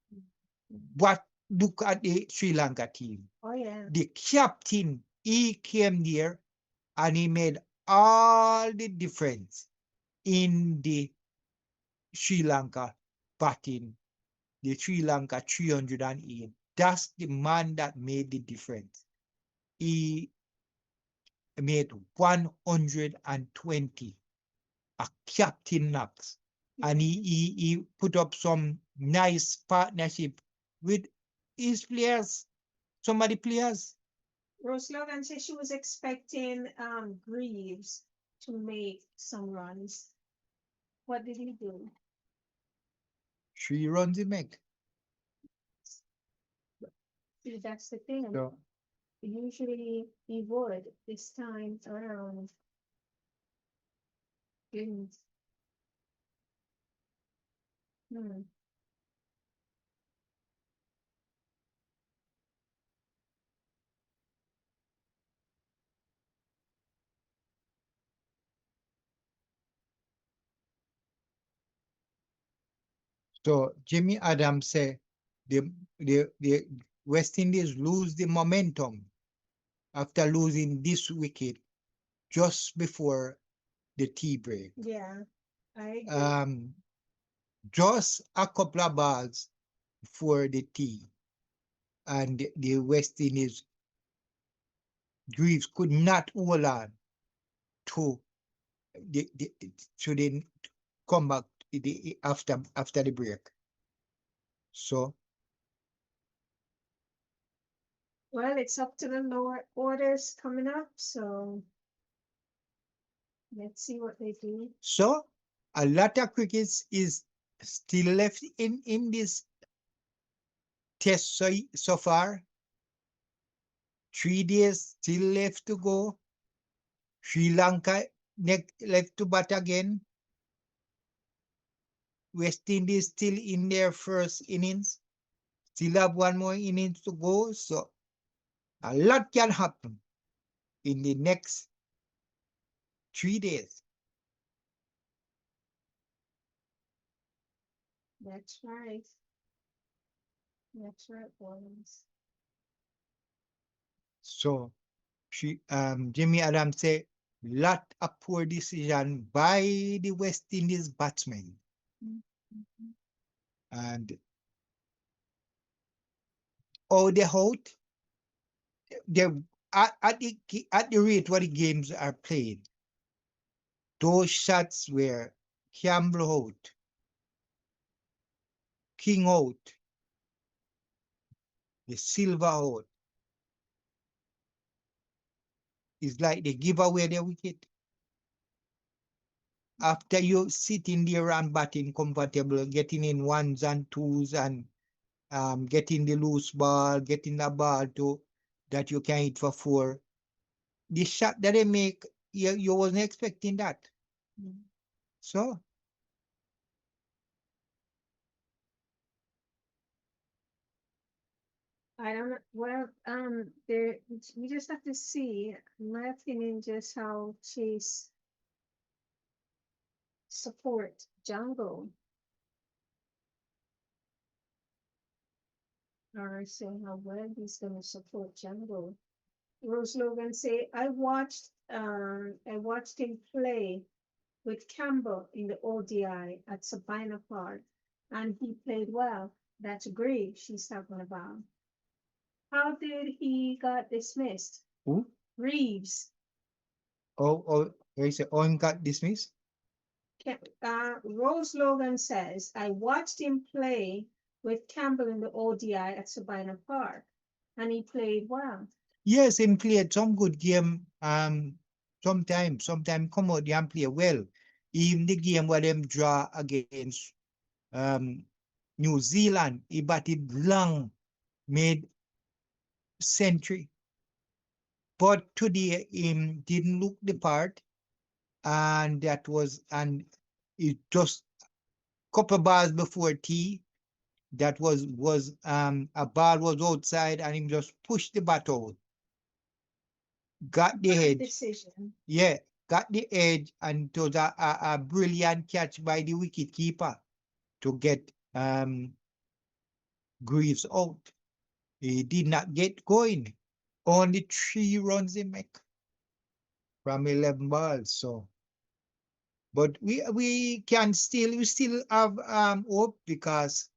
What look at the Sri Lanka team. Oh yeah. The captain, he came there and he made all the difference in the Sri Lanka batting, the Sri Lanka 308. That's the man that made the difference. He made 120, a captain knocks. And he put up some nice partnership with his players, some of the players. Rose Logan said she was expecting Greaves to make some runs. What did he do? 3 runs he make. See, that's the thing. So, Usually he would this time around. Goodness. Hmm. so Jimmy Adams said the West Indies lose the momentum after losing this wicket just before the tea break. Yeah, I agree. Just a couple of balls for the tea, and the West Indies Greaves could not hold on to the come back after the break. So Well, it's up to the lower orders coming up, so let's see what they do. so a lot of crickets is still left in this test so far. 3 days still left to go. Sri Lanka left to bat again. West Indies still in their first innings. Still have one more innings to go. So a lot can happen in the next 3 days. That's right. That's right, boys. So Jimmy Adams say lot of poor decision by the West Indies batsmen. Mm-hmm. And all the out, they at the rate what the games are played, those shots were Campbell out, King out, the Silver out. It's like they give away their wicket. After you sitting there and batting comfortable, getting in ones and twos and getting the loose ball, getting the ball to that you can hit for 4. The shot that they make, you wasn't expecting that. Mm-hmm. So I don't know. Well, there we just have to see, in my opinion, just how Chase support Jungle, or say how well he's gonna support Jungle. Rose Logan say, I watched him play with Campbell in the ODI at Sabina Park, and he played well. That's great. She's talking about. How did he got dismissed? who? Reeves. There is a Owen got dismissed. Rose Logan says, I watched him play with Campbell in the ODI at Sabina Park, and he played well. Yes, he played some good game. Sometimes come out and play well. Even the game where them draw against New Zealand, he batted long, made century. But today he didn't look the part, and it just couple balls before tea. That was a ball was outside and he just pushed the bat out. Got the Bad edge. decision. Yeah, got the edge, and it was a brilliant catch by the wicket keeper to get Greaves out. He did not get going. Only 3 runs he make from 11 balls. So, but we still have hope because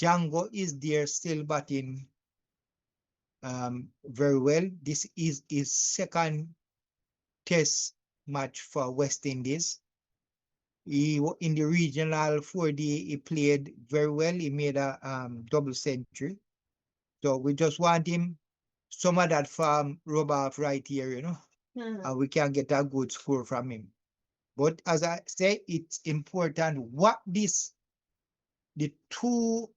Django is there still batting very well. This is his second test match for West Indies. In the regional 4D, he played very well. He made a double century. So we just want him some of that farm rub off right here, and we can get a good score from him. But as I say, it's important what the two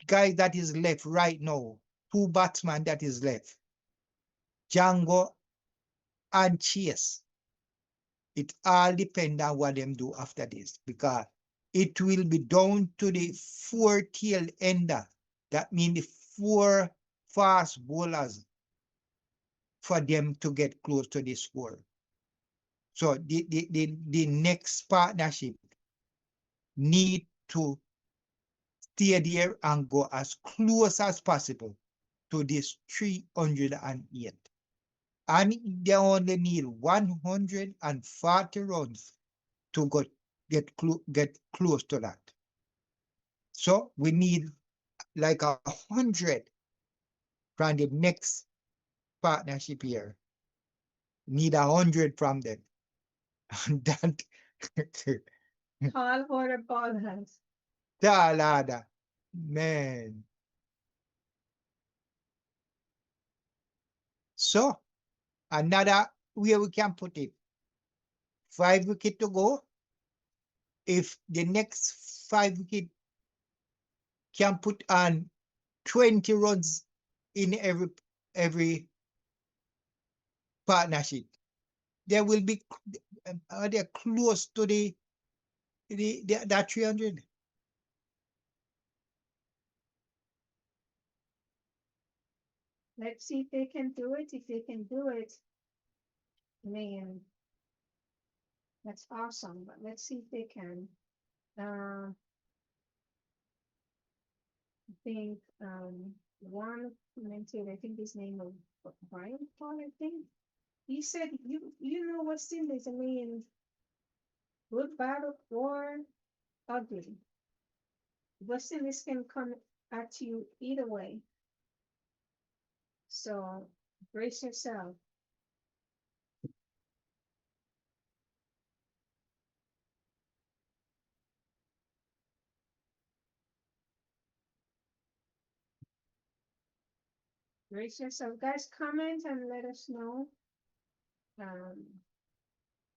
guys that is left right now, two batsmen that is left, Django and Chase. It all depends on what them do after this because it will be down to the 4 tail ender. That means the 4 fast bowlers for them to get close to the score. So the next partnership need to stay there and go as close as possible to this 308. And they only need 140 runs to get close to that. So we need like 100 from the next partnership here. Need 100 from them. And that Tall order ballers. Talada, man. So another way we can put it, 5 wicket to go. If the next 5 wicket can put on 20 runs in every partnership, they will be they're close to that 300. Let's see if they can do it. If they can do it, man, that's awesome. But let's see if they can. I think one commentator, I think his name was Brian Paul, I think. He said, you know West Indies, I mean, good, bad, or ugly. West Indies can come at you either way. So brace yourself. Brace yourself. Guys, comment and let us know what you're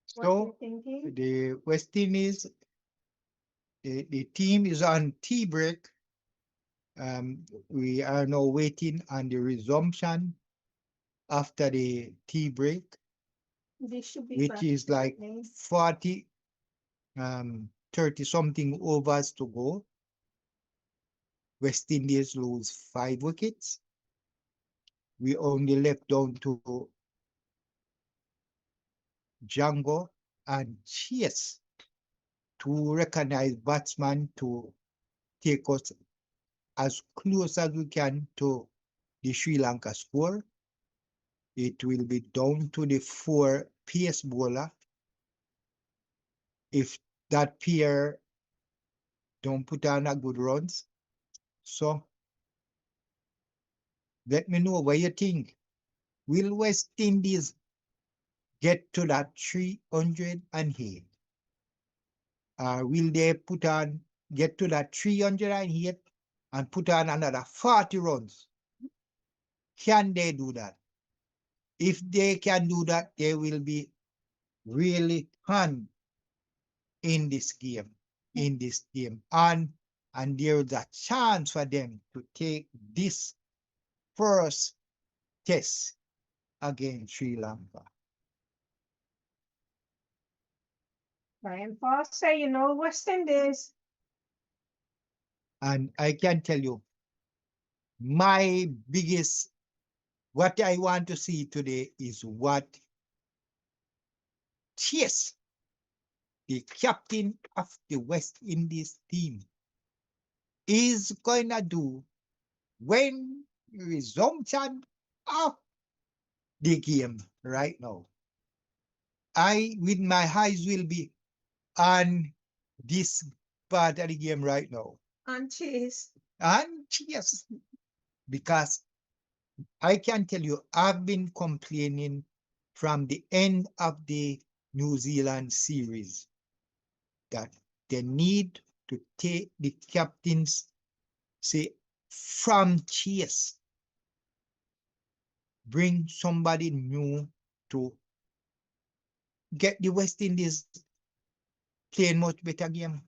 So thinking. the West Indies, the team is on tea break. We are now waiting on the resumption after the tea break, This should be which is like 40, 30 something overs to go. West Indies lose 5 wickets. We only left down to Django and Chase to recognize batsmen to take us as close as we can to the Sri Lanka score. It will be down to the 4 pace bowler. If that pair don't put on a good runs, so let me know what you think. Will West Indies get to that 308? Will they get to that 308 and put on another 40 runs? Can they do that? If they can do that, they will be really fun in this game, and there's a chance for them to take this first test against Sri Lanka. Brian Paul say, West Indies. And I can tell you, what I want to see today is what Chase, the captain of the West Indies team, is going to do when resumption of the game right now. I, with my eyes, will be on this part of the game right now. And cheese. And yes, because I can tell you, I've been complaining from the end of the New Zealand series that they need to take the captains, say, from chase, bring somebody new to get the West Indies playing much better game.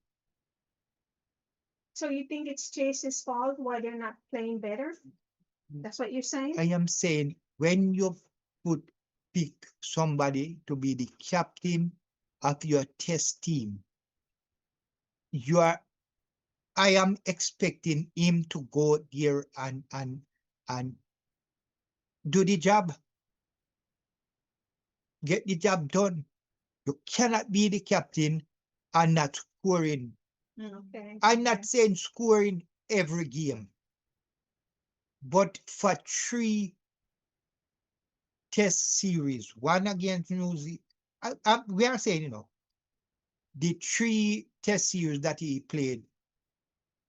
So you think it's Chase's fault why they're not playing better? That's what you're saying? I am saying when you put pick somebody to be the captain of your test team, you are I am expecting him to go there and do the job, get the job done. You cannot be the captain and not scoring. Okay. I'm not saying scoring every game, but for 3 test series, one against New Zealand, we are saying, the 3 test series that he played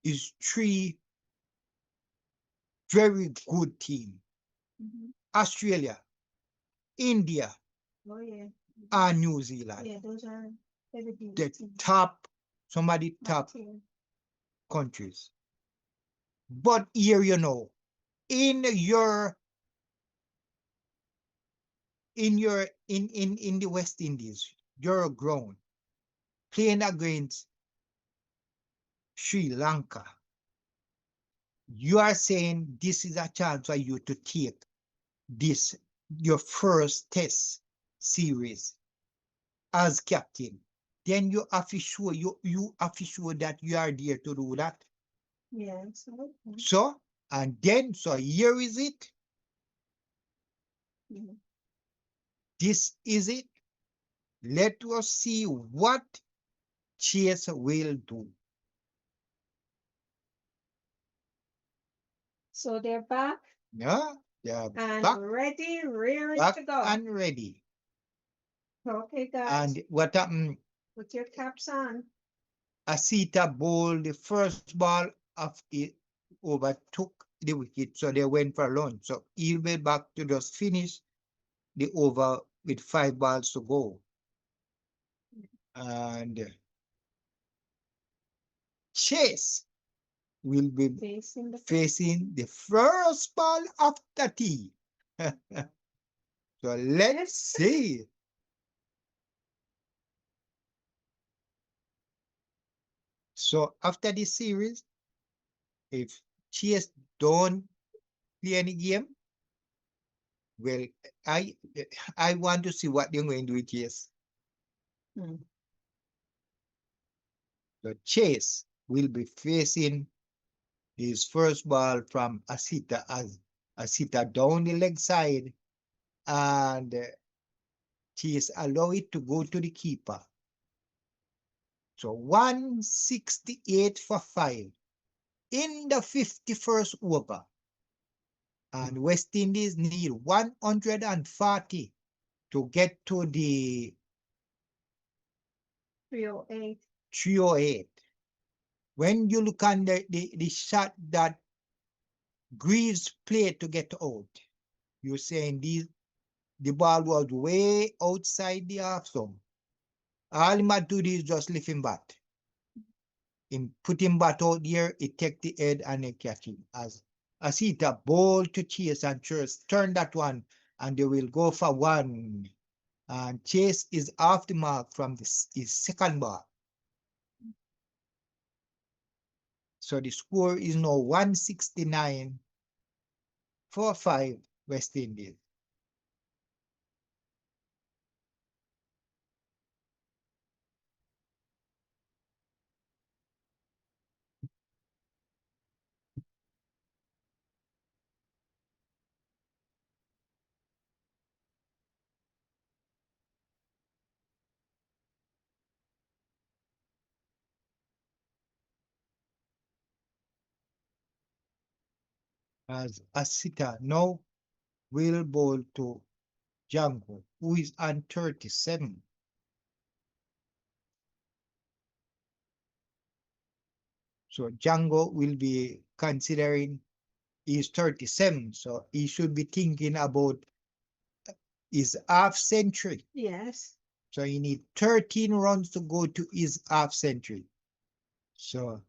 is 3 very good team. Australia, India, Oh, yeah. and New Zealand. Yeah, those are The top, some of the top countries. But here, in your in the West Indies, you're grown playing against Sri Lanka. You are saying this is a chance for you to take this your first test series as captain. Then you have to show you have to show that you are there to do that. Yes. Okay. So here is it. This is it. Let us see what Chase will do. So they're back. Yeah, they're and back, ready, rearing back to go. and ready. Okay, guys. And what happened? Put your caps on. Asita bowled the first ball of it, overtook the wicket, so they went for lunch. So he'll be back to just finish the over with 5 balls to go. And Chase will be facing the first ball of the tee. So let's see. So after this series, if Chase don't play any game, well, I want to see what they're going to do with Chase. So Chase will be facing his first ball from Asita as Asita down the leg side, and Chase allow it to go to the keeper. So 168 for 5 in the 51st over. And West Indies need 140 to get to the 308. 308. When you look on the shot that Greaves played to get out, you're saying the ball was way outside the half zone. All he might do is just lift him back. In put him back out there, he take the head and they catch him. As Asita ball to Chase and Chase turn that one and they will go for one. And Chase is off the mark from his second ball. So the score is now 169 for 5 West Indies. as Asita now will bowl to Django, who is on 37. So Django will be considering he's 37, so he should be thinking about his half century. Yes. So he need 13 runs to go to his half century. So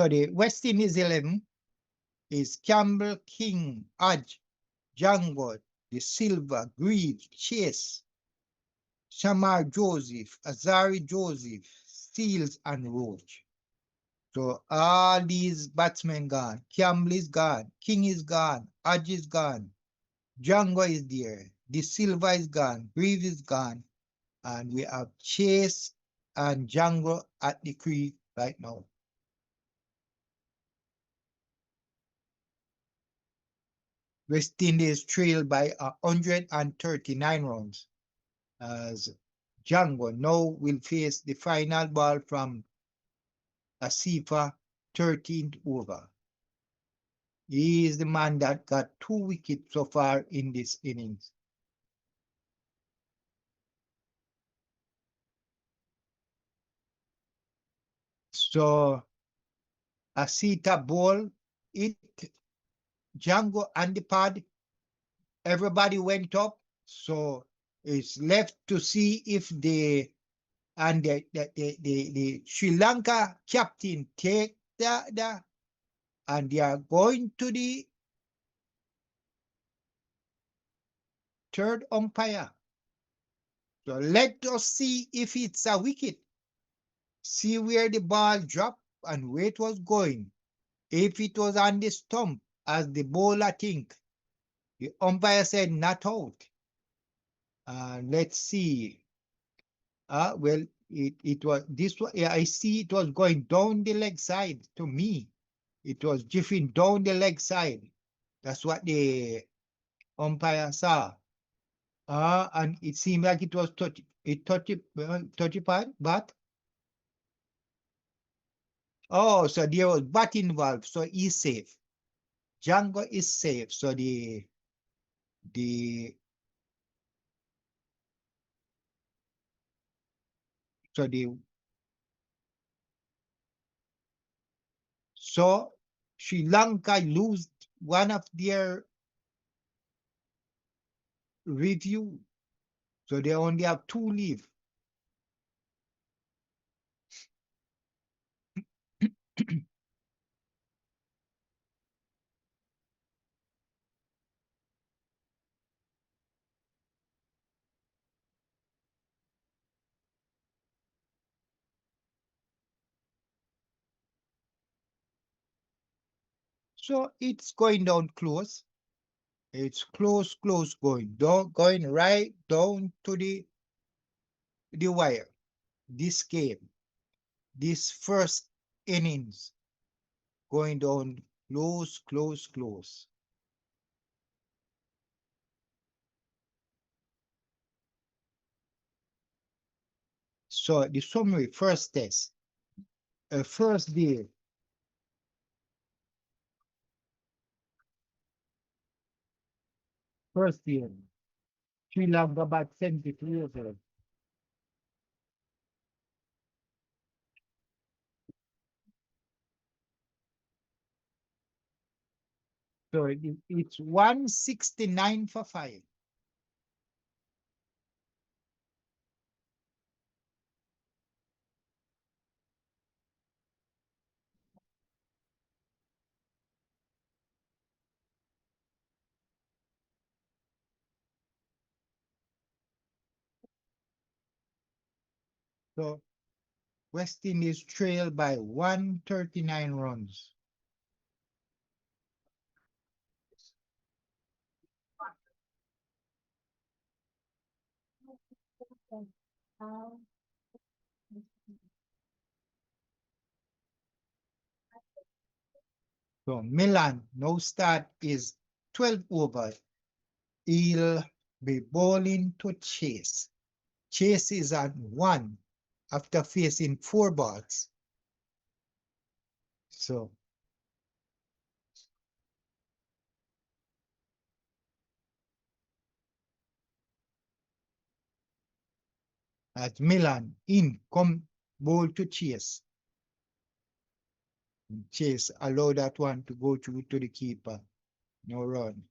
the West Indies 11 is Campbell, King, Hodge, Django, De Silva, Greaves, Chase, Shamar Joseph, Azari Joseph, Seals, and Roach. So all these batsmen gone. Campbell is gone. King is gone. Hodge is gone. Django is there. De Silva is gone. Greaves is gone. And we have Chase and Django at the creek right now. West Indies trailed by 139 runs as Django now will face the final ball from Asifa 13th over. He is the man that got 2 wickets so far in this innings. So Asita ball, it Django and the pad, everybody went up. So it's left to see if the Sri Lanka captain take the and they are going to the third umpire. So let us see if it's a wicket. See where the ball dropped and where it was going. If it was on the stump, as the bowler think, the umpire said not out. Let's see. Well, it was this one. Yeah, I see it was going down the leg side to me. It was drifting down the leg side. That's what the umpire saw. And it seemed like it was 30 oh, so there was bat involved, so he's safe. Django is safe, so the so the so Sri Lanka lose one of their review, so they only have 2 leave. So it's going down close. It's close going down, going right down to the wire. This game, this first innings, going down close. So the summary, first test, first day, first year, Sri Lanka about 73 years old. So it's 169 for 5. So West Indies trail by 139 runs. So Milan, no start is 12 over. He'll be bowling to Chase. Chase is at 1 after facing 4 balls. So at Milan, in come bowl to Chase. Chase allow that one to go through to the keeper. No run.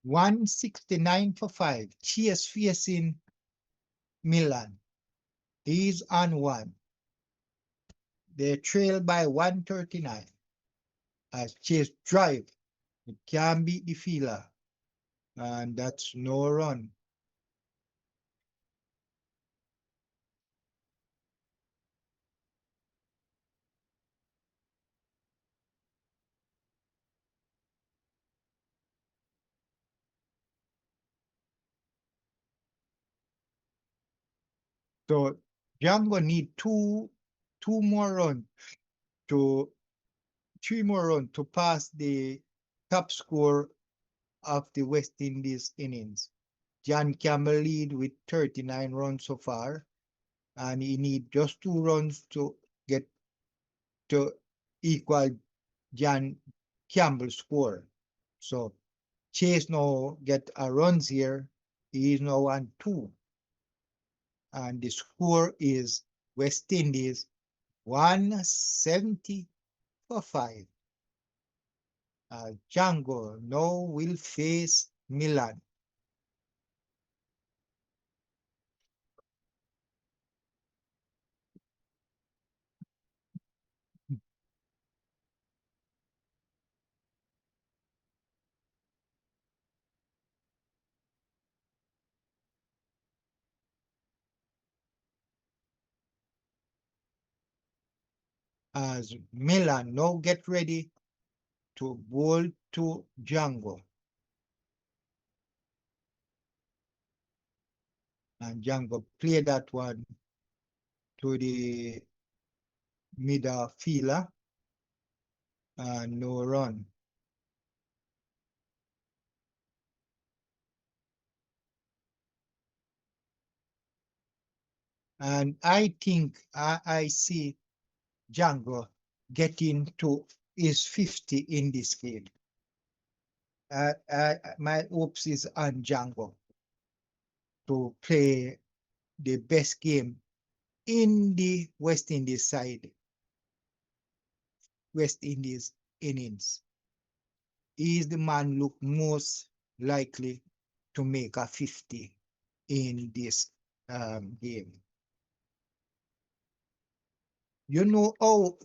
$169 for 5. Chase facing Milan. He's on 1. They trail by 139. As Chase drive, it can't beat the fielder. And that's no run. So Django need two more runs to 3 more runs to pass the top score of the West Indies innings. John Campbell lead with 39 runs so far, and he need just 2 runs to get to equal John Campbell's score. So Chase now get a runs here. He is now on 2. And the score is West Indies 170 for 5. Django now will face Milan. As Milan now get ready to bowl to Django. And Django play that one to the midfielder and no run. And I think I see Django getting to his 50 in this game. My hopes is on Django to play the best game in the West Indies side. West Indies innings. He is the man look most likely to make a 50 in this game. You know how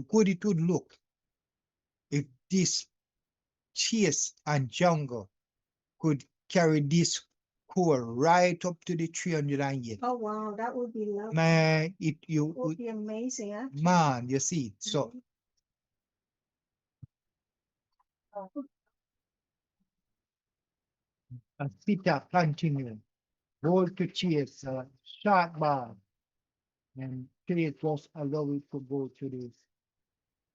good it would look if this Chase and Django could carry this score right up to the 308. Oh wow, that would be lovely. Man, It would be amazing, actually. Man, you see, so Peter continue. Ball to Chase, short ball. And Chase was allowed to go to the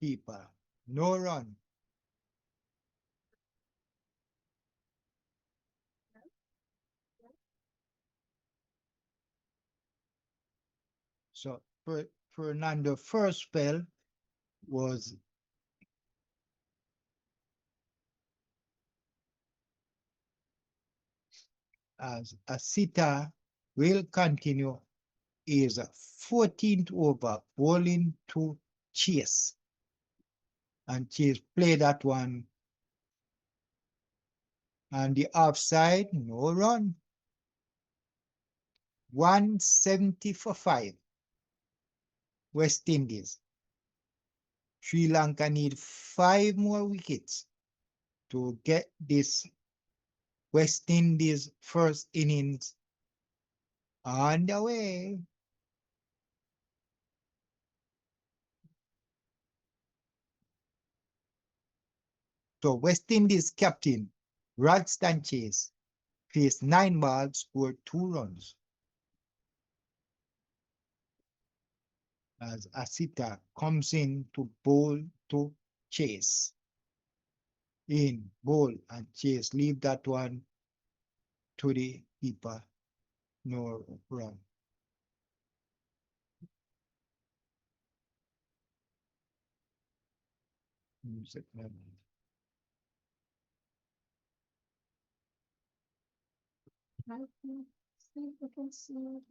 keeper. No run. So Fernando's first spell was as a sitter will continue is 14th over bowling to Chase. And Chase play that one. And the offside, no run. 170 for 5. West Indies. Sri Lanka need 5 more wickets to get this West Indies first innings on the way. So West Indies captain Ralston Chase faced 9 balls, scored 2 runs as Asita comes in to bowl to Chase. In bowl and Chase leave that one to the keeper. No run. I can see if I can see it.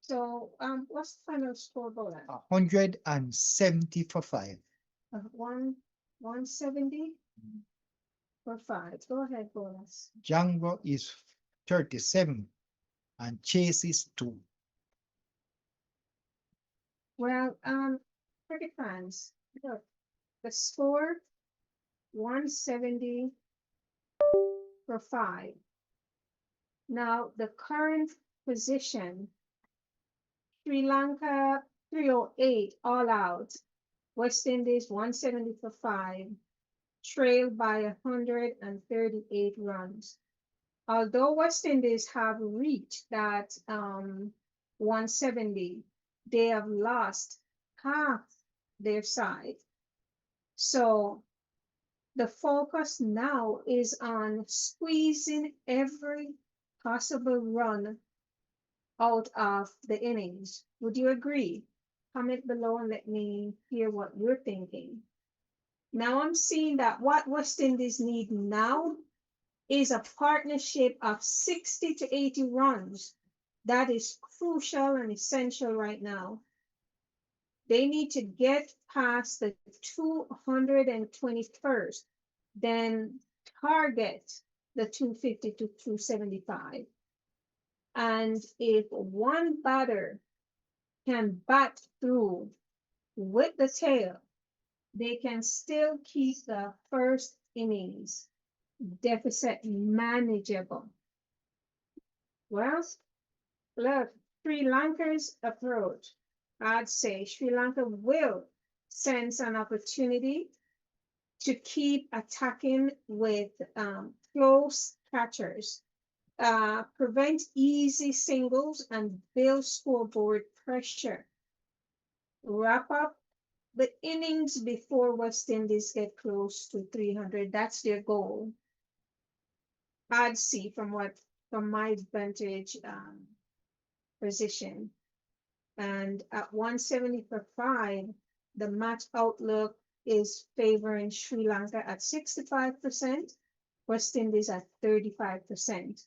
So, what's the final score, Bola? 170 for 5. 170 for 5. Go ahead, Bolas. Django is 37 and Chase is 2. Well, cricket fans, look, the score 170 for 5. Now, the current position, Sri Lanka 308 all out, West Indies 170 for 5, trailed by 138 runs. Although West Indies have reached that 170, they have lost half their side. So the focus now is on squeezing every possible run out of the innings. Would you agree? Comment below and let me hear what you're thinking. Now I'm seeing that what West Indies need now is a partnership of 60 to 80 runs. That is crucial and essential right now. They need to get past the 221st, then target the 250 to 275. And if one batter can bat through with the tail, they can still keep the first innings deficit manageable. Well, look, Sri Lanka's approach, I'd say Sri Lanka will sense an opportunity to keep attacking with close catchers, prevent easy singles, and build scoreboard pressure. Wrap up the innings before West Indies get close to 300. That's their goal. I'd see from my vantage position. And at 170 for 5, the match outlook is favoring Sri Lanka at 65%, West Indies at 35%.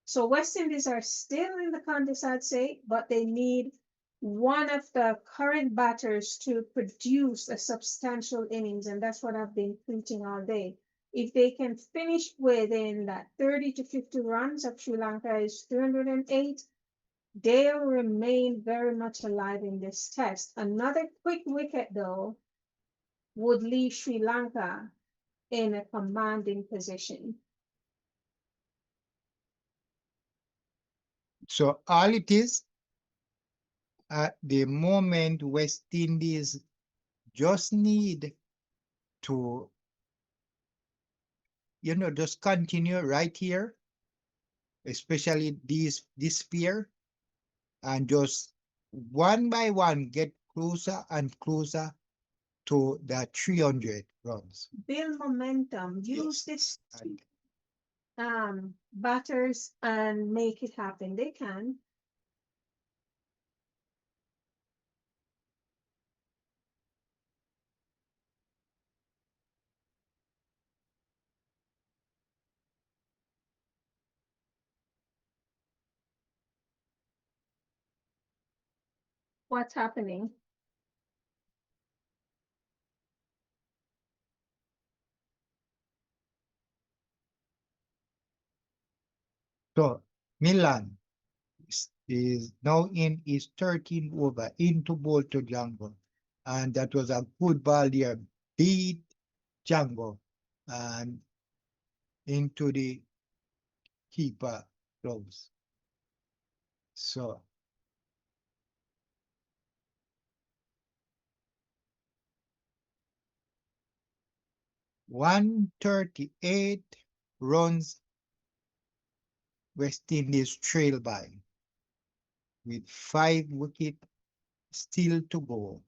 So West Indies are still in the contest, I'd say, but they need one of the current batters to produce a substantial innings, and that's what I've been preaching all day. If they can finish within that 30 to 50 runs of Sri Lanka is 308, they'll remain very much alive in this test. Another quick wicket, though, would leave Sri Lanka in a commanding position. So all it is, at the moment, West Indies just need to, just continue right here, especially this pair, and just one by one get closer and closer to the 300 runs. Build momentum. Use this batters and make it happen. They can. What's happening? So Milan is now in his 13th over into ball to Django. And that was a good ball there. Beat Django and into the keeper close. So 138 runs West Indies trail by with 5 wickets still to go.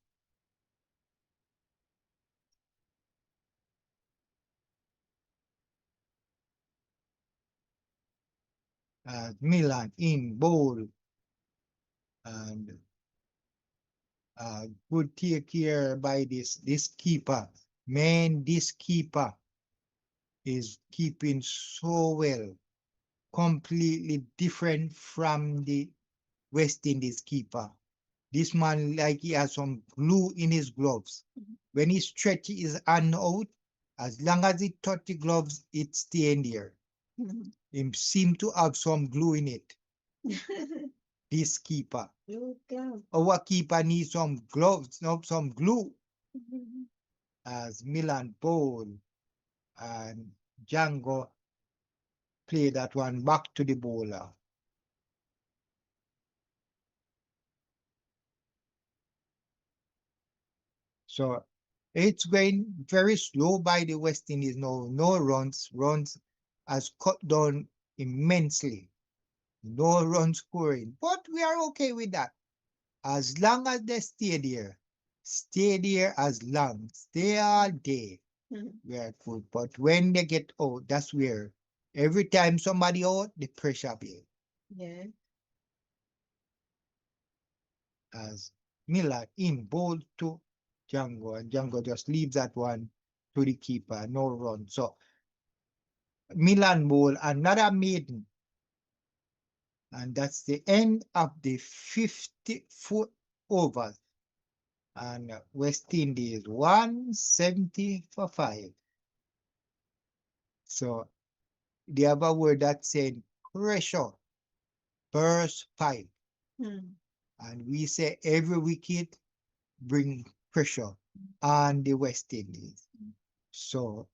Milan in bowl and good take care by this keeper. Man, this keeper is keeping so well, completely different from the West Indies keeper. This man like he has some glue in his gloves. When he stretch his hand out, as long as he touch the gloves, it stay in there. He seem to have some glue in it. This keeper. Our keeper needs some gloves, not some glue. As Milan bowl and Django play that one back to the bowler. So it's going very slow by the West Indies now. No runs. Runs has cut down immensely. No run scoring. But we are okay with that. As long as they stay there as long, stay all day. We are good. But when they get out, that's where every time somebody out, the pressure build. Yeah. As Miller in bold to Django, and Django just leaves that one to the keeper, no run. So Milan bowl, another maiden. And that's the end of the 54 overs. And West Indies 170 for 5. So the other word that said pressure, burst 5. And we say every wicket bring pressure on the West Indies. So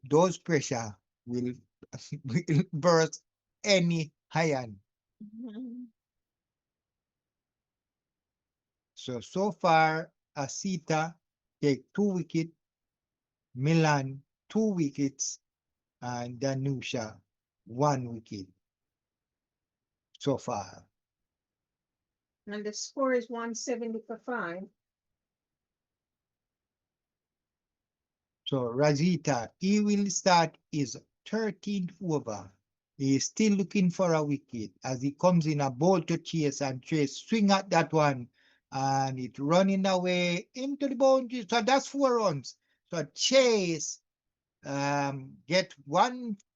those pressure will, will burst any iron. So far, Asita take 2 wickets, Milan 2 wickets, and Danusha 1 wicket so far. And the score is 170 for 5. So Rajita, he will start his 13th over. He is still looking for a wicket as he comes in a ball to Chase, and Chase swing at that one and it running away into the boundary. So that's 4 runs. So Chase get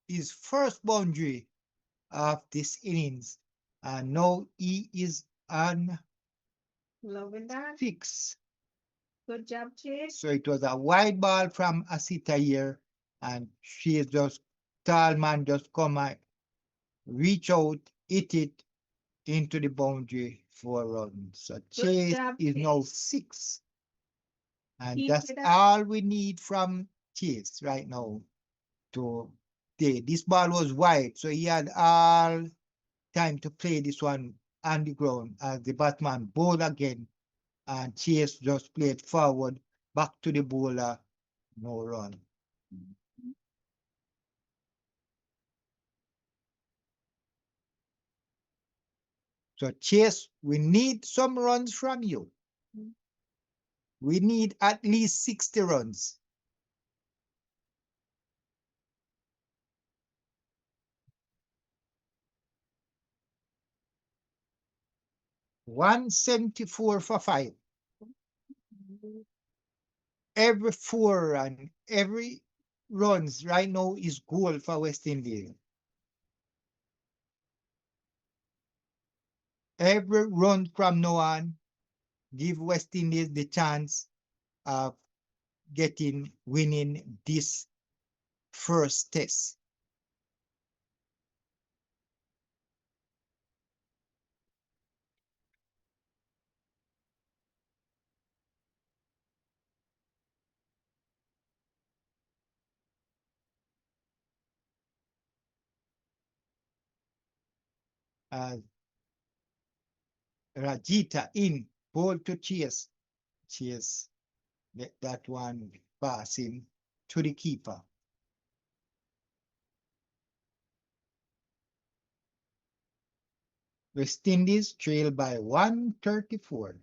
his first boundary of this innings, and now he is on Loving that. 6. Good job, Chase. So it was a wide ball from Asita here, and she just tall man just come and reach out, hit it into the boundary for a run. So Chase job, is now Chase. 6. And Keep that's it up. all we need from Chase right now to play. This ball was wide, so he had all time to play this one on the ground as the batsman bowled again, and Chase just played forward back to the bowler, no run. So Chase, we need some runs from you. We need at least 60 runs. $174 for 5. Every 4 run, every runs right now is goal for West Indies. Every run from now on give West Indies the chance of winning this first test. Rajita in, ball to Chase. Chase, let that one pass him. to the keeper. West Indies trail by 134.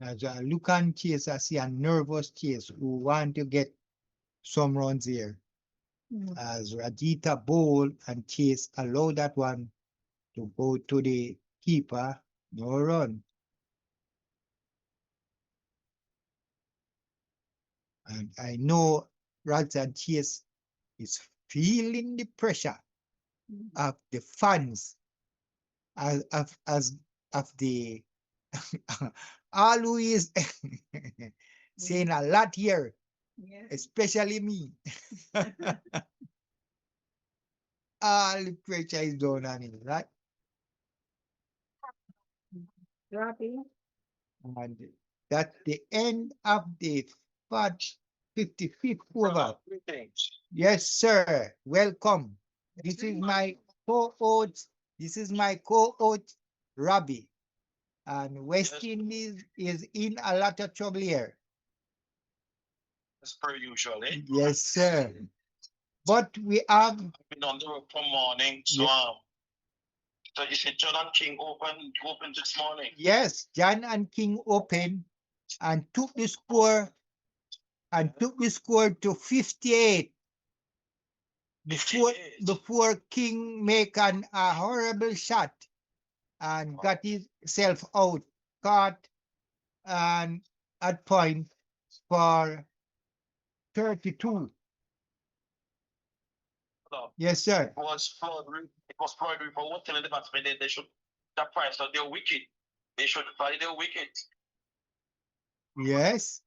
As a look and chase, I see a nervous chase who want to get some runs here. As Rajita bowl and chase allow that one to go to the keeper, no run. And I know Rajat Chase is feeling the pressure of the fans of the always saying a lot here, especially me. All the pressure is down on him, right? Dropping. And that's the end of the 55th over. Yes, sir. Welcome. This is my co-host. This is my co-host, Robbie. And West Indies is in a lot of trouble here. As per usual, eh? Yes, sir. But we have Been on the road from morning, so so you said John and King open this morning. yes, John and King open and took the score to 58 before King make a horrible shot and got himself out, caught and at point for 32. No, Yes, sir. it was fraud for what telling the batsmen they should that price of their wicket. They should buy their wicket. Yes.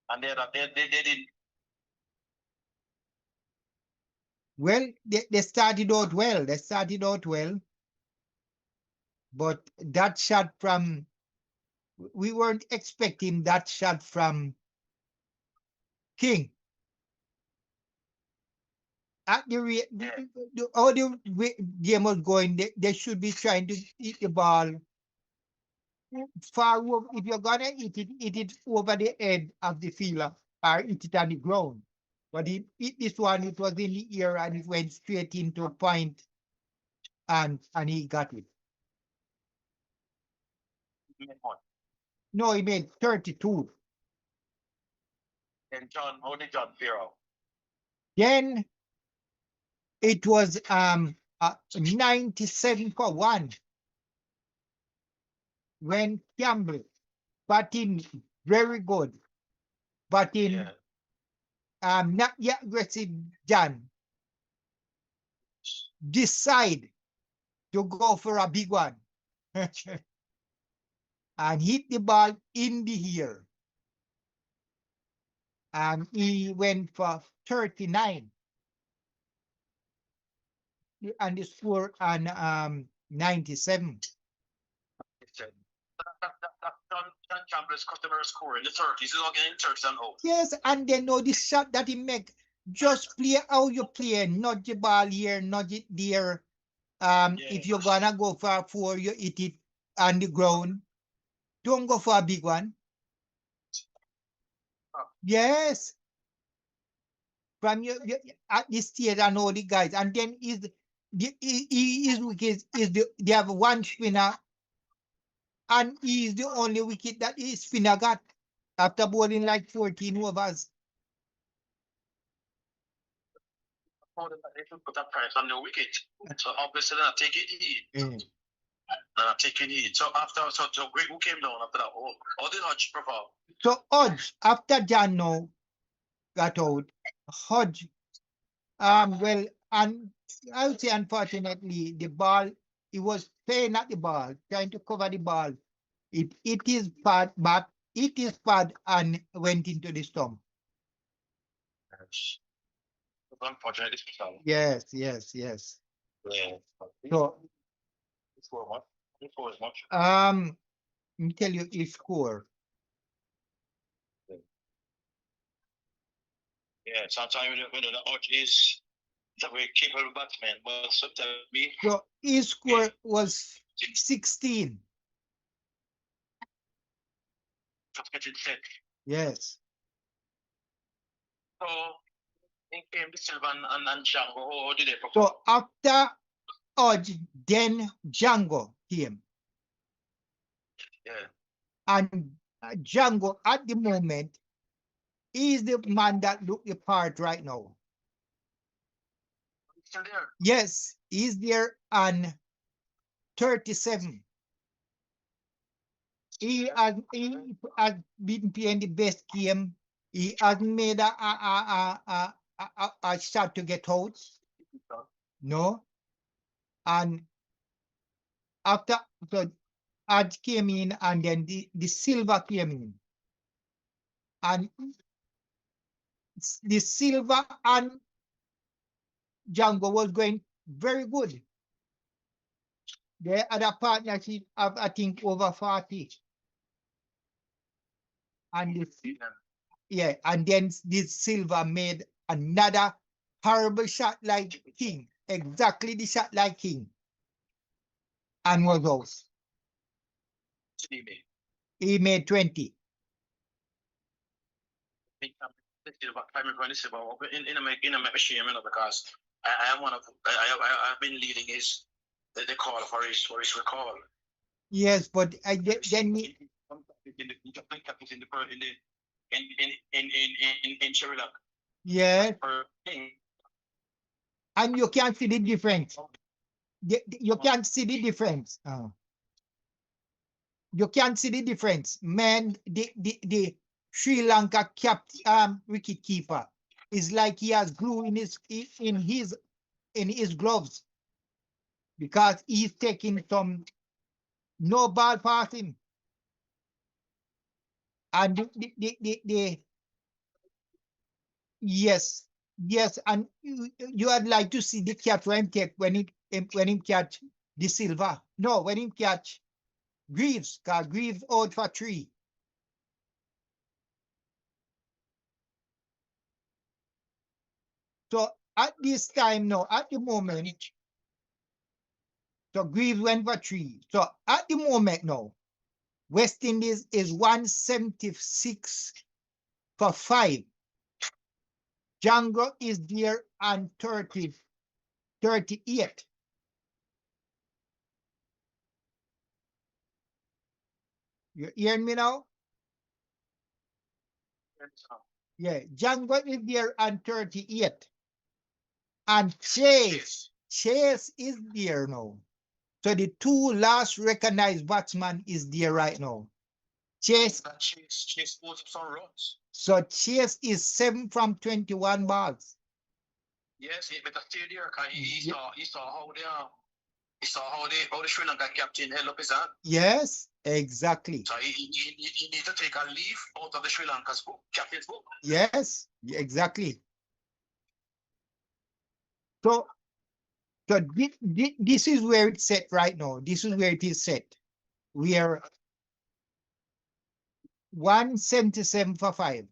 And they did. Well, they started out well. They started out well. But that shot from, we weren't expecting that shot from King. At the rate, how the game was going, they should be trying to hit the ball far over. If you're gonna hit it over the head of the fielder or hit it on the ground. But he hit this one, it was in the air and it went straight into a point and he got it. No, he made 32. And John, how did John fare out? Then it was 97 for 1 when Campbell batting very good, batting not yet aggressive John decide to go for a big one and hit the ball in the air and he went for 39 and the score on 97. John Campbell's customer score in the 30s. He's not getting 30s and out. Yes, and then know the shot that he make. Just play how you play, not the ball here, not it there. If you're gonna go for a 4, you hit it on the ground. Don't go for a big one. Yes. From you at this stage, I know the guys, and then they have one spinner, and he's the only wicket that his spinner got after bowling like 14 overs. They should put that price on the wicket. So obviously they're not taking it. They're not taking it. So after so great who came down after that? All the Hodge profile. So Hodge, after Jano got out, Hodge, well, and I would say unfortunately the ball, he was playing at the ball, trying to cover the ball. It is bad, but it is bad and went into the stump. Unfortunately, yes. Yeah. So Score what? Score as much. let me tell you his score. Yeah, sometimes when the out is a very capable batsman, but sometimes me. So his score was 16. Just getting set. Yes. So in came the Silva and Django. How did they perform? So after Hodge, then Django came. Yeah. And Django at the moment is the man that look the part right now. He's still there. Yes, he's there on 37. He has been playing the best game. He hasn't made a shot to get out. No. And after so Hodge came in, and then the Silva came in. And the Silva and Django was going very good. They had a partnership of, I think, over 40. And yeah, and then this Silva made another horrible shot like King, exactly the shot like King, and was out. He made 20. In a machine, you know, because I am one of I've been leading his the call for his recall. Yes, but then in Sri Lanka. yes, and you can't see the difference. You can't see the difference. You can't see the difference, man. The Sri Lanka wicket keeper is like he has glue in his gloves, because he's taking some no ball passing. And yes, and you would like to see the catch when him catch the Silva. No, when him catch Greaves, because Greaves out for 3. So at this time now, at the moment, so Greaves went for 3. So at the moment now, West Indies is 176 for 5. Django is there on 38. You hearing me now? Yeah, Django is there on 38. And Chase is there now. So the 2 last recognized batsman is there right now. Chase pulls up some runs. So Chase is 7 from 21 balls. Yes, he better stay there, because he saw how the Sri Lanka captain held up his hand. Yes, exactly. So he needs to take a leaf out of the Sri Lanka's book, captain's book. Yes, exactly. So this is where it's set right now. This is where it is set. We are 177 for 5.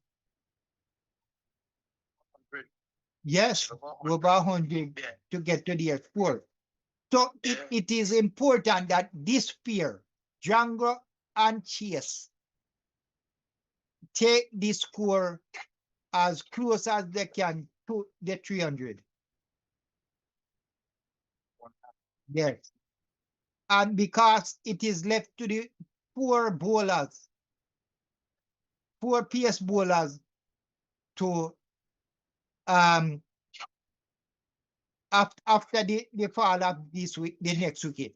Yes, over 100 to get to the score. So it is important that this pair, Django and Chase, take the score as close as they can to the 300. Yes. And because it is left to the 4 bowlers, 4 PS bowlers to after the fall of this week, the next wicket.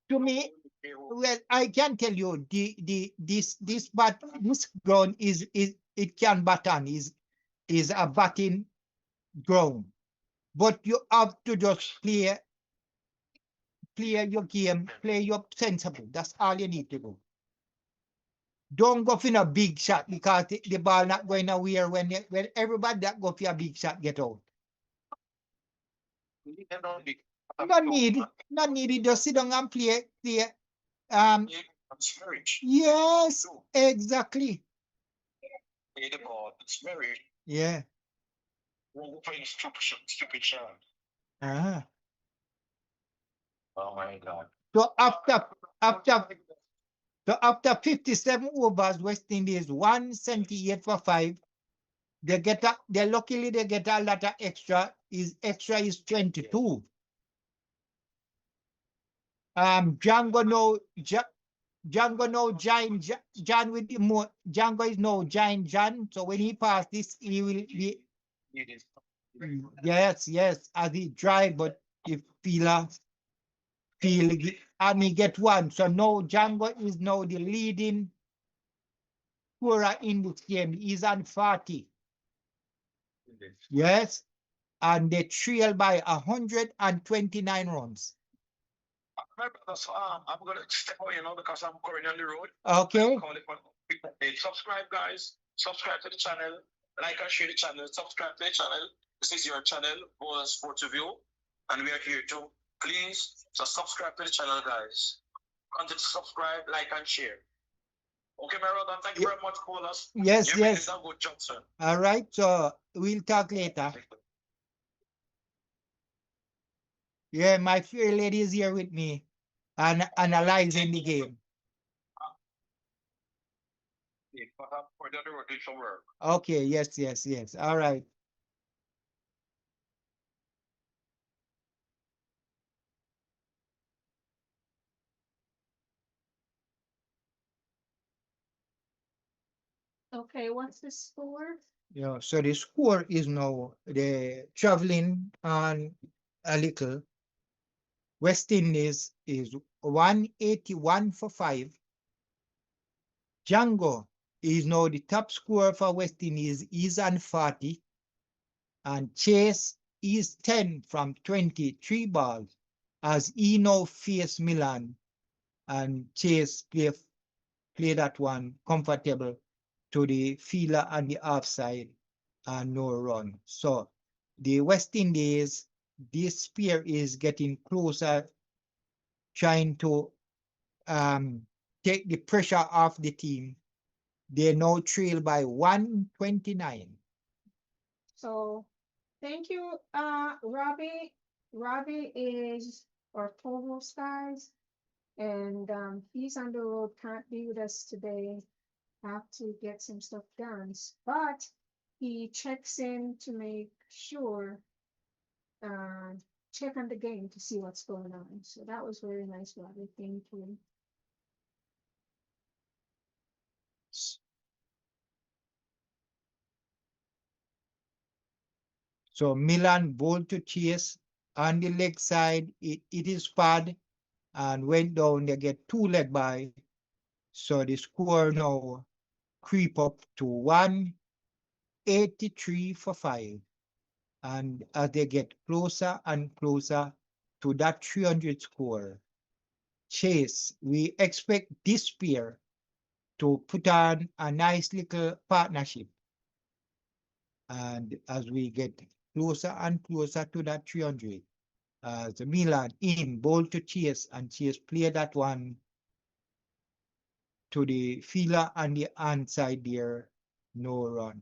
To me, well, I can tell you this ground is it can bat on is a batting ground, but you have to just play your game, play your sensible. That's all you need to do. Don't go for a big shot, because the ball not going nowhere when everybody that go for a big shot get out. Not need it. Just sit down and play. Yes, exactly. The ball, it's very Yeah. playing stupid shot. Ah. Oh my God. So after 57 overs, West Indies 178 for 5. They luckily they get a lot of extra. Extra is 22. Django no Django no giant Jan with the more Django is no giant Jan. So when he pass this, he will be yes, as he drive, but if feel and he get one. So now Django is now the leading scorer in this game. He's on 40. Yes, and they trail by 129 runs. So I'm gonna step out, because I'm currently on the road. Okay. Subscribe, guys. Subscribe to the channel. Like and share the channel. Subscribe to the channel. This is your channel, Bowler Sports Review, and we are here too. Please, so subscribe to the channel, guys. Continue to subscribe, like, and share. Okay, my brother. Thank you very much, callers. Yes. You're making a good job, sir. All right. So we'll talk later. Yeah, my fair lady is here with me and analyzing the game. Okay, yes. All right. Okay, what's the score? Yeah, so the score is now the traveling on a little. West Indies is 181 for 5. Django is now the top scorer for West Indies, is on 40. And Chase is 10 from 23 balls as he now face Milan. And Chase play that one comfortable to the fielder on the offside and no run. So the West Indies, this pair is getting closer, trying to take the pressure off the team. They now trail by 129. So thank you, Robbie. Robbie is our Togo Skies, and he's on the road, can't be with us today. Have to get some stuff done, but he checks in to make sure, check on the game to see what's going on. So that was very nice, Robbie. Thank you. So Milan bowled to Chase on the leg side. It is pad and went down. They get 2 leg by. So the score now creep up to 183 for 5. And as they get closer and closer to that 300 score, Chase, we expect this pair to put on a nice little partnership. And as we get closer and closer to that 300, the Milan in bowl to Chase, and Chase play that one to the fielder on the hand side there, no run.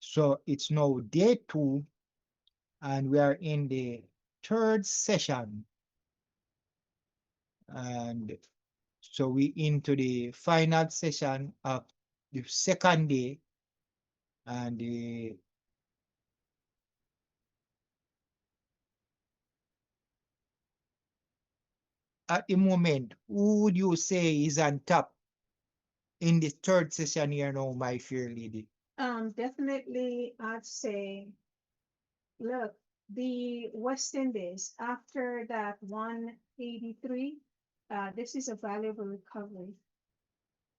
So it's now day 2, and we are in the 3rd session. And so we into the final session of the 2nd day, and at the moment, who would you say is on top in the 3rd session here now, my fair lady? Definitely, I'd say, look, the West Indies, after that 183, this is a valuable recovery.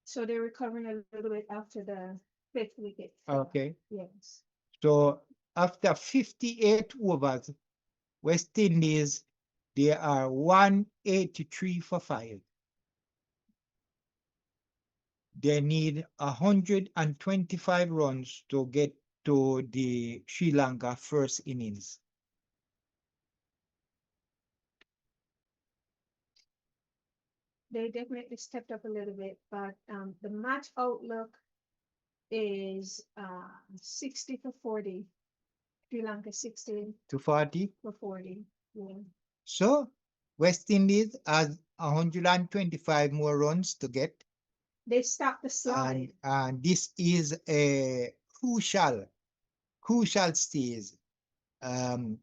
So they're recovering a little bit after the 5th wicket. Okay. Yes. So after 58 overs, West Indies, they are 183 for 5. They need 125 runs to get to the Sri Lanka first innings. They definitely stepped up a little bit, but the match outlook is 60 for 40. Sri Lanka 60 to 40. for 40. Yeah. So West Indies has 125 more runs to get. They stopped the slide. And this is a crucial stage um,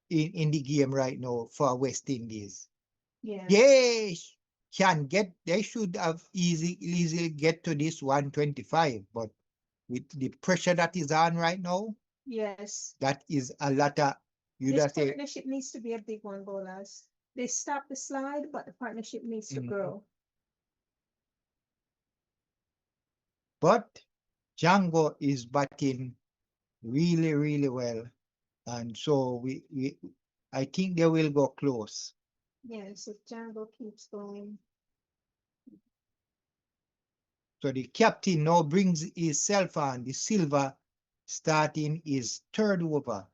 in the game right now for West Indies. Yeah. They should have easily get to this 125, but with the pressure that is on right now, Yes. that is a lot of, this partnership needs to be a big one, bowlers. They stopped the slide, but the partnership needs to grow. But Django is batting really, really well. And so I think they will go close. Yes, if Django keeps going. So the captain now brings himself on the silver, starting his third over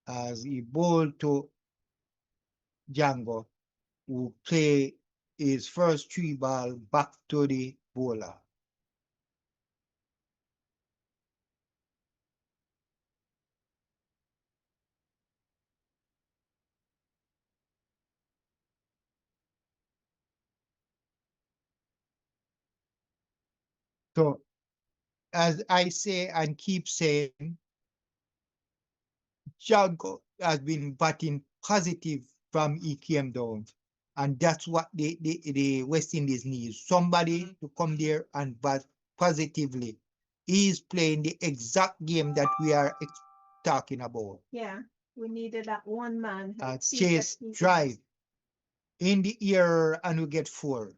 as he bowled to Django, who play his first 3 ball back to the bowler. So as I say and keep saying, Django has been batting positive from he came down. And that's what the West Indies needs. Somebody to come there and bat positively. He's playing the exact game that we are talking about. Yeah, we needed that one man. Chase drive in the air and we get 4.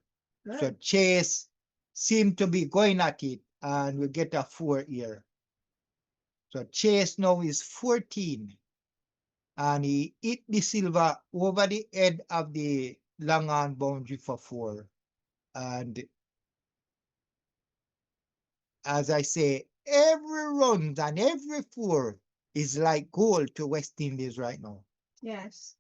Good. So Chase seemed to be going at it and we get a 4 here. So Chase now is 14. And he hit the silver over the head of the long on boundary for 4. And as I say, every run and every 4 is like gold to West Indies right now. Yes.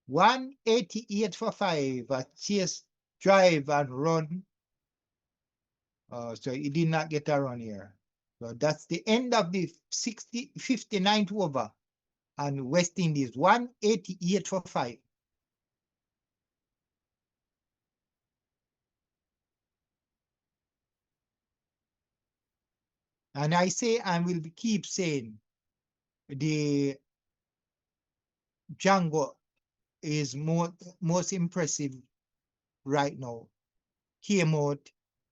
188 for 5. Chase drive and run. So he did not get a run here. So that's the end of the 59th over. And West Indies 188 for 5. And I say and will keep saying the Django is most impressive right now. Came out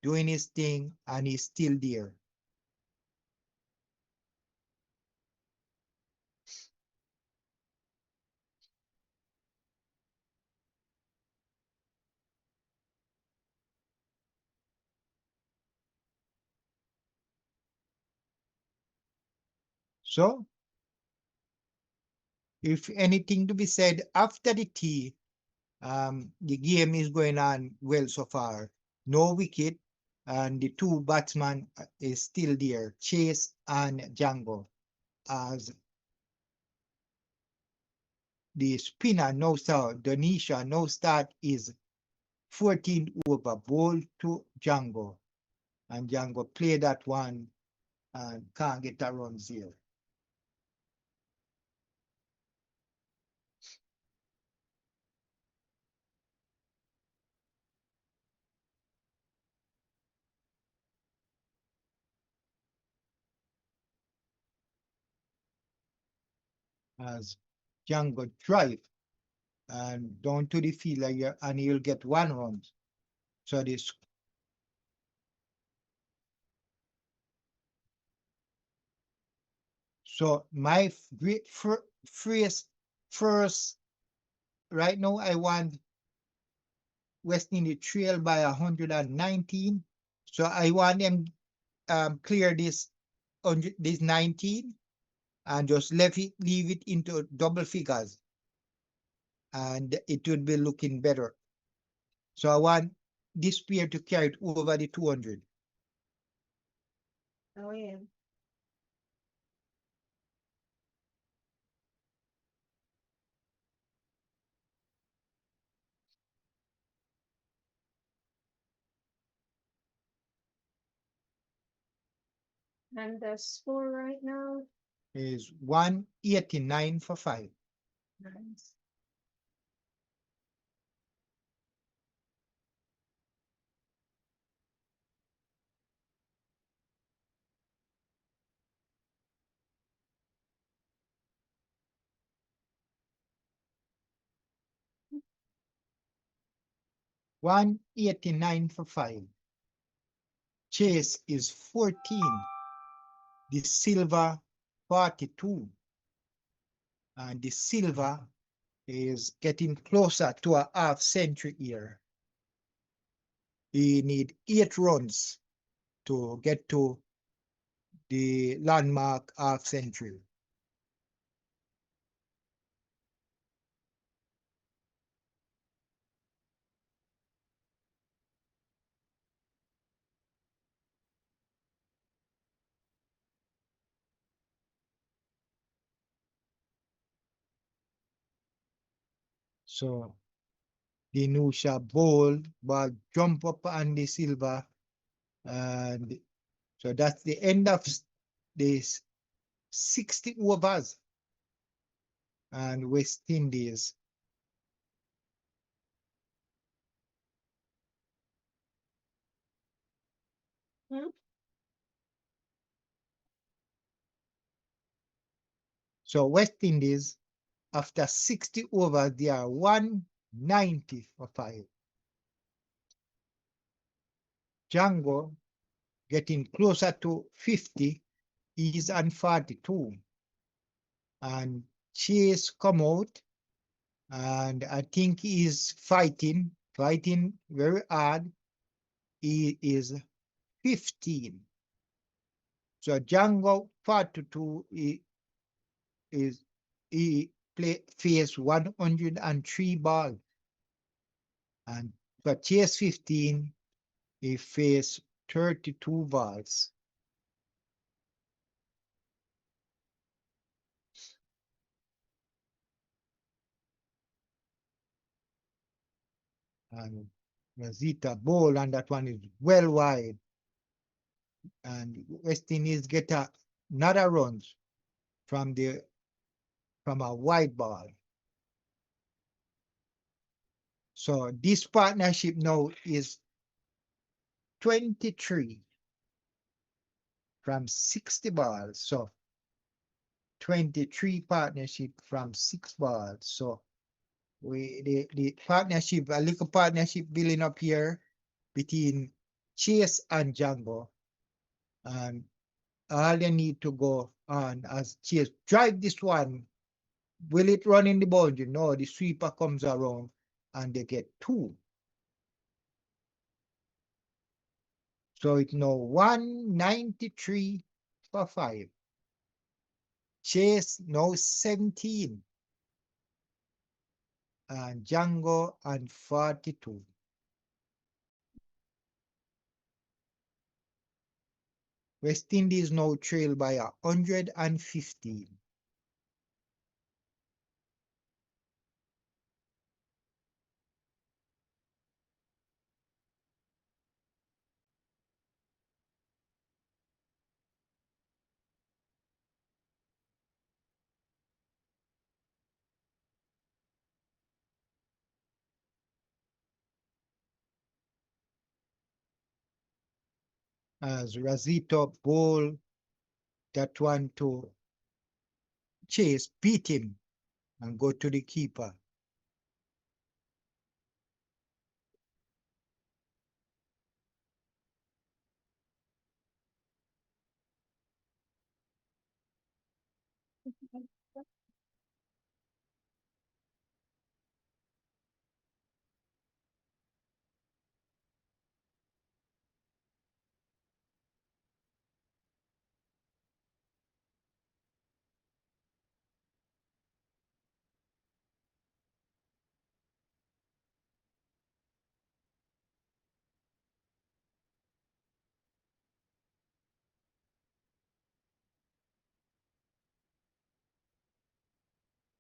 doing his thing and he's still there. So, if anything to be said after the tea, the game is going on well so far. No wicket, and the 2 batsmen is still there, Chase and Django, as the spinner no start, Donisha no start is 14 over, ball to Django, and Django play that one and can't get a run here. As Django drive and down to the field here, and he'll get 1 run. So this. So my phrase first, right now I want West Indies trail by 119. So I want them clear this 19 and just leave it into double figures. And it would be looking better. So I want this pair to carry it over the 200. Oh, yeah. And the score right now, is 189 for 5. nice. $189 for 5. Chase is 14. The silver 42. And the silver is getting closer to a half century here. He need 8 runs to get to the landmark half century. So the Nusha ball jump up on the silver, and so that's the end of this 60 overs. And West Indies Hmm? so West Indies, after 60 overs, they are 190 for 5. Django getting closer to 50, is on 42. And Chase come out, and I think he is fighting very hard. He is 15. So Django 42 he face 103 ball, and for Chase 15 he face 32 balls. And Rosita ball, and that one is well wide. And West Indies get another runs from a wide ball. So this partnership now is 23 from 60 balls. So 23 partnership from 6 balls. So the partnership, a little partnership building up here between Chase and Django. And all they need to go on as Chase drive this one. Will it run in the boundary? No, the sweeper comes around and they get 2. So it's now 193 for 5. Chase now 17. And Django and 42. West Indies now trail by 115. As Razito bowl that one to Chase, beat him and go to the keeper.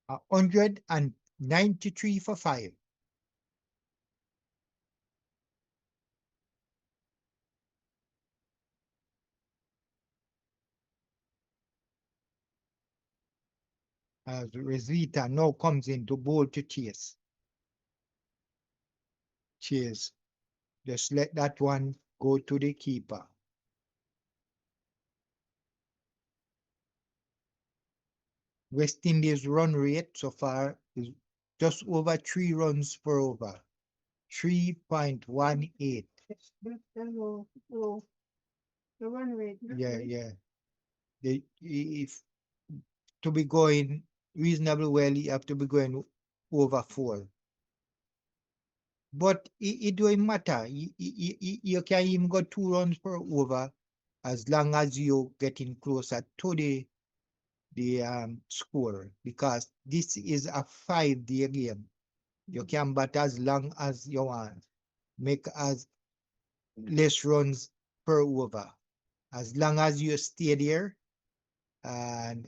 A 193 for 5. As Rosita now comes in to bowl to chase. Chase. Just let that one go to the keeper. West Indies run rate so far is just over 3 runs per over. 3.18. Low. The run rate. Yeah, yeah. If to be going reasonably well, you have to be going over 4. But it don't matter. You can even go 2 runs per over as long as you're getting closer to the score, because this is a 5-day game. You can bat as long as you want, make as less runs per over, as long as you stay there. And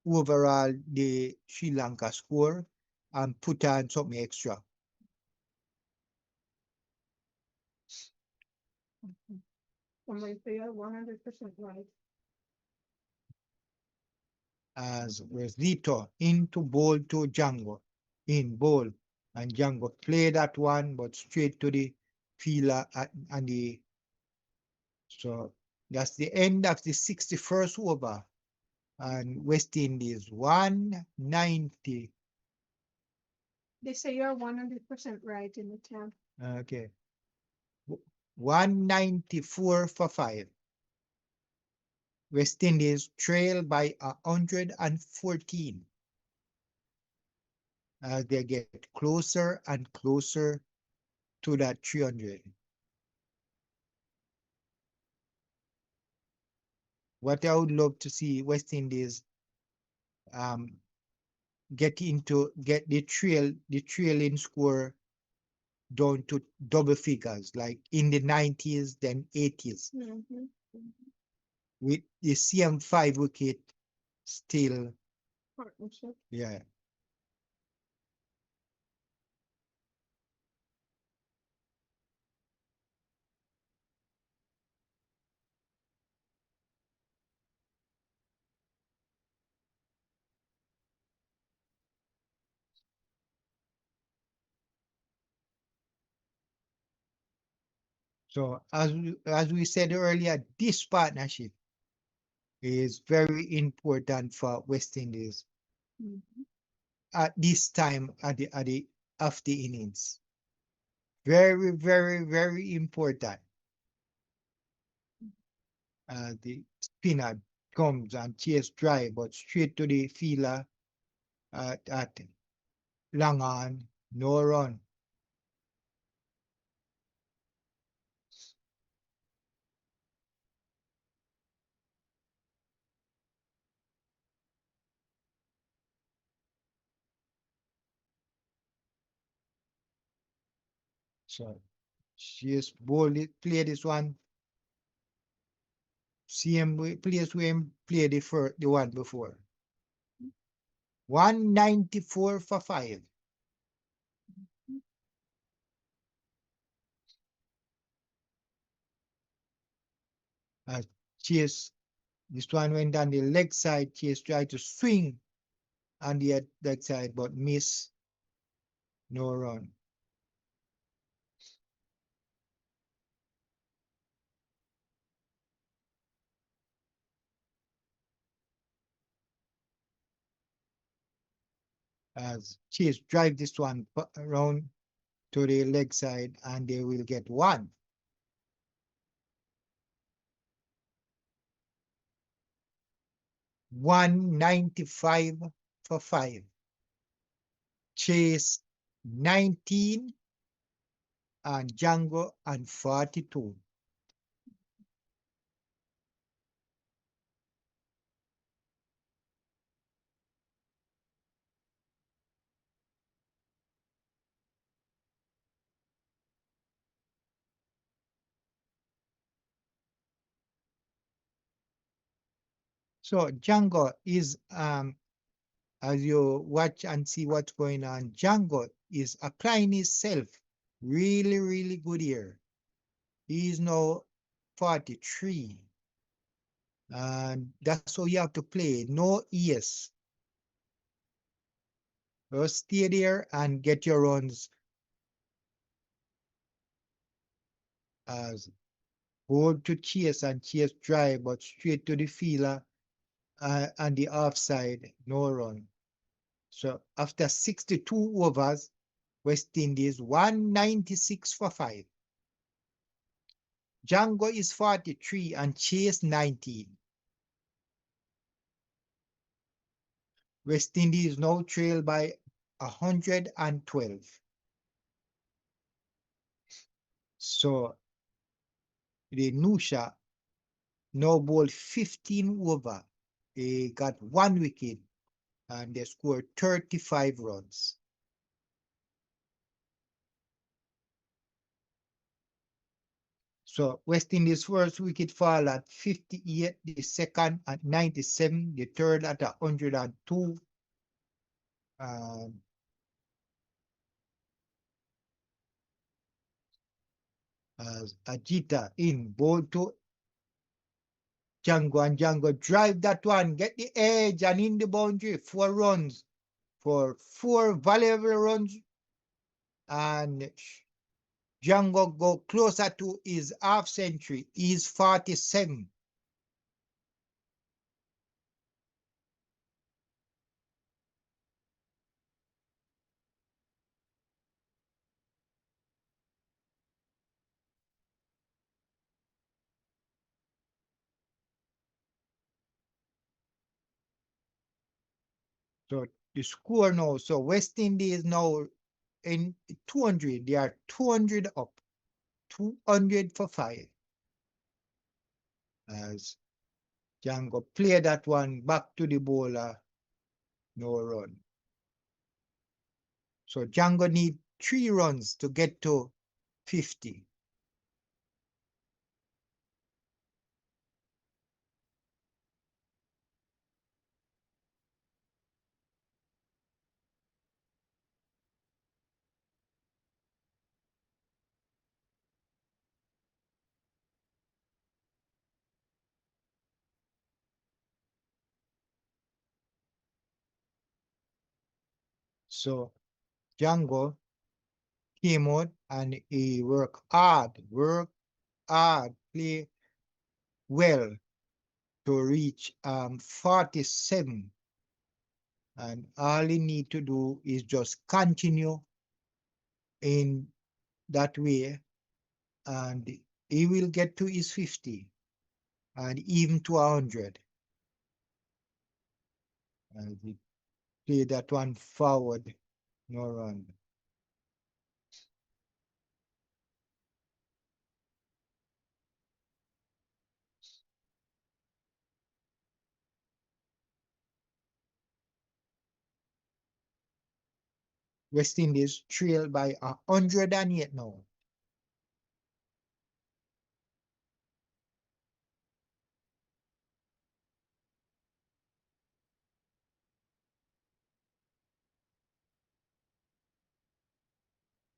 overall, the Sri Lanka score and put on something extra. Somebody say you're 100% right. As Rosito into bowl to Django, in bowl, and Django play that one, but straight to the fielder and the. So that's the end of the 61st over, and West Indies 190. They say you're 100% right in the chat. Okay, 194 for 5. West Indies trail by 114 as they get closer and closer to that 300. What I would love to see West Indies get the trailing score down to double figures, like in the 90s, then 80s, with the CM5 wicket still. Partnership. Yeah. So as we said earlier, this partnership is very important for West Indies at this time at the of the innings. Very, very, very important. The spinner comes and chase drive, but straight to the fielder at long on, no run. So chase ball it, play this one. See him plays with him play the one before. 194 for 5. Chase, this one went on the leg side. Chase tried to swing on the leg side, but miss. No run. As Chase drive this one around to the leg side, and they will get 1. $195 for 5. Chase 19 and Django and 42. So Django is as you watch and see what's going on, Django is applying himself really, really good here. He is now 43. And that's how you have to play. No ears. Just stay there and get your runs as hold to chase and chase dry, but straight to the fielder and the offside, no run. So after 62 overs, West Indies 196 for 5. Django is 43 and Chase 19. West Indies now trail by 112. So the Nusha now bowled 15 over. They got 1 wicket and they scored 35 runs. So West Indies first wicket fall at 58, the second at 97, the third at 102. As Ajita in bowl to Django, and Django drive that one, get the edge and in the boundary, 4 runs for 4 valuable runs, and Django go closer to his half century. He's 47. So the score now, so West Indies now in 200, they are 200 up, 200 for 5. As Django play that one back to the bowler, no run. So Django need 3 runs to get to 50. So Django came out and he worked hard, play well to reach 47. And all he need to do is just continue in that way and he will get to his 50 and even to 100. And he play that one forward, no run. West Indies trail by 108 now.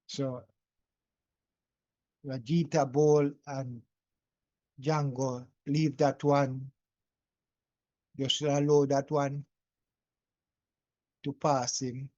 So Rajita ball and Django leave that one. Just allow that one to pass him.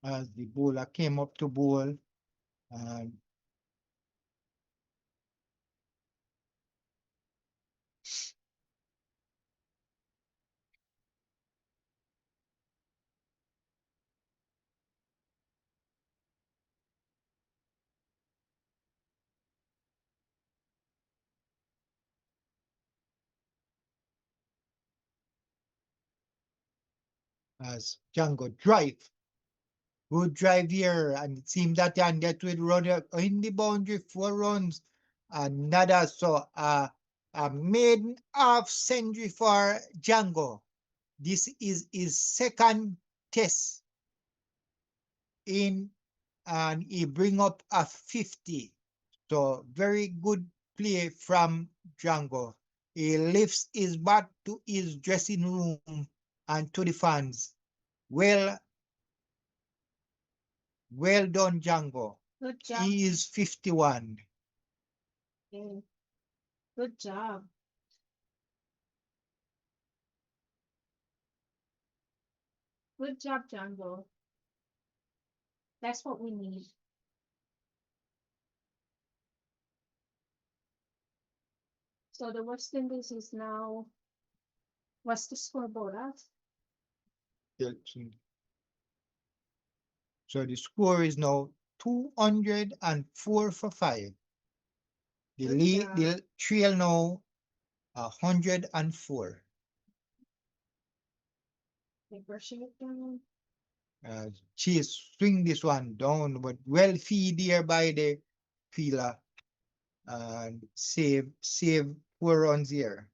As the bowler came up to bowl and as Django drive. Good drive here, and it seemed that and that will run in the boundary 4 runs. Another so a maiden half century for Django. This is his second test in, and he bring up a 50. So very good play from Django. He lifts his bat to his dressing room and to the fans. Well, well done, Django. Good job. He is 51. Okay. Good job. Good job, Django. That's what we need. So the West Indies is now, what's the scoreboard at? So the score is now 204 for 5. The Good lead, job. the trail now 104. They're brushing it down. Chase swing this one down, but well feed there by the fielder and save 4 runs here.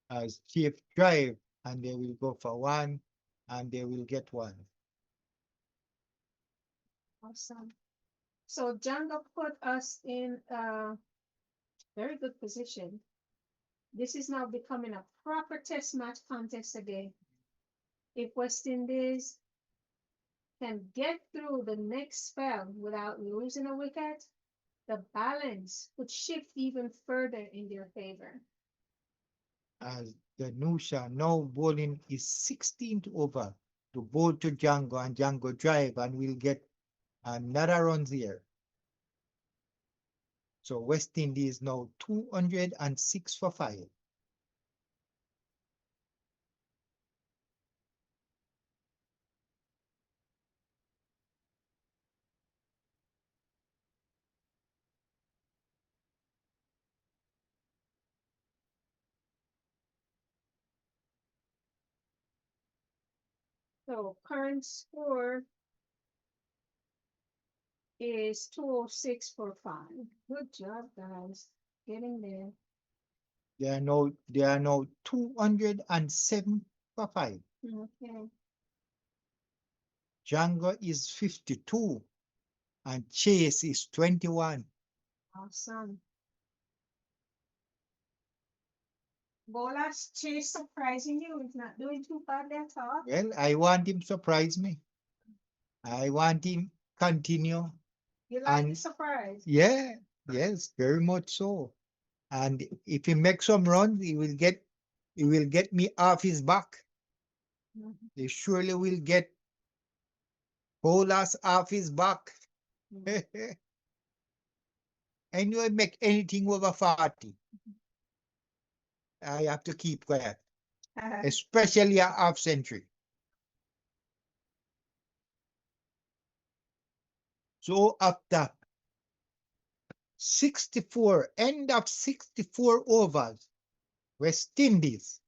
As Chief drive, and they will go for 1, and they will get 1. Awesome. So Django put us in a very good position. This is now becoming a proper test match contest again. If West Indies can get through the next spell without losing a wicket, the balance could shift even further in their favor. As the Nusha now bowling is 16th over to bowl to Django, and Django drive and will get another runs here. So West Indies now 206 for 5. So current score is 206 for 5. Good job, guys. Getting there. They are now 207 for 5. Okay. Django is 52 and Chase is 21. Awesome. Bolas Chase surprising you. He's not doing too bad at all. Well, I want him surprise me. I want him continue. You like the And surprise? yeah, yes, very much so. And if he makes some runs, he will get me off his back. Mhm. He surely will get Bolas off his back. Mhm. And you make anything over 40. I have to keep quiet, especially a half century. So after 64, end of 64 overs, West Indies,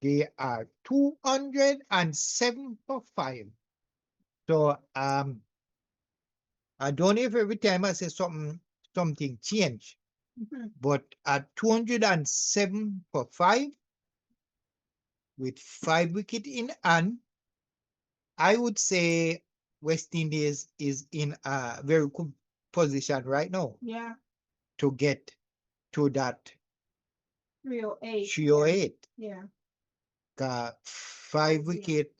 they are 207 for 5. So I don't know if every time I say something change, Mhm. but at 207 for 5, with 5 wicket in hand, I would say West Indies is in a very good position right now Yeah, to get to that 308. 308. Yeah. 5 Yeah. wicket,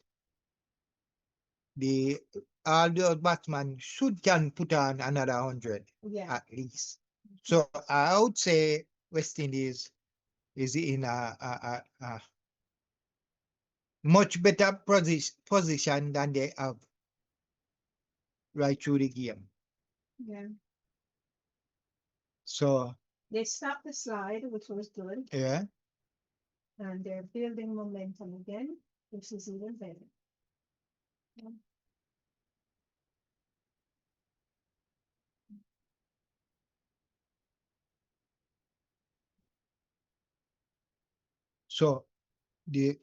the all the batsmen should can put on another 100 Yeah. at least. So I would say West Indies is in a much better position than they have right through the game. Yeah. So They stopped the slide, which was good, yeah, and they're building momentum again, which is even better. Yeah. so the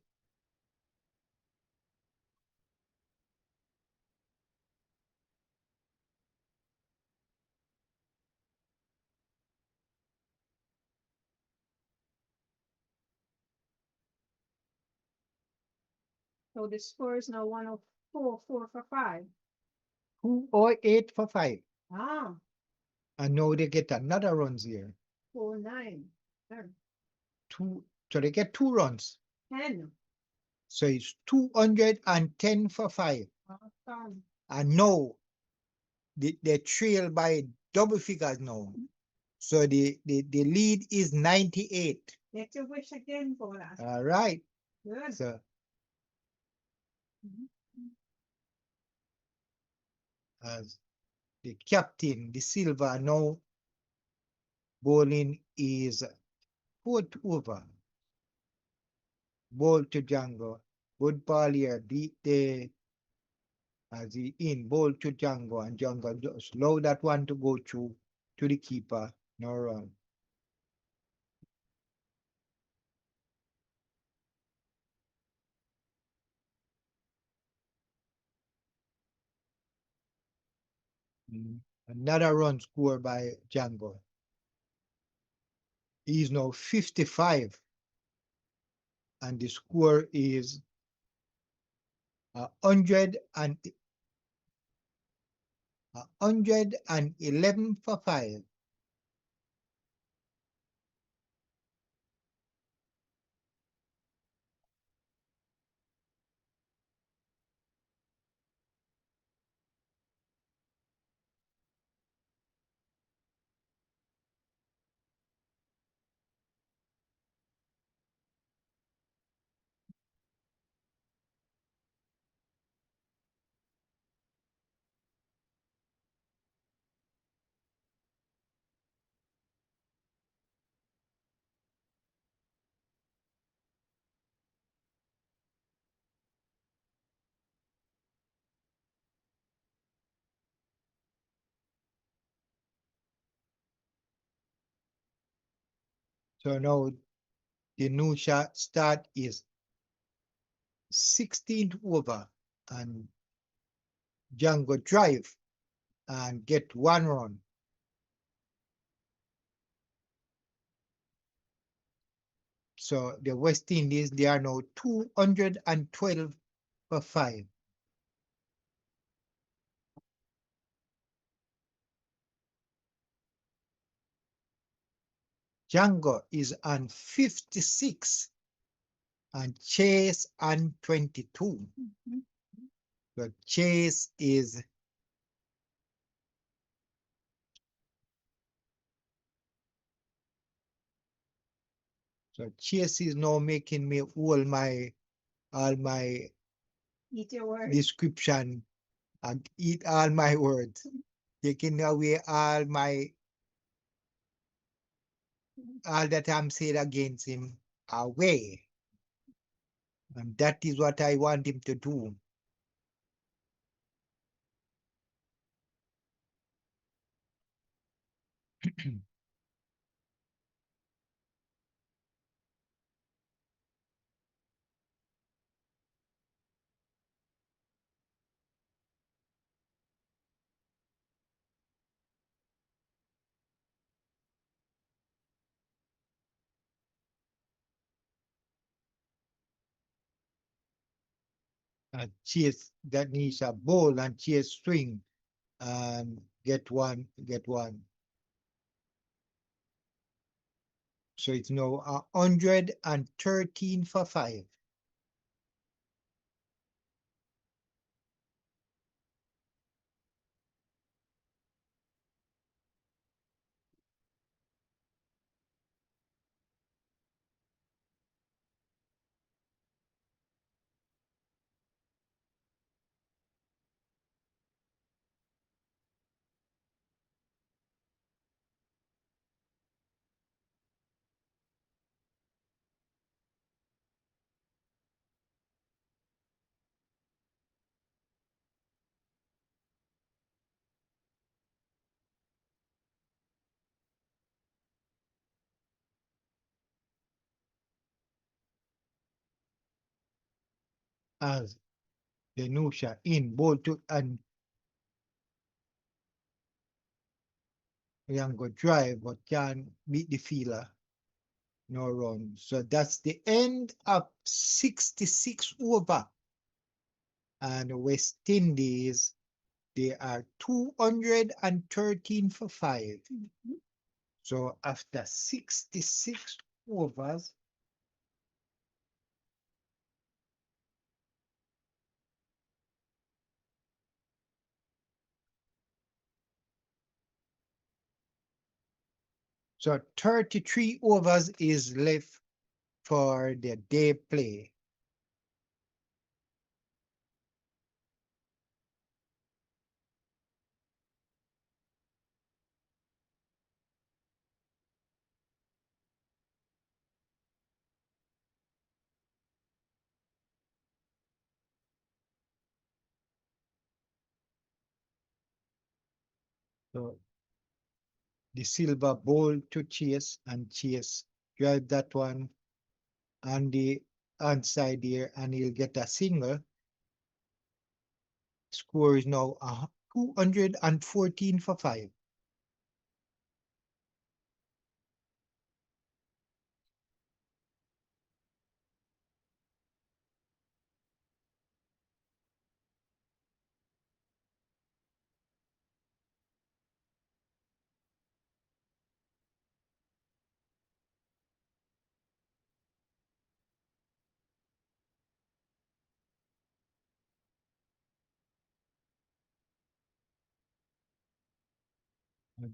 So the score is now 104, 4 for 5. 208 for 5. Ah, And now they get another runs here. 4, 9, 2, so they get 2 runs. 10. So it's 210 for 5. Awesome. And now they trail by double figures now. So the lead is 98. Get your wish again, Bola. All right. Good. So Mhm. as the captain, the silver, now bowling is 4th over. Ball to Django. Good ball here. Beat the as he in ball to Django, and Django just allow that one to go through to the keeper. No run. Another run scored by Django. He's now 55, and the score is 111 for 5. So now the new shot start is 16th over, and Django drive and get 1 run. So the West Indies, they are now 212 for 5. Django is on 56 and Chase on 22. Mhm. So Chase is now making me all my Eat your words. description and eat all my words, taking away all that I'm saying against him away. And that is what I want him to do. Chase that needs a ball and Chase swing and get one. So it's now 113 for 5. As the Nusha in ball to and Yango drive but can't beat the fielder. No run. So that's the end of 66 over. And West Indies, they are 213 for 5. So after 66 overs, so 33 overs is left for the day play. So the silver ball to chase and chase, drive that one on the outside here, and he'll get a single. Score is now 214 for 5.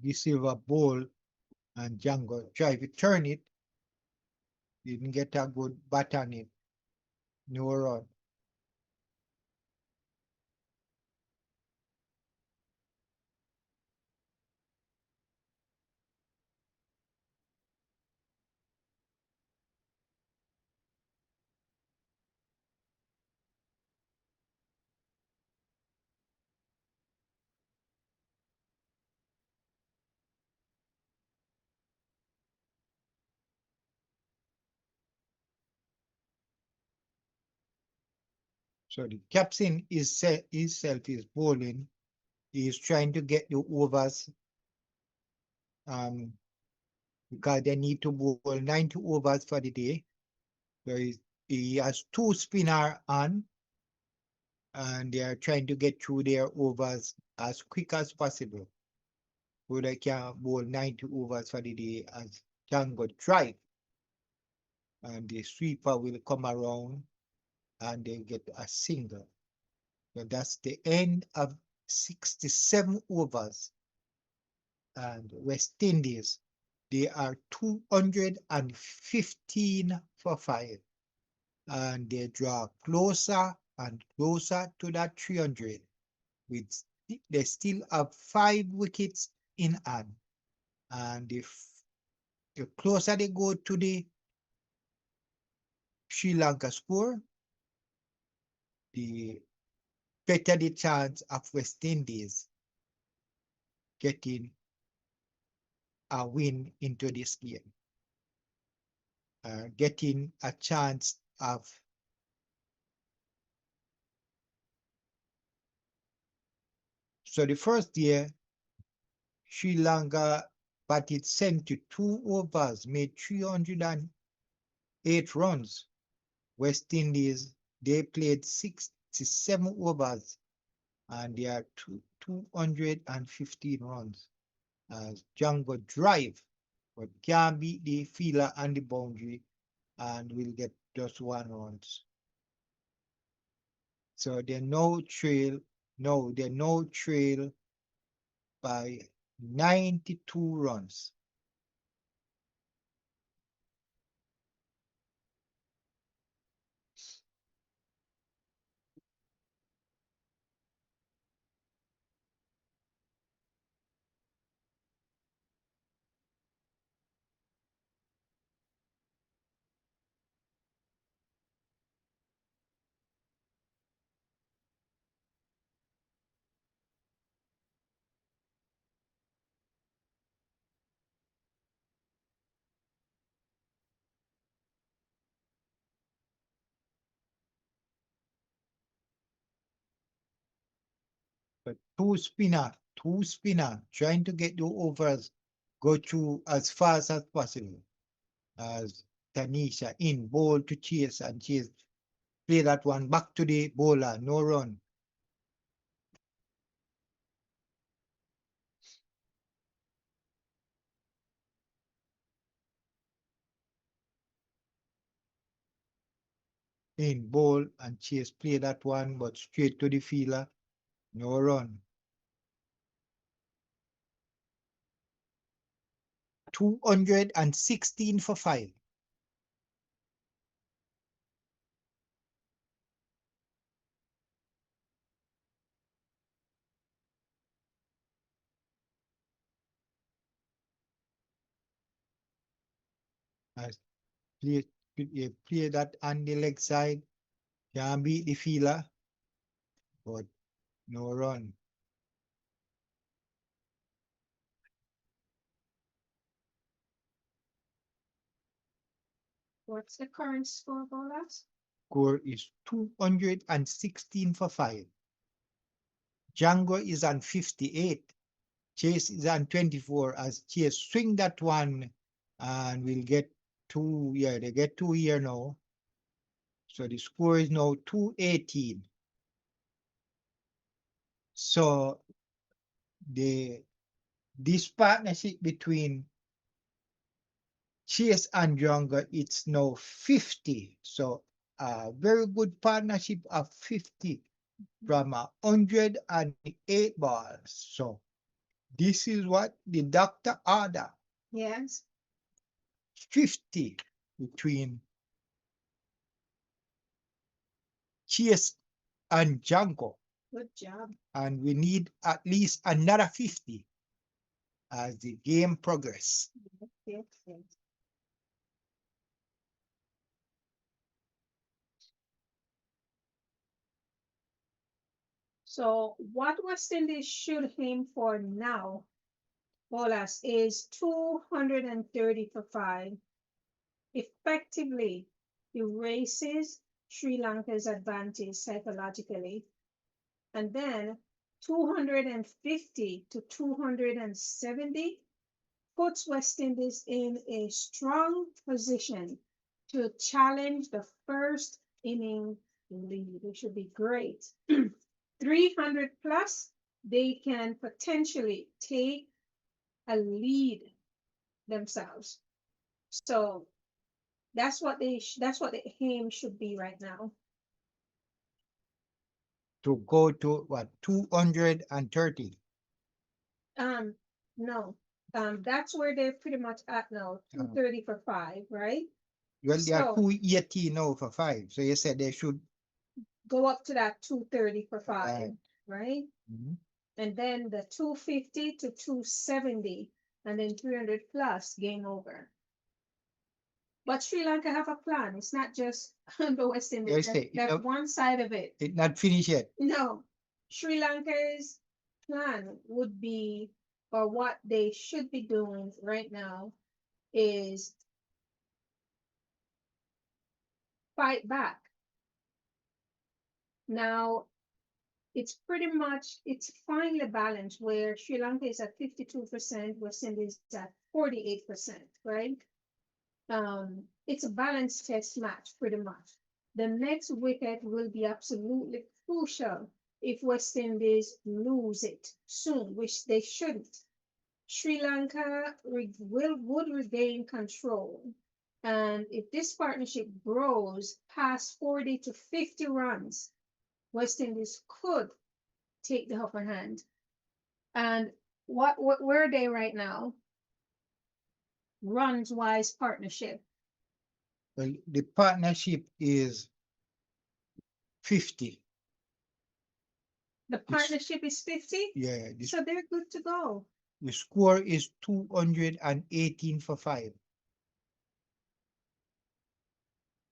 The silver ball and Django try to turn it, didn't get a good bat on it, no run. So the captain is himself is bowling. He is trying to get the overs because they need to bowl 90 overs for the day. So he has 2 spinner on, and they are trying to get through their overs as quick as possible, so they can bowl 90 overs for the day as Django drive. And the sweeper will come around and they get a single. So that's the end of 67 overs. And West Indies, they are 215 for 5. And they draw closer and closer to that 300. With they still have 5 wickets in hand. And if the closer they go to the Sri Lanka score, the better the chance of West Indies getting a win into this game, getting a chance of so the first year Sri Lanka batted 72 overs, made 308 runs. West Indies, they played 67 overs and they are 215 runs. As Django drive, but can't beat the fielder and the boundary and will get just 1 runs. So they're no trail, they're no trail by 92 runs. But two spinner, trying to get the overs go through as fast as possible. As Tanisha in bowl to chase and chase play that one back to the bowler, no run. In bowl and Chase play that one, but straight to the fielder, no run. 216 for 5. As play that on the leg side, can beat the fielder, but no run. What's the current score, Bolas? Score is 216 for 5. Django is on 58. Chase is on 24. As Chase swing that one, and we'll get 2. Yeah, they get 2 here now. So the score is now 218. So this partnership between Chase and Django, it's now 50. So a very good partnership of 50 from 108 balls. So this is what the doctor ordered. Yes. 50 between Chase and Django. Good job. And we need at least another 50 as the game progresses. Yes, yes. So what West Indies should aim for now, Bolas, is 230 for 5. Effectively erases Sri Lanka's advantage psychologically. And then 250 to 270 puts West Indies in a strong position to challenge the first inning lead, which would be great. 300 plus, they can potentially take a lead themselves. So that's what the aim should be right now. To go to what, 230? No. That's where they're pretty much at now, 230 for 5, right? Well, they are So 280 now for 5. So you said they should go up to that 230 for 5, right? Mhm. And then the 250 to 270, and then 300 plus, game over. But Sri Lanka have a plan. It's not just the West Indies. That's one side of it. It's not finished yet. No. Sri Lanka's plan would be, or what they should be doing right now, is fight back. Now, it's finely balanced where Sri Lanka is at 52%, West Indies is at 48%, right? It's a balanced test match, pretty much. The next wicket will be absolutely crucial if West Indies lose it soon, which they shouldn't. Sri Lanka would regain control. And if this partnership grows past 40 to 50 runs, West Indies could take the upper hand. And where are they right now? Runs-wise partnership. Well, the partnership is 50. The partnership is 50? Yeah. So they're good to go. The score is 218 for 5.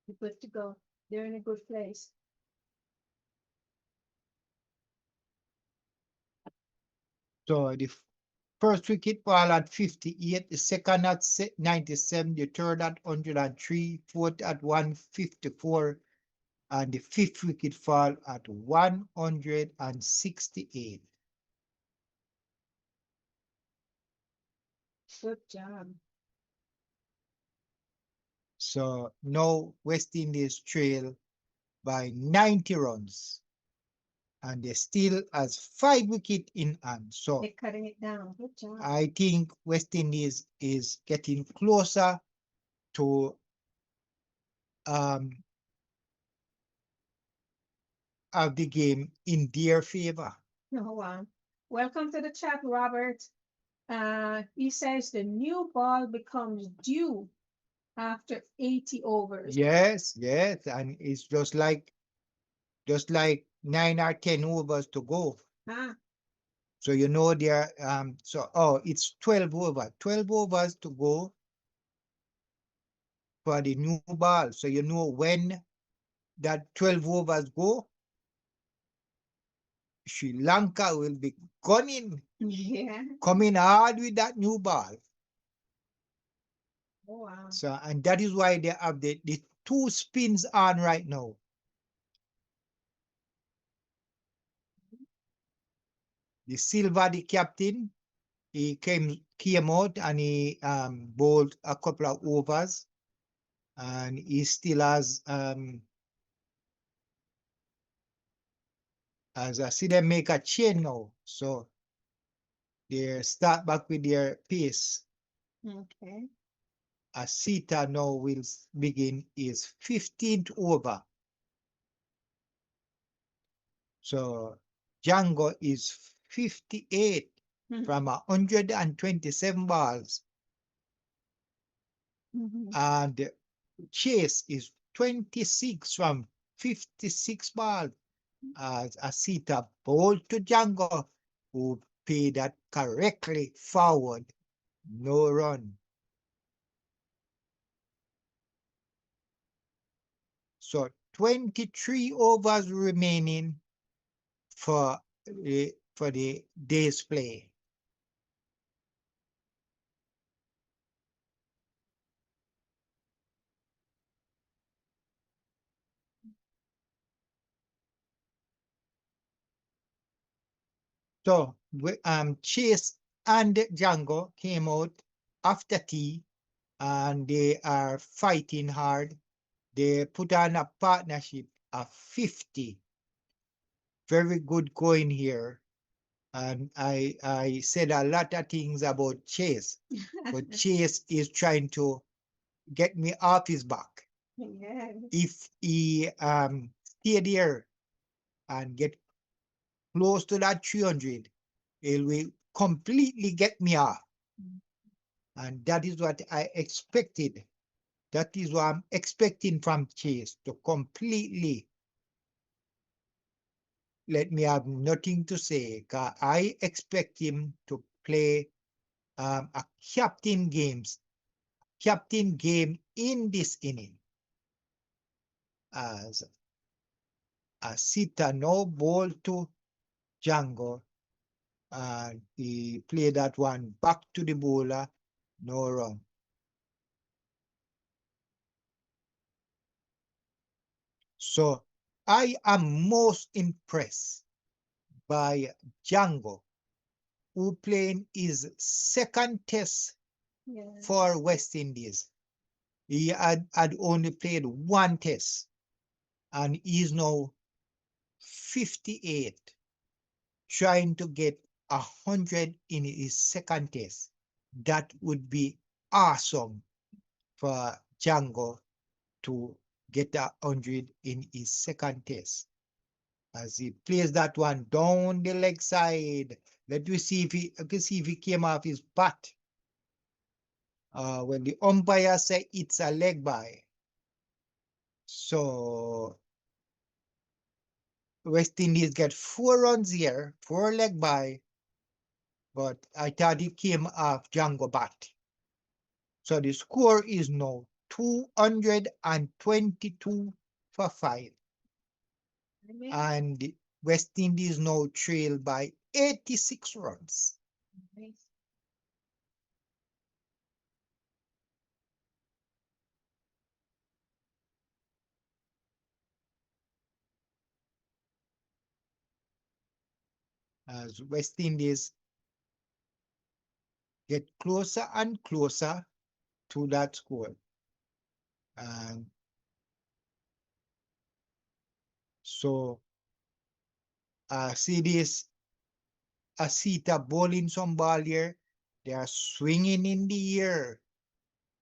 They're good to go. They're in a good place. So the first wicket fall at 58, the second at 97, the third at 103, fourth at 154, and the fifth wicket fall at 168. Good job. So now West Indies trail by 90 runs. And they still has 5 wickets in hand. So They're cutting it down. Good job. I think West Indies is getting closer to have the game in their favor. Oh, wow. Welcome to the chat, Robert. He says the new ball becomes due after 80 overs. Yes, yes, and it's just like 9 or 10 overs to go. Ah, So there it's 12 overs. 12 overs to go for the new ball. So when that 12 overs go, Sri Lanka will be gunning, yeah. coming hard with that new ball. Oh, wow. So, and that is why they have the 2 spins on right now. The Silva, the captain, he came out and he bowled a couple of overs, and he still has as I see them make a change now. So they start back with their pace. Okay. Asita now will begin his 15th over. So Django is 58 from 127 balls. And Chase is 26 from 56 balls. As Asita bowled to Django, who paid that correctly forward. No run. So 23 overs remaining for the day's play. So Chase and Django came out after tea, and they are fighting hard. They put on a partnership of 50. Very good going here. And I said a lot of things about Chase, but Chase is trying to get me off his back. Yes. If he stay there and get close to that 300, it will completely get me off. And that is what I expected. That is what I'm expecting from Chase, to completely let me have nothing to say. 'Cause I expect him to play a captain game in this inning. As Sita no ball to Django, and he played that one back to the bowler, no run. So I am most impressed by Django, who playing his second test Yes. for West Indies. He had only played 1 test, and he's now 58, trying to get 100 in his second test. That would be awesome for Django to get 100 in his second test. As he plays that one down the leg side, let me see if he came off his bat. When the umpire say it's a leg by. So West Indies get 4 runs here, 4 leg by, but I thought he came off Django bat. So the score is now 222 for 5. Amen. And West Indies now trail by 86 runs. Nice. As West Indies get closer and closer to that score. And So see this Asita bowling some ball here. They are swinging in the air.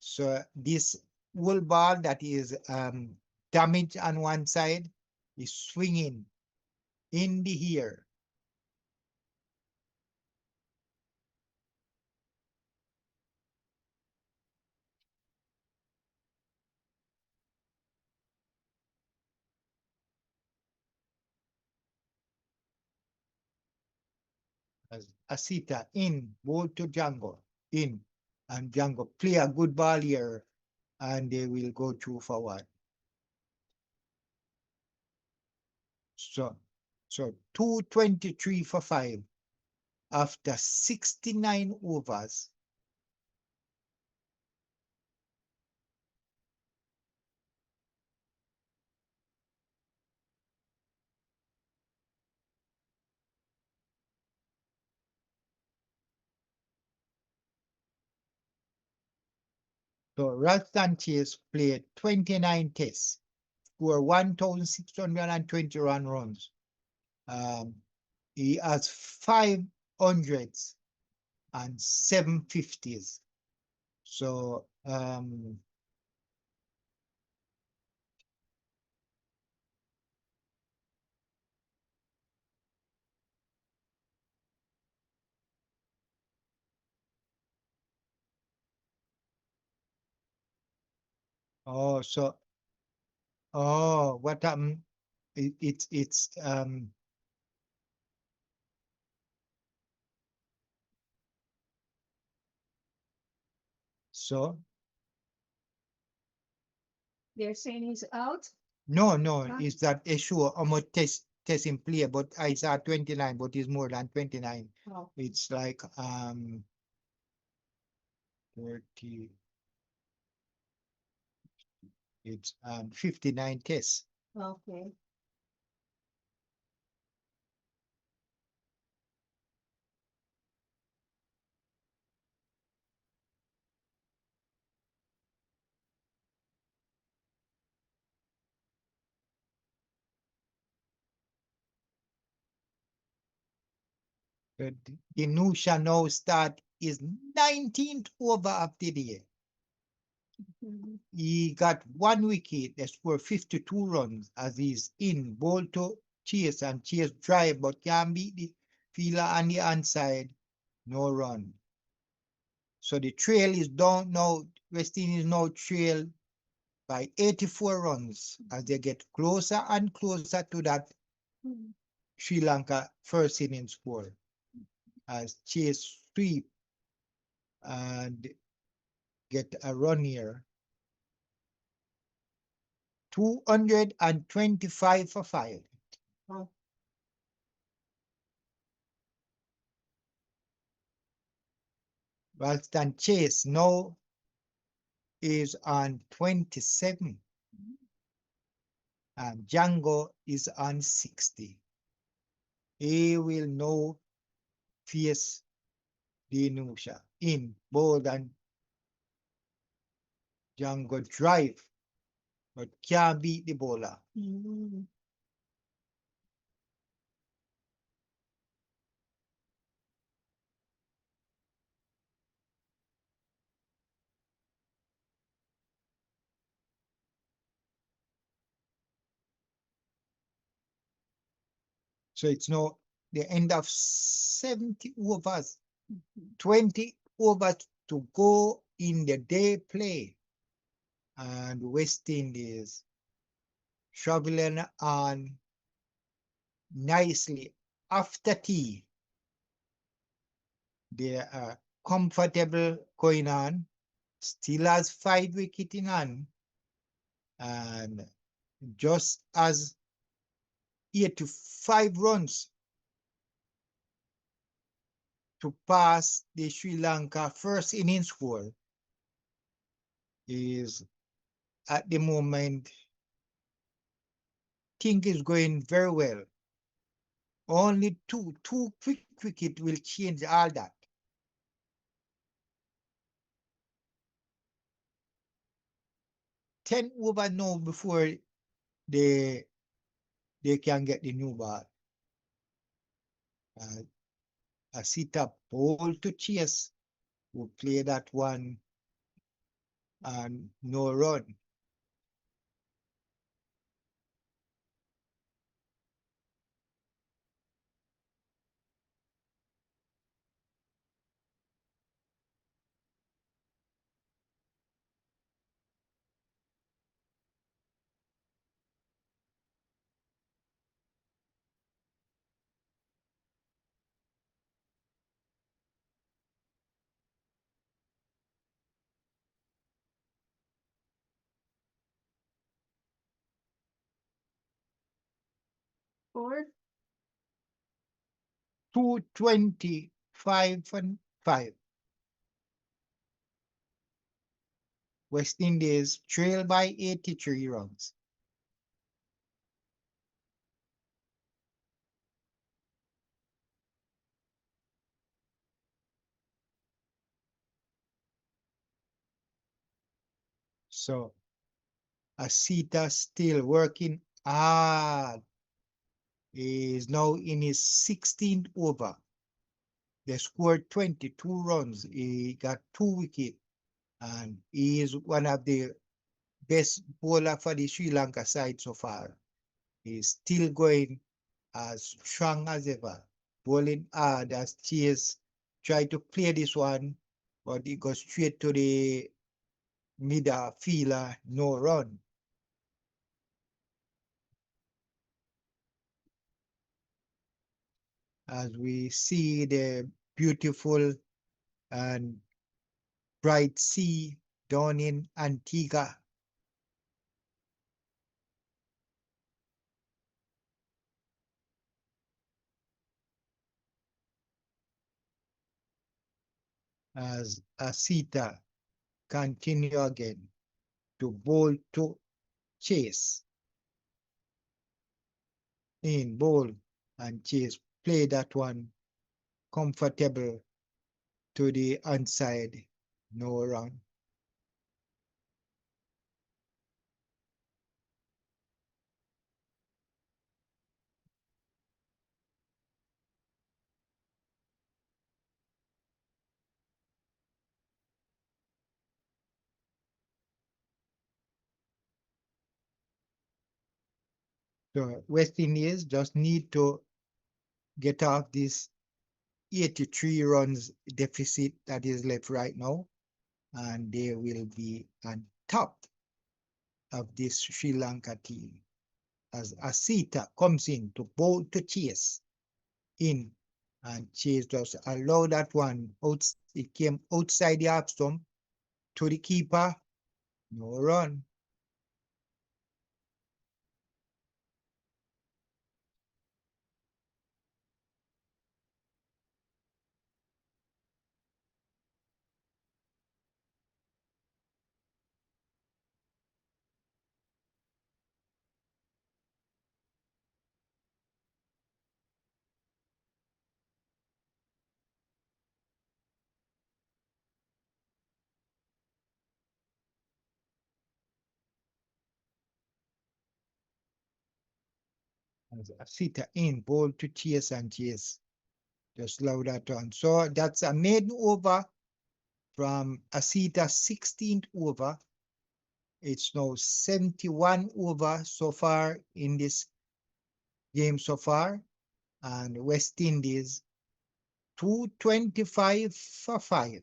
So this whole ball that is damaged on one side is swinging in the air. As Asita in, ball to Django, in, and Django play a good ball here, and they will go through forward. So, so 223 for 5 after 69 overs. So Ralston Chase played 29 tests, scored 1,621 runs. He has 500s and 750s. So oh so oh what it's so They're saying he's out. no Huh? it's that issue how much test in play, but I saw 29, but it's more than 29. Oh, It's like 30, it's 59 tests. okay. But the Nusha now start is 19th over of the day. Mhm. He got 1 wicket, that scored 52 runs as he's in, ball to Chase, and Chase drive but can't beat the fielder on the inside, no run. So the trail is down now. West Indies now trail by 84 runs as they get closer and closer to that Mhm. Sri Lanka first inning score as Chase sweep and get a run here. 225 for 5. Oh, Ralston Chase now is on 27 and Django is on 60. He will now face the Nusha in bold, and Django drive but can't beat the bowler. mhm. So it's now the end of 70 overs, Mhm. 20 overs to go in the day play. And West Indies traveling on nicely after tea. They are comfortable going on, still has 5 wickets in hand, and just as 85 runs to pass the Sri Lanka first inning score is at the moment think is going very well. Only two quick wicket will change all that. 10 over now before the they can get the new ball. Uh, a sit up ball to chase who play that one and no run. Four. 225 and 5. West Indies trail by 83 runs. So Asita still working hard. He is now in his 16th over. They scored 22 runs. He got 2 wickets, and he is one of the best bowler for the Sri Lanka side so far. He's still going as strong as ever, bowling hard as Chase tried to play this one, but he goes straight to the midfielder, no run. As we see the beautiful and bright sea down in Antigua. As Asita continue again to bowl to Chase. In bowl and Chase play that one comfortable to the onside, no run. So West Indies just need to get off this 83 runs deficit that is left right now, and they will be on top of this Sri Lanka team. As Asita comes in to bowl to Chase in, and Chase just allowed that one out. It came outside the half stump to the keeper, no run. As Asita in, bowl to Chase and Chase just allow that on. So that's a maiden over from Asita's 16th over. It's now 71 over so far in this game so far. And West Indies 225 for 5.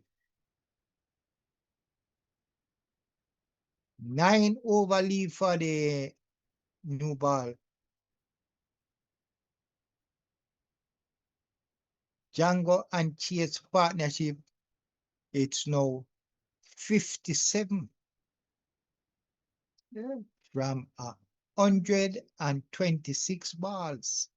9 over lead for the new ball. Django and Chase partnership, it's now 57 Good. from 126 balls.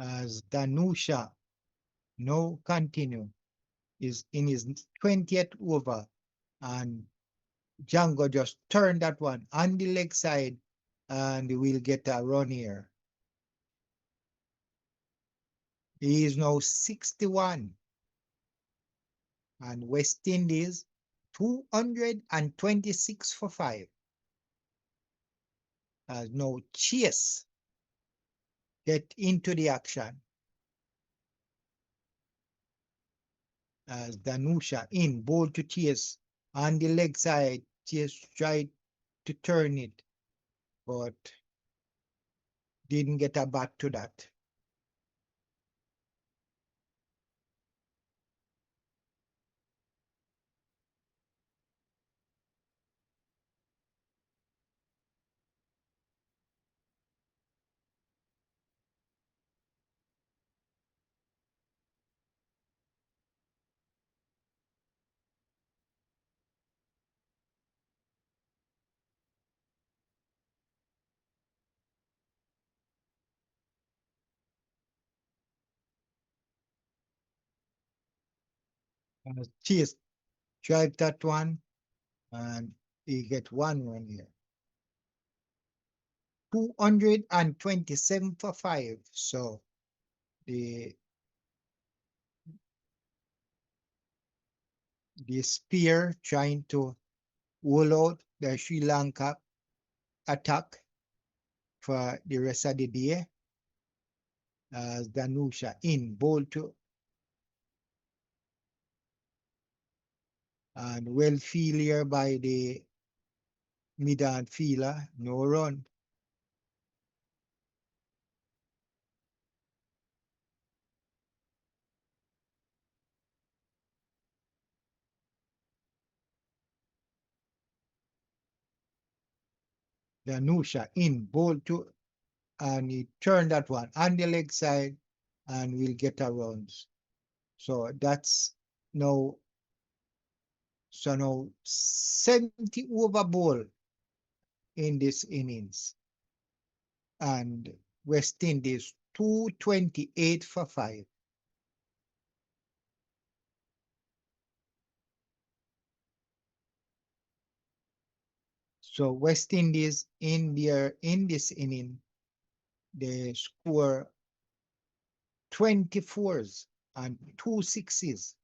As Danusha now continue is in his 20th over, and Django just turn that one on the leg side and we'll get a run here. He is now 61. And West Indies 226 for 5. As no Chase get into the action. As Danusha in, ball to Chase on the leg side. Chase tried to turn it, but didn't get a bat to that. Chase tried that one, and he get one run here. 227 for 5. So the spear trying to hold out the Sri Lanka attack for the rest of the day. As Danusha in, ball to, and well field by the mid fielder, no run. Danusha in, ball to, and he turned that one on the leg side and we'll get a runs. So that's now, so now 70 over ball in this innings. And West Indies 228 for 5. So West Indies in this inning, they score 24s and 2 sixes.